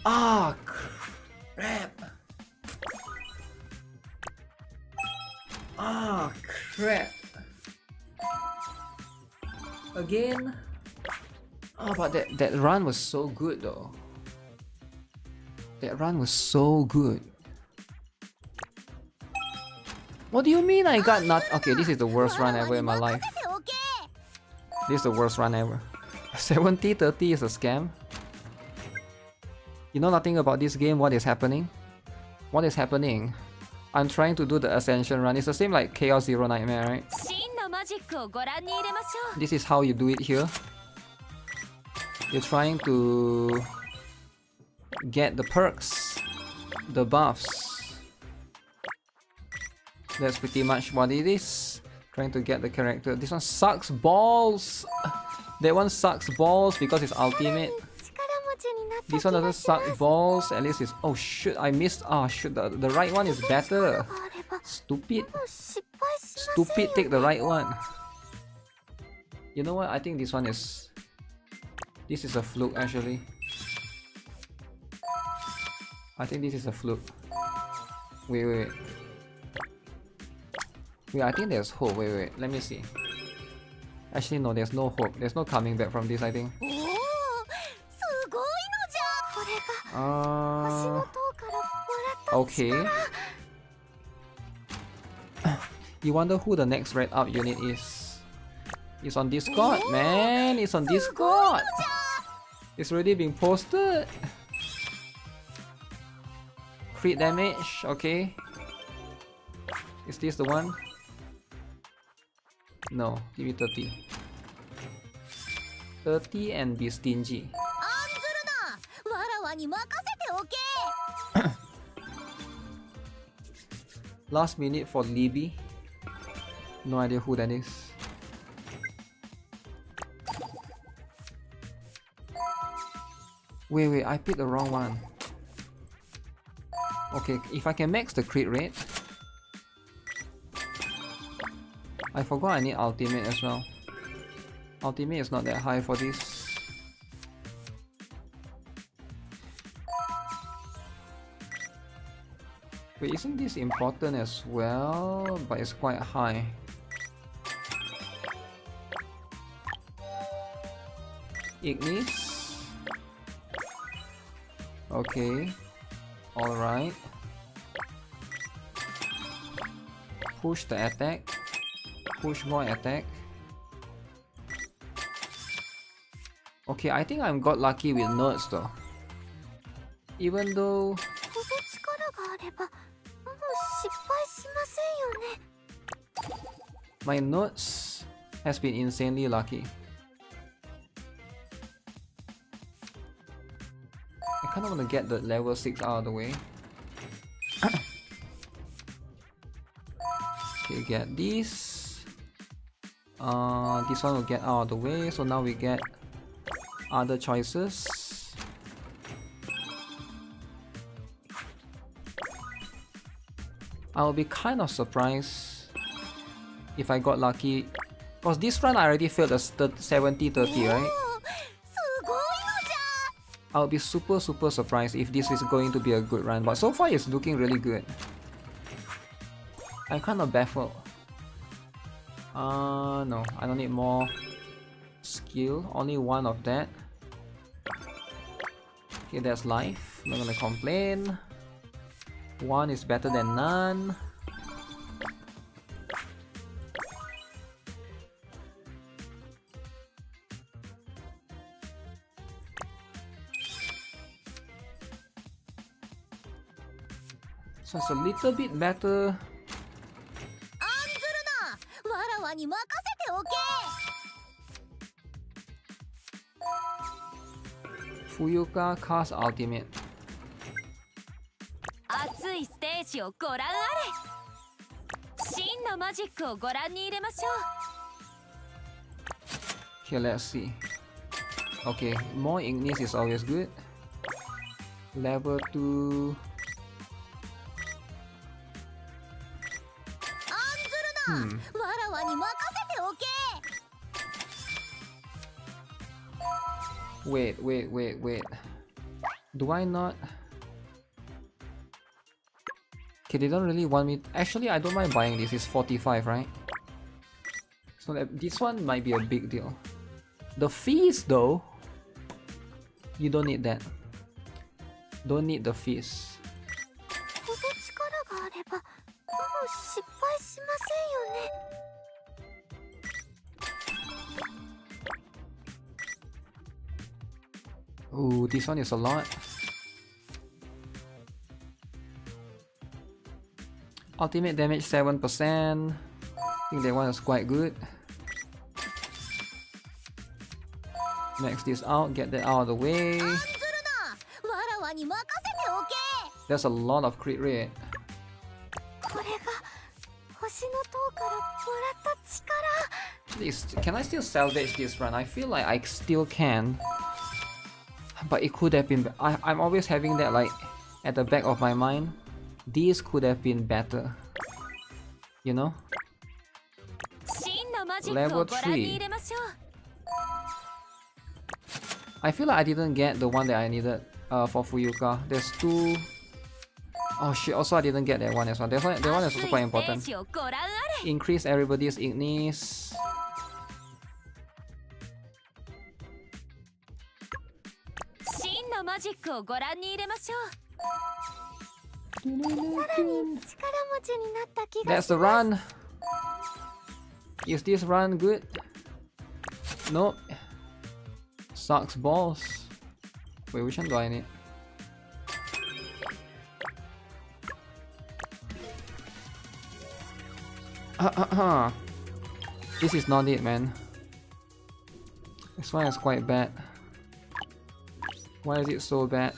Crap. Crap. Again. Oh, but that run was so good though. That run was so good. What do you mean I got not? Okay, this is the worst run ever in my life. This is the worst run ever. 70-30 is a scam. You know nothing about this game, what is happening? What is happening? I'm trying to do the Ascension run. It's the same like Chaos Zero Nightmare, right? This is how you do it here. You're trying to get the perks, the buffs. That's pretty much what it is. Trying to get the character. This one sucks balls. That one sucks balls because it's ultimate. This one doesn't suck balls. At least it's... Oh shoot, I missed... Oh shoot, the right one is better. Stupid. Stupid, take the right one. You know what? I think this one is... This is a fluke actually. I think this is a fluke. Wait. Wait, I think there's hope. Wait. Let me see. Actually, no, there's no hope. There's no coming back from this, I think. Okay. You wonder who the next red out unit is? It's on Discord, man. It's on Discord. It's already been posted. Crit damage, okay. Is this the one? No, give me 30. 30 and be stingy. Last minute for Libby. No idea who that is. Wait, I picked the wrong one. Okay, if I can max the crit rate. I forgot I need ultimate as well. Ultimate is not that high for this. Wait, isn't this important as well? But it's quite high. Ignis. Okay. Alright. Push the attack. Push more attack. Okay, I think I got lucky with notes though. Even though... My notes has been insanely lucky. I kind of want to get the level 6 out of the way. Okay, get this. This one will get out of the way, so now we get other choices. I'll be kind of surprised if I got lucky, because this run I already failed a 70-30, right? I'll be super surprised if this is going to be a good run, but so far it's looking really good. I'm kind of baffled. No, I don't need more skill, only one of that. Okay, that's life, I'm not gonna complain. One is better than none. So it's a little bit better. Fuyuka cast ultimate. Okay, let's see. Okay, more Ignis is always good. Level 2. Wait. Do I not? Okay, they don't really want me. Actually, I don't mind buying this. It's 45, right? So this one might be a big deal. The fees, though. You don't need that. Don't need the fist. Ooh, this one is a lot. Ultimate damage 7%. I think that one is quite good. Max this out, get that out of the way. There's a lot of crit rate. Can I still salvage this run? I feel like I still can. But it could have been... I'm always having that like at the back of my mind. These could have been better. You know? Level 3. I feel like I didn't get the one that I needed for Fuyuka. There's 2... Oh shit, also I didn't get that one as well. That one is also quite important. Increase everybody's ignis. That's the run. Is this run good? Nope. Sucks balls. Wait, which one do I need? This is not it, man. This one is quite bad. Why is it so bad?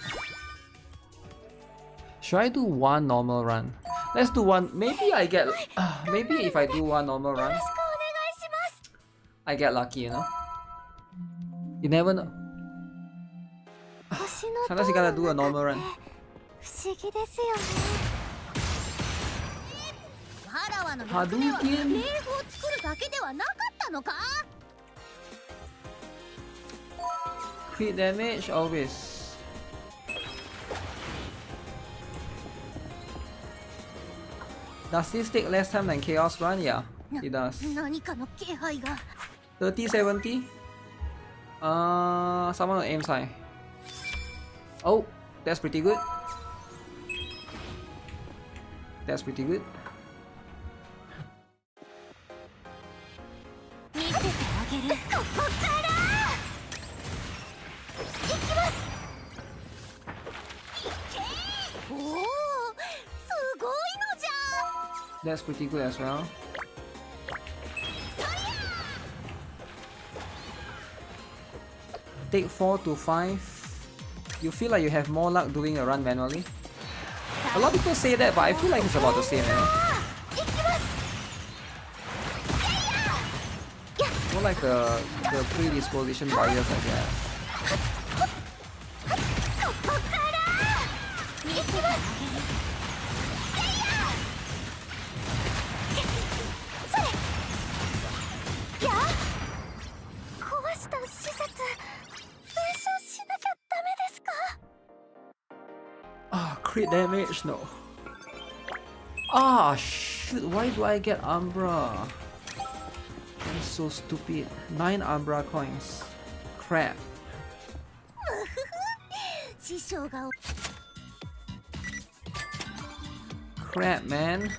Should I do one normal run? Let's do one. Maybe I get... maybe if I do one normal run, I get lucky, you know? You never know. Sometimes you gotta do a normal run. Hadouken! Crit damage always. Does this take less time than Chaos Run? Yeah, it does. 30-70? Someone aims high. Oh, that's pretty good. That's pretty good. That's pretty good as well. Take 4 to 5. You feel like you have more luck doing a run manually? A lot of people say that, but I feel like it's about the same, man. More like the predisposition bias, I guess. Crit damage, no. Ah, shoot, why do I get Umbra? That is so stupid. 9 Umbra coins. Crap. Crap, man.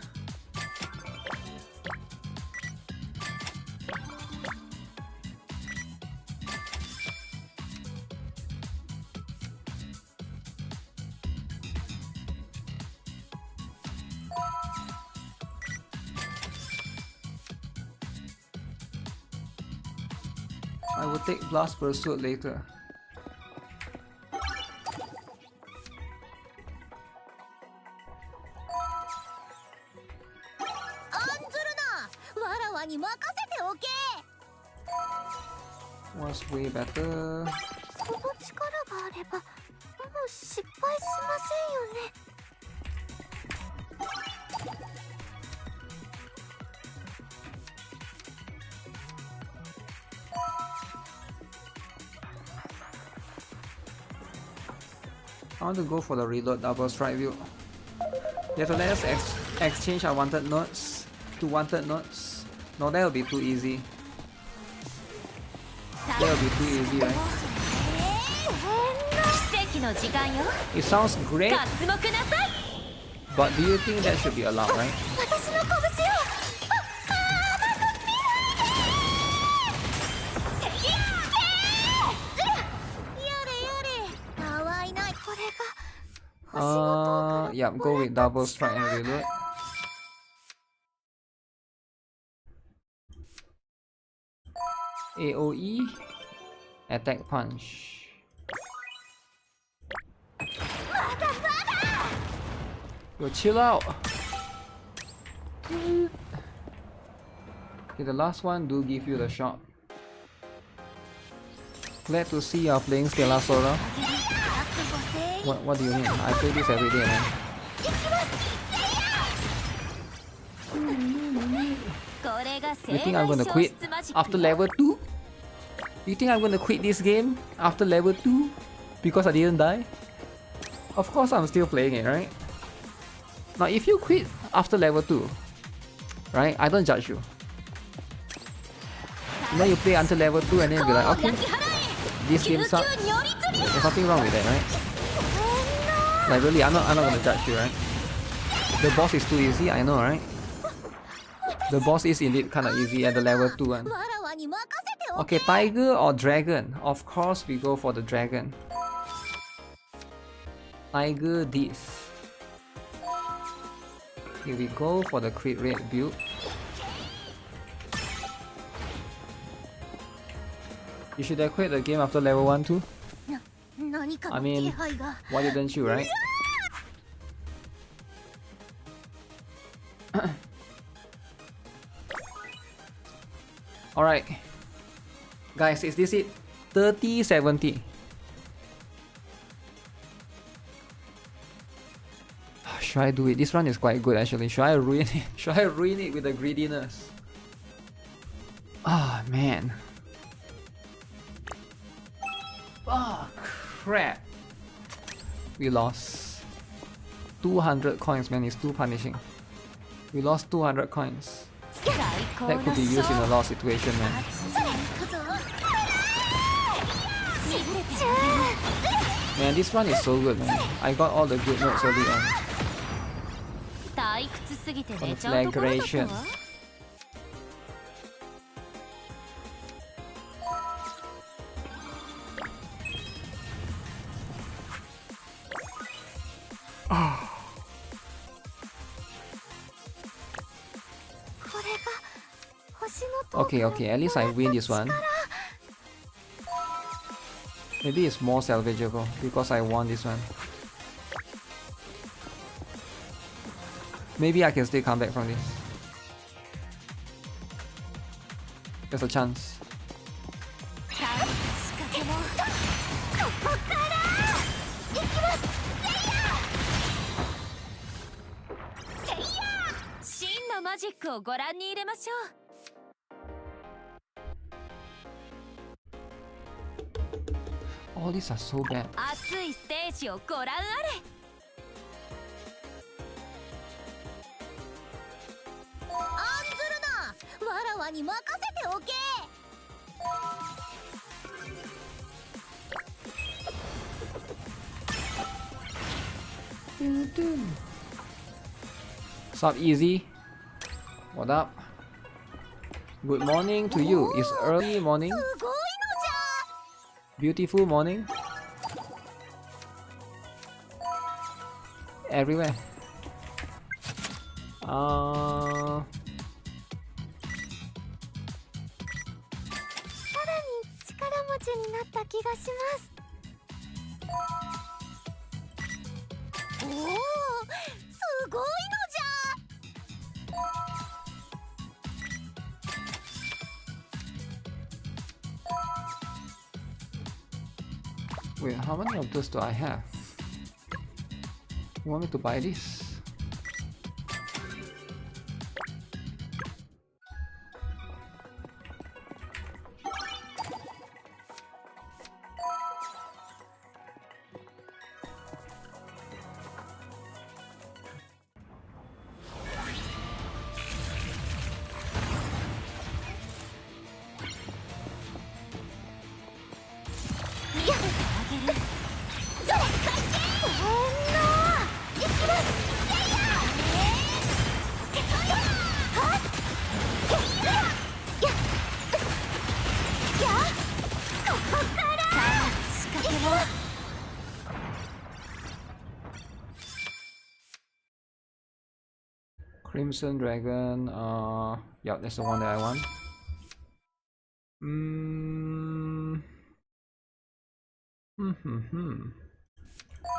I will take Blast Pursuit later. Was way better. I want to go for the reload double strike view. You have to let us exchange our wanted notes to wanted notes. No, that will be too easy. That will be too easy, right? It sounds great, but do you think that should be allowed, right? Yeah, go with double strike and reload. AOE, attack punch. Yo, chill out. Okay, the last one do give you the shot. Glad to see you are playing Stella Sora. What do you mean? I play this every day, man. You think I'm gonna quit after level 2? You think I'm gonna quit this game after level 2 because I didn't die? Of course I'm still playing it, right? Now if you quit after level 2, right, I don't judge you. Now you play until level 2 and then be like, okay, this game sucks. There's nothing wrong with that, right? Like really, I'm not gonna judge you, right? The boss is too easy, I know, right? The boss is indeed kinda easy at the level 2 one. Okay, tiger or dragon? Of course we go for the dragon. Tiger this. Here we go for the crit rate build. You should have quit the game after level 1 too. I mean, why didn't you, right? Alright. Guys, is this it? 30-70. Should I do it? This run is quite good actually. Should I ruin it? Should I ruin it with the greediness? Ah, man. Ah, crap. We lost 200 coins, man. It's too punishing. We lost 200 coins. That could be used in a lot of situations, man. Man, this one is so good, man. I got all the good notes early on. Conflagration. Okay, at least I win this one. Maybe it's more salvageable because I won this one. Maybe I can still come back from this. There's a chance. All these are so bad. Sup, easy? What up? Good morning to you. It's early morning. Beautiful morning. Everywhere. Wait, how many of those do I have? You want me to buy this? Crimson Dragon, yeah, that's the one that I want.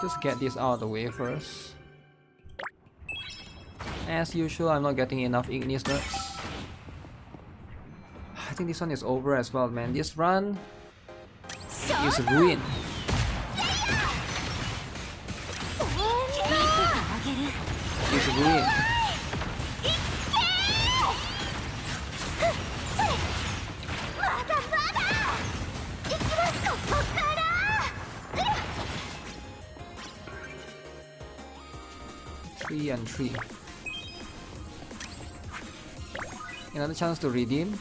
Just get this out of the way first. As usual, I'm not getting enough Ignis nuts. I think this one is over as well, man. This run is ruined. It's ruined. Three and 3. Another chance to redeem.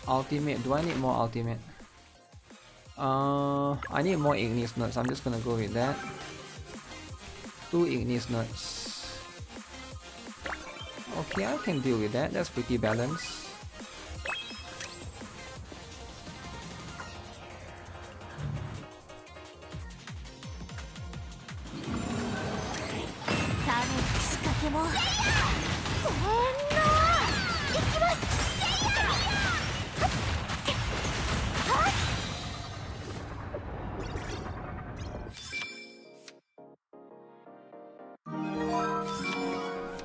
Ultimate. Do I need more ultimate? I need more Ignis nuts. I'm just gonna go with that. 2 Ignis nuts. Okay, I can deal with that. That's pretty balanced.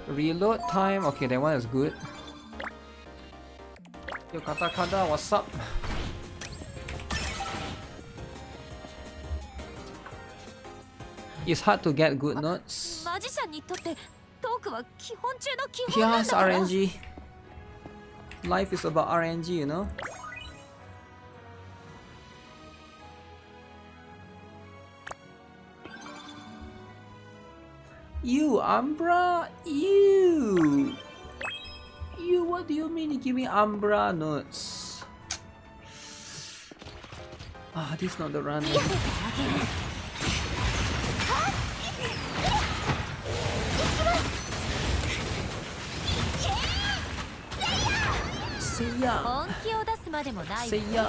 Reload time, okay, that one is good. Yo, Katakada, what's up? It's hard to get good notes. Yes, RNG. Life is about RNG, you know? You, Umbra? You, what do you mean you give me Umbra notes? Ah, this is not the run. See ya. See ya.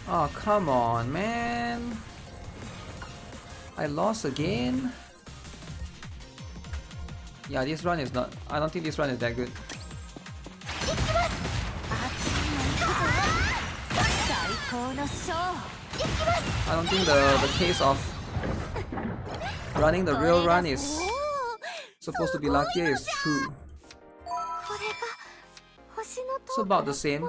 Oh, come on, man. I lost again. Yeah, this run is not... I don't think this run is that good. I don't think the case of running the real run is supposed to be luckier is true. It's about the same.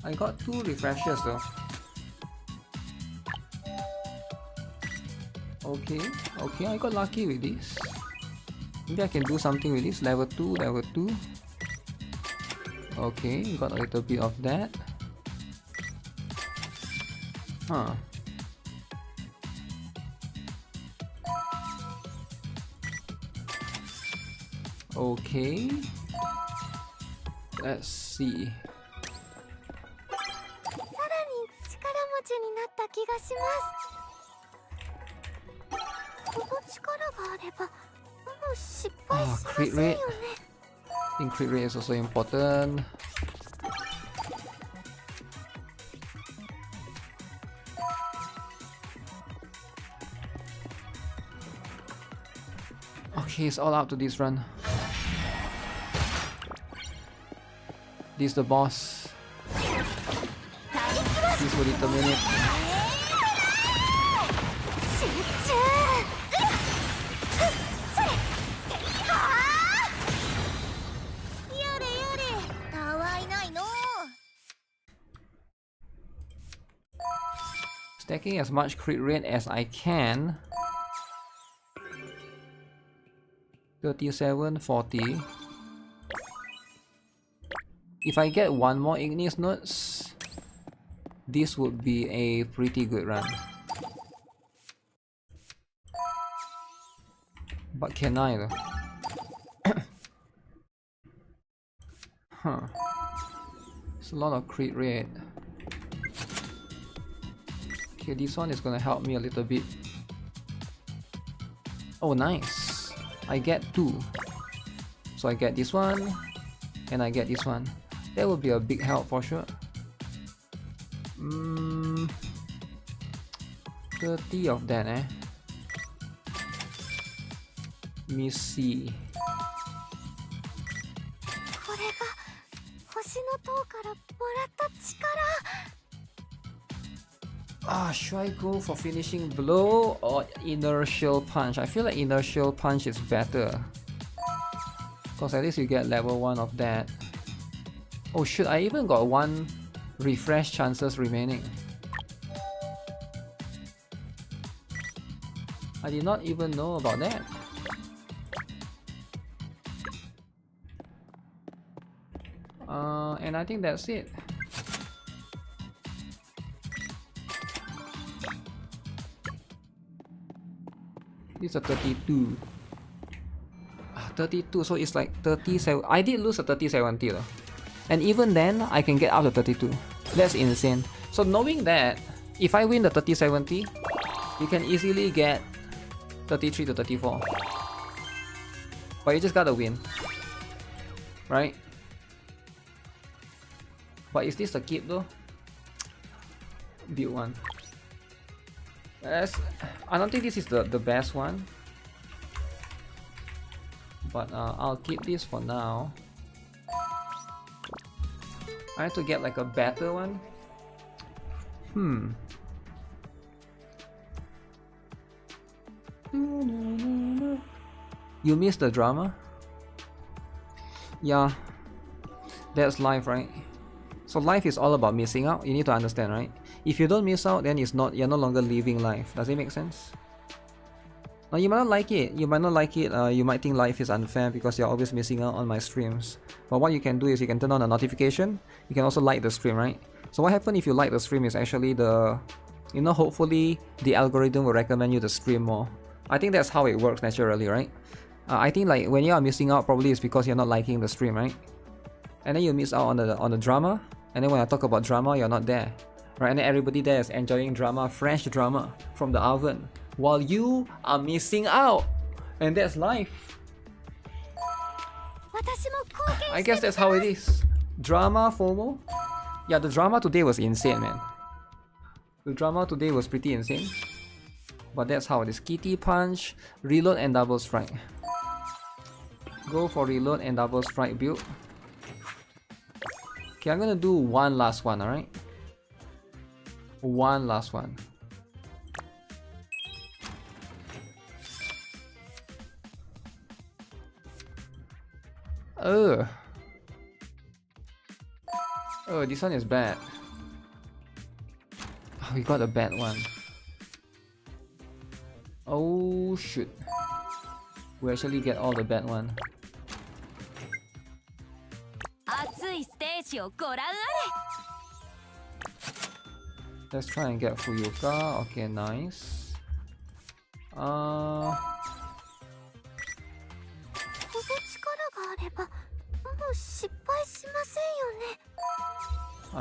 I got 2 refreshers though. Okay, I got lucky with this. Maybe I can do something with this. Level 2. Okay, got a little bit of that. Huh. Okay. Let's see. Oh, crit rate. I think crit rate is also important. Okay, it's all up to this run. This is the boss. This will determine it. Stacking as much crit rate as I can. 37, 40. If I get one more ignis notes, this would be a pretty good run. But can I though? Huh. It's a lot of crit rate. Okay, this one is gonna help me a little bit. Oh, nice. I get 2. So I get this one, and I get this one. That would be a big help for sure. 30 of that, eh? Let me see. Should I go for finishing blow or inertial punch? I feel like inertial punch is better, because at least you get level 1 of that. Oh shoot, I even got 1 refresh chances remaining. I did not even know about that. And I think that's it. This is a 32. 32, so it's like 37. I did lose a 30-70 though. And even then, I can get up to 32. That's insane. So knowing that, if I win the 30-70, you can easily get 33 to 34. But you just gotta win. Right? But is this a keep though? Build one. I don't think this is the best one. But I'll keep this for now. I have to get like a better one. You missed the drama? Yeah. That's life, right? So life is all about missing out. You need to understand, right? If you don't miss out, then you're no longer living life. Does it make sense? Now you might not like it. You might not like it. You might think life is unfair because you're always missing out on my streams. But what you can do is you can turn on a notification. You can also like the stream, right? So what happens if you like the stream is actually hopefully the algorithm will recommend you the stream more. I think that's how it works naturally, right? I think like when you are missing out, probably it's because you're not liking the stream, right? And then you miss out on the drama. And then when I talk about drama, you're not there, right? And then everybody there is enjoying drama, fresh drama from the oven, while you are missing out. And that's life. I guess that's how it is. Drama FOMO. Yeah, the drama today was insane, man. The drama today was pretty insane. But that's how it is. Kitty punch, reload and double strike. Go for reload and double strike build. Okay, I'm gonna do one last one, alright? One last one. Oh, this one is bad. Oh, we got a bad one. Oh shoot. We actually get all the bad one. Let's try and get Fuyuka. Okay, nice. I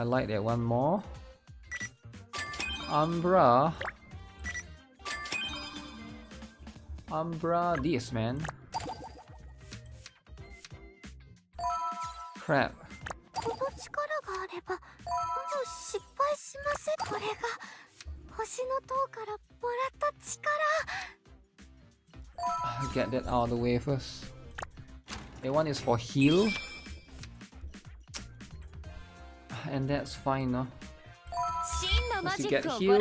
like that one more. Umbra, this man. Crap. Get that out of the way first. That one is for heal. And that's fine now. Once you get heal.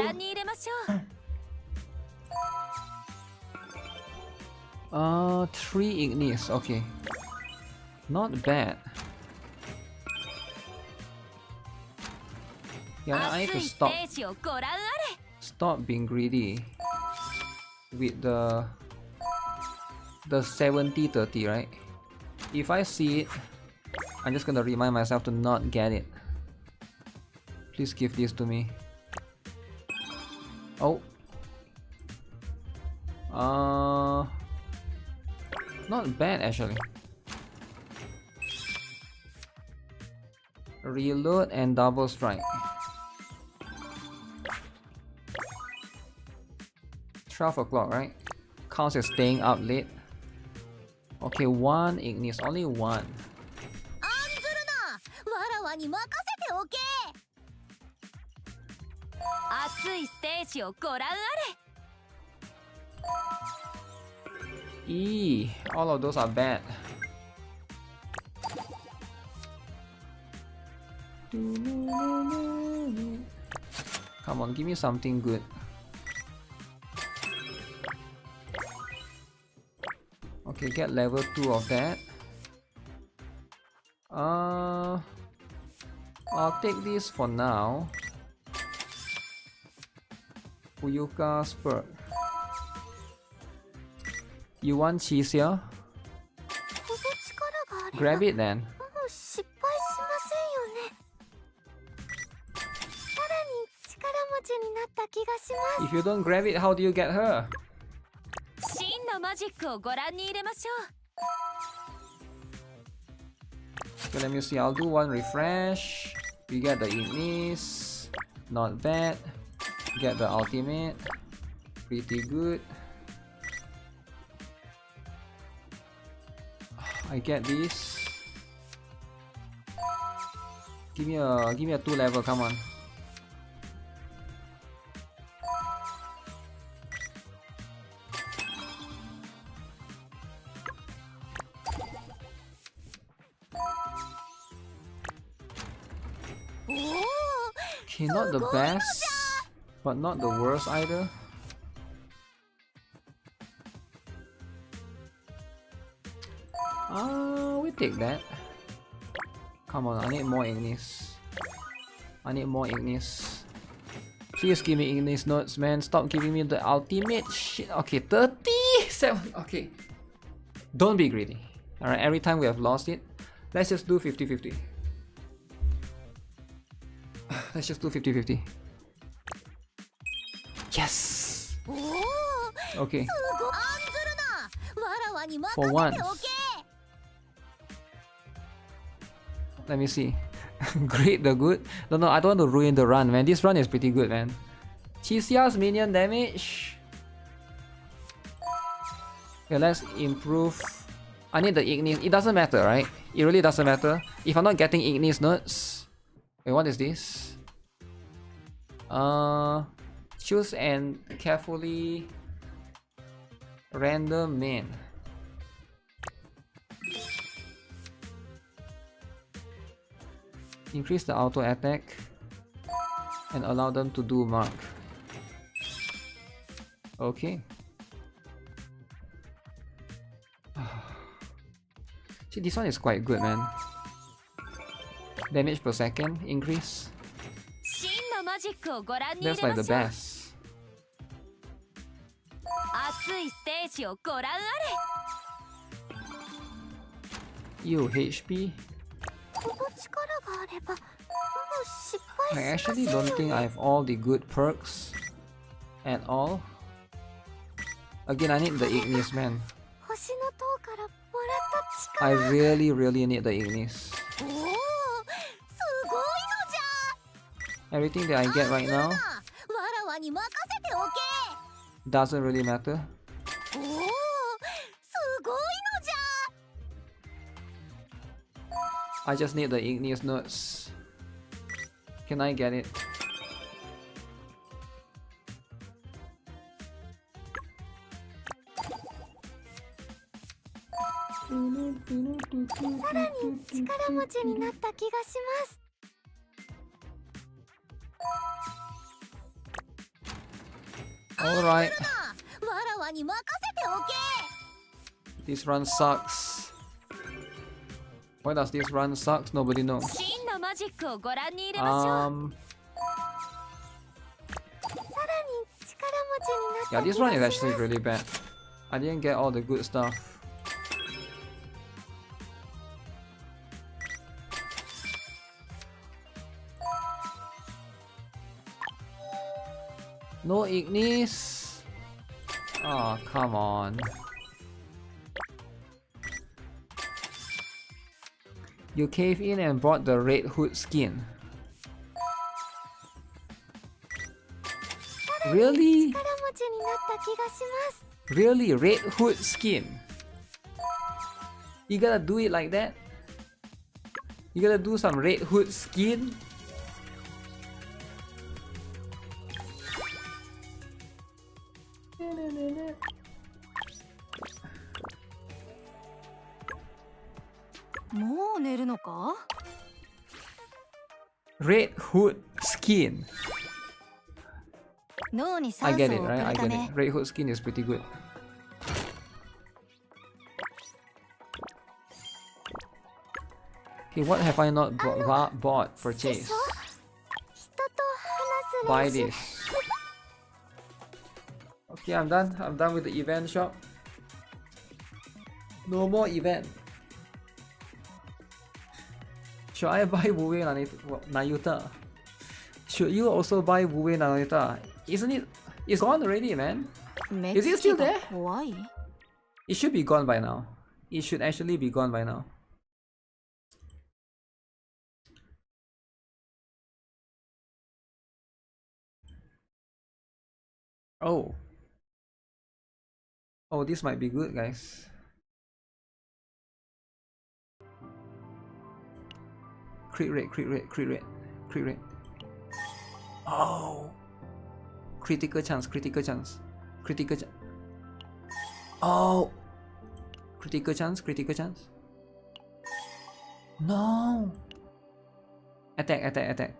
3 ignis, okay. Not bad. Yeah, I need to stop being greedy with the 70-30, right? If I see it, I'm just gonna remind myself to not get it. Please give this to me. Oh. Not bad actually. Reload and double strike. 12 o'clock, right? Counts as staying up late. Okay, one Ignis, only one. All of those are bad. Come on, give me something good. Okay, get level 2 of that. I'll take this for now. Uyuka Spur. You want cheese here? Grab it then. If you don't grab it, how do you get her? Okay, let me see. I'll do one refresh. We get the Ignis. Not bad. Get the ultimate. Pretty good. I get this. Give me a 2 level, come on. Okay, not the best, but not the worst either. We take that. Come on, I need more Ignis. I need more Ignis. Please give me Ignis notes, man. Stop giving me the ultimate shit. Okay, 37. Okay. Don't be greedy. Alright, every time we have lost it, let's just do 50-50. Let's just do 50-50. Yes! Okay. For once. Let me see. Great the good. No, I don't want to ruin the run, man. This run is pretty good, man. Chisia's minion damage. Okay, let's improve. I need the Ignis. It doesn't matter, right? It really doesn't matter. If I'm not getting Ignis notes. Wait, what is this? Choose and carefully random main. Increase the auto attack and allow them to do mark. Okay. See, this one is quite good, man. Damage per second increase. That's like the best. Ew, HP. I actually don't think I have all the good perks at all. Again, I need the Ignis, man. I really need the Ignis. Everything that I get right now doesn't really matter. I just need the Ignis notes. Can I get it? Alright. This run sucks. Why does this run sucks? Nobody knows. Yeah, this run is actually really bad. I didn't get all the good stuff. No Ignis. Oh, come on. You cave in and bought the Red Hood skin. Really? Really? Red Hood skin? You gotta do it like that? You gotta do some Red Hood skin? Red Hood skin. I get it, right? I get it. Red Hood skin is pretty good. Okay, what have I not bought? Purchase. Buy this. Okay, I'm done. I'm done with the event shop. No more event. Should I buy Wuwe Nayuta? Should you also buy Wuwe Nayuta? Isn't it? It's gone already, man. Is it still there? It should be gone by now. It should actually be gone by now. Oh. Oh, this might be good, guys. Crit rate, crit rate, crit rate, crit rate. Oh. Critical chance, critical chance, critical chance. Oh. Critical chance, critical chance. No. Attack, attack, attack.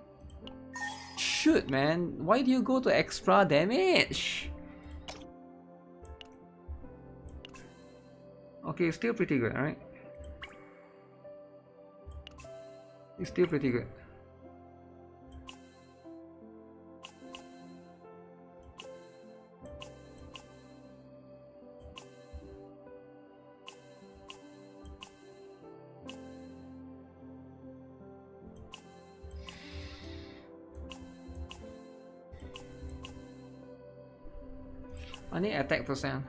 Shoot, man. Why do you go to extra damage? Okay, it's still pretty good, alright? It's still pretty good. I need attack percent.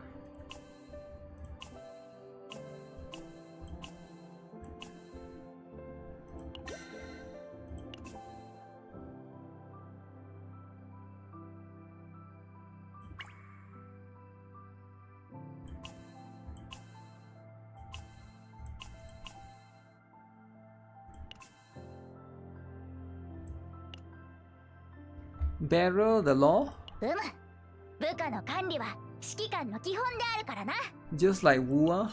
BERYL the law? Just like Wua?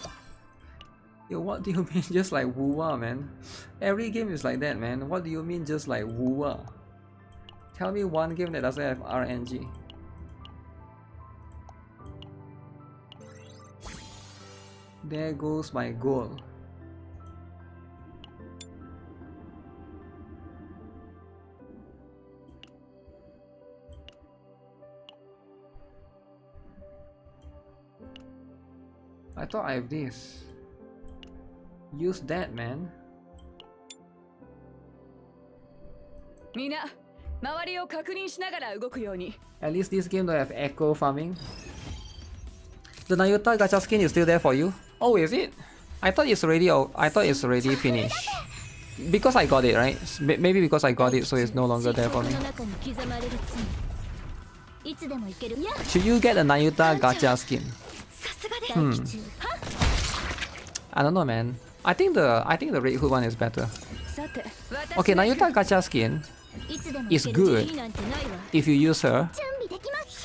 Yo, what do you mean just like Wua, man? Every game is like that, man. What do you mean just like Wua? Tell me one game that doesn't have RNG. There goes my goal. I thought I have this. Use that, man. At least this game don't have echo farming. The Nayuta gacha skin is still there for you? Oh, is it? I thought it's already finished. Because I got it, right? Maybe because I got it, so it's no longer there for me. Should you get a Nayuta gacha skin? I don't know, man. I think the Red Hood one is better. Okay, Nayuta gacha skin is good if you use her.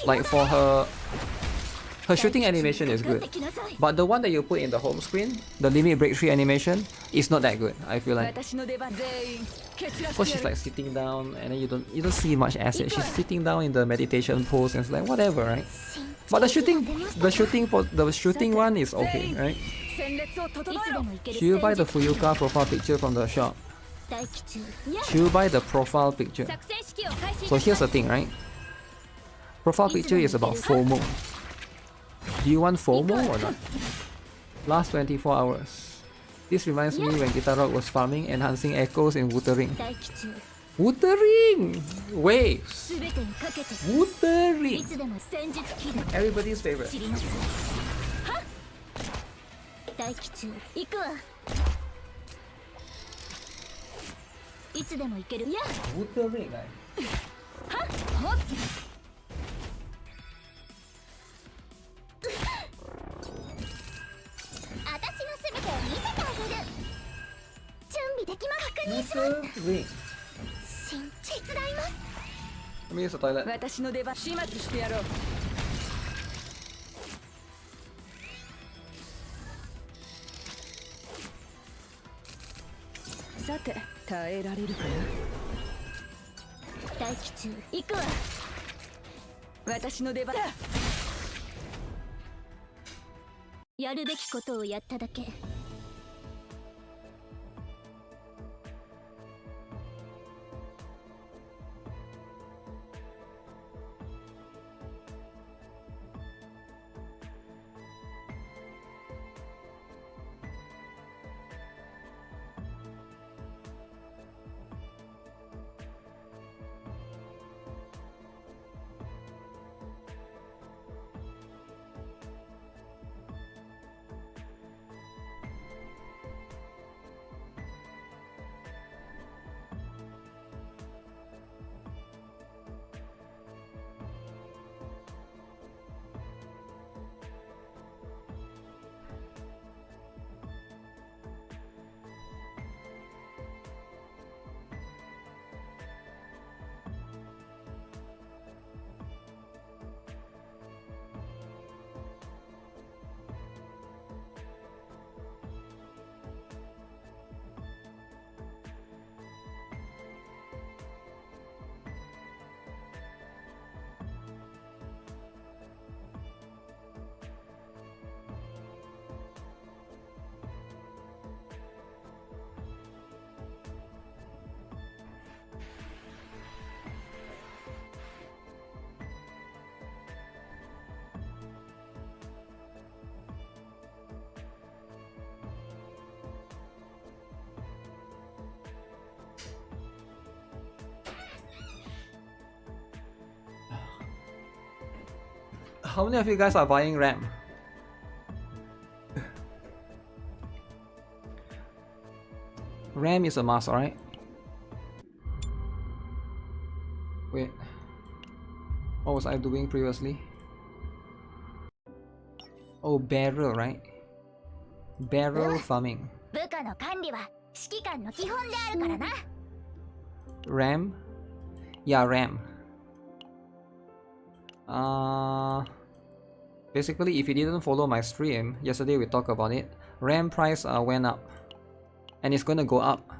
Like for her shooting animation is good, but the one that you put in the home screen, the limit breakthrough animation, is not that good. I feel like. So she's like sitting down, and then you don't see much asset. She's sitting down in the meditation pose, and it's like whatever, right? But the shooting one is okay, right? Should you buy the Fuyuka profile picture from the shop? Should you buy the profile picture? So here's the thing, right? Profile picture is about FOMO. Do you want FOMO or not? Last 24 hours. This reminds me when GuitarRock was farming, enhancing echoes in Wuthering. Wuthering! Waves! Wuthering! Everybody's favorite. Wuthering, guys. Wuthering. Let me use the toilet. 私の出番始末してやろう。さて、耐えられるかな。大吉中、行くわ。私の出番だ。やるべきことをやっただけ。How many of you guys are buying RAM? RAM is a must, alright? Wait. What was I doing previously? Oh, BERYL, right? BERYL farming. RAM? Yeah, RAM. Basically, if you didn't follow my stream, yesterday we talked about it. RAM price went up. And it's gonna go up.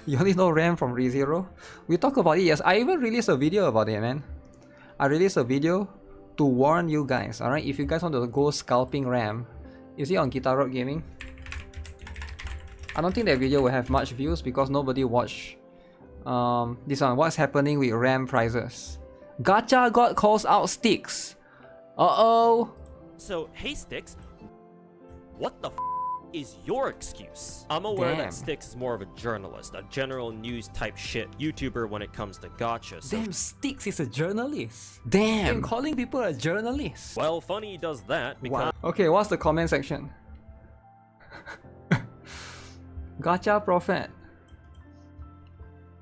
You only know RAM from ReZero? We talked about it, yes. I even released a video about it, man. I released a video to warn you guys, alright? If you guys want to go scalping RAM, is it on GuitarRock Gaming? I don't think that video will have much views because nobody watched this one. What's happening with RAM prices? Gacha God calls out Sticks. Uh-oh. So, hey Sticks, what the f is your excuse? I'm aware that Sticks is more of a journalist, a general news type shit YouTuber when it comes to gacha. So... Damn, Sticks is a journalist. Damn, calling people a journalist. Well, funny he does that because... Wow. Okay, what's the comment section? Gacha Prophet.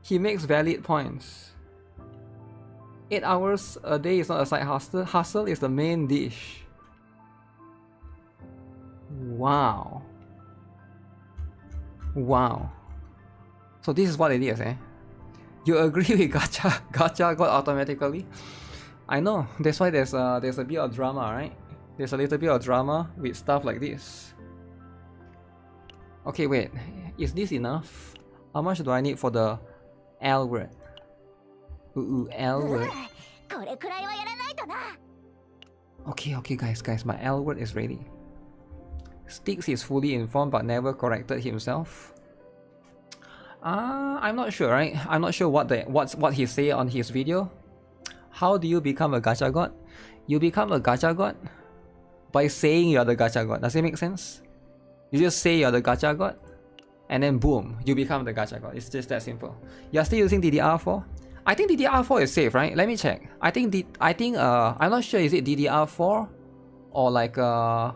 He makes valid points. 8 hours a day is not a side hustle. Hustle is the main dish. Wow. Wow. So this is what it is, eh? You agree with Gacha God automatically? I know. That's why there's a bit of drama, right? There's a little bit of drama with stuff like this. Okay, wait. Is this enough? How much do I need for the L word? L word. Okay, guys, my L word is ready. Sticks is fully informed but never corrected himself. I'm not sure, right? I'm not sure what he say on his video. How do you become a gacha god? You become a gacha god by saying you're the gacha god. Does it make sense? You just say you're the gacha god, and then boom, you become the gacha god. It's just that simple. You're still using DDR4? I think DDR4 is safe, right? Let me check. I'm not sure, is it DDR4 or like let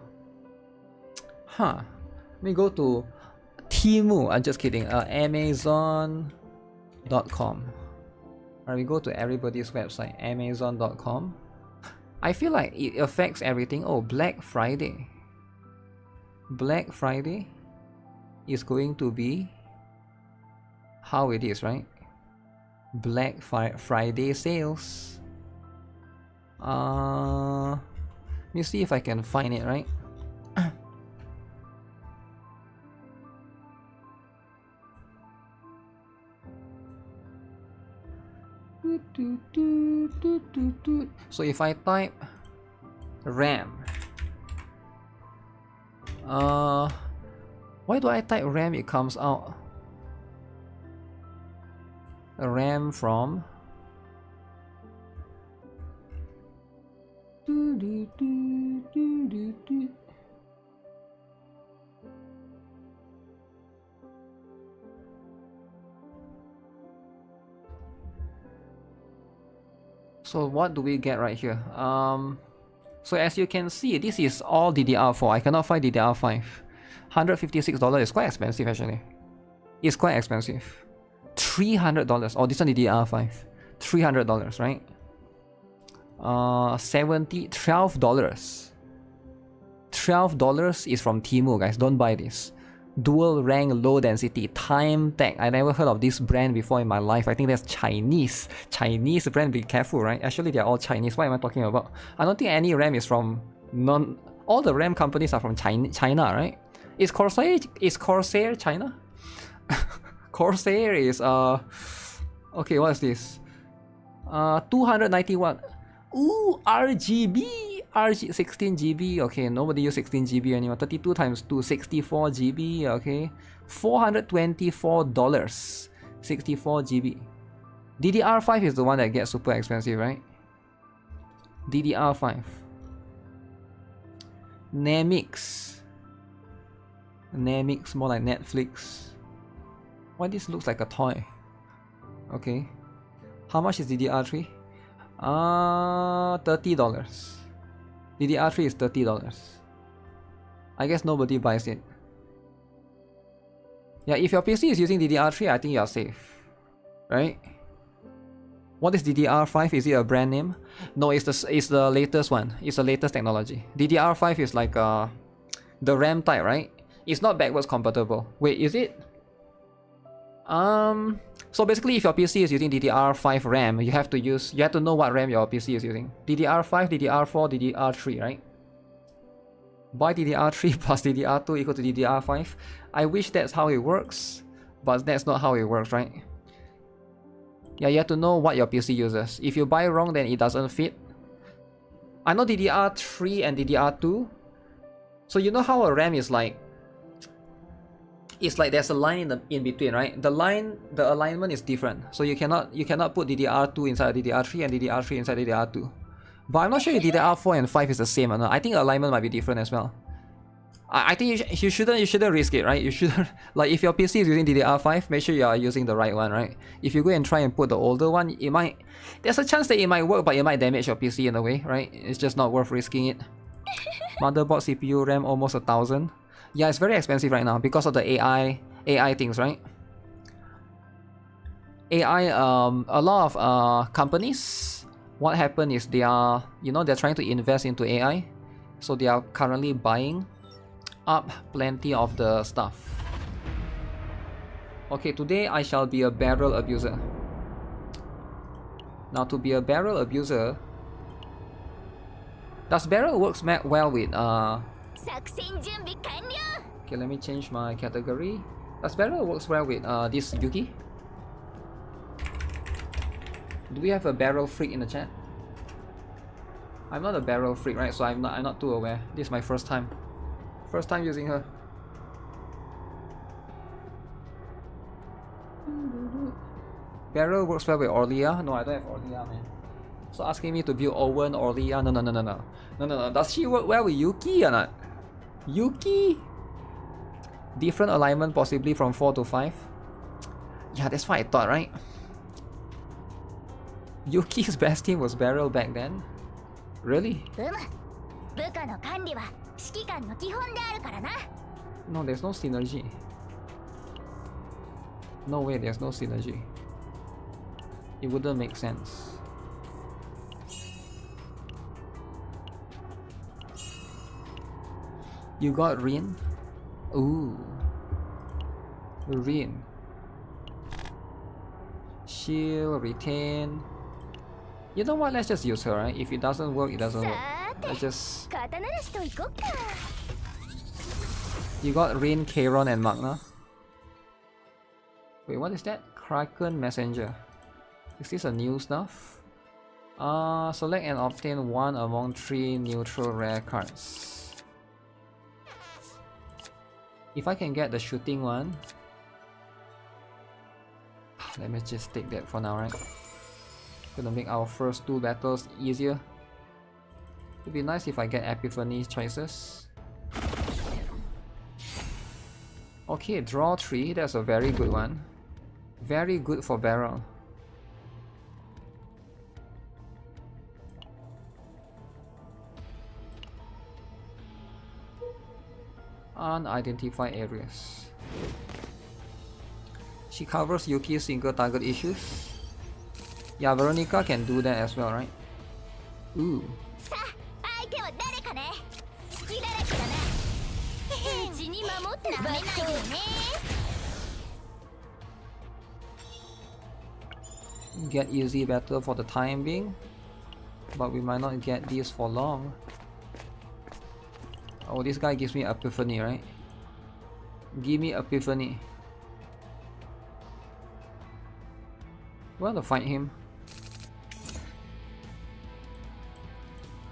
me go to Temu. I'm just kidding. Amazon.com. Alright, we go to everybody's website, Amazon.com. I feel like it affects everything. Oh, Black Friday. Black Friday is going to be how it is, right? Black Friday sales. Let me see if I can find it, right? So if I type RAM, why do I type RAM? It comes out RAM from So what do we get right here? So as you can see, this is all DDR4. I cannot find DDR5. $156 is quite expensive actually. It's quite expensive. $300. Oh, this one DDR5. $300, right? $12. $12 is from Temu, guys. Don't buy this. Dual rank low density time tech. I never heard of this brand before in my life. I think that's Chinese brand. Be careful, right? Actually, they're all Chinese. What am I talking about? I don't think any RAM is from all the RAM companies are from China, right? Is Corsair China? Corsair is okay, what is this? 291. Ooh, RGB 16 GB. Okay, nobody use 16 GB anymore. 32 times 2, 64 GB. Okay, $424. 64 GB. DDR5 is the one that gets super expensive, right? DDR5. Nemix, more like Netflix. Why this looks like a toy? Okay, how much is DDR3? $30. DDR3 is $30. I guess nobody buys it. Yeah, if your PC is using DDR3, I think you're safe, right? What is DDR5? Is it a brand name? No, it's the latest one. It's the latest technology. DDR5 is like the RAM type, right? It's not backwards compatible. Wait, is it? So basically, if your PC is using DDR5 RAM, you have to know what RAM your PC is using. DDR5, DDR4, DDR3, right? Buy DDR3 plus DDR2 equal to DDR5. I wish that's how it works, but that's not how it works, right? Yeah, you have to know what your PC uses. If you buy wrong, then it doesn't fit. I know DDR3 and DDR2. So you know how a RAM is like, it's like there's a line in between, right? The alignment is different. So you cannot put DDR2 inside DDR3 and DDR3 inside DDR2. But I'm not sure if DDR4 and 5 is the same or not. I think alignment might be different as well. I think you shouldn't risk it, right? You shouldn't, like, if your PC is using DDR5, make sure you are using the right one, right? If you go and try and put the older one, there's a chance that it might work, but it might damage your PC in a way, right? It's just not worth risking it. Motherboard, CPU, RAM, almost 1,000. Yeah, it's very expensive right now because of the AI things, right? AI, a lot of companies, what happened is they are, they're trying to invest into AI, so they are currently buying up plenty of the stuff. Okay, today I shall be a BERYL abuser. Now, to be a BERYL abuser, does BERYL works well with okay, let me change my category. Does BERYL works well with this Yuki? Do we have a BERYL freak in the chat? I'm not a BERYL freak, right? So I'm not too aware. This is my first time using her. BERYL works well with Orlia. No, I don't have Orlia, man. So asking me to build Owen, Orlia. No. Does she work well with Yuki or not? Yuki? Different alignment possibly from 4 to 5. Yeah, that's what I thought, right? Yuki's best team was BERYL back then. Really? No, there's no synergy. No way, there's no synergy. It wouldn't make sense. You got Rin? Ooh. Rin. Shield, retain. You know what? Let's just use her, right? If it doesn't work, it doesn't work. Let's just... You got Rin, Kairon, and Magna. Wait, what is that? Kraken Messenger. Is this a new stuff? Select and obtain 1 among 3 neutral rare cards. If I can get the shooting one... Let me just take that for now, right? Gonna make our first 2 battles easier. It'd be nice if I get Epiphany choices. Okay, draw 3, that's a very good one. Very good for BERYL. Unidentified areas. She covers Yuki's single target issues. Yeah, Veronica can do that as well, right? Ooh. Get easy battle for the time being, but we might not get these for long. Oh, this guy gives me Epiphany, right? Give me Epiphany. Want to fight him?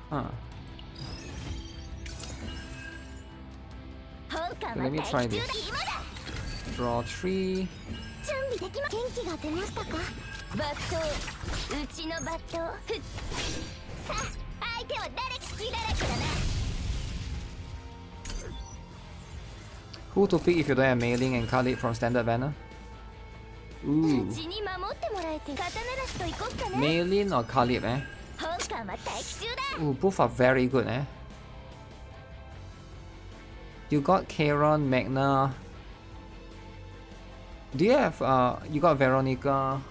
Huh. Okay, let me try this. Draw 3. Who to pick if you don't have Mailing and Khalid from standard banner? Ooh. Mailing or Khalid, eh? Ooh, both are very good, eh? You got Kairon, Magna. Do you have you got Veronica?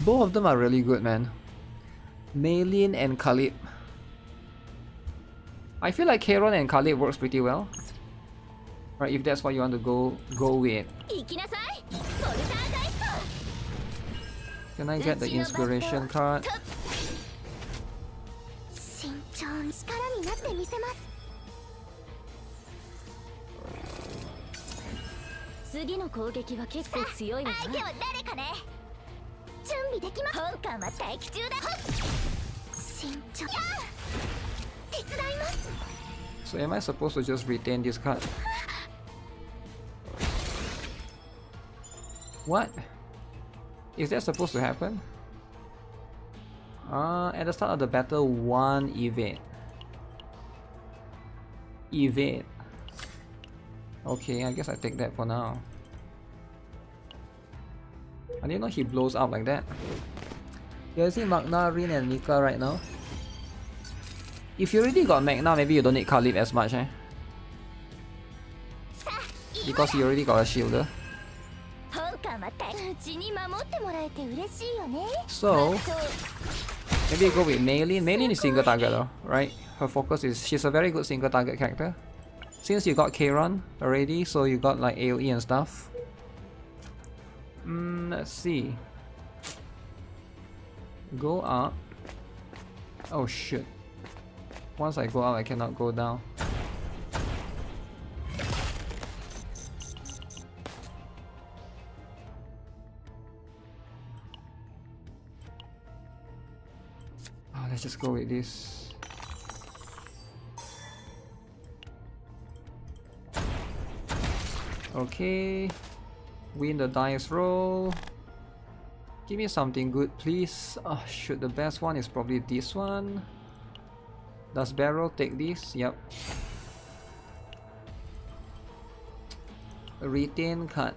Both of them are really good, man. Mailing and Khalid. I feel like Kairon and Khalid works pretty well. Right, if that's what you want to go with. Can I get the inspiration card? So am I supposed to just retain this card? What? Is that supposed to happen? At the start of the battle, 1 evade. Evade. Okay, I guess I take that for now. I didn't know he blows up like that. You're using Magna, Rin, and NIKKE right now. If you already got Magna, maybe you don't need Khalid as much, eh? Because you already got a shielder. So, maybe go with Mei-Lin. Mei-Lin is single target though, right? Her focus is, she's a very good single target character. Since you got Kairon already, so you got like AoE and stuff. Let's see. Go up. Oh shit. Once I go up, I cannot go down. Let's just go with this. Okay. Win the dice roll. Give me something good, please. Oh shoot, the best one is probably this one. Does BERYL take this? Yep. Retain cut.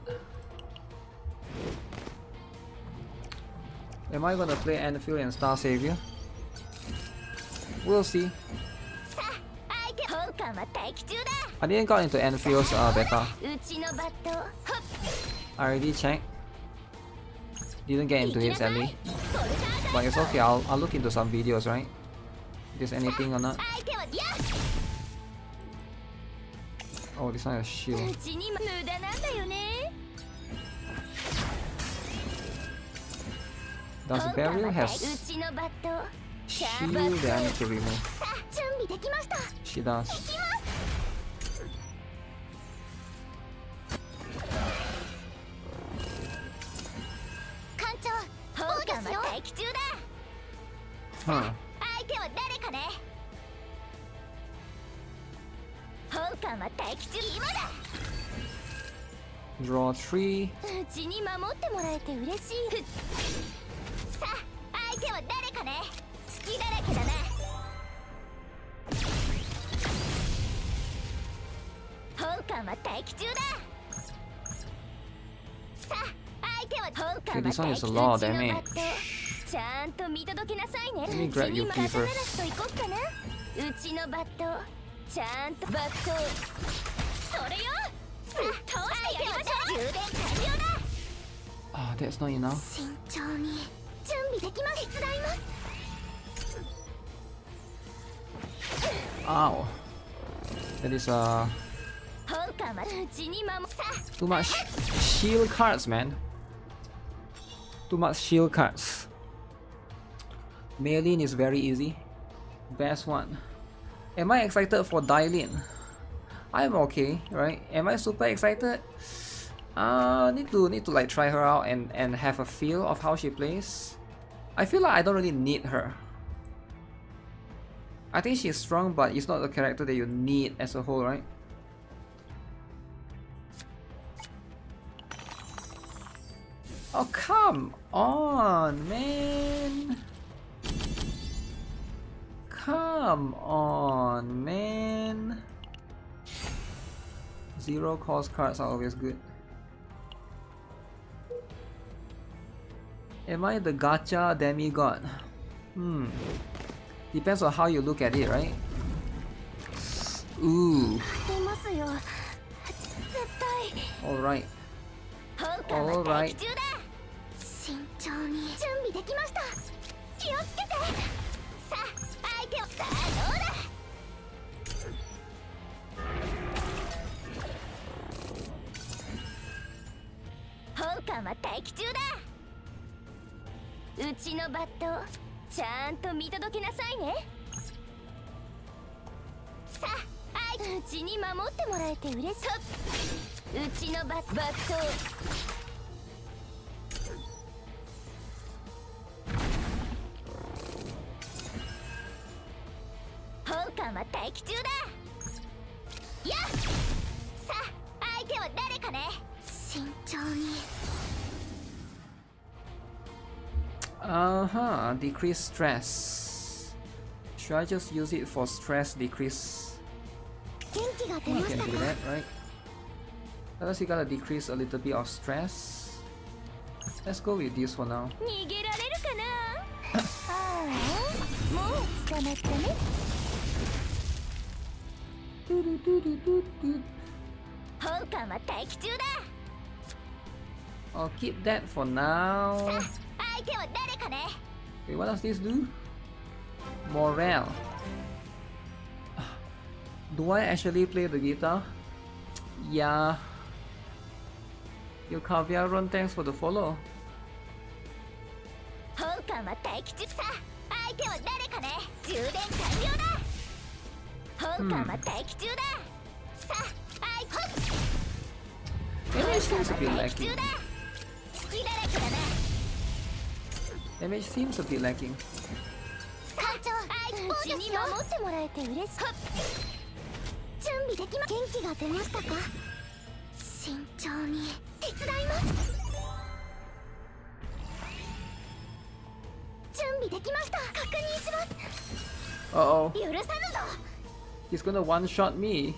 Am I gonna play Anfield and Star Savior? We'll see. I didn't got into Enfield's beta. I already checked. Didn't get into it sadly. But it's okay, I'll look into some videos, right? If there's anything or not. Oh, this one has shield. Does BERYL has shield that I need to remove? She does. Huh. Draw 3. Okay, this one is a lot of damage. Let me grab you P first. Ah, that's not enough. Ow. That is too much shield cards, man. Too much shield cards. Mailin is very easy. Best one. Am I excited for Dailin? I'm okay, right? Am I super excited? Need to like try her out and have a feel of how she plays. I feel like I don't really need her. I think she's strong, but it's not the character that you need as a whole, right? Oh, come on, man. Come on, man. 0 cost cards are always good. Am I the gacha demigod? Depends on how you look at it, right? Ooh. Alright. Alright. Decrease stress. Should I just use it for stress decrease? I can do that, right? Unless you gotta decrease a little bit of stress. Let's go with this for now. I'll keep that for now. Wait, what does this do? Morale. Do I actually play the guitar? Yeah. Yo, Caviaron, thanks for the follow. Damage seems a bit lacking. Damage seems a bit lacking. Uh-oh. He's gonna one-shot me.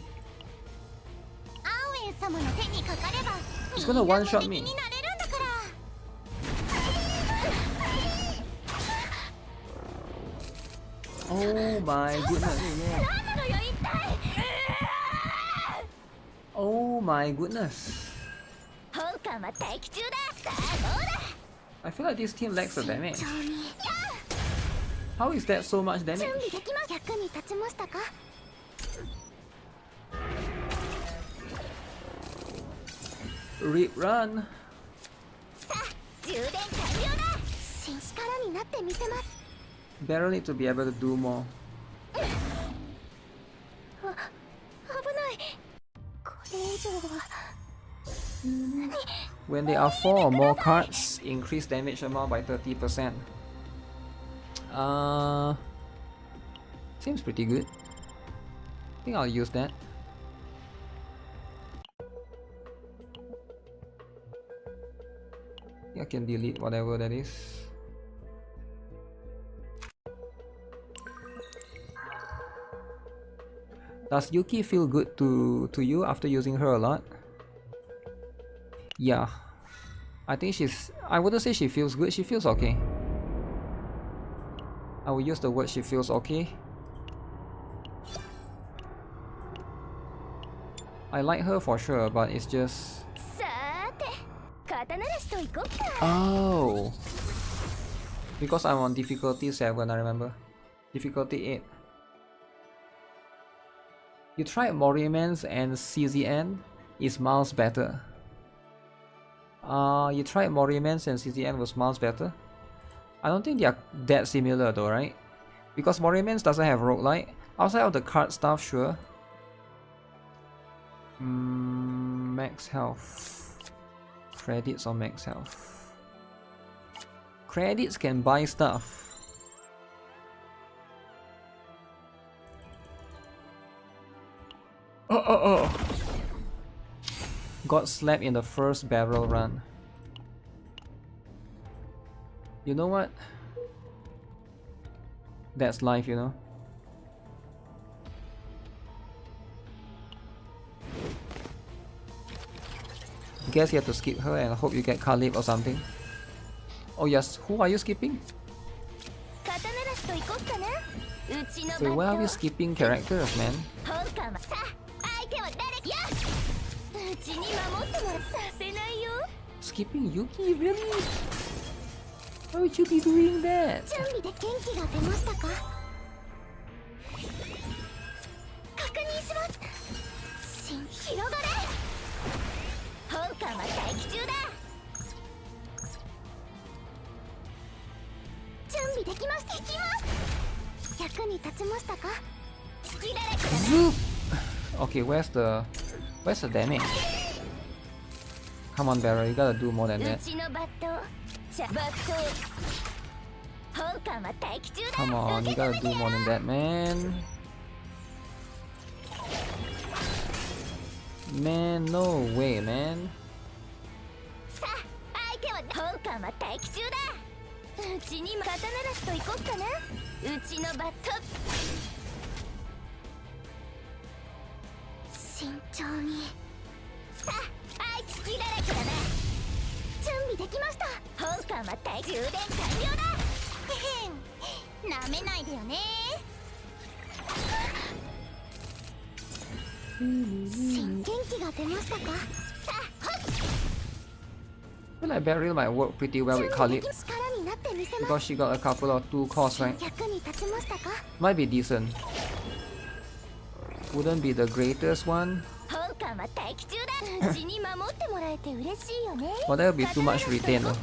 He's gonna one-shot me. Oh my goodness. Oh my goodness. I feel like this team lacks the damage. How is that so much damage? Rip run. BERYL need to be able to do more. When there are 4 or more cards, increase damage amount by 30%. Seems pretty good. I think I'll use that. I can delete whatever that is. Does Yuki feel good to you after using her a lot? Yeah. I think I wouldn't say she feels good, she feels okay. I will use the word she feels okay. I like her for sure, but it's just... Oh! Because I'm on difficulty 7, I remember. Difficulty 8. You tried Morimans and CZN? Is Miles better? You tried Morimans and CZN, was Miles better? I don't think they are that similar though, right? Because Morimans doesn't have roguelite. Outside of the card stuff, sure. Max health. Credits or max health? Credits can buy stuff. Got slapped in the first BERYL run. You know what? That's life, you know. Guess you have to skip her and hope you get Khalib or something. Oh yes, who are you skipping? Wait, why are we skipping characters, man? Skipping Yuki, really? Why would you be doing that? Zoop! Okay, where's the damage? Come on, BERYL, you gotta do more than that. Come on, you gotta do more than that, man. Man, no way, man. I feel like BERYL might work pretty well with Khalib because she got a couple of 2 costs, right? Might be decent. Wouldn't be the greatest one. But that would be too much retain though.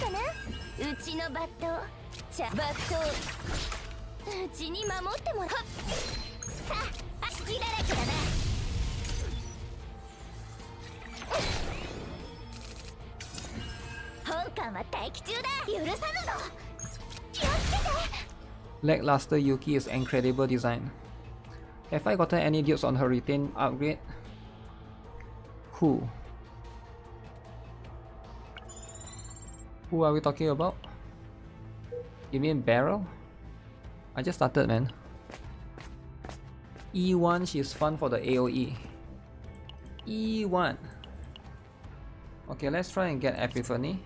Lackluster Yuki is incredible design. Have I gotten any deals on her retain upgrade? Who? Who are we talking about? You mean BERYL? I just started, man. E1, she's fun for the AoE. E1. Okay, let's try and get Epiphany.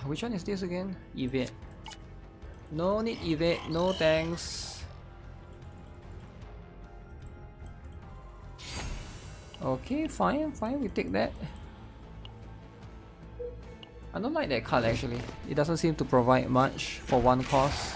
Which one is this again? Evade. No need evade, no thanks. Okay, fine, we take that. I don't like that card actually. It doesn't seem to provide much for one cost.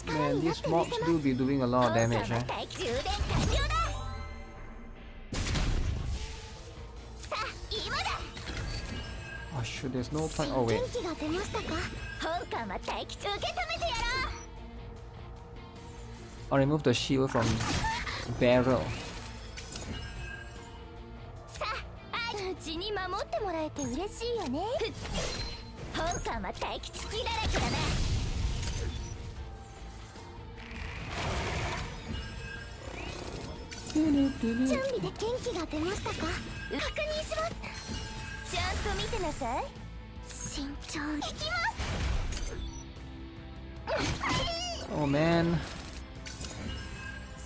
Man, these mobs do be doing a lot of damage, eh? Oh shoot, there's no point. Oh wait. I'll remove the shield from BERYL. Oh man.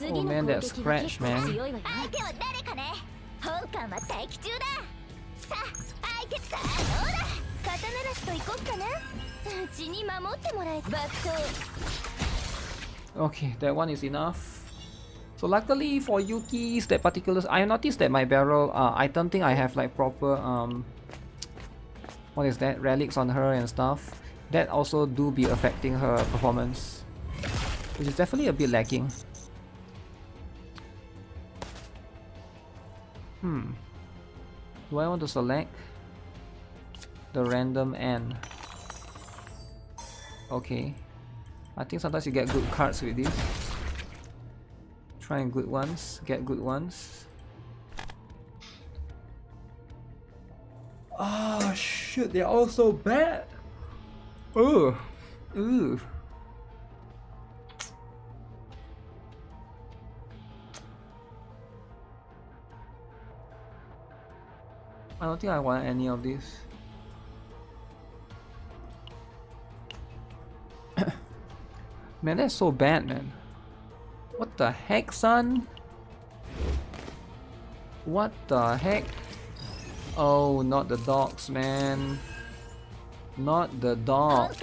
Oh man, that scratch, man. Okay, that one is enough. So luckily for Yuki's that particular, I noticed that my BERYL, I don't think I have like proper what is that, relics on her and stuff. That also do be affecting her performance, which is definitely a bit lacking. Do I want to select the random N? Okay, I think sometimes you get good cards with this. Trying good ones, get good ones. Oh shit, they're all so bad. Ooh. I don't think I want any of these. Man, that's so bad, man. What the heck, son? What the heck? Oh, not the dogs, man. Not the dogs.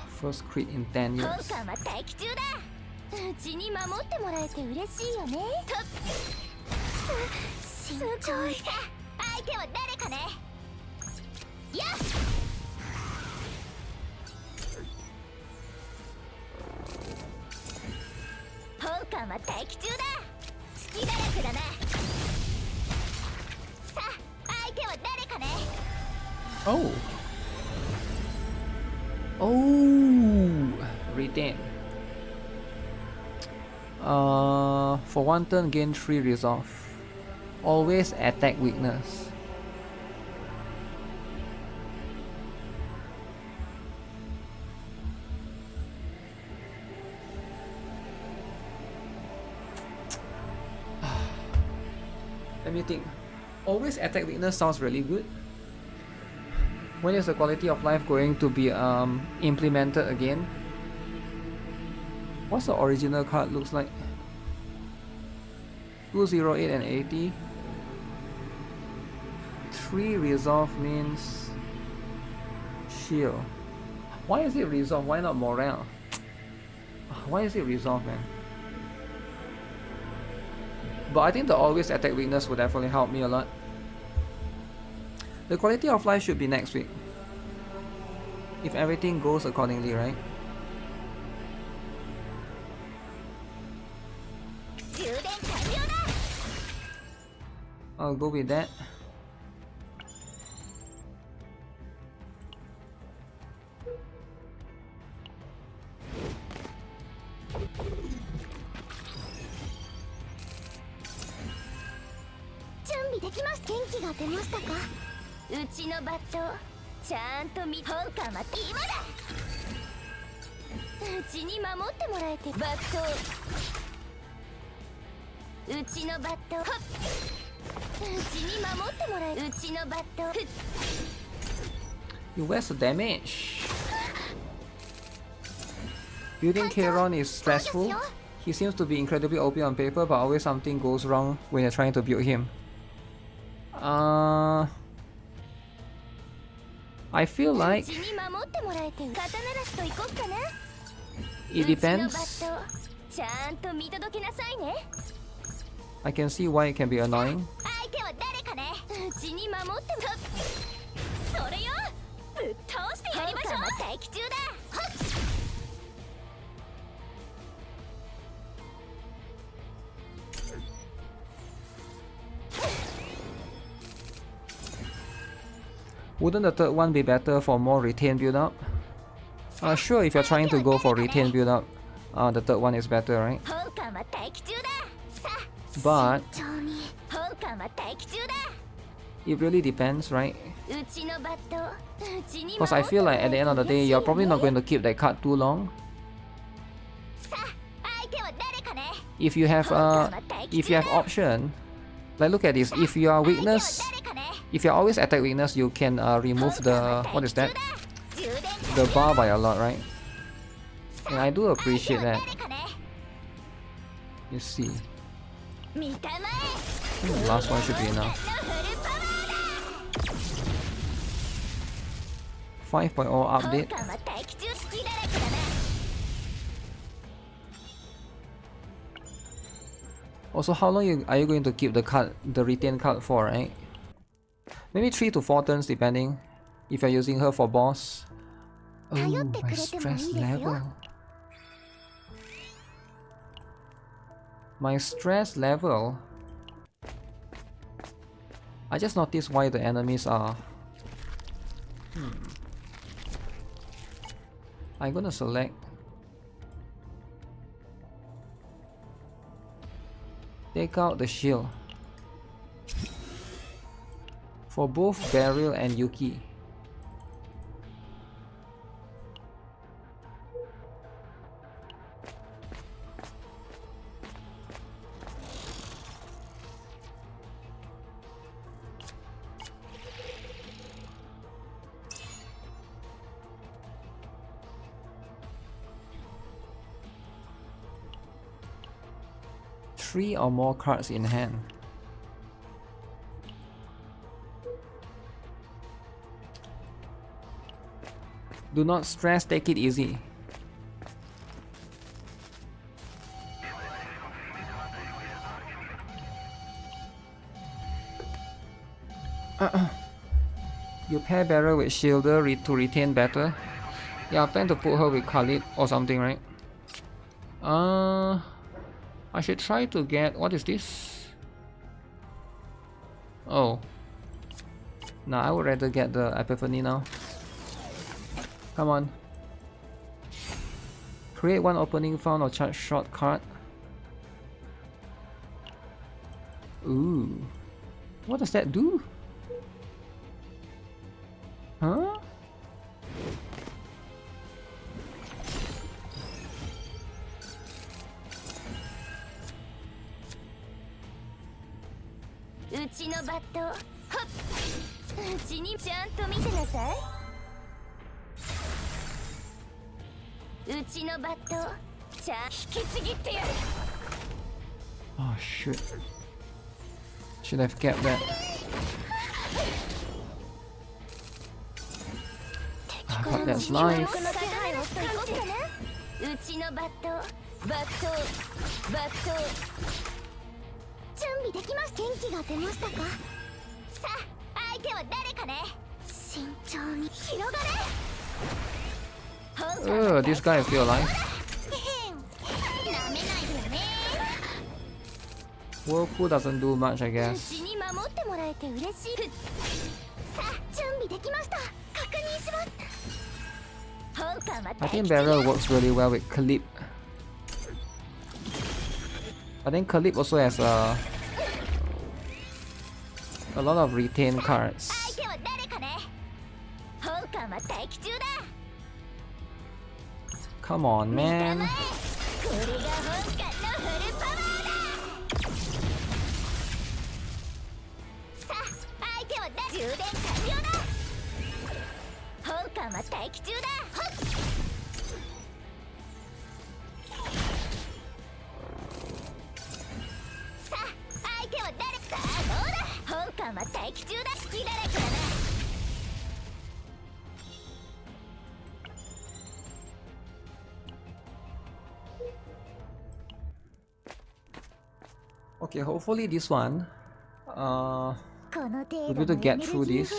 First crit in 10 years. Oh. Oh, retain. For one turn, gain 3 resolve. Always attack weakness. Let me think. Always attack weakness sounds really good. When is the quality of life going to be implemented again? What's the original card looks like? 208 and 80. 3 resolve means shield. Why is it resolve? Why not morale? Why is it resolve, man? But I think the always attack weakness would definitely help me a lot. The quality of life should be next week, if everything goes accordingly, right? I'll go with that. Where's the damage? Building Kairon is stressful. He seems to be incredibly OP on paper, but always something goes wrong when you're trying to build him. I feel like it depends. I can see why it can be annoying. Wouldn't the third one be better for more retain build up? Sure, if you're trying to go for retain build up, the third one is better, right? But it really depends, right? Because I feel like at the end of the day, you're probably not going to keep that card too long. If you have option, like look at this. If you are weakness, if you're always attack weakness, you can remove the, what is that? The bar by a lot, right? And I do appreciate that. You see. I think the last one should be enough. 5.0 update. Also, how long are you going to keep the retain card for, right? Maybe 3 to 4 turns depending. If you're using her for boss. Oh, my stress level. My stress level. I just noticed why the enemies are. I'm gonna select. Take out the shield. For both BERYL and Yuki. Three or more cards in hand. Do not stress, take it easy. You pair BERYL with Shielder to retain better. Yeah, I plan to put her with Khalid or something, right? I should try to get, what is this? Oh. Nah, I would rather get the Epiphany now. Come on. Create one opening found or charge short card. Ooh. What does that do? Huh? Oh shit. Should have kept that. But that's nice. This guy is still alive. Whirlpool doesn't do much, I guess. I think BERYL works really well with Clip. I think Clip also has a lot of retained cards. Come on, man. Okay, hopefully this one we'll be able to get through this.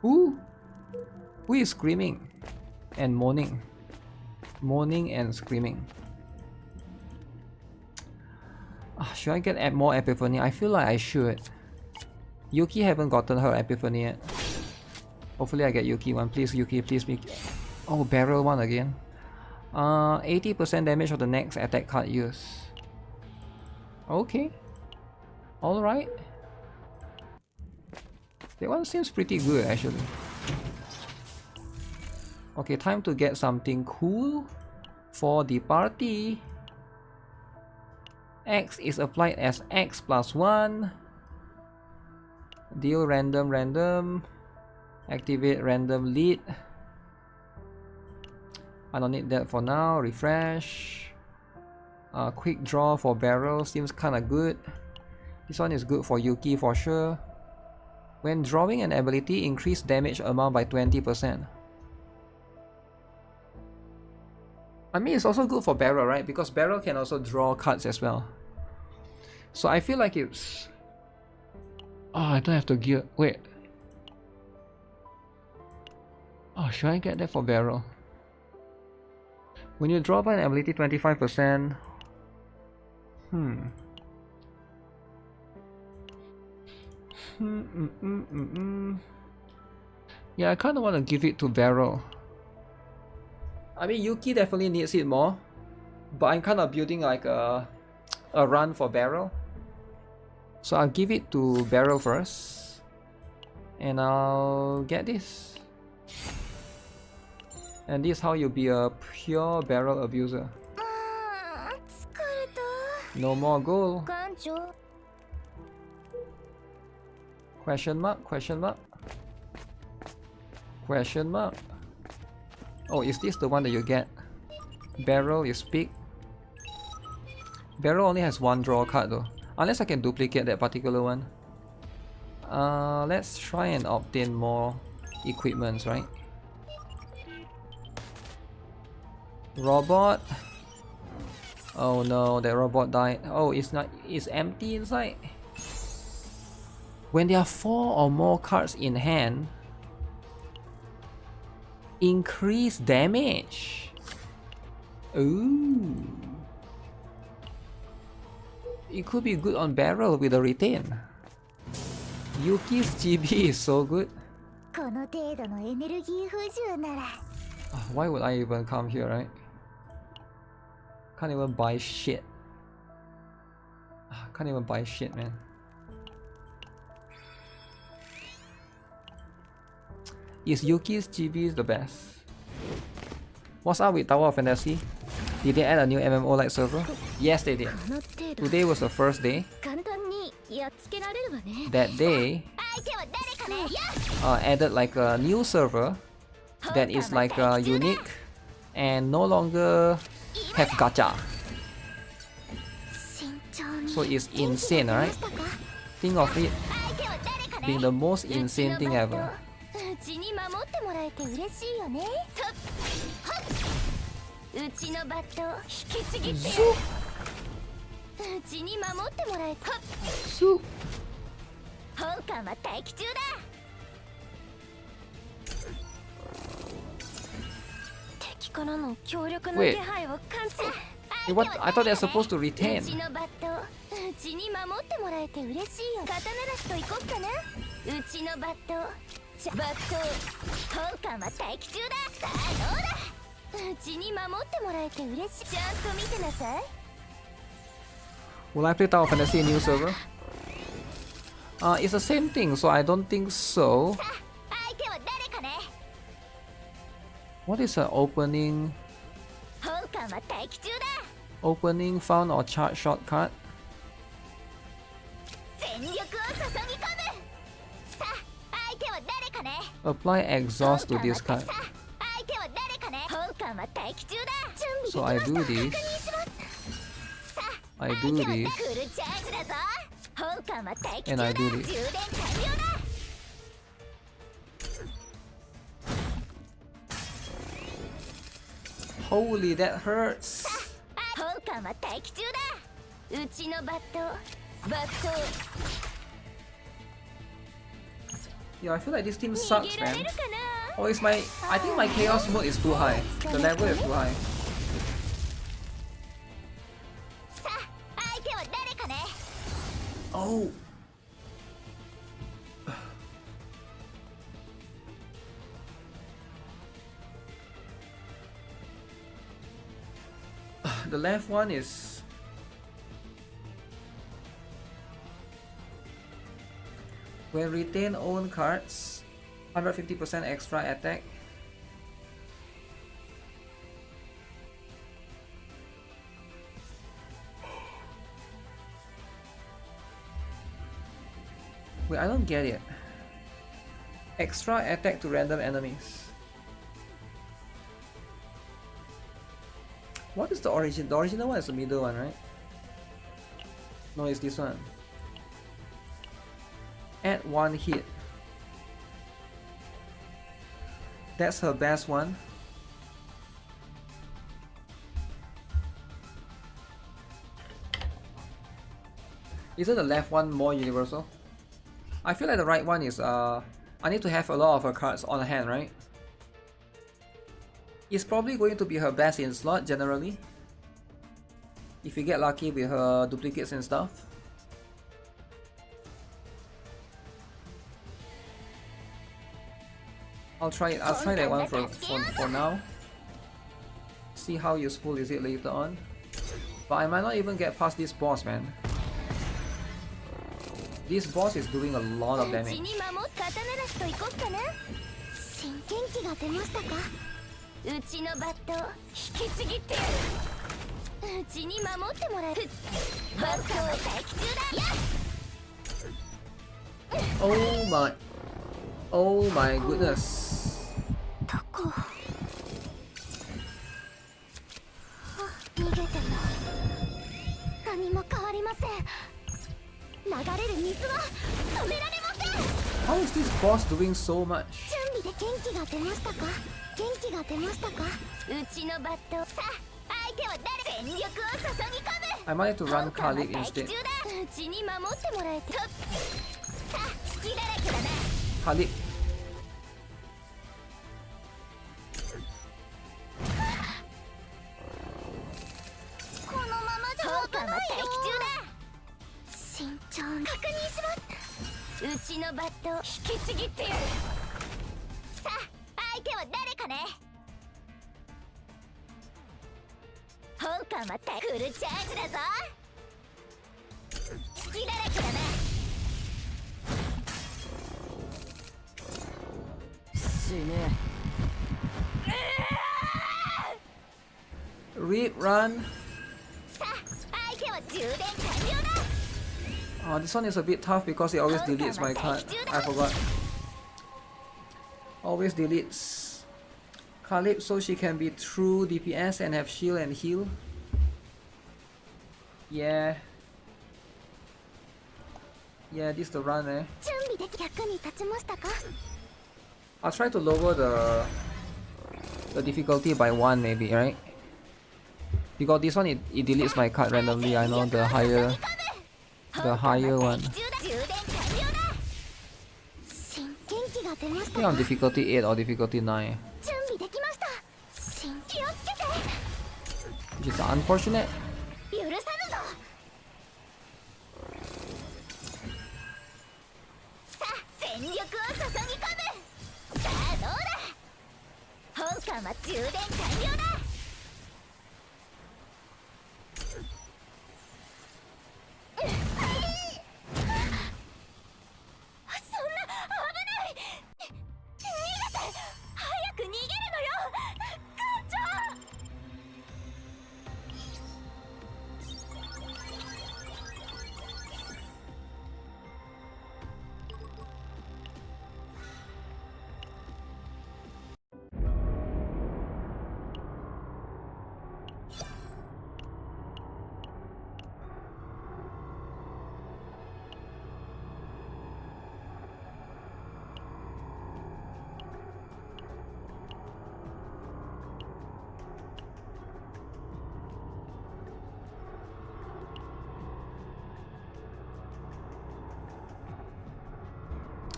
Who is screaming and moaning? Moaning and screaming. Should I get more epiphany? I feel like I should. Yuki haven't gotten her epiphany yet. Hopefully I get Yuki one. Please Yuki, please make... Oh, BERYL one again. 80% damage of the next attack card used. Okay. Alright. That one seems pretty good actually. Okay, time to get something cool for the party. X is applied as X plus 1. Deal random. Activate random lead. I don't need that for now. Refresh. Quick draw for BERYL seems kinda good. This one is good for Yuki for sure. When drawing an ability, increase damage amount by 20%. I mean, it's also good for BERYL, right? Because BERYL can also draw cards as well. So I feel like it's... Oh, I don't have to gear... Wait. Oh, should I get that for BERYL? When you draw by an ability 25%... Yeah, I kinda wanna give it to BERYL. I mean, Yuki definitely needs it more. But I'm kinda building like a run for BERYL. So I'll give it to BERYL first. And I'll get this. And this is how you'll be a pure BERYL abuser. No more goal. Question mark, question mark. Question mark. Oh, is this the one that you get? BERYL is big. BERYL only has one draw card though. Unless I can duplicate that particular one. Let's try and obtain more equipments, right? Robot. Oh no, that robot died. Oh, it's not. It's empty inside. When there are 4 or more cards in hand, increase damage. Ooh. It could be good on BERYL with a retain. Yuki's GB is so good. Why would I even come here, right? Can't even buy shit. Can't even buy shit, man. Is Yuki's GB the best? What's up with Tower of Fantasy? Did they add a new MMO-like server? Yes, they did. Today was the first day. That day added like a new server that is like unique and no longer have gacha. So it's insane, right? Think of it being the most insane thing ever. Wait, what? I thought they're supposed to retain. 守ってもらえて嬉しいよ。刀出しと行こっかな。うちのバット本艦は待機中だ。さあどうだ。うちに守ってもらえて嬉しい。ちゃんと見てなさい。 Will I play Tower Fantasy new server? It's the same thing, so I don't think so. What is an opening? Opening found or charge shortcut? Apply exhaust to this card. So I do this. I do this. And I do this. Holy, that hurts. Yeah, I feel like this team sucks, man. Oh, it's my... I think my chaos mode is too high. The level is too high. Oh! The left one is... When retain own cards, 150% extra attack. Wait, I don't get it. Extra attack to random enemies. What is the origin? The original one is the middle one, right? No, it's this one. Add 1 hit. That's her best one. Isn't the left one more universal? I feel like the right one is I need to have a lot of her cards on hand, right? It's probably going to be her best in slot generally. If you get lucky with her duplicates and stuff. I'll try it. I'll try that one for now. See how useful is it later on. But I might not even get past this boss, man. This boss is doing a lot of damage. Oh my goodness. How is this boss doing so much? I might have to run Khalid instead. Khalid. Read, run. Oh, this one is a bit tough because it always deletes my card. I forgot. Always deletes Khalid so she can be true DPS and have shield and heal. Yeah. Yeah, this is the run, eh? I'll try to lower the difficulty by 1 maybe, right? Because this one it deletes my card randomly. I know the higher one. I think on difficulty 8 or difficulty 9. Which is unfortunate.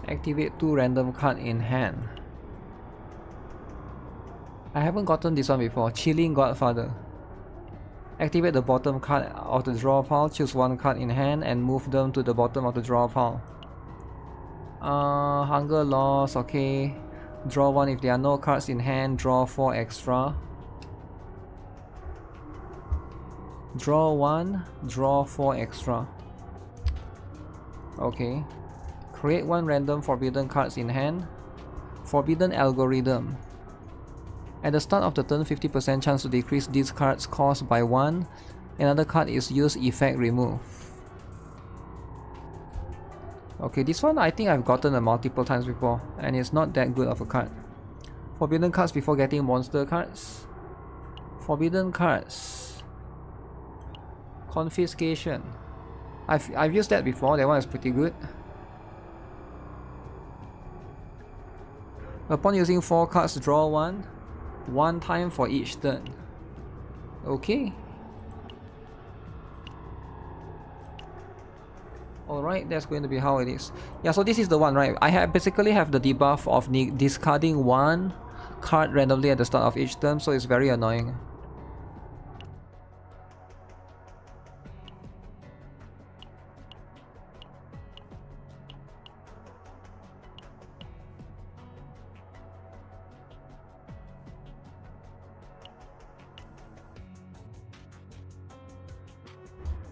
Activate 2 random card in hand. I haven't gotten this one before. Chilling Godfather. Activate the bottom card of the draw pile, choose 1 card in hand and move them to the bottom of the draw pile. Hunger Loss, okay. Draw 1 if there are no cards in hand, draw 4 extra. Draw 1, draw 4 extra. Okay. Create 1 random forbidden cards in hand. Forbidden Algorithm. At the start of the turn, 50% chance to decrease this card's cost by 1. Another card is used, effect remove. Okay, this one I think I've gotten a multiple times before, and it's not that good of a card. Forbidden cards before getting monster cards. Forbidden cards. Confiscation. I've used that before, that one is pretty good. Upon using 4 cards, draw 1 time for each turn. Okay. Alright, that's going to be how it is. Yeah, so this is the one, right? I basically have the debuff of discarding 1 card randomly at the start of each turn, so it's very annoying.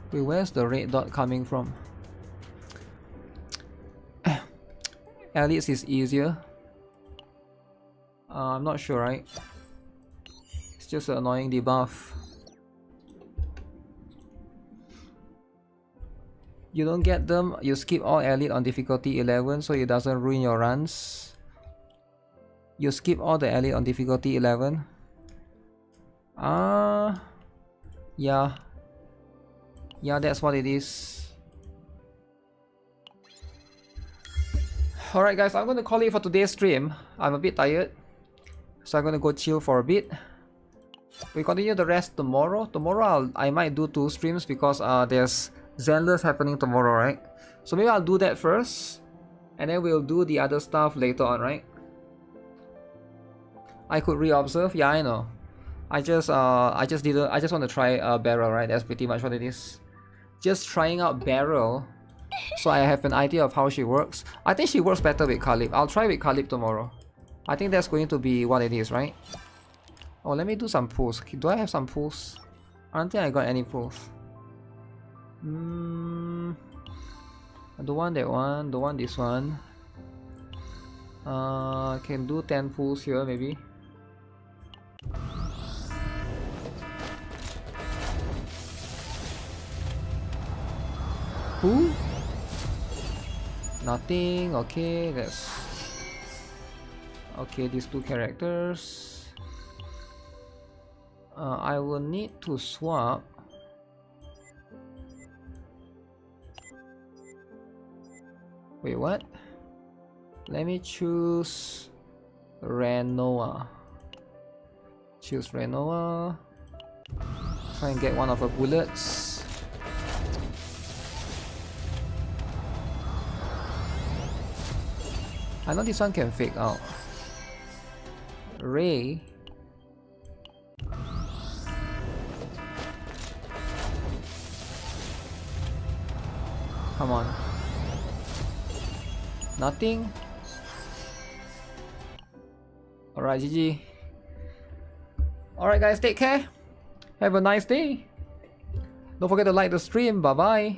Wait, where's the red dot coming from? Elites is easier. I'm not sure, right? It's just an annoying debuff. You don't get them, you skip all elite on difficulty 11 so it doesn't ruin your runs. You skip all the elite on difficulty 11. Yeah. Yeah, that's what it is. Alright guys, I'm going to call it for today's stream. I'm a bit tired, so I'm going to go chill for a bit. We continue the rest tomorrow. Tomorrow I might do 2 streams because there's Zenless happening tomorrow, right? So maybe I'll do that first, and then we'll do the other stuff later on, right? I could re-observe, yeah, I know. I just want to try BERYL, right? That's pretty much what it is. Just trying out BERYL, so I have an idea of how she works. I think she works better with Khalib. I'll try with Khalib tomorrow. I think that's going to be what it is, right? Oh, let me do some pulls. Do I have some pulls? I don't think I got any pulls. I don't want that one. Don't want this one. I can do 10 pulls here, maybe. Who? Nothing. Okay, that's okay. These 2 characters. I will need to swap. Wait, what? Let me choose Renoa. Choose Renoa. Try and get one of her bullets. I know this one can fake out. Ray. Come on. Nothing. Alright, GG. Alright guys, take care. Have a nice day. Don't forget to like the stream. Bye bye.